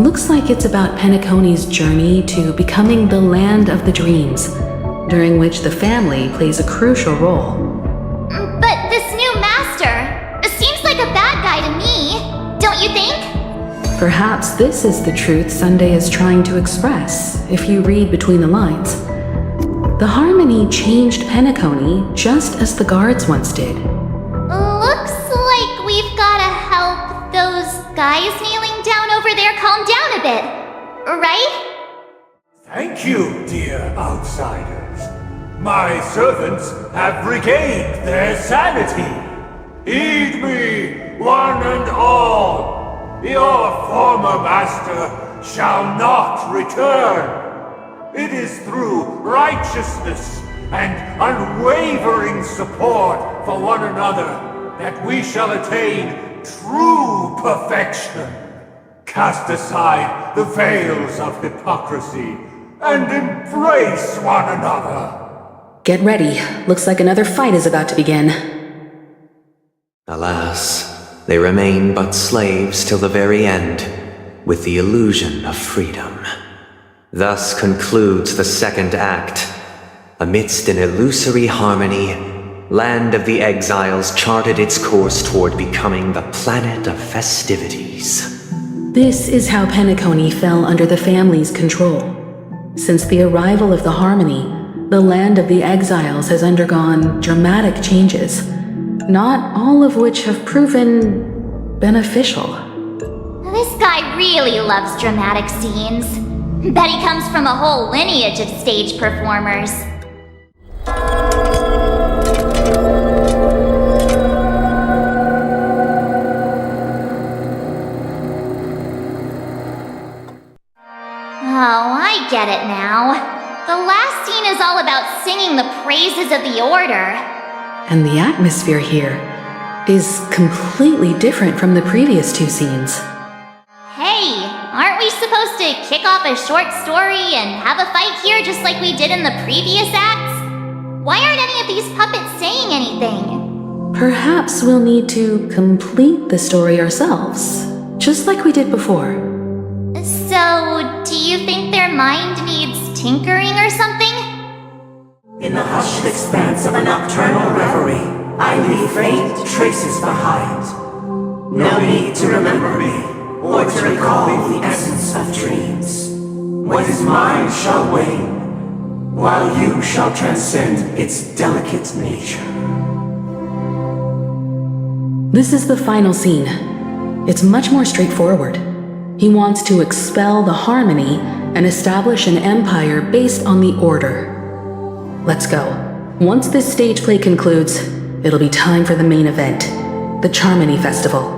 S18: Looks like it's about Penacony's journey to becoming the Land of the Dreams, during which the family plays a crucial role.
S11: But this new master seems like a bad guy to me, don't you think?
S18: Perhaps this is the truth Sunday is trying to express, if you read between the lines. The Harmony changed Penacony just as the guards once did.
S11: Looks like we've gotta help those guys kneeling down over there calm down a bit, right?
S6: Thank you, dear outsiders. My servants have regained their sanity. Heed me, one and all. Your former master shall not return. It is through righteousness and unwavering support for one another that we shall attain true perfection. Cast aside the veils of hypocrisy and embrace one another.
S18: Get ready. Looks like another fight is about to begin.
S19: Alas, they remain but slaves till the very end, with the illusion of freedom. Thus concludes the second act. Amidst an illusory harmony, Land of the Exiles charted its course toward becoming the planet of festivities.
S18: This is how Penacony fell under the family's control. Since the arrival of the Harmony, the land of the exiles has undergone dramatic changes, not all of which have proven beneficial.
S11: This guy really loves dramatic scenes. Bet he comes from a whole lineage of stage performers. Oh, I get it now. The last scene is all about singing the praises of the Order.
S18: And the atmosphere here is completely different from the previous two scenes.
S11: Hey, aren't we supposed to kick off a short story and have a fight here just like we did in the previous acts? Why aren't any of these puppets saying anything?
S18: Perhaps we'll need to complete the story ourselves, just like we did before.
S11: So, do you think their mind needs tinkering or something?
S6: In the hushed expanse of a nocturnal reverie, I leave faint traces behind. No need to remember me, or to recall the essence of dreams. What is mine shall wane, while you shall transcend its delicate nature.
S18: This is the final scene. It's much more straightforward. He wants to expel the Harmony and establish an empire based on the Order. Let's go. Once this stage play concludes, it'll be time for the main event, the Charmony Festival.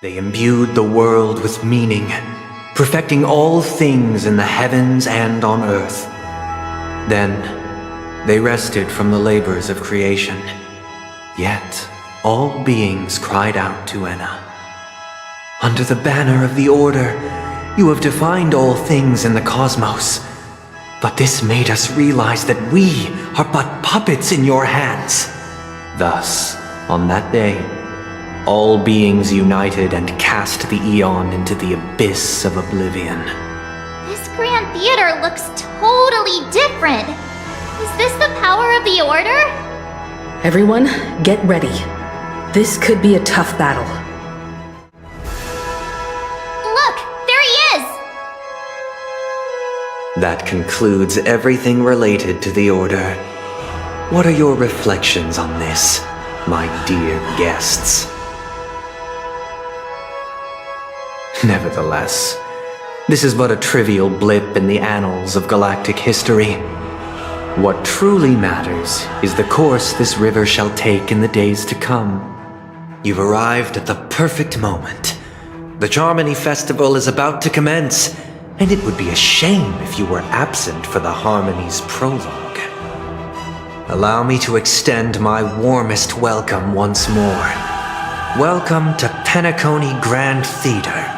S19: They imbued the world with meaning, perfecting all things in the heavens and on earth. Then, they rested from the labors of creation. Yet, all beings cried out to Enna. Under the banner of the Order, you have defined all things in the cosmos. But this made us realize that we are but puppets in your hands. Thus, on that day, all beings united and cast the Eon into the abyss of oblivion.
S11: This Grand Theater looks totally different. Is this the power of the Order?
S18: Everyone, get ready. This could be a tough battle.
S11: Look, there he is!
S19: That concludes everything related to the Order. What are your reflections on this, my dear guests? Nevertheless, this is but a trivial blip in the annals of galactic history. What truly matters is the course this river shall take in the days to come. You've arrived at the perfect moment. The Charmony Festival is about to commence, and it would be a shame if you were absent for the Harmony's prologue. Allow me to extend my warmest welcome once more. Welcome to Penacony Grand Theater,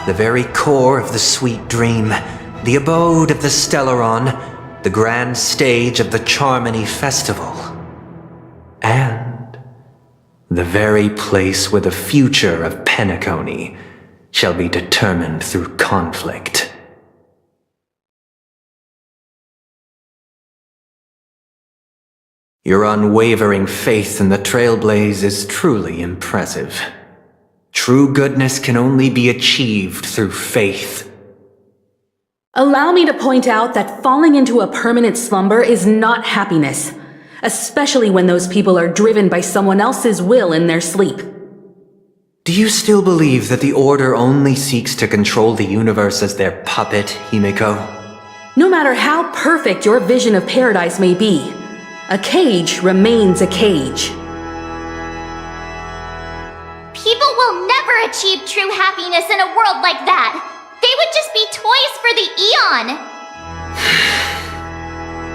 S19: the very core of the sweet dream, the abode of the Stellaron, the grand stage of the Charmony Festival, and the very place where the future of Penacony shall be determined through conflict. Your unwavering faith in the Trailblaze is truly impressive. True goodness can only be achieved through faith.
S18: Allow me to point out that falling into a permanent slumber is not happiness, especially when those people are driven by someone else's will in their sleep.
S19: Do you still believe that the Order only seeks to control the universe as their puppet, Himiko?
S18: No matter how perfect your vision of paradise may be, a cage remains a cage.
S11: People will never achieve true happiness in a world like that. They would just be toys for the Eon.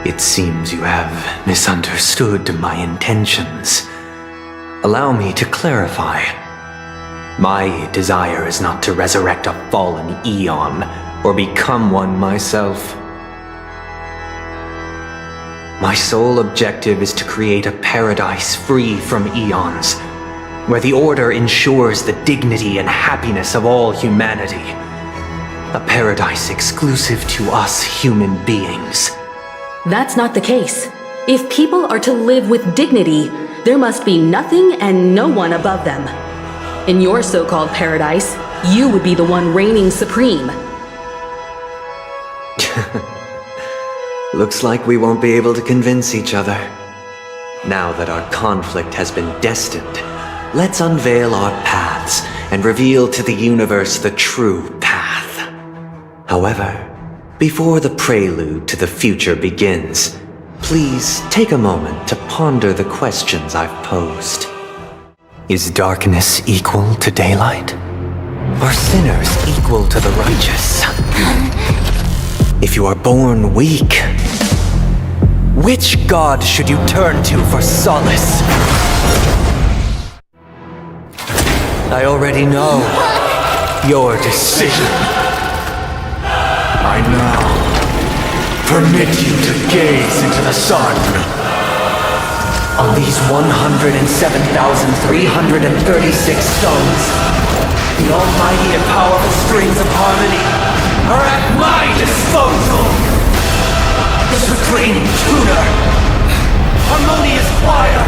S19: It seems you have misunderstood my intentions. Allow me to clarify. My desire is not to resurrect a fallen Eon or become one myself. My sole objective is to create a paradise free from Eons, where the Order ensures the dignity and happiness of all humanity. A paradise exclusive to us human beings.
S18: That's not the case. If people are to live with dignity, there must be nothing and no one above them. In your so-called paradise, you would be the one reigning supreme.
S19: Looks like we won't be able to convince each other. Now that our conflict has been destined, let's unveil our paths and reveal to the universe the true path. However, before the prelude to the future begins, please take a moment to ponder the questions I've posed. Is darkness equal to daylight? Are sinners equal to the righteous? If you are born weak, which god should you turn to for solace? I already know your decision.
S6: I now permit you to gaze into the sun.
S19: On these 107,336 stones, the almighty and powerful strings of harmony are at my disposal! The supreme tuner, harmonious choir,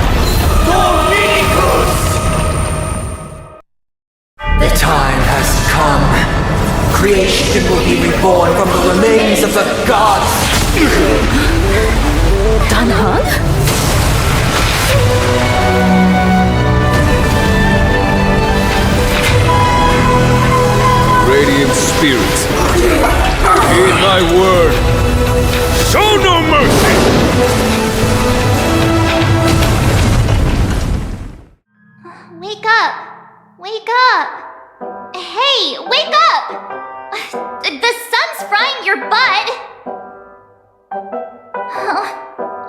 S19: Dominicus! The time has come. Creation will be reborn from the remains of the gods!
S18: Danheng?
S9: Radiant spirits, heed my word. Show no mercy!
S11: Wake up! Wake up! Hey, wake up! The sun's frying your butt!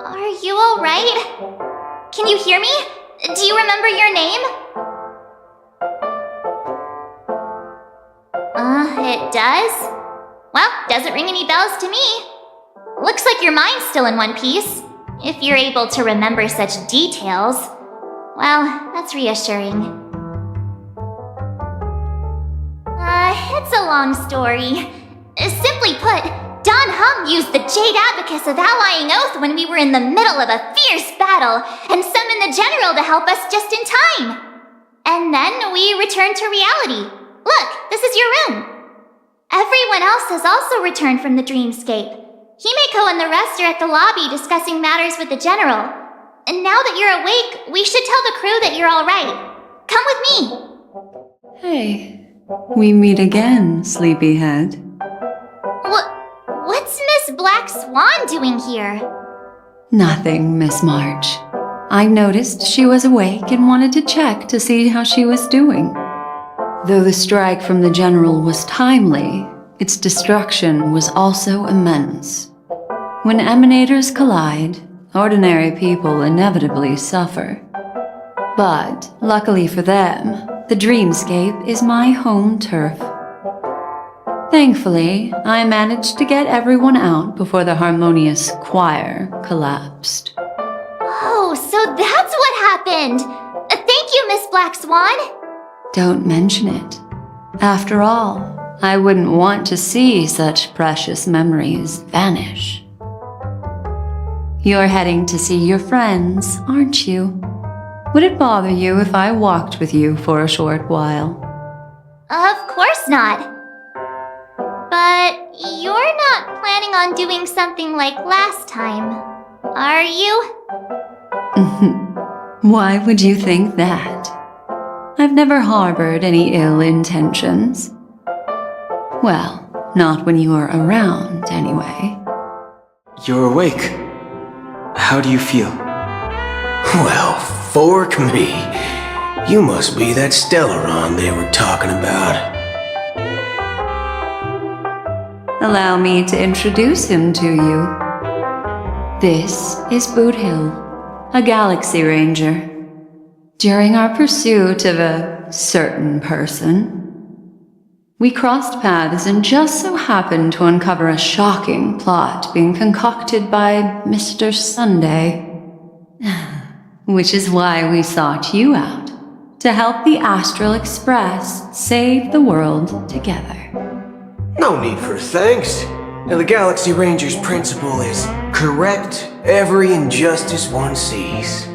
S11: Are you alright? Can you hear me? Do you remember your name? It does? Well, doesn't ring any bells to me. Looks like your mind's still in one piece. If you're able to remember such details. Well, that's reassuring. It's a long story. Simply put, Don Hum used the Jade Abacus of Allying Oath when we were in the middle of a fierce battle and summoned the general to help us just in time. And then we returned to reality. Look, this is your room. Everyone else has also returned from the dreamscape. Himeko and the rest are at the lobby discussing matters with the general. And now that you're awake, we should tell the crew that you're all right. Come with me.
S20: Hey, we meet again, sleepyhead.
S11: What's Miss Black Swan doing here?
S20: Nothing, Miss March. I noticed she was awake and wanted to check to see how she was doing. Though the strike from the general was timely, its destruction was also immense. When emanators collide, ordinary people inevitably suffer. But, luckily for them, the dreamscape is my home turf. Thankfully, I managed to get everyone out before the harmonious choir collapsed.
S11: Oh, so that's what happened! Thank you, Miss Black Swan!
S20: Don't mention it. After all, I wouldn't want to see such precious memories vanish. You're heading to see your friends, aren't you? Would it bother you if I walked with you for a short while?
S11: Of course not. But you're not planning on doing something like last time, are you?
S20: Why would you think that? I've never harbored any ill intentions. Well, not when you are around, anyway.
S5: You're awake. How do you feel?
S17: Well, fork me. You must be that Stellaron they were talking about.
S20: Allow me to introduce him to you. This is Boot Hill, a Galaxy Ranger. During our pursuit of a certain person, we crossed paths and just so happened to uncover a shocking plot being concocted by Mr. Sunday. Which is why we sought you out, to help the Astral Express save the world together.
S17: No need for thanks. Now, the Galaxy Ranger's principle is correct every injustice one sees.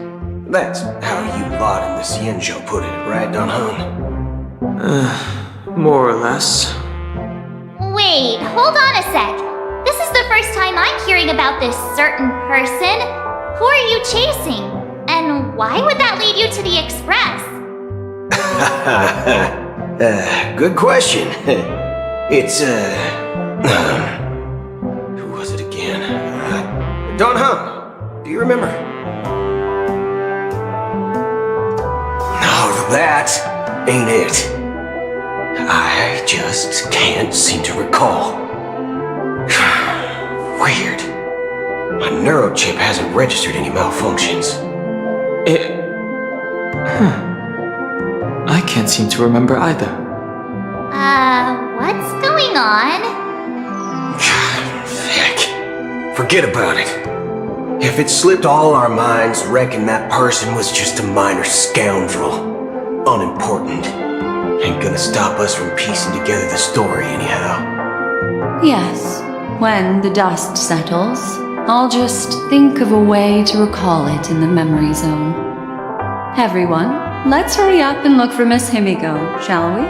S17: That's how you lot in the Cienjo put it, right, Don Han?
S5: More or less.
S11: Wait, hold on a sec. This is the first time I'm hearing about this certain person. Who are you chasing? And why would that lead you to the Express?
S17: Good question. It's, who was it again? Don Han, do you remember? No, that ain't it. I just can't seem to recall. Weird. My neurochip hasn't registered any malfunctions.
S5: I can't seem to remember either.
S11: What's going on?
S17: Heck, forget about it. If it slipped all our minds, reckon that person was just a minor scoundrel. Unimportant. Ain't gonna stop us from piecing together the story anyhow.
S20: Yes, when the dust settles, I'll just think of a way to recall it in the memory zone. Everyone, let's hurry up and look for Miss Himiko, shall we?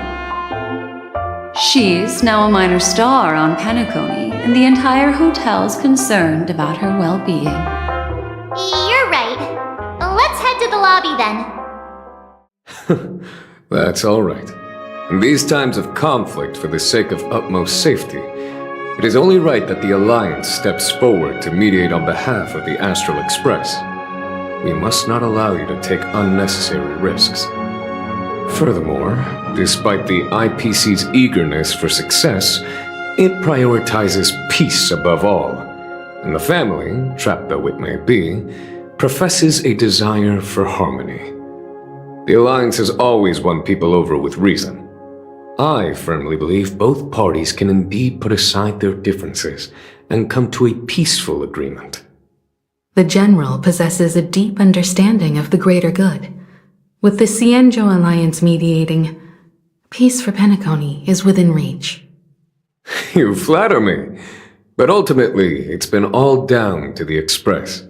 S20: She's now a minor star on Penacony, and the entire hotel's concerned about her well-being.
S11: You're right. Let's head to the lobby then.
S7: That's all right. In these times of conflict for the sake of utmost safety, it is only right that the Alliance steps forward to mediate on behalf of the Astral Express. We must not allow you to take unnecessary risks. Furthermore, despite the IPC's eagerness for success, it prioritizes peace above all, and the family, trapped though it may be, professes a desire for harmony. The Alliance has always won people over with reason. I firmly believe both parties can indeed put aside their differences and come to a peaceful agreement.
S18: The General possesses a deep understanding of the greater good. With the Cienjo Alliance mediating, peace for Penacony is within reach.
S7: You flatter me, but ultimately it's been all down to the Express.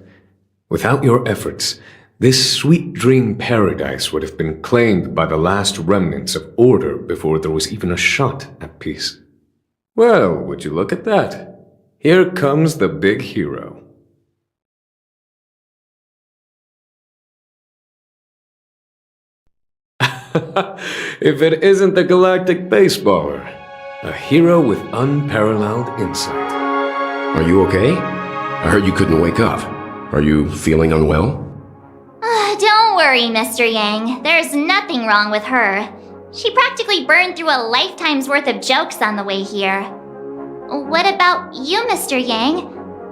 S7: Without your efforts, this sweet dream paradise would have been claimed by the last remnants of order before there was even a shot at peace. Well, would you look at that? Here comes the big hero. If it isn't the galactic baseballer, a hero with unparalleled insight.
S14: Are you okay? I heard you couldn't wake up. Are you feeling unwell?
S11: Don't worry, Mr. Yang. There's nothing wrong with her. She practically burned through a lifetime's worth of jokes on the way here. What about you, Mr. Yang?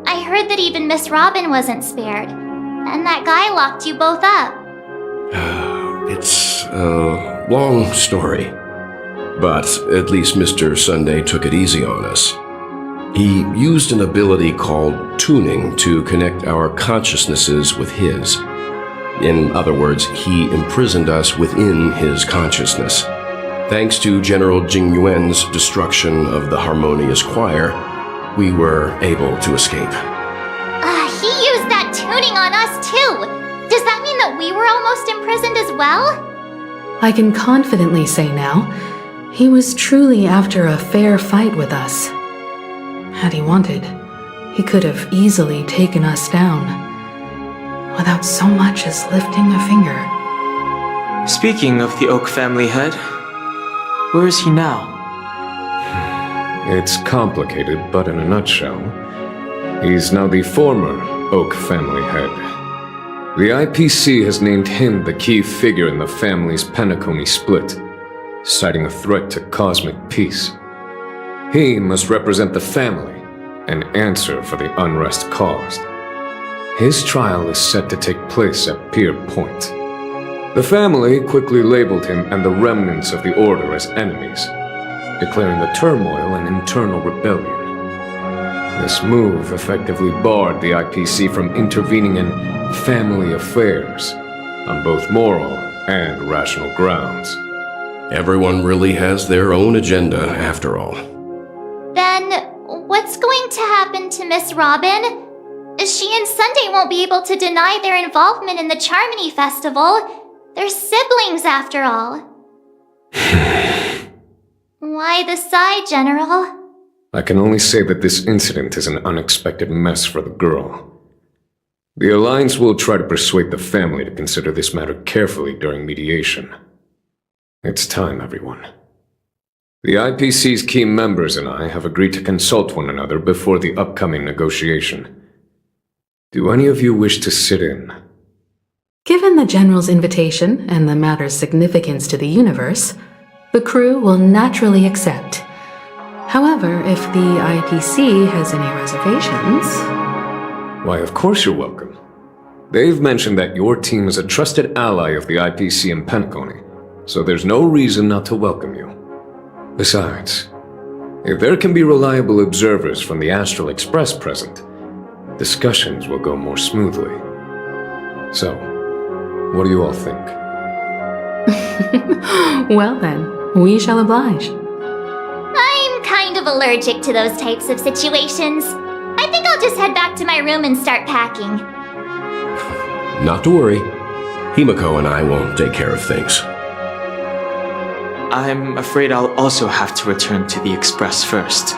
S11: I heard that even Miss Robin wasn't spared, and that guy locked you both up.
S14: It's a long story, but at least Mr. Sunday took it easy on us. He used an ability called tuning to connect our consciousnesses with his. In other words, he imprisoned us within his consciousness. Thanks to General Jing Yuan's destruction of the Harmonious Choir, we were able to escape.
S11: He used that tuning on us too! Does that mean that we were almost imprisoned as well?
S18: I can confidently say now, he was truly after a fair fight with us. Had he wanted, he could have easily taken us down, without so much as lifting a finger.
S5: Speaking of the Oak family head, where is he now?
S7: It's complicated, but in a nutshell, he's now the former Oak family head. The IPC has named him the key figure in the family's Penacony split, citing a threat to cosmic peace. He must represent the family and answer for the unrest caused. His trial is set to take place at Pier Point. The family quickly labeled him and the remnants of the Order as enemies, declaring the turmoil an internal rebellion. This move effectively barred the IPC from intervening in family affairs on both moral and rational grounds.
S14: Everyone really has their own agenda, after all.
S11: Miss Robin. She and Sunday won't be able to deny their involvement in the Charmony Festival. They're siblings, after all. Why the sigh, General?
S7: I can only say that this incident is an unexpected mess for the girl. The Alliance will try to persuade the family to consider this matter carefully during mediation. It's time, everyone. The IPC's key members and I have agreed to consult one another before the upcoming negotiation. Do any of you wish to sit in?
S18: Given the General's invitation and the matter's significance to the universe, the crew will naturally accept. However, if the IPC has any reservations...
S7: Why, of course you're welcome. They've mentioned that your team is a trusted ally of the IPC in Penacony, so there's no reason not to welcome you. Besides, if there can be reliable observers from the Astral Express present, discussions will go more smoothly. So, what do you all think?
S18: Well then, we shall oblige.
S11: I'm kind of allergic to those types of situations. I think I'll just head back to my room and start packing.
S14: Not to worry. Himiko and I will take care of things.
S5: I'm afraid I'll also have to return to the Express first.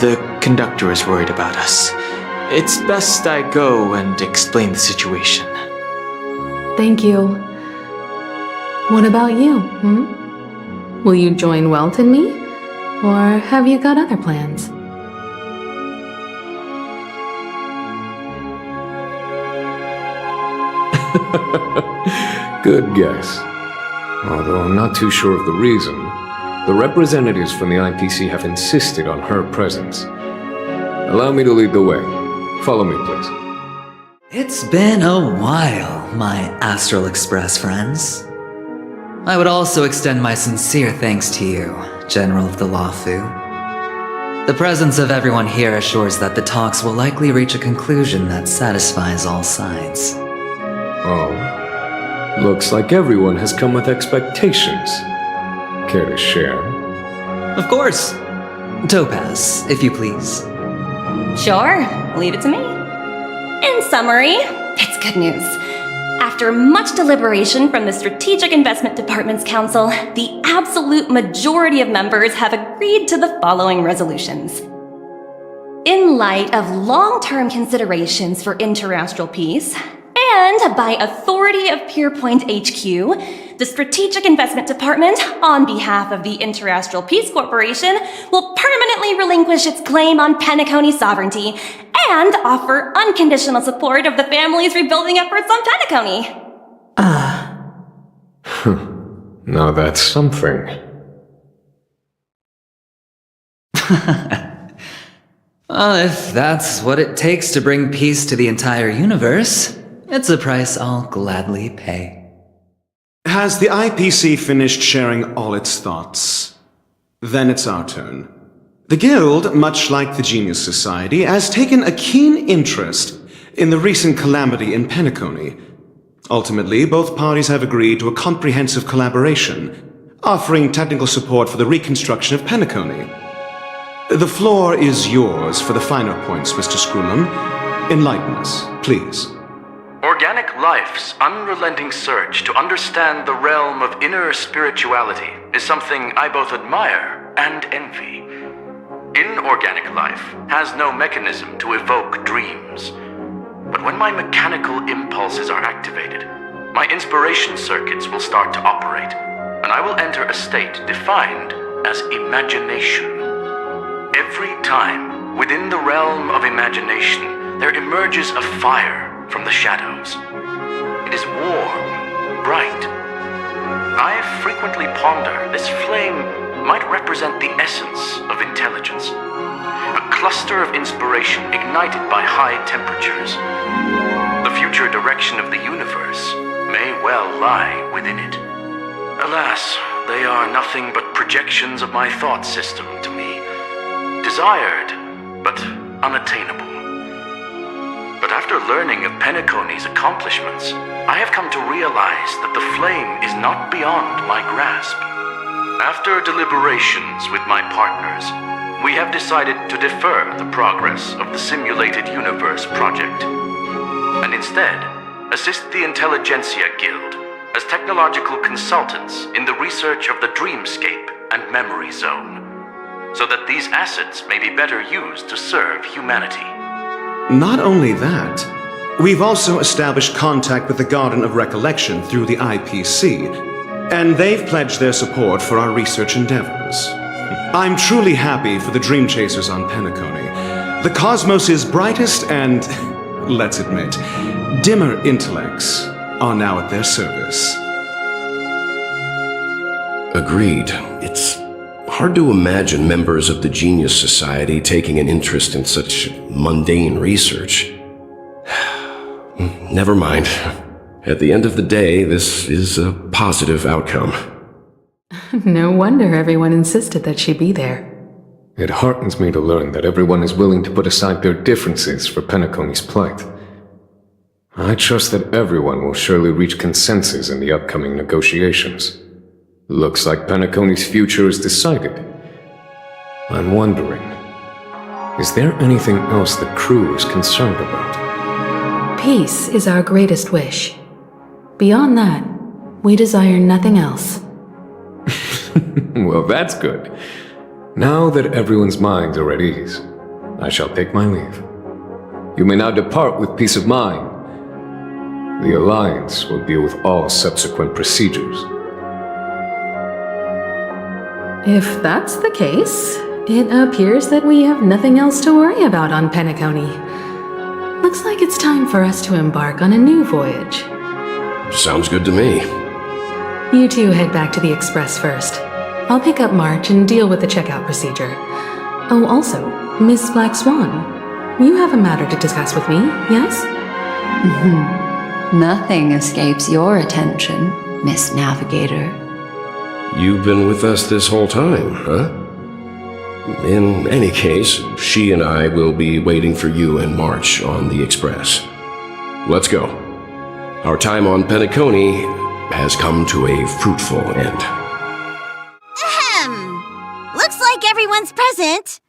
S5: The conductor is worried about us. It's best I go and explain the situation.
S18: Thank you. What about you, Will you join Welt and me? Or have you got other plans?
S7: Good guess. Although I'm not too sure of the reason, the representatives from the IPC have insisted on her presence. Allow me to lead the way. Follow me, please.
S2: It's been a while, my Astral Express friends. I would also extend my sincere thanks to you, General of the Lawfu. The presence of everyone here assures that the talks will likely reach a conclusion that satisfies all sides.
S7: Oh. Looks like everyone has come with expectations. Care to share?
S2: Of course. Topaz, if you please.
S13: Sure, leave it to me. In summary, it's good news. After much deliberation from the Strategic Investment Department's Council, the absolute majority of members have agreed to the following resolutions. In light of long-term considerations for interastral peace, and by authority of Pierpoint HQ, the Strategic Investment Department, on behalf of the Interastral Peace Corporation, will permanently relinquish its claim on Penacony sovereignty and offer unconditional support of the family's rebuilding efforts on Penacony.
S7: Now that's something.
S2: Well, if that's what it takes to bring peace to the entire universe, it's a price I'll gladly pay.
S1: Has the IPC finished sharing all its thoughts? Then it's our turn. The Guild, much like the Genius Society, has taken a keen interest in the recent calamity in Penacony. Ultimately, both parties have agreed to a comprehensive collaboration, offering technical support for the reconstruction of Penacony. The floor is yours for the finer points, Mr. Screwlam. Enlighten us, please.
S23: Organic life's unrelenting search to understand the realm of inner spirituality is something I both admire and envy. Inorganic life has no mechanism to evoke dreams. But when my mechanical impulses are activated, my inspiration circuits will start to operate, and I will enter a state defined as imagination. Every time, within the realm of imagination, there emerges a fire from the shadows. It is warm, bright. I frequently ponder this flame might represent the essence of intelligence, a cluster of inspiration ignited by high temperatures. The future direction of the universe may well lie within it. Alas, they are nothing but projections of my thought system to me, desired but unattainable. But after learning of Penacony's accomplishments, I have come to realize that the flame is not beyond my grasp. After deliberations with my partners, we have decided to defer the progress of the Simulated Universe project, and instead assist the Intelligentsia Guild as technological consultants in the research of the Dreamscape and Memory Zone, so that these assets may be better used to serve humanity.
S1: Not only that, we've also established contact with the Garden of Recollection through the IPC, and they've pledged their support for our research endeavors. I'm truly happy for the Dream Chasers on Penacony. The cosmos' brightest and, let's admit, dimmer intellects are now at their service.
S21: Agreed. It's hard to imagine members of the Genius Society taking an interest in such mundane research. Never mind. At the end of the day, this is a positive outcome.
S18: No wonder everyone insisted that she be there.
S7: It heartens me to learn that everyone is willing to put aside their differences for Penacony's plight. I trust that everyone will surely reach consensus in the upcoming negotiations. Looks like Penacony's future is decided. I'm wondering, is there anything else the crew is concerned about?
S18: Peace is our greatest wish. Beyond that, we desire nothing else.
S7: Well, that's good. Now that everyone's minds are at ease, I shall take my leave. You may now depart with peace of mind. The Alliance will deal with all subsequent procedures.
S18: If that's the case, it appears that we have nothing else to worry about on Penacony. Looks like it's time for us to embark on a new voyage.
S21: Sounds good to me.
S18: You two head back to the Express first. I'll pick up March and deal with the checkout procedure. Oh, also, Miss Black Swan, you have a matter to discuss with me, yes?
S4: Nothing escapes your attention, Miss Navigator.
S21: You've been with us this whole time, huh? In any case, she and I will be waiting for you in March on the Express. Let's go. Our time on Penacony has come to a fruitful end.
S12: Looks like everyone's present.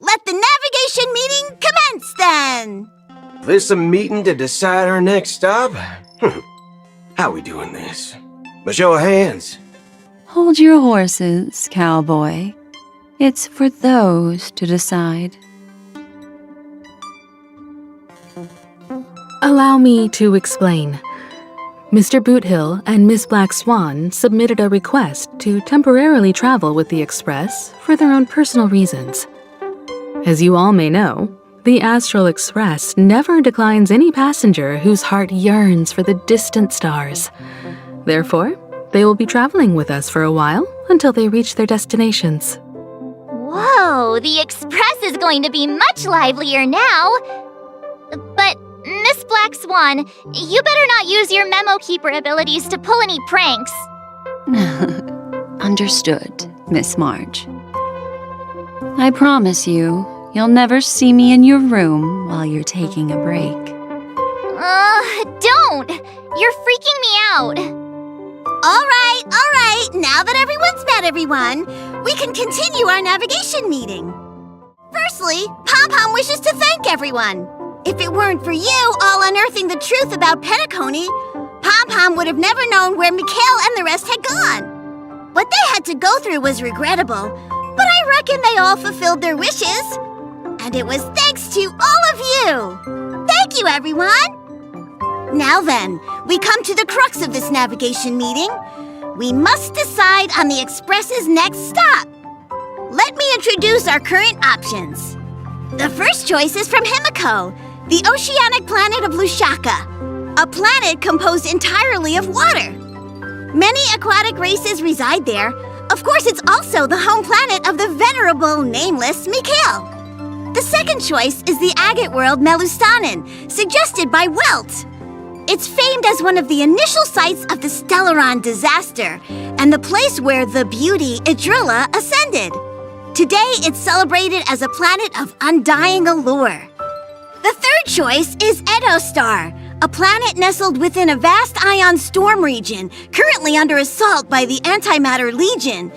S12: Let the navigation meeting commence then.
S17: This a meeting to decide our next stop? How we doing this? A show of hands.
S4: Hold your horses, cowboy. It's for those to decide.
S18: Allow me to explain. Mr. Boothill and Miss Black Swan submitted a request to temporarily travel with the Express for their own personal reasons. As you all may know, the Astral Express never declines any passenger whose heart yearns for the distant stars. Therefore, they will be traveling with us for a while until they reach their destinations.
S11: Whoa, the Express is going to be much livelier now. But, Miss Black Swan, you better not use your memo keeper abilities to pull any pranks.
S4: Understood, Miss Marge. I promise you, you'll never see me in your room while you're taking a break.
S11: Don't! You're freaking me out.
S12: All right. Now that everyone's met everyone, we can continue our navigation meeting. Firstly, Pom-Pom wishes to thank everyone. If it weren't for you all unearthing the truth about Penacony, Pom-Pom would have never known where Mikhail and the rest had gone. What they had to go through was regrettable, but I reckon they all fulfilled their wishes. And it was thanks to all of you. Thank you, everyone. Now then, we come to the crux of this navigation meeting. We must decide on the Express's next stop. Let me introduce our current options. The first choice is from Himiko, the oceanic planet of Lushaka, a planet composed entirely of water. Many aquatic races reside there. Of course, it's also the home planet of the venerable, nameless Mikhail. The second choice is the agate world Melustanen, suggested by Welt. It's famed as one of the initial sites of the Stellaron disaster and the place where the beauty Idrilla ascended. Today, it's celebrated as a planet of undying allure. The third choice is Edostar, a planet nestled within a vast ion storm region, currently under assault by the Antimatter Legion.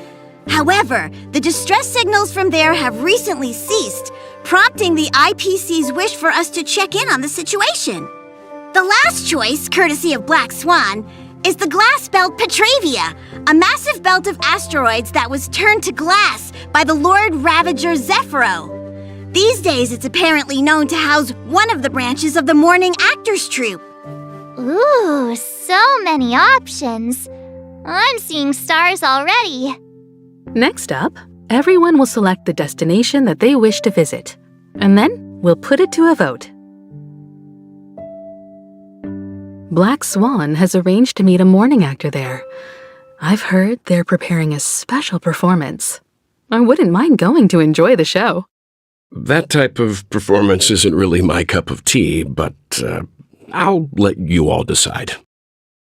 S12: However, the distress signals from there have recently ceased, prompting the IPC's wish for us to check in on the situation. The last choice, courtesy of Black Swan, is the glass belt Petravia, a massive belt of asteroids that was turned to glass by the Lord Ravager Zephyro. These days, it's apparently known to house one of the branches of the Morning Actors Troupe.
S11: Ooh, so many options. I'm seeing stars already.
S18: Next up, everyone will select the destination that they wish to visit, and then we'll put it to a vote. Black Swan has arranged to meet a morning actor there. I've heard they're preparing a special performance. I wouldn't mind going to enjoy the show.
S1: That type of performance isn't really my cup of tea, but I'll let you all decide.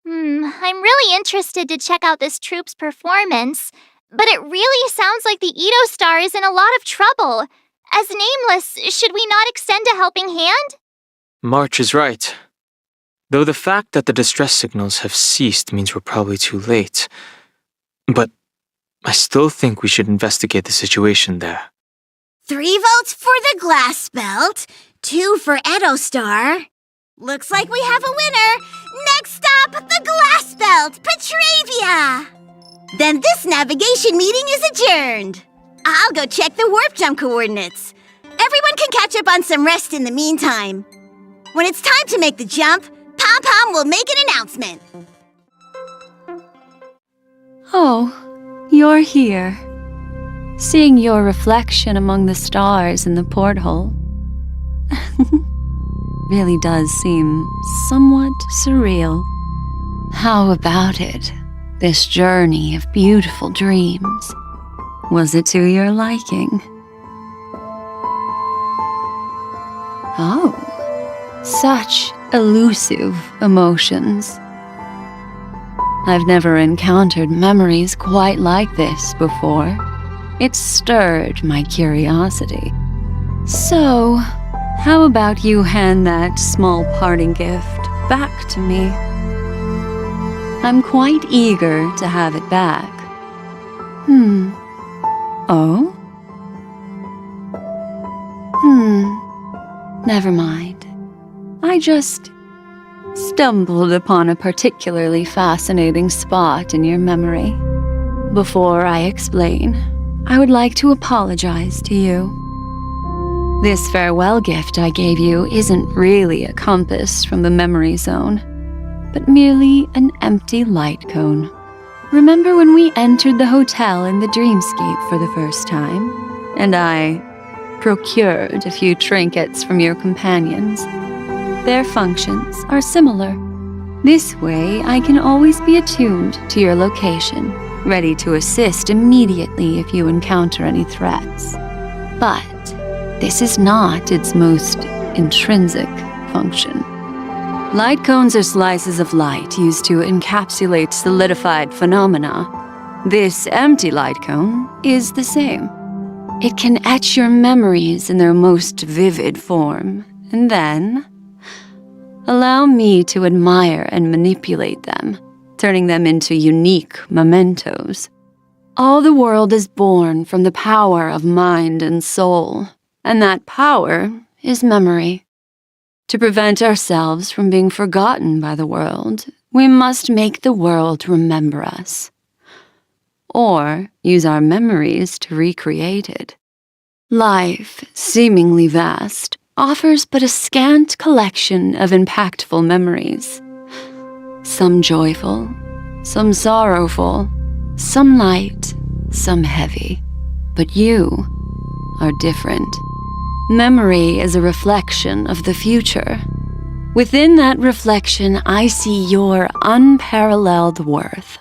S11: I'm really interested to check out this troupe's performance, but it really sounds like the Edo Star is in a lot of trouble. As Nameless, should we not extend a helping hand?
S5: March is right. Though the fact that the distress signals have ceased means we're probably too late. But I still think we should investigate the situation there.
S12: 3 votes for the glass belt, 2 for Edo Star. Looks like we have a winner. Next up, the glass belt, Petravia. Then this navigation meeting is adjourned. I'll go check the warp jump coordinates. Everyone can catch up on some rest in the meantime. When it's time to make the jump, Pom-Pom will make an announcement.
S4: Oh, you're here. Seeing your reflection among the stars in the porthole really does seem somewhat surreal. How about it, this journey of beautiful dreams? Was it to your liking? Oh, such elusive emotions. I've never encountered memories quite like this before. It stirred my curiosity. So, how about you hand that small parting gift back to me? I'm quite eager to have it back. Oh? Never mind. I just stumbled upon a particularly fascinating spot in your memory. Before I explain, I would like to apologize to you. This farewell gift I gave you isn't really a compass from the memory zone, but merely an empty light cone. Remember when we entered the hotel in the dreamscape for the first time, and I procured a few trinkets from your companions? Their functions are similar. This way, I can always be attuned to your location, ready to assist immediately if you encounter any threats. But this is not its most intrinsic function. Light cones are slices of light used to encapsulate solidified phenomena. This empty light cone is the same. It can etch your memories in their most vivid form, and then allow me to admire and manipulate them, turning them into unique mementos. All the world is born from the power of mind and soul, and that power is memory. To prevent ourselves from being forgotten by the world, we must make the world remember us, or use our memories to recreate it. Life, seemingly vast, offers but a scant collection of impactful memories. Some joyful, some sorrowful, some light, some heavy. But you are different. Memory is a reflection of the future. Within that reflection, I see your unparalleled worth.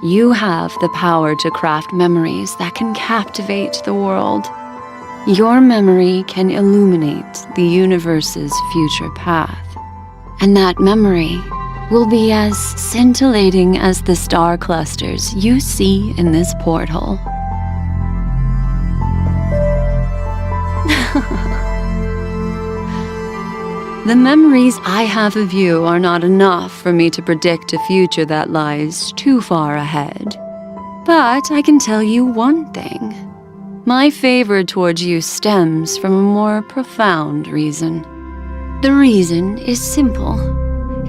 S4: You have the power to craft memories that can captivate the world. Your memory can illuminate the universe's future path. And that memory will be as scintillating as the star clusters you see in this porthole. The memories I have of you are not enough for me to predict a future that lies too far ahead. But I can tell you one thing. My favor towards you stems from a more profound reason. The reason is simple.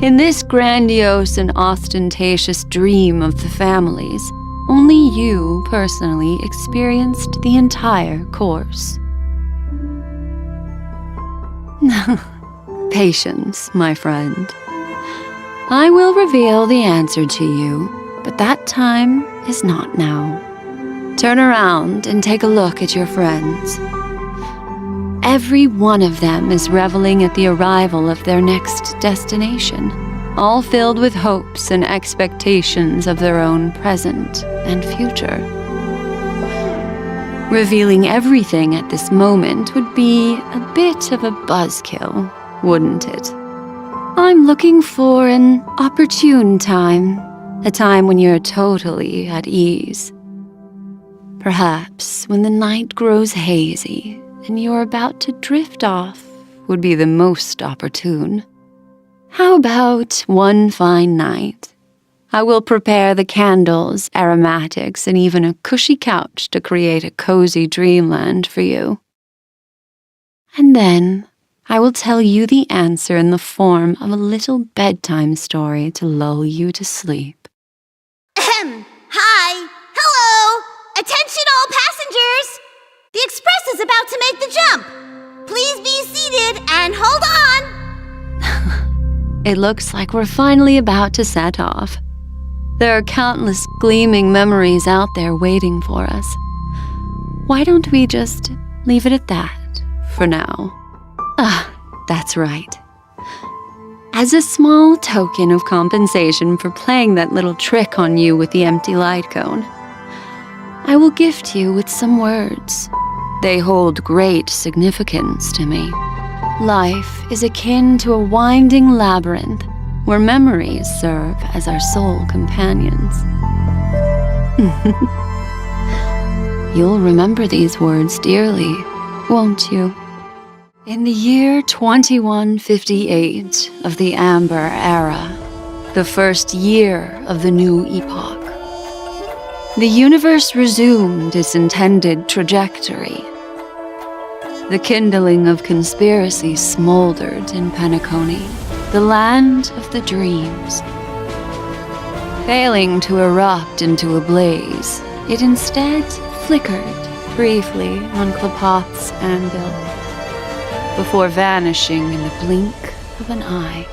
S4: In this grandiose and ostentatious dream of the families, only you personally experienced the entire course. Patience, my friend. I will reveal the answer to you, but that time is not now. Turn around and take a look at your friends. Every one of them is reveling at the arrival of their next destination, all filled with hopes and expectations of their own present and future. Revealing everything at this moment would be a bit of a buzzkill, wouldn't it? I'm looking for an opportune time, a time when you're totally at ease. Perhaps when the night grows hazy and you're about to drift off would be the most opportune. How about one fine night? I will prepare the candles, aromatics, and even a cushy couch to create a cozy dreamland for you. And then I will tell you the answer in the form of a little bedtime story to lull you to sleep.
S12: Hi! Hello! Attention all passengers! The express is about to make the jump! Please be seated and hold on!
S4: It looks like we're finally about to set off. There are countless gleaming memories out there waiting for us. Why don't we just leave it at that for now? That's right. As a small token of compensation for playing that little trick on you with the empty light cone, I will gift you with some words. They hold great significance to me. Life is akin to a winding labyrinth where memories serve as our sole companions. You'll remember these words dearly, won't you? In the year 2158 of the Amber Era, the first year of the new epoch, the universe resumed its intended trajectory. The kindling of conspiracy smoldered in Penacony, the land of the dreams. Failing to erupt into a blaze, it instead flickered briefly on Klapoth's anvil, before vanishing in the blink of an eye.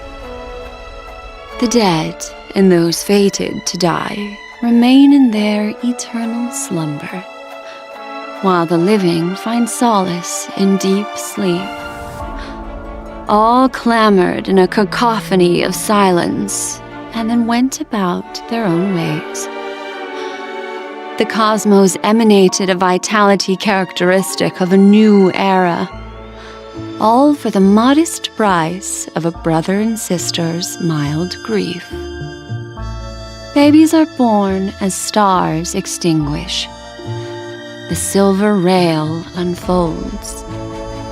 S4: The dead and those fated to die remain in their eternal slumber, while the living find solace in deep sleep. All clamored in a cacophony of silence and then went about their own ways. The cosmos emanated a vitality characteristic of a new era, all for the modest price of a brother and sister's mild grief. Babies are born as stars extinguish. The silver rail unfolds.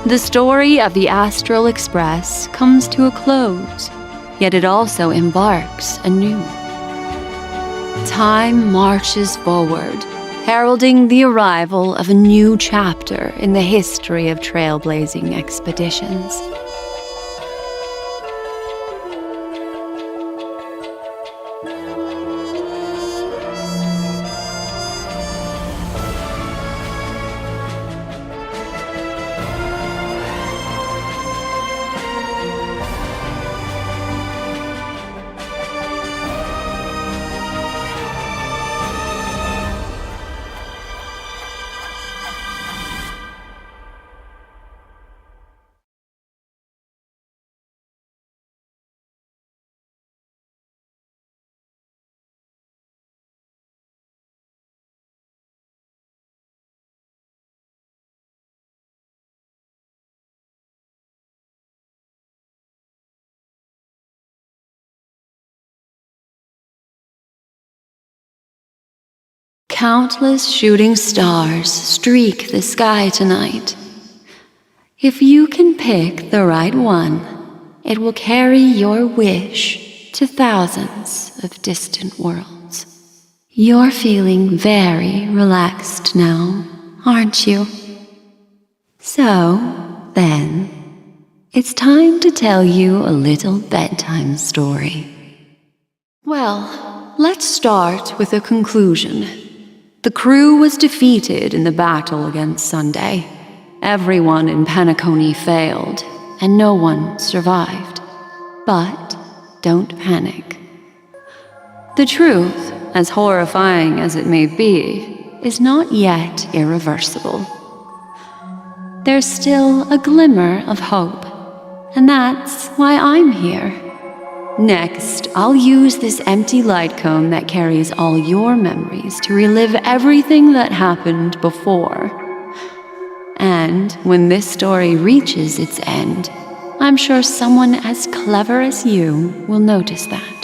S4: The story of the Astral Express comes to a close, yet it also embarks anew. Time marches forward, heralding the arrival of a new chapter in the history of trailblazing expeditions. Countless shooting stars streak the sky tonight. If you can pick the right one, it will carry your wish to thousands of distant worlds. You're feeling very relaxed now, aren't you? So, then, it's time to tell you a little bedtime story. Well, let's start with a conclusion. The crew was defeated in the battle against Sunday. Everyone in Penacony failed, and no one survived. But don't panic. The truth, as horrifying as it may be, is not yet irreversible. There's still a glimmer of hope, and that's why I'm here. Next, I'll use this empty light cone that carries all your memories to relive everything that happened before. And when this story reaches its end, I'm sure someone as clever as you will notice that.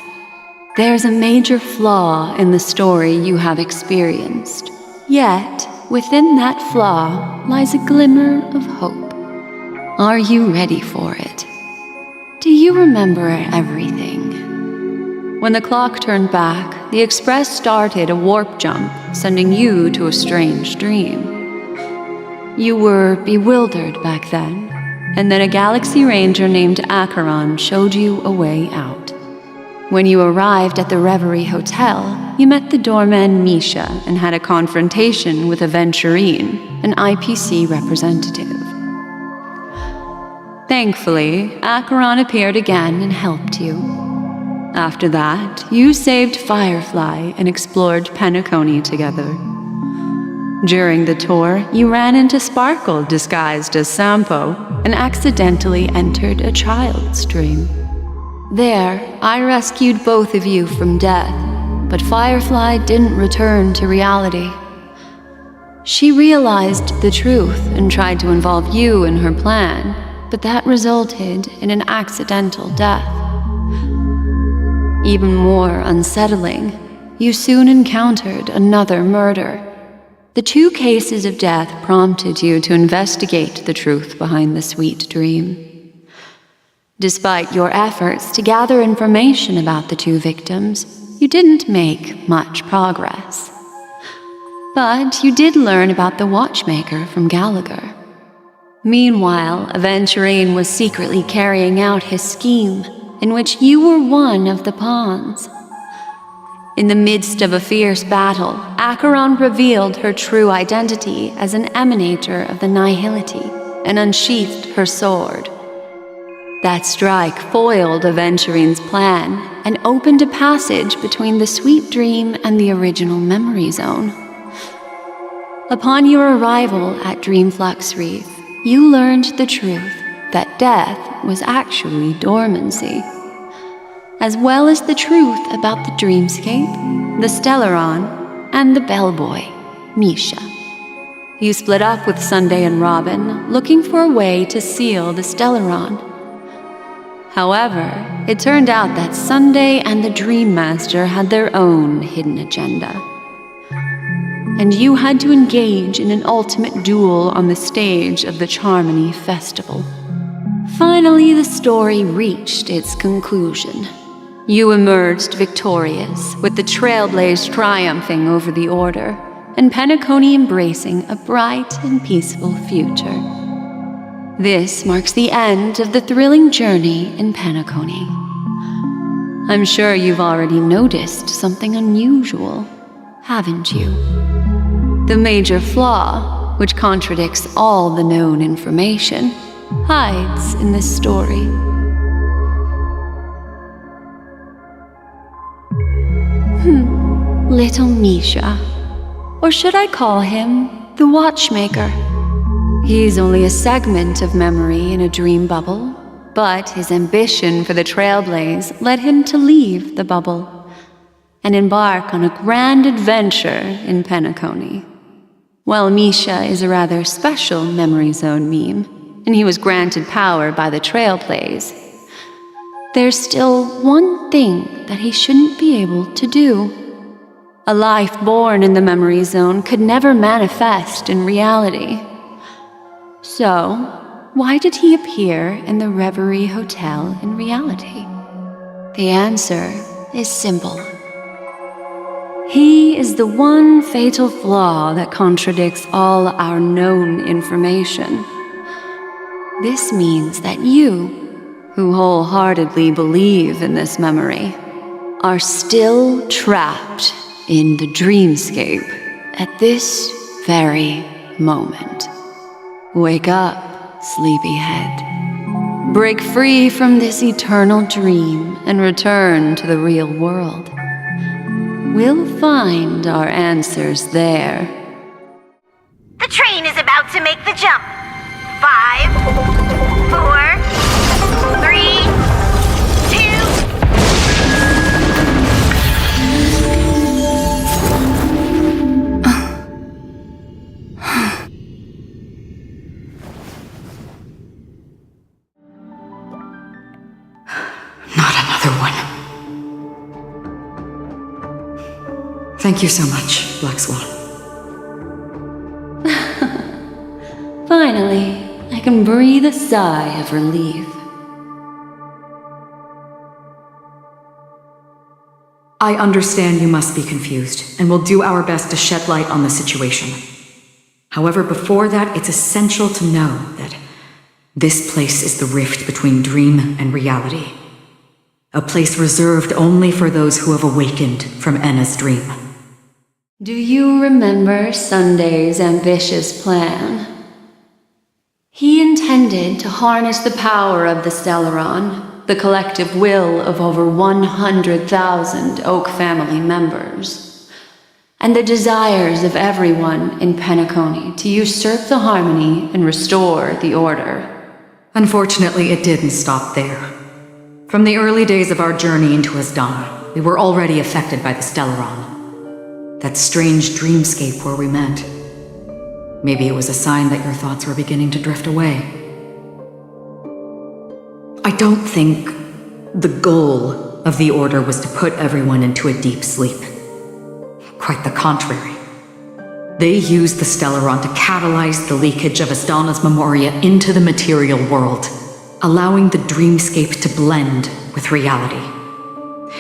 S4: There's a major flaw in the story you have experienced, yet within that flaw lies a glimmer of hope. Are you ready for it? Do you remember everything? When the clock turned back, the Express started a warp jump, sending you to a strange dream. You were bewildered back then, and then a Galaxy Ranger named Acheron showed you a way out. When you arrived at the Reverie Hotel, you met the doorman Misha and had a confrontation with Aventurine, an IPC representative. Thankfully, Acheron appeared again and helped you. After that, you saved Firefly and explored Penacony together. During the tour, you ran into Sparkle disguised as Sampo and accidentally entered a child's dream. There, I rescued both of you from death, but Firefly didn't return to reality. She realized the truth and tried to involve you in her plan, but that resulted in an accidental death. Even more unsettling, you soon encountered another murder. The 2 cases of death prompted you to investigate the truth behind the sweet dream. Despite your efforts to gather information about the 2 victims, you didn't make much progress. But you did learn about the watchmaker from Gallagher. Meanwhile, Aventurine was secretly carrying out his scheme, in which you were one of the pawns. In the midst of a fierce battle, Acheron revealed her true identity as an emanator of the Nihility and unsheathed her sword. That strike foiled Aventurine's plan and opened a passage between the sweet dream and the original memory zone. Upon your arrival at Dreamflux Reef, you learned the truth that death was actually dormancy, as well as the truth about the dreamscape, the Stellaron, and the bellboy, Misha. You split up with Sunday and Robin, looking for a way to seal the Stellaron. However, it turned out that Sunday and the Dream Master had their own hidden agenda. And you had to engage in an ultimate duel on the stage of the Charmony Festival. Finally, the story reached its conclusion. You emerged victorious, with the Trailblaze triumphing over the Order, and Penacony embracing a bright and peaceful future. This marks the end of the thrilling journey in Penacony. I'm sure you've already noticed something unusual, haven't you? The major flaw, which contradicts all the known information, hides in this story. Little Misha. Or should I call him the Watchmaker? He's only a segment of memory in a dream bubble, but his ambition for the Trailblaze led him to leave the bubble and embark on a grand adventure in Penacony. While Misha is a rather special memory zone meme, and he was granted power by the Trailblaze, there's still one thing that he shouldn't be able to do. A life born in the memory zone could never manifest in reality. So, why did he appear in the Reverie Hotel in reality? The answer is simple. He is the one fatal flaw that contradicts all our known information. This means that you, who wholeheartedly believe in this memory, are still trapped in the dreamscape at this very moment. Wake up, sleepyhead. Break free from this eternal dream and return to the real world. We'll find our answers there.
S12: The train is about to make the jump. 5, 4, 3, 2.
S18: Not another one. Thank you so much, Black Swan.
S4: Finally, I can breathe a sigh of relief.
S18: I understand you must be confused, and will do our best to shed light on the situation. However, before that, it's essential to know that this place is the rift between dream and reality. A place reserved only for those who have awakened from Enna's dream.
S4: Do you remember Sunday's ambitious plan? He intended to harness the power of the Stellaron, the collective will of over 100,000 Oak family members, and the desires of everyone in Penacony to usurp the harmony and restore the order.
S18: Unfortunately, it didn't stop there. From the early days of our journey into Asdana, we were already affected by the Stellaron, that strange dreamscape where we met. Maybe it was a sign that your thoughts were beginning to drift away. I don't think the goal of the Order was to put everyone into a deep sleep. Quite the contrary. They used the Stellaron to catalyze the leakage of Asdana's memoria into the material world, allowing the dreamscape to blend with reality.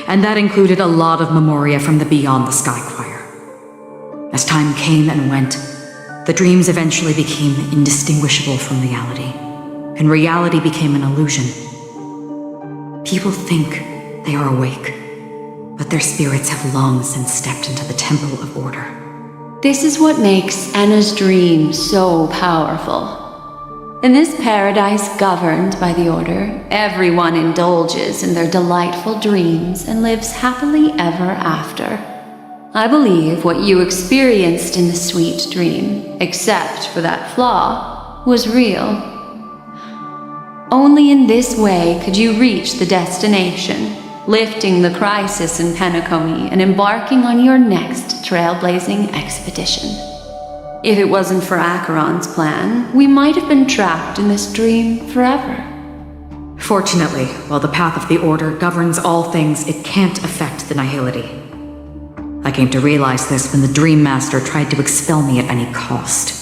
S18: And that included a lot of memoria from the Beyond the Sky Choir. As time came and went, the dreams eventually became indistinguishable from reality, and reality became an illusion. People think they are awake, but their spirits have long since stepped into the Temple of Order.
S4: This is what makes Enna's dream so powerful. In this paradise governed by the Order, everyone indulges in their delightful dreams and lives happily ever after. I believe what you experienced in the sweet dream, except for that flaw, was real. Only in this way could you reach the destination, lifting the crisis in Penacony and embarking on your next trailblazing expedition. If it wasn't for Acheron's plan, we might have been trapped in this dream forever.
S18: Fortunately, while the path of the Order governs all things, it can't affect the Nihility. I came to realize this when the Dream Master tried to expel me at any cost.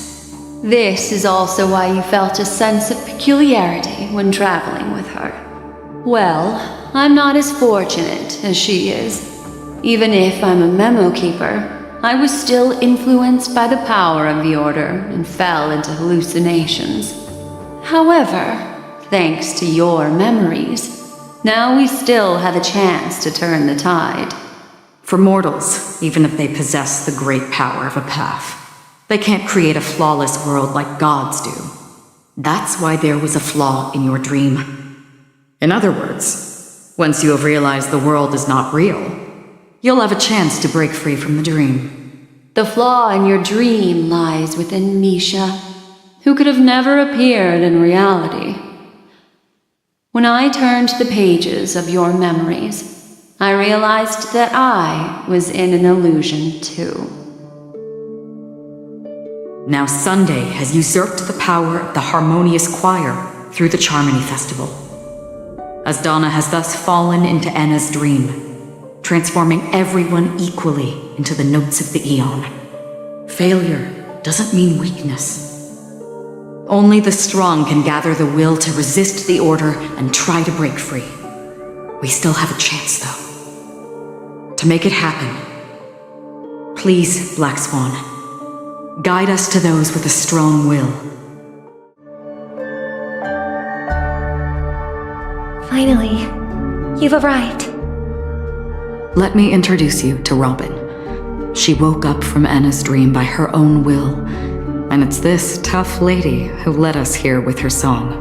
S4: This is also why you felt a sense of peculiarity when traveling with her. Well, I'm not as fortunate as she is. Even if I'm a memo keeper, I was still influenced by the power of the Order and fell into hallucinations. However, thanks to your memories, now we still have a chance to turn the tide.
S18: For mortals, even if they possess the great power of a path, they can't create a flawless world like gods do. That's why there was a flaw in your dream. In other words, once you have realized the world is not real, you'll have a chance to break free from the dream.
S4: The flaw in your dream lies within Misha, who could have never appeared in reality. When I turned the pages of your memories, I realized that I was in an illusion too.
S18: Now Sunday has usurped the power of the harmonious choir through the Charmony Festival. Asdana has thus fallen into Enna's dream, transforming everyone equally into the notes of the Aeon. Failure doesn't mean weakness. Only the strong can gather the will to resist the Order and try to break free. We still have a chance, though. To make it happen,
S3: Please, Black Swan, guide us to those with a strong will.
S13: Finally, you've arrived.
S3: Let me introduce you to Robin. She woke up from Anna's dream by her own will, and it's this tough lady who led us here with her song.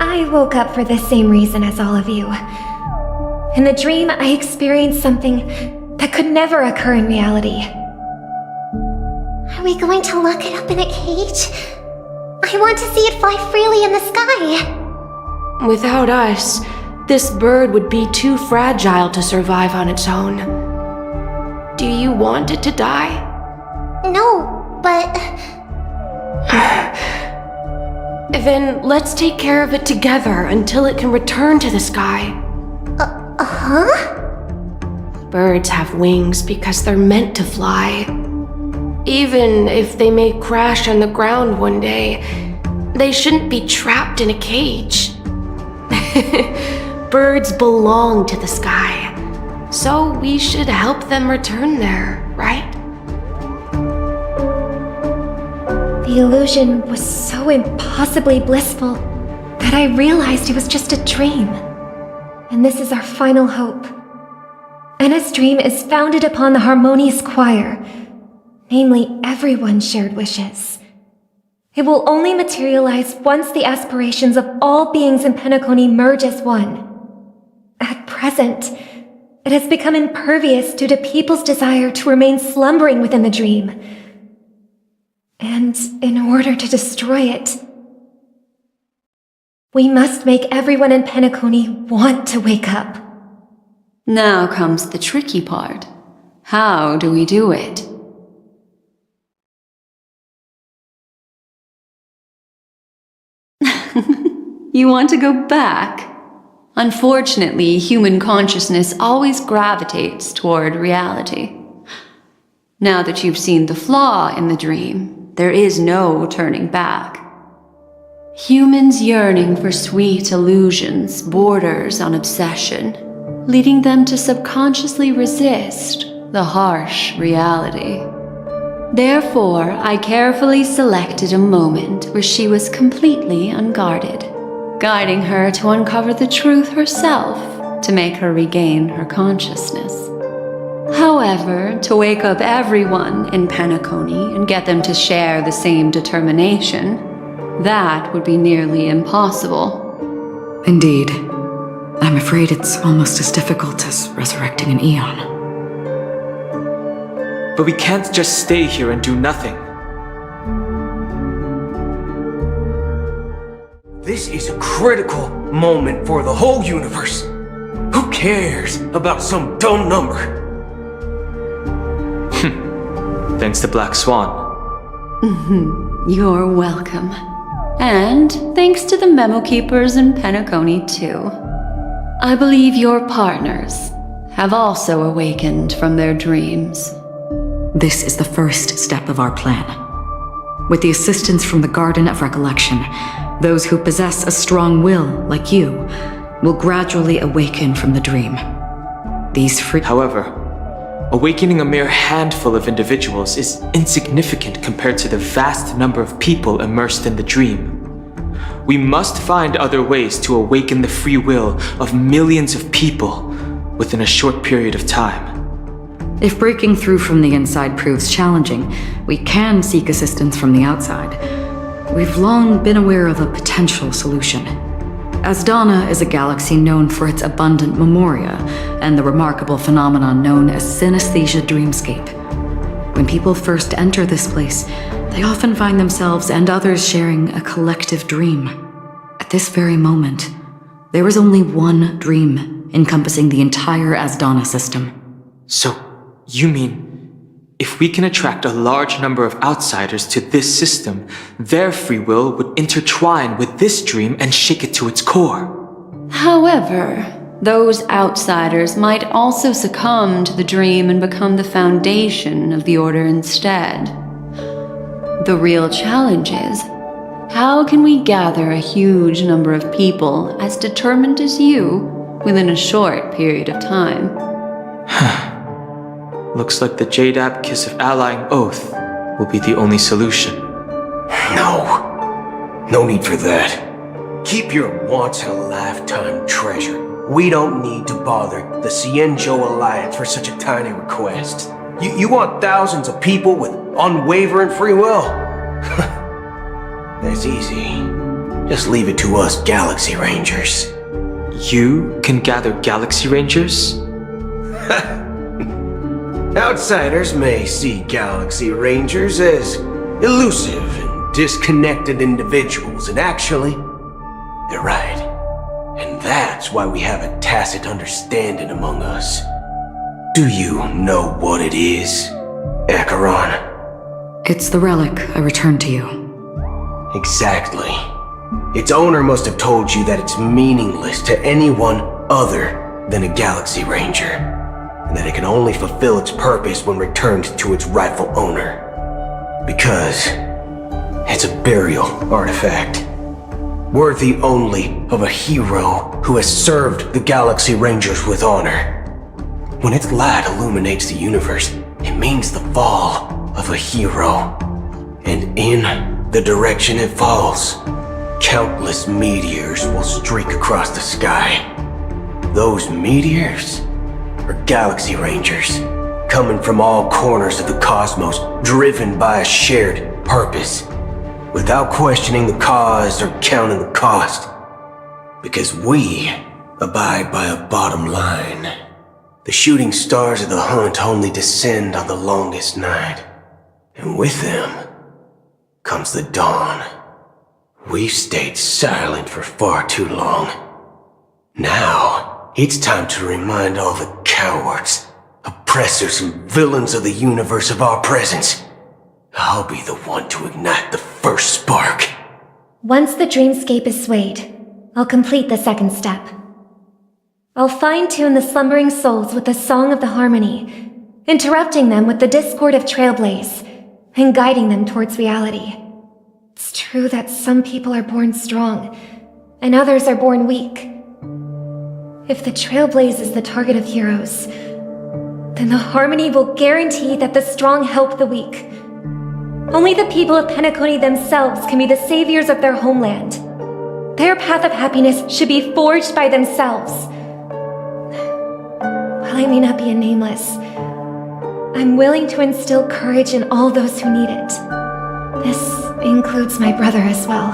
S13: I woke up for the same reason as all of you. In the dream, I experienced something that could never occur in reality.
S11: Are we going to lock it up in a cage? I want to see it fly freely in the sky.
S15: Without us, this bird would be too fragile to survive on its own. Do you want it to die?
S11: No, but...
S15: Then let's take care of it together until it can return to the sky.
S11: Huh?
S15: Birds have wings because they're meant to fly. Even if they may crash on the ground one day, they shouldn't be trapped in a cage. Birds belong to the sky, so we should help them return there, right?
S13: The illusion was so impossibly blissful that I realized it was just a dream. And this is our final hope. Anna's dream is founded upon the harmonious choir, namely everyone's shared wishes. It will only materialize once the aspirations of all beings in Penacony merge as one. At present, it has become impervious due to people's desire to remain slumbering within the dream. And in order to destroy it, we must make everyone in Penacony want to wake up.
S4: Now comes the tricky part. How do we do it? You want to go back? Unfortunately, human consciousness always gravitates toward reality. Now that you've seen the flaw in the dream, there is no turning back. Humans yearning for sweet illusions borders on obsession, leading them to subconsciously resist the harsh reality. Therefore, I carefully selected a moment where she was completely unguarded, guiding her to uncover the truth herself to make her regain her consciousness. However, to wake up everyone in Penacony and get them to share the same determination, that would be nearly impossible.
S3: Indeed. I'm afraid it's almost as difficult as resurrecting an Eon.
S5: But we can't just stay here and do nothing.
S17: This is a critical moment for the whole universe. Who cares about some dumb number?
S5: Thanks to Black Swan.
S4: You're welcome. And thanks to the memo keepers in Penacony, too. I believe your partners have also awakened from their dreams.
S3: This is the first step of our plan. With the assistance from the Garden of Recollection, those who possess a strong will, like you, will gradually awaken from the dream.
S5: However, awakening a mere handful of individuals is insignificant compared to the vast number of people immersed in the dream. We must find other ways to awaken the free will of millions of people within a short period of time.
S3: If breaking through from the inside proves challenging, we can seek assistance from the outside. We've long been aware of a potential solution. Asdana is a galaxy known for its abundant memoria and the remarkable phenomenon known as synesthesia dreamscape. When people first enter this place, they often find themselves and others sharing a collective dream. At this very moment, there is only one dream encompassing the entire Asdana system.
S5: So, you mean, if we can attract a large number of outsiders to this system, their free will would intertwine with this dream and shake it to its core?
S4: However, those outsiders might also succumb to the dream and become the foundation of the Order instead. The real challenge is, how can we gather a huge number of people as determined as you within a short period of time?
S5: Looks like the Jade Kiss of Allying Oath will be the only solution.
S17: No need for that. Keep your once-in-a-lifetime treasure. We don't need to bother the Cienjo Alliance for such a tiny request. You want thousands of people with unwavering free will? That's easy. Just leave it to us Galaxy Rangers.
S5: You can gather Galaxy Rangers?
S17: Outsiders may see Galaxy Rangers as elusive and disconnected individuals, and actually, they're right. And that's why we have a tacit understanding among us. Do you know what it is, Acheron?
S3: It's the relic I returned to you.
S17: Exactly. Its owner must have told you that it's meaningless to anyone other than a Galaxy Ranger, and that it can only fulfill its purpose when returned to its rightful owner. Because it's a burial artifact, worthy only of a hero who has served the Galaxy Rangers with honor. When its light illuminates the universe, it means the fall of a hero. And in the direction it falls, countless meteors will streak across the sky. Those meteors are Galaxy Rangers, coming from all corners of the cosmos, driven by a shared purpose, without questioning the cause or counting the cost. Because we abide by a bottom line. The shooting stars of the hunt only descend on the longest night, and with them comes the dawn. We've stayed silent for far too long. Now, it's time to remind all the cowards, oppressors, and villains of the universe of our presence. I'll be the one to ignite the first spark.
S8: Once the dreamscape is swayed, I'll complete the second step. I'll fine-tune the slumbering souls with the Song of the Harmony, interrupting them with the discord of Trailblaze, and guiding them towards reality. It's true that some people are born strong, and others are born weak. If the Trailblaze is the target of heroes, then the Harmony will guarantee that the strong help the weak. Only the people of Penacony themselves can be the saviors of their homeland. Their path of happiness should be forged by themselves. While I may not be a nameless, I'm willing to instill courage in all those who need it. This includes my brother as well.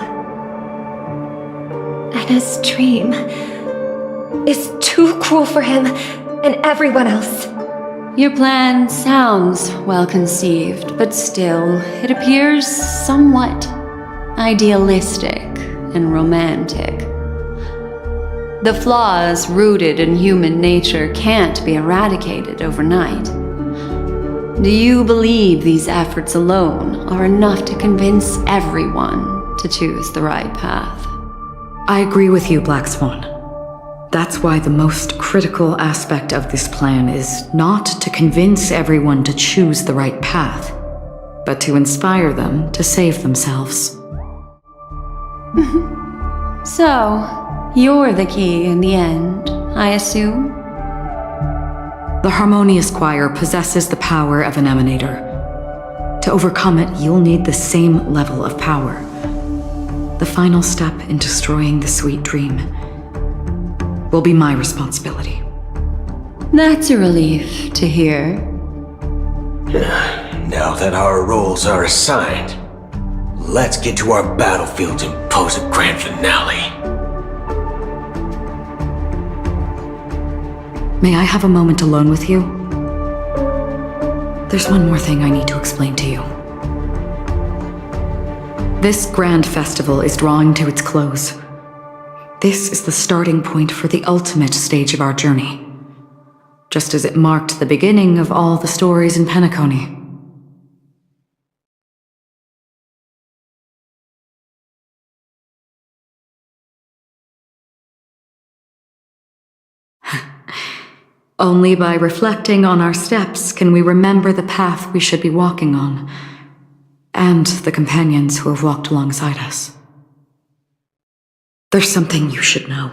S8: And his dream is too cruel for him and everyone else.
S20: Your plan sounds well conceived, but still, it appears somewhat idealistic and romantic. The flaws rooted in human nature can't be eradicated overnight. Do you believe these efforts alone are enough to convince everyone to choose the right path?
S3: I agree with you, Black Swan. That's why the most critical aspect of this plan is not to convince everyone to choose the right path, but to inspire them to save themselves.
S20: So, you're the key in the end, I assume?
S3: The Harmonious Choir possesses the power of an emanator. To overcome it, you'll need the same level of power. The final step in destroying the sweet dream will be my responsibility.
S20: That's a relief to hear.
S17: Now that our roles are assigned, let's get to our battlefields and pose a grand finale.
S3: May I have a moment alone with you? There's one more thing I need to explain to you. This grand festival is drawing to its close. This is the starting point for the ultimate stage of our journey, just as it marked the beginning of all the stories in Penacony. Only by reflecting on our steps can we remember the path we should be walking on, and the companions who have walked alongside us. There's something you should know.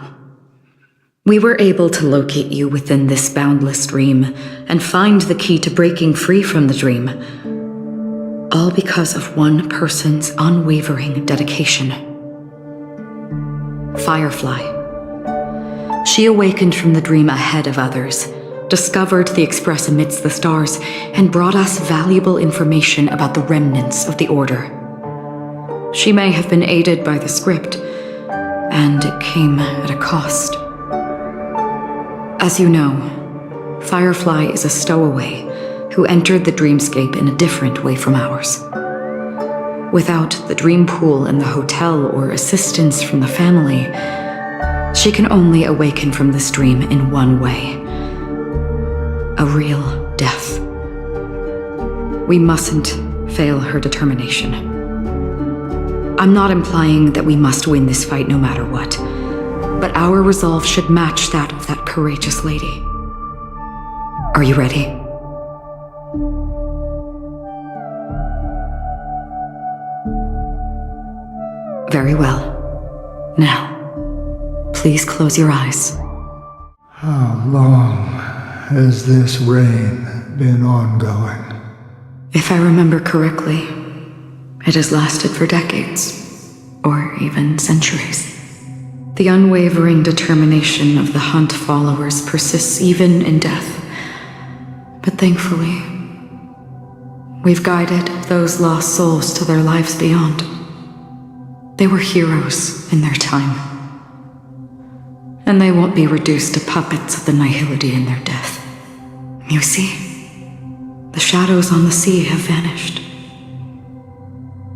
S3: We were able to locate you within this boundless dream and find the key to breaking free from the dream. All because of one person's unwavering dedication. Firefly. She awakened from the dream ahead of others, discovered the Express amidst the stars, and brought us valuable information about the remnants of the Order. She may have been aided by the script, and it came at a cost. As you know, Firefly is a stowaway who entered the dreamscape in a different way from ours. Without the dream pool in the hotel or assistance from the family, she can only awaken from this dream in one way: a real death. We mustn't fail her determination. I'm not implying that we must win this fight no matter what, but our resolve should match that of that courageous lady. Are you ready? Very well. Now, please close your eyes.
S10: How long has this rain been ongoing?
S3: If I remember correctly, it has lasted for decades, or even centuries. The unwavering determination of the Hunt followers persists even in death. But thankfully, we've guided those lost souls to their lives beyond. They were heroes in their time. And they won't be reduced to puppets of the Nihility in their death. You see, the shadows on the sea have vanished.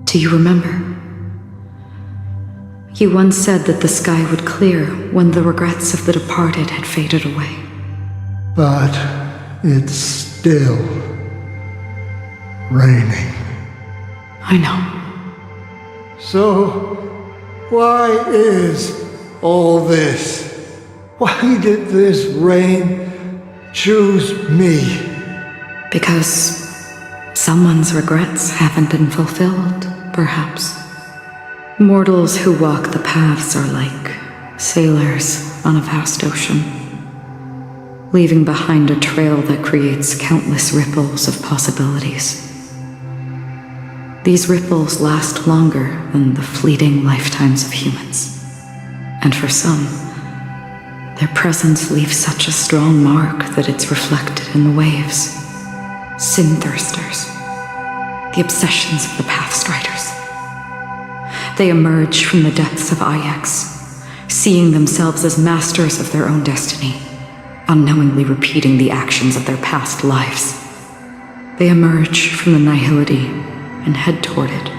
S3: Do you remember? You once said that the sky would clear when the regrets of the departed had faded away.
S10: But it's still raining.
S3: I know.
S10: So, why is all this? Why did this rain choose me?
S3: Because someone's regrets haven't been fulfilled, perhaps. Mortals who walk the paths are like sailors on a vast ocean, leaving behind a trail that creates countless ripples of possibilities. These ripples last longer than the fleeting lifetimes of humans. And for some, their presence leaves such a strong mark that it's reflected in the waves. Sin-thirsters, the obsessions of the Pathstriders. They emerge from the depths of Ix, seeing themselves as masters of their own destiny, unknowingly repeating the actions of their past lives. They emerge from the Nihility and head toward it,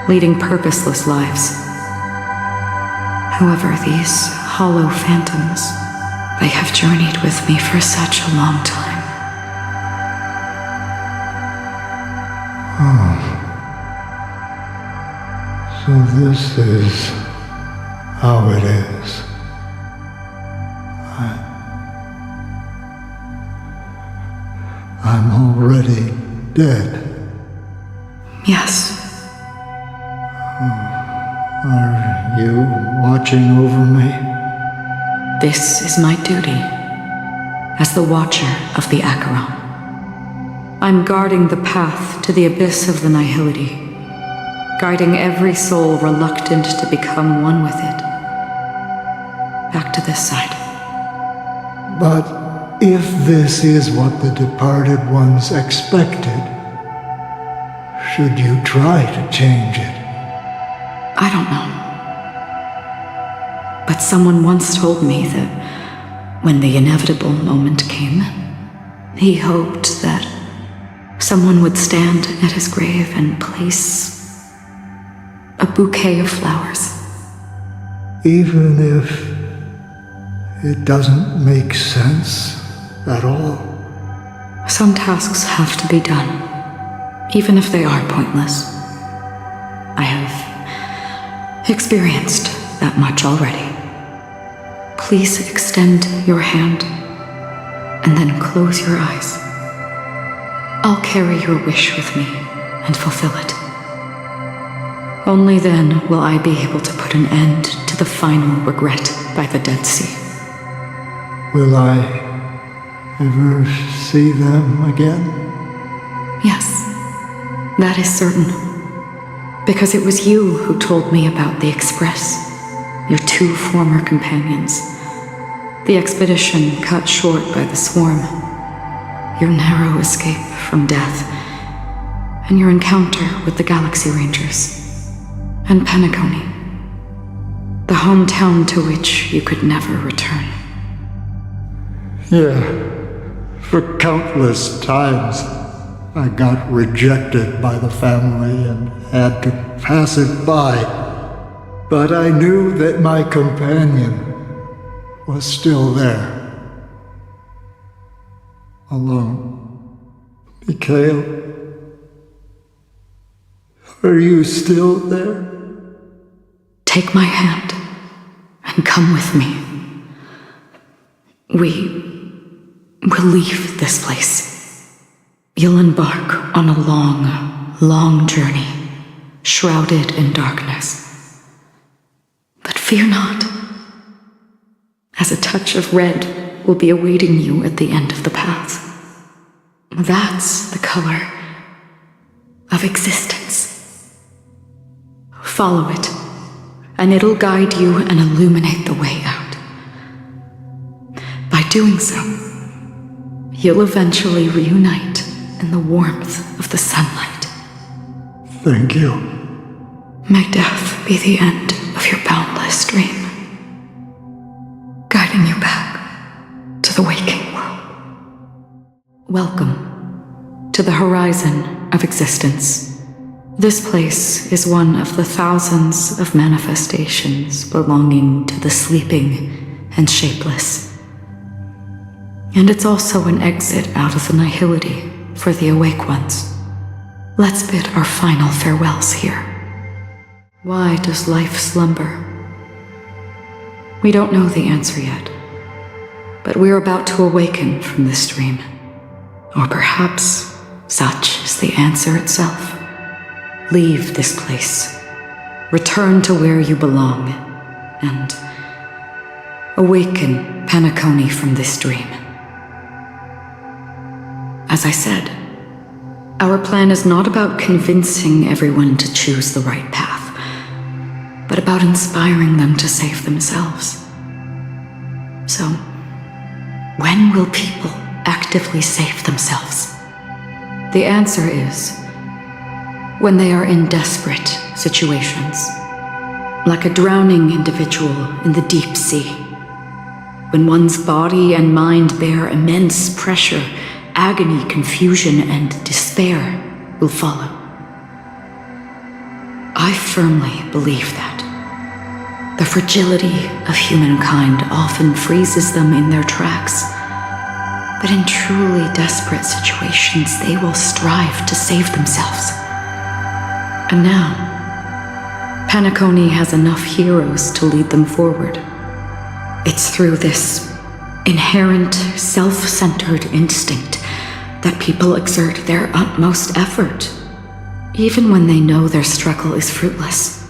S3: leading purposeless lives. However, these hollow phantoms, they have journeyed with me for such a long time.
S10: Oh. So this is how it is. I'm already dead.
S3: Yes.
S10: Are you watching over me?
S3: This is my duty as the Watcher of the Acheron. I'm guarding the path to the abyss of the Nihility, guiding every soul reluctant to become one with it. Back to this side.
S10: But if this is what the departed ones expected, should you try to change it?
S3: I don't know. But someone once told me that when the inevitable moment came, he hoped that someone would stand at his grave and place a bouquet of flowers.
S10: Even if it doesn't make sense at all?
S3: Some tasks have to be done, even if they are pointless. I have experienced that much already. Please extend your hand and then close your eyes. I'll carry your wish with me and fulfill it. Only then will I be able to put an end to the final regret by the Dead Sea.
S10: Will I ever see them again?
S3: Yes, that is certain. Because it was you who told me about the Express, your 2 former companions. The expedition cut short by the swarm, your narrow escape from death, and your encounter with the Galaxy Rangers, and Penacony, the hometown to which you could never return.
S10: Yeah, for countless times I got rejected by the family and had to pass it by. But I knew that my companion was still there. Alone. Mikhail, are you still there?
S3: Take my hand and come with me. We will leave this place. You'll embark on a long, long journey, shrouded in darkness. But fear not, as a touch of red will be awaiting you at the end of the path. That's the color of existence. Follow it, and it'll guide you and illuminate the way out. By doing so, you'll eventually reunite in the warmth of the sunlight.
S10: Thank you.
S3: May death be the end of your boundless dream, guiding you back to the waking world. Welcome to the horizon of existence. This place is one of the thousands of manifestations belonging to the sleeping and shapeless. And it's also an exit out of the nihility for the awake ones. Let's bid our final farewells here. Why does life slumber? We don't know the answer yet, but we're about to awaken from this dream. Or perhaps such is the answer itself. Leave this place, return to where you belong, and awaken Penacony from this dream. As I said, our plan is not about convincing everyone to choose the right path, but about inspiring them to save themselves. So, when will people actively save themselves? The answer is when they are in desperate situations, like a drowning individual in the deep sea, when one's body and mind bear immense pressure, agony, confusion, and despair will follow. I firmly believe that the fragility of humankind often freezes them in their tracks, but in truly desperate situations they will strive to save themselves. And now, Penacony has enough heroes to lead them forward. It's through this inherent, self-centered instinct that people exert their utmost effort, even when they know their struggle is fruitless.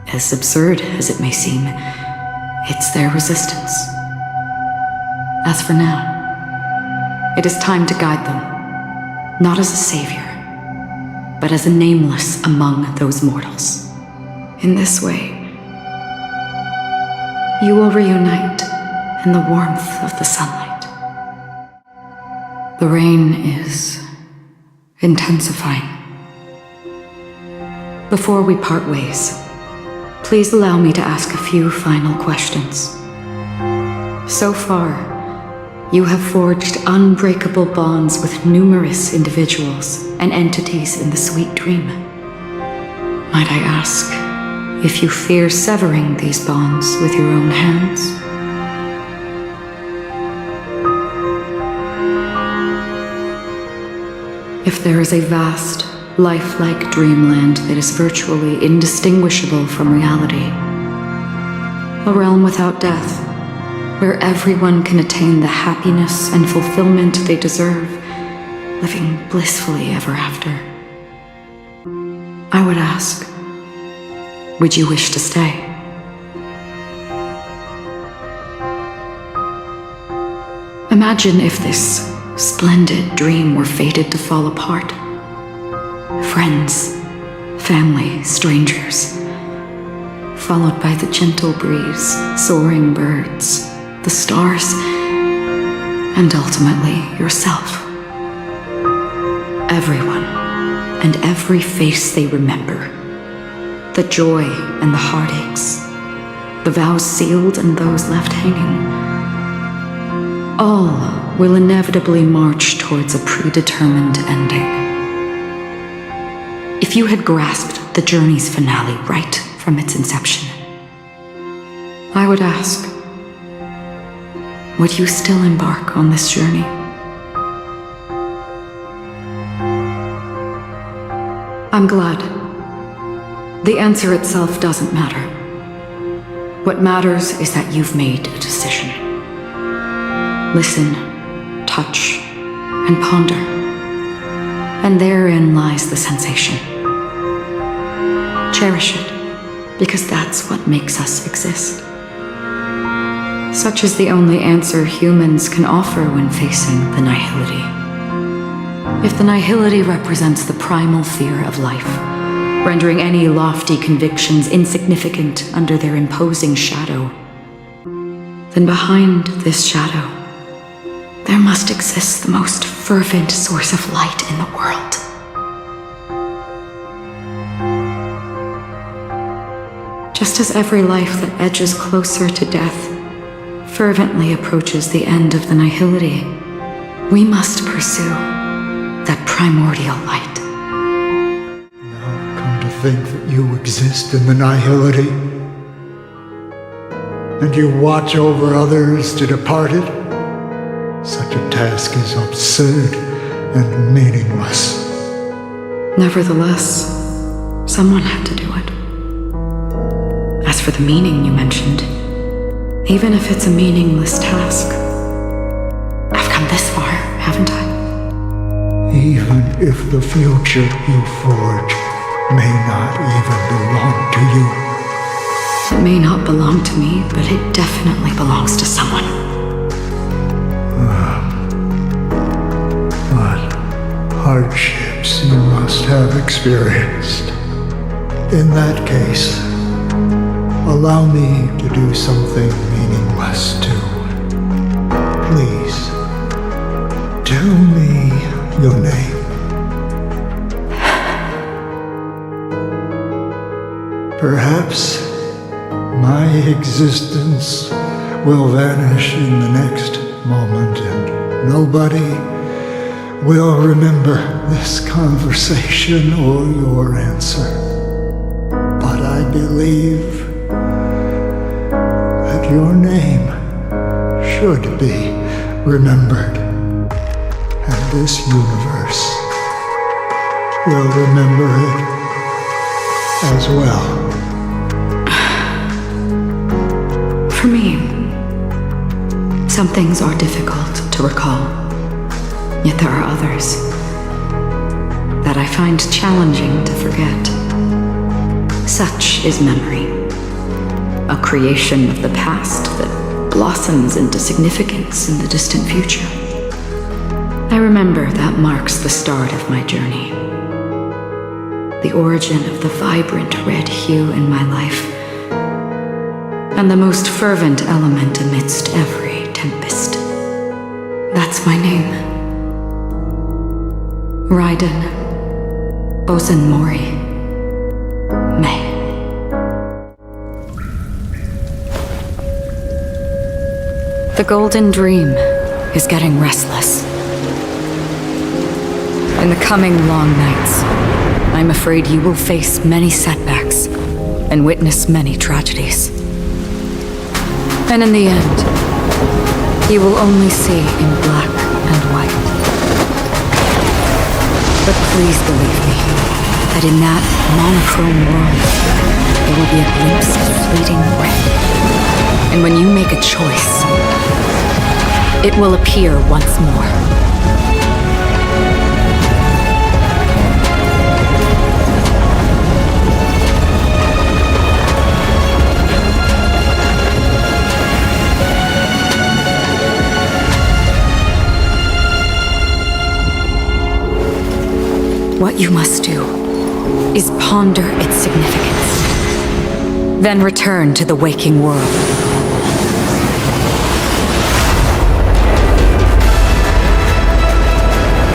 S3: As absurd as it may seem, it's their resistance. As for now, it is time to guide them, not as a savior, but as a nameless among those mortals. In this way, you will reunite in the warmth of the sunlight. The rain is intensifying. Before we part ways, please allow me to ask a few final questions. So far, you have forged unbreakable bonds with numerous individuals and entities in the sweet dream. Might I ask if you fear severing these bonds with your own hands? If there is a vast, lifelike dreamland that is virtually indistinguishable from reality, a realm without death, where everyone can attain the happiness and fulfillment they deserve, living blissfully ever after, I would ask, would you wish to stay? Imagine if this splendid dream were fated to fall apart. Friends, family, strangers, followed by the gentle breeze, soaring birds, the stars, and ultimately yourself. Everyone and every face they remember, the joy and the heartaches, the vows sealed and those left hanging, all will inevitably march towards a predetermined ending. If you had grasped the journey's finale right from its inception, I would ask, would you still embark on this journey? I'm glad. The answer itself doesn't matter. What matters is that you've made a decision. Listen, touch, and ponder. And therein lies the sensation. Cherish it, because that's what makes us exist. Such is the only answer humans can offer when facing the nihility. If the nihility represents the primal fear of life, rendering any lofty convictions insignificant under their imposing shadow, then behind this shadow, there must exist the most fervent source of light in the world. Just as every life that edges closer to death fervently approaches the end of the nihility, we must pursue that primordial light.
S10: Now come to think that you exist in the nihility, and you watch over others to depart it, such a task is absurd and meaningless.
S3: Nevertheless, someone had to do it. As for the meaning you mentioned, even if it's a meaningless task, I've come this far, haven't I?
S10: Even if the future you forge may not even belong to you.
S3: It may not belong to me, but it definitely belongs to someone.
S10: What hardships you must have experienced. In that case, allow me to do something meaningless too. Please, tell me your name. Perhaps my existence will vanish in the next moment and nobody will remember this conversation or your answer. But I believe that your name should be remembered, and this universe will remember it as well.
S3: For me, some things are difficult to recall, yet there are others that I find challenging to forget. Such is memory, a creation of the past that blossoms into significance in the distant future. I remember that marks the start of my journey, the origin of the vibrant red hue in my life, and the most fervent element amidst every tempest. That's my name. Raiden Bozen Mori May. The Golden Dream is getting restless. In the coming long nights, I'm afraid you will face many setbacks and witness many tragedies. And in the end, you will only see in black and white. But please believe me, that in that monochrome world, there will be a glimpse of fleeting red. And when you make a choice, it will appear once more. What you must do is ponder its significance, then return to the waking world.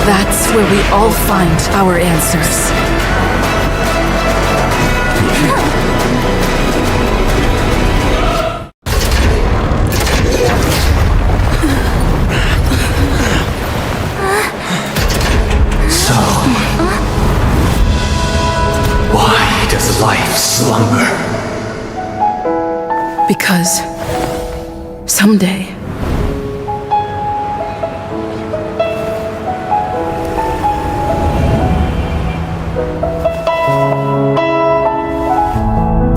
S3: That's where we all find our answers.
S19: So, why does life slumber?
S18: Because someday,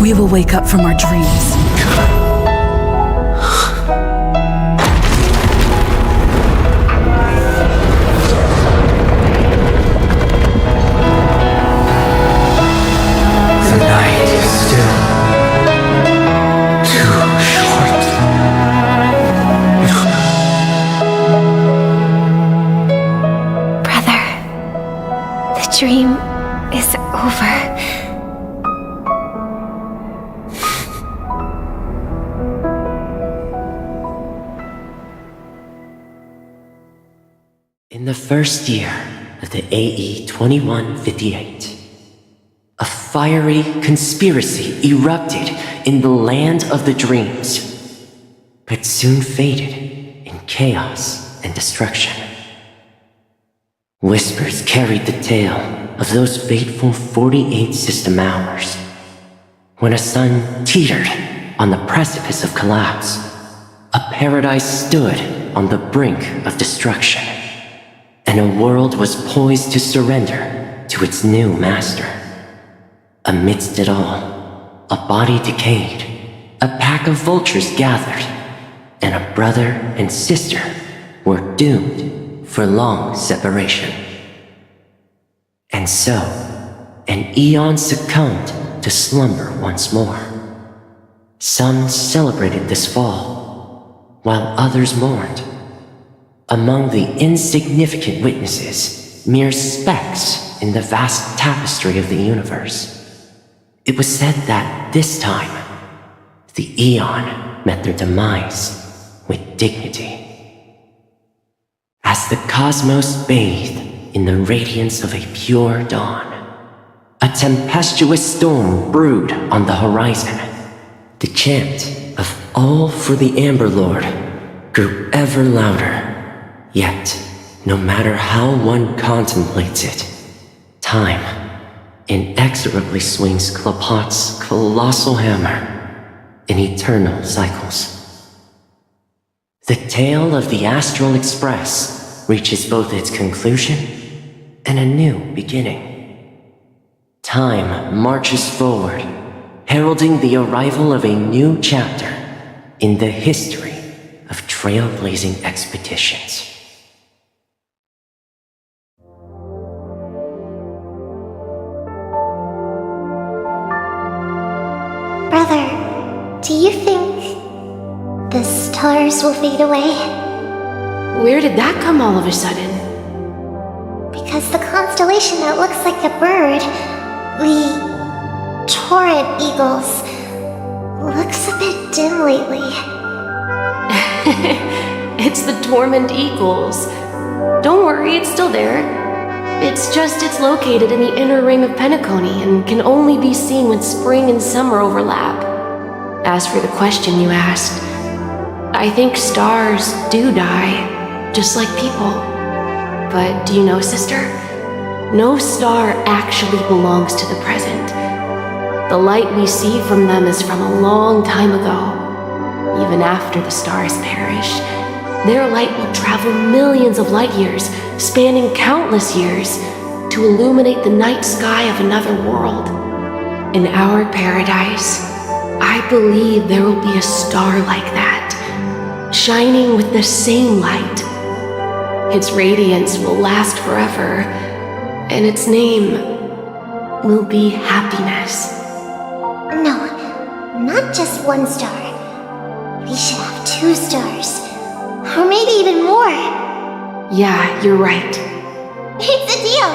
S18: we will wake up from our dreams.
S19: The night is still too short.
S8: Brother, the dream is over.
S6: In the first year of the AE 2158, a fiery conspiracy erupted in the land of the dreams, but soon faded in chaos and destruction. Whispers carried the tale of those fateful 48 system hours, when a sun teetered on the precipice of collapse. A paradise stood on the brink of destruction, and a world was poised to surrender to its new master. Amidst it all, a body decayed, a pack of vultures gathered, and a brother and sister were doomed for long separation. And so, an eon succumbed to slumber once more. Some celebrated this fall, while others mourned. Among the insignificant witnesses, mere specks in the vast tapestry of the universe, it was said that this time, the Eon met their demise with dignity. As the cosmos bathed in the radiance of a pure dawn, a tempestuous storm brewed on the horizon. The chant of "All for the Amber Lord" grew ever louder. Yet, no matter how one contemplates it, time inexorably swings Klapot's colossal hammer in eternal cycles. The tale of the Astral Express reaches both its conclusion and a new beginning. Time marches forward, heralding the arrival of a new chapter in the history of trailblazing expeditions.
S8: Brother, do you think the stars will fade away?
S15: Where did that come all of a sudden?
S8: Because the constellation that looks like a bird, the torrent eagles, looks a bit dim lately.
S15: It's the Torment Eagles. Don't worry, it's still there. It's just it's located in the inner ring of Penacony and can only be seen when spring and summer overlap. As for the question you asked, I think stars do die, just like people. But do you know, sister? No star actually belongs to the present. The light we see from them is from a long time ago. Even after the stars perish, their light will travel millions of light years, spanning countless years, to illuminate the night sky of another world. In our paradise, I believe there will be a star like that, shining with the same light. Its radiance will last forever, and its name will be happiness.
S8: No, not just one star. We should have 2 stars. Or maybe even more.
S15: Yeah, you're right.
S8: It's a deal.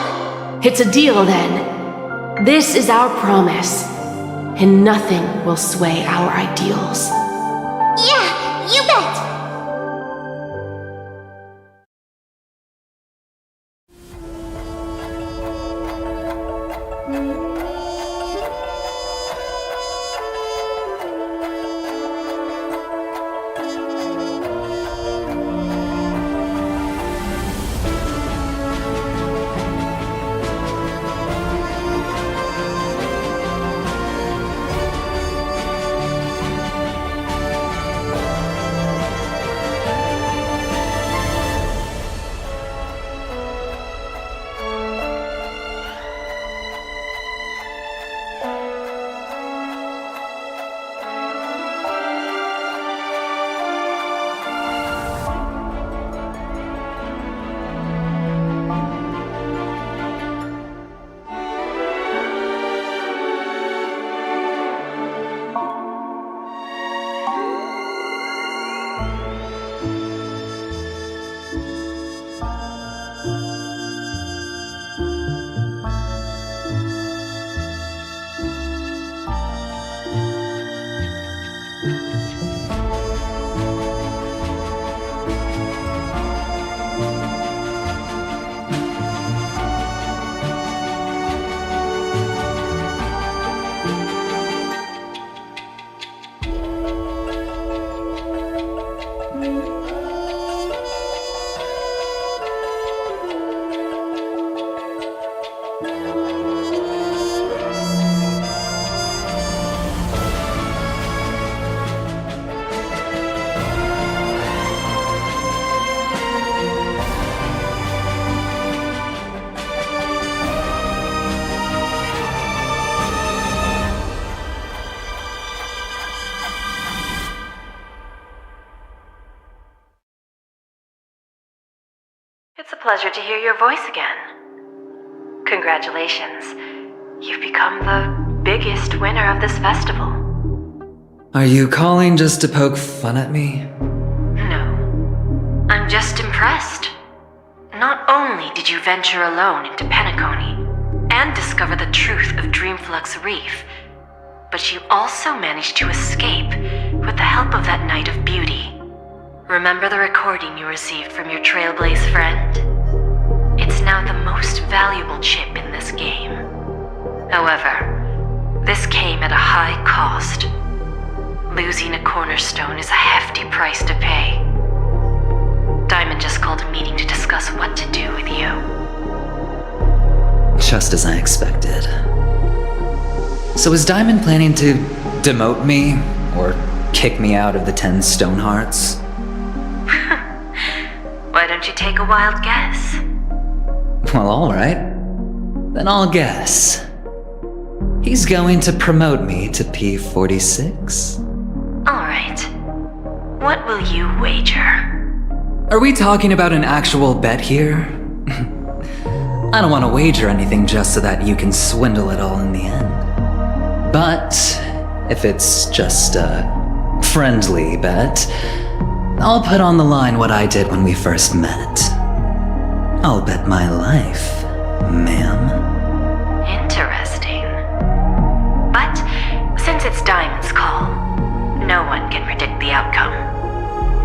S9: It's a deal then. This is our promise, and nothing will sway our ideals.
S11: Yeah, you bet!
S16: It's a pleasure to hear your voice again. Congratulations. You've become the biggest winner of this festival.
S2: Are you calling just to poke fun at me?
S16: No. I'm just impressed. Not only did you venture alone into Penacony and discover the truth of Dreamflux Reef, but you also managed to escape with the help of that Knight of Beauty. Remember the recording you received from your Trailblaze friend? It's now the most valuable chip in this game. However, this came at a high cost. Losing a cornerstone is a hefty price to pay. Diamond just called a meeting to discuss what to do with you.
S2: Just as I expected. So is Diamond planning to demote me or kick me out of the 10 Stonehearts?
S16: Why don't you take a wild guess?
S2: Well, alright. Then I'll guess. He's going to promote me to P46?
S16: Alright. What will you wager?
S2: Are we talking about an actual bet here? I don't want to wager anything just so that you can swindle it all in the end. But if it's just a friendly bet, I'll put on the line what I did when we first met. I'll bet my life, ma'am.
S16: Interesting. But since it's Diamond's call, no one can predict the outcome.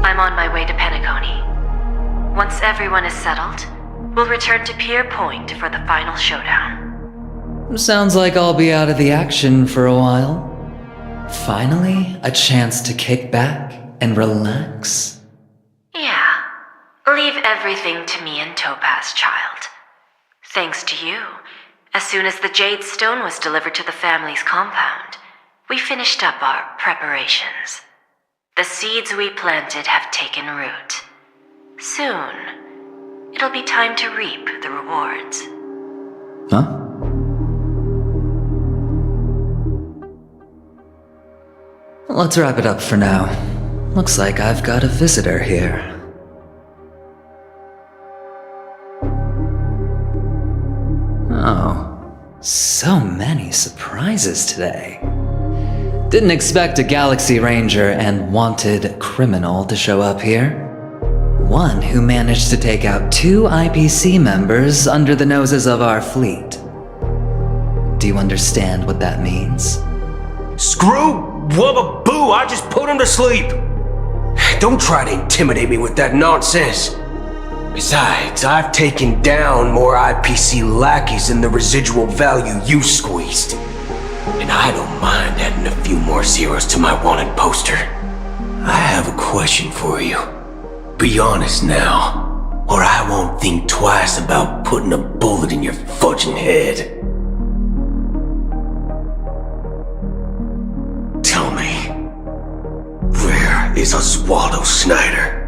S16: I'm on my way to Penacony. Once everyone is settled, we'll return to Pier Point for the final showdown.
S2: Sounds like I'll be out of the action for a while. Finally, a chance to kick back and relax.
S16: Yeah. Leave everything to me and Topaz, child. Thanks to you, as soon as the Jade Stone was delivered to the family's compound, we finished up our preparations. The seeds we planted have taken root. Soon, it'll be time to reap the rewards.
S2: Huh? Let's wrap it up for now. Looks like I've got a visitor here. Oh, so many surprises today. Didn't expect a Galaxy Ranger and wanted criminal to show up here. One who managed to take out 2 IPC members under the noses of our fleet. Do you understand what that means?
S17: Screw Wubba Boo, I just put him to sleep. Don't try to intimidate me with that nonsense. Besides, I've taken down more IPC lackeys than the residual value you squeezed. And I don't mind adding a few more zeros to my wanted poster. I have a question for you. Be honest now, or I won't think twice about putting a bullet in your fudging head. Tell me, where is Oswaldo Snyder?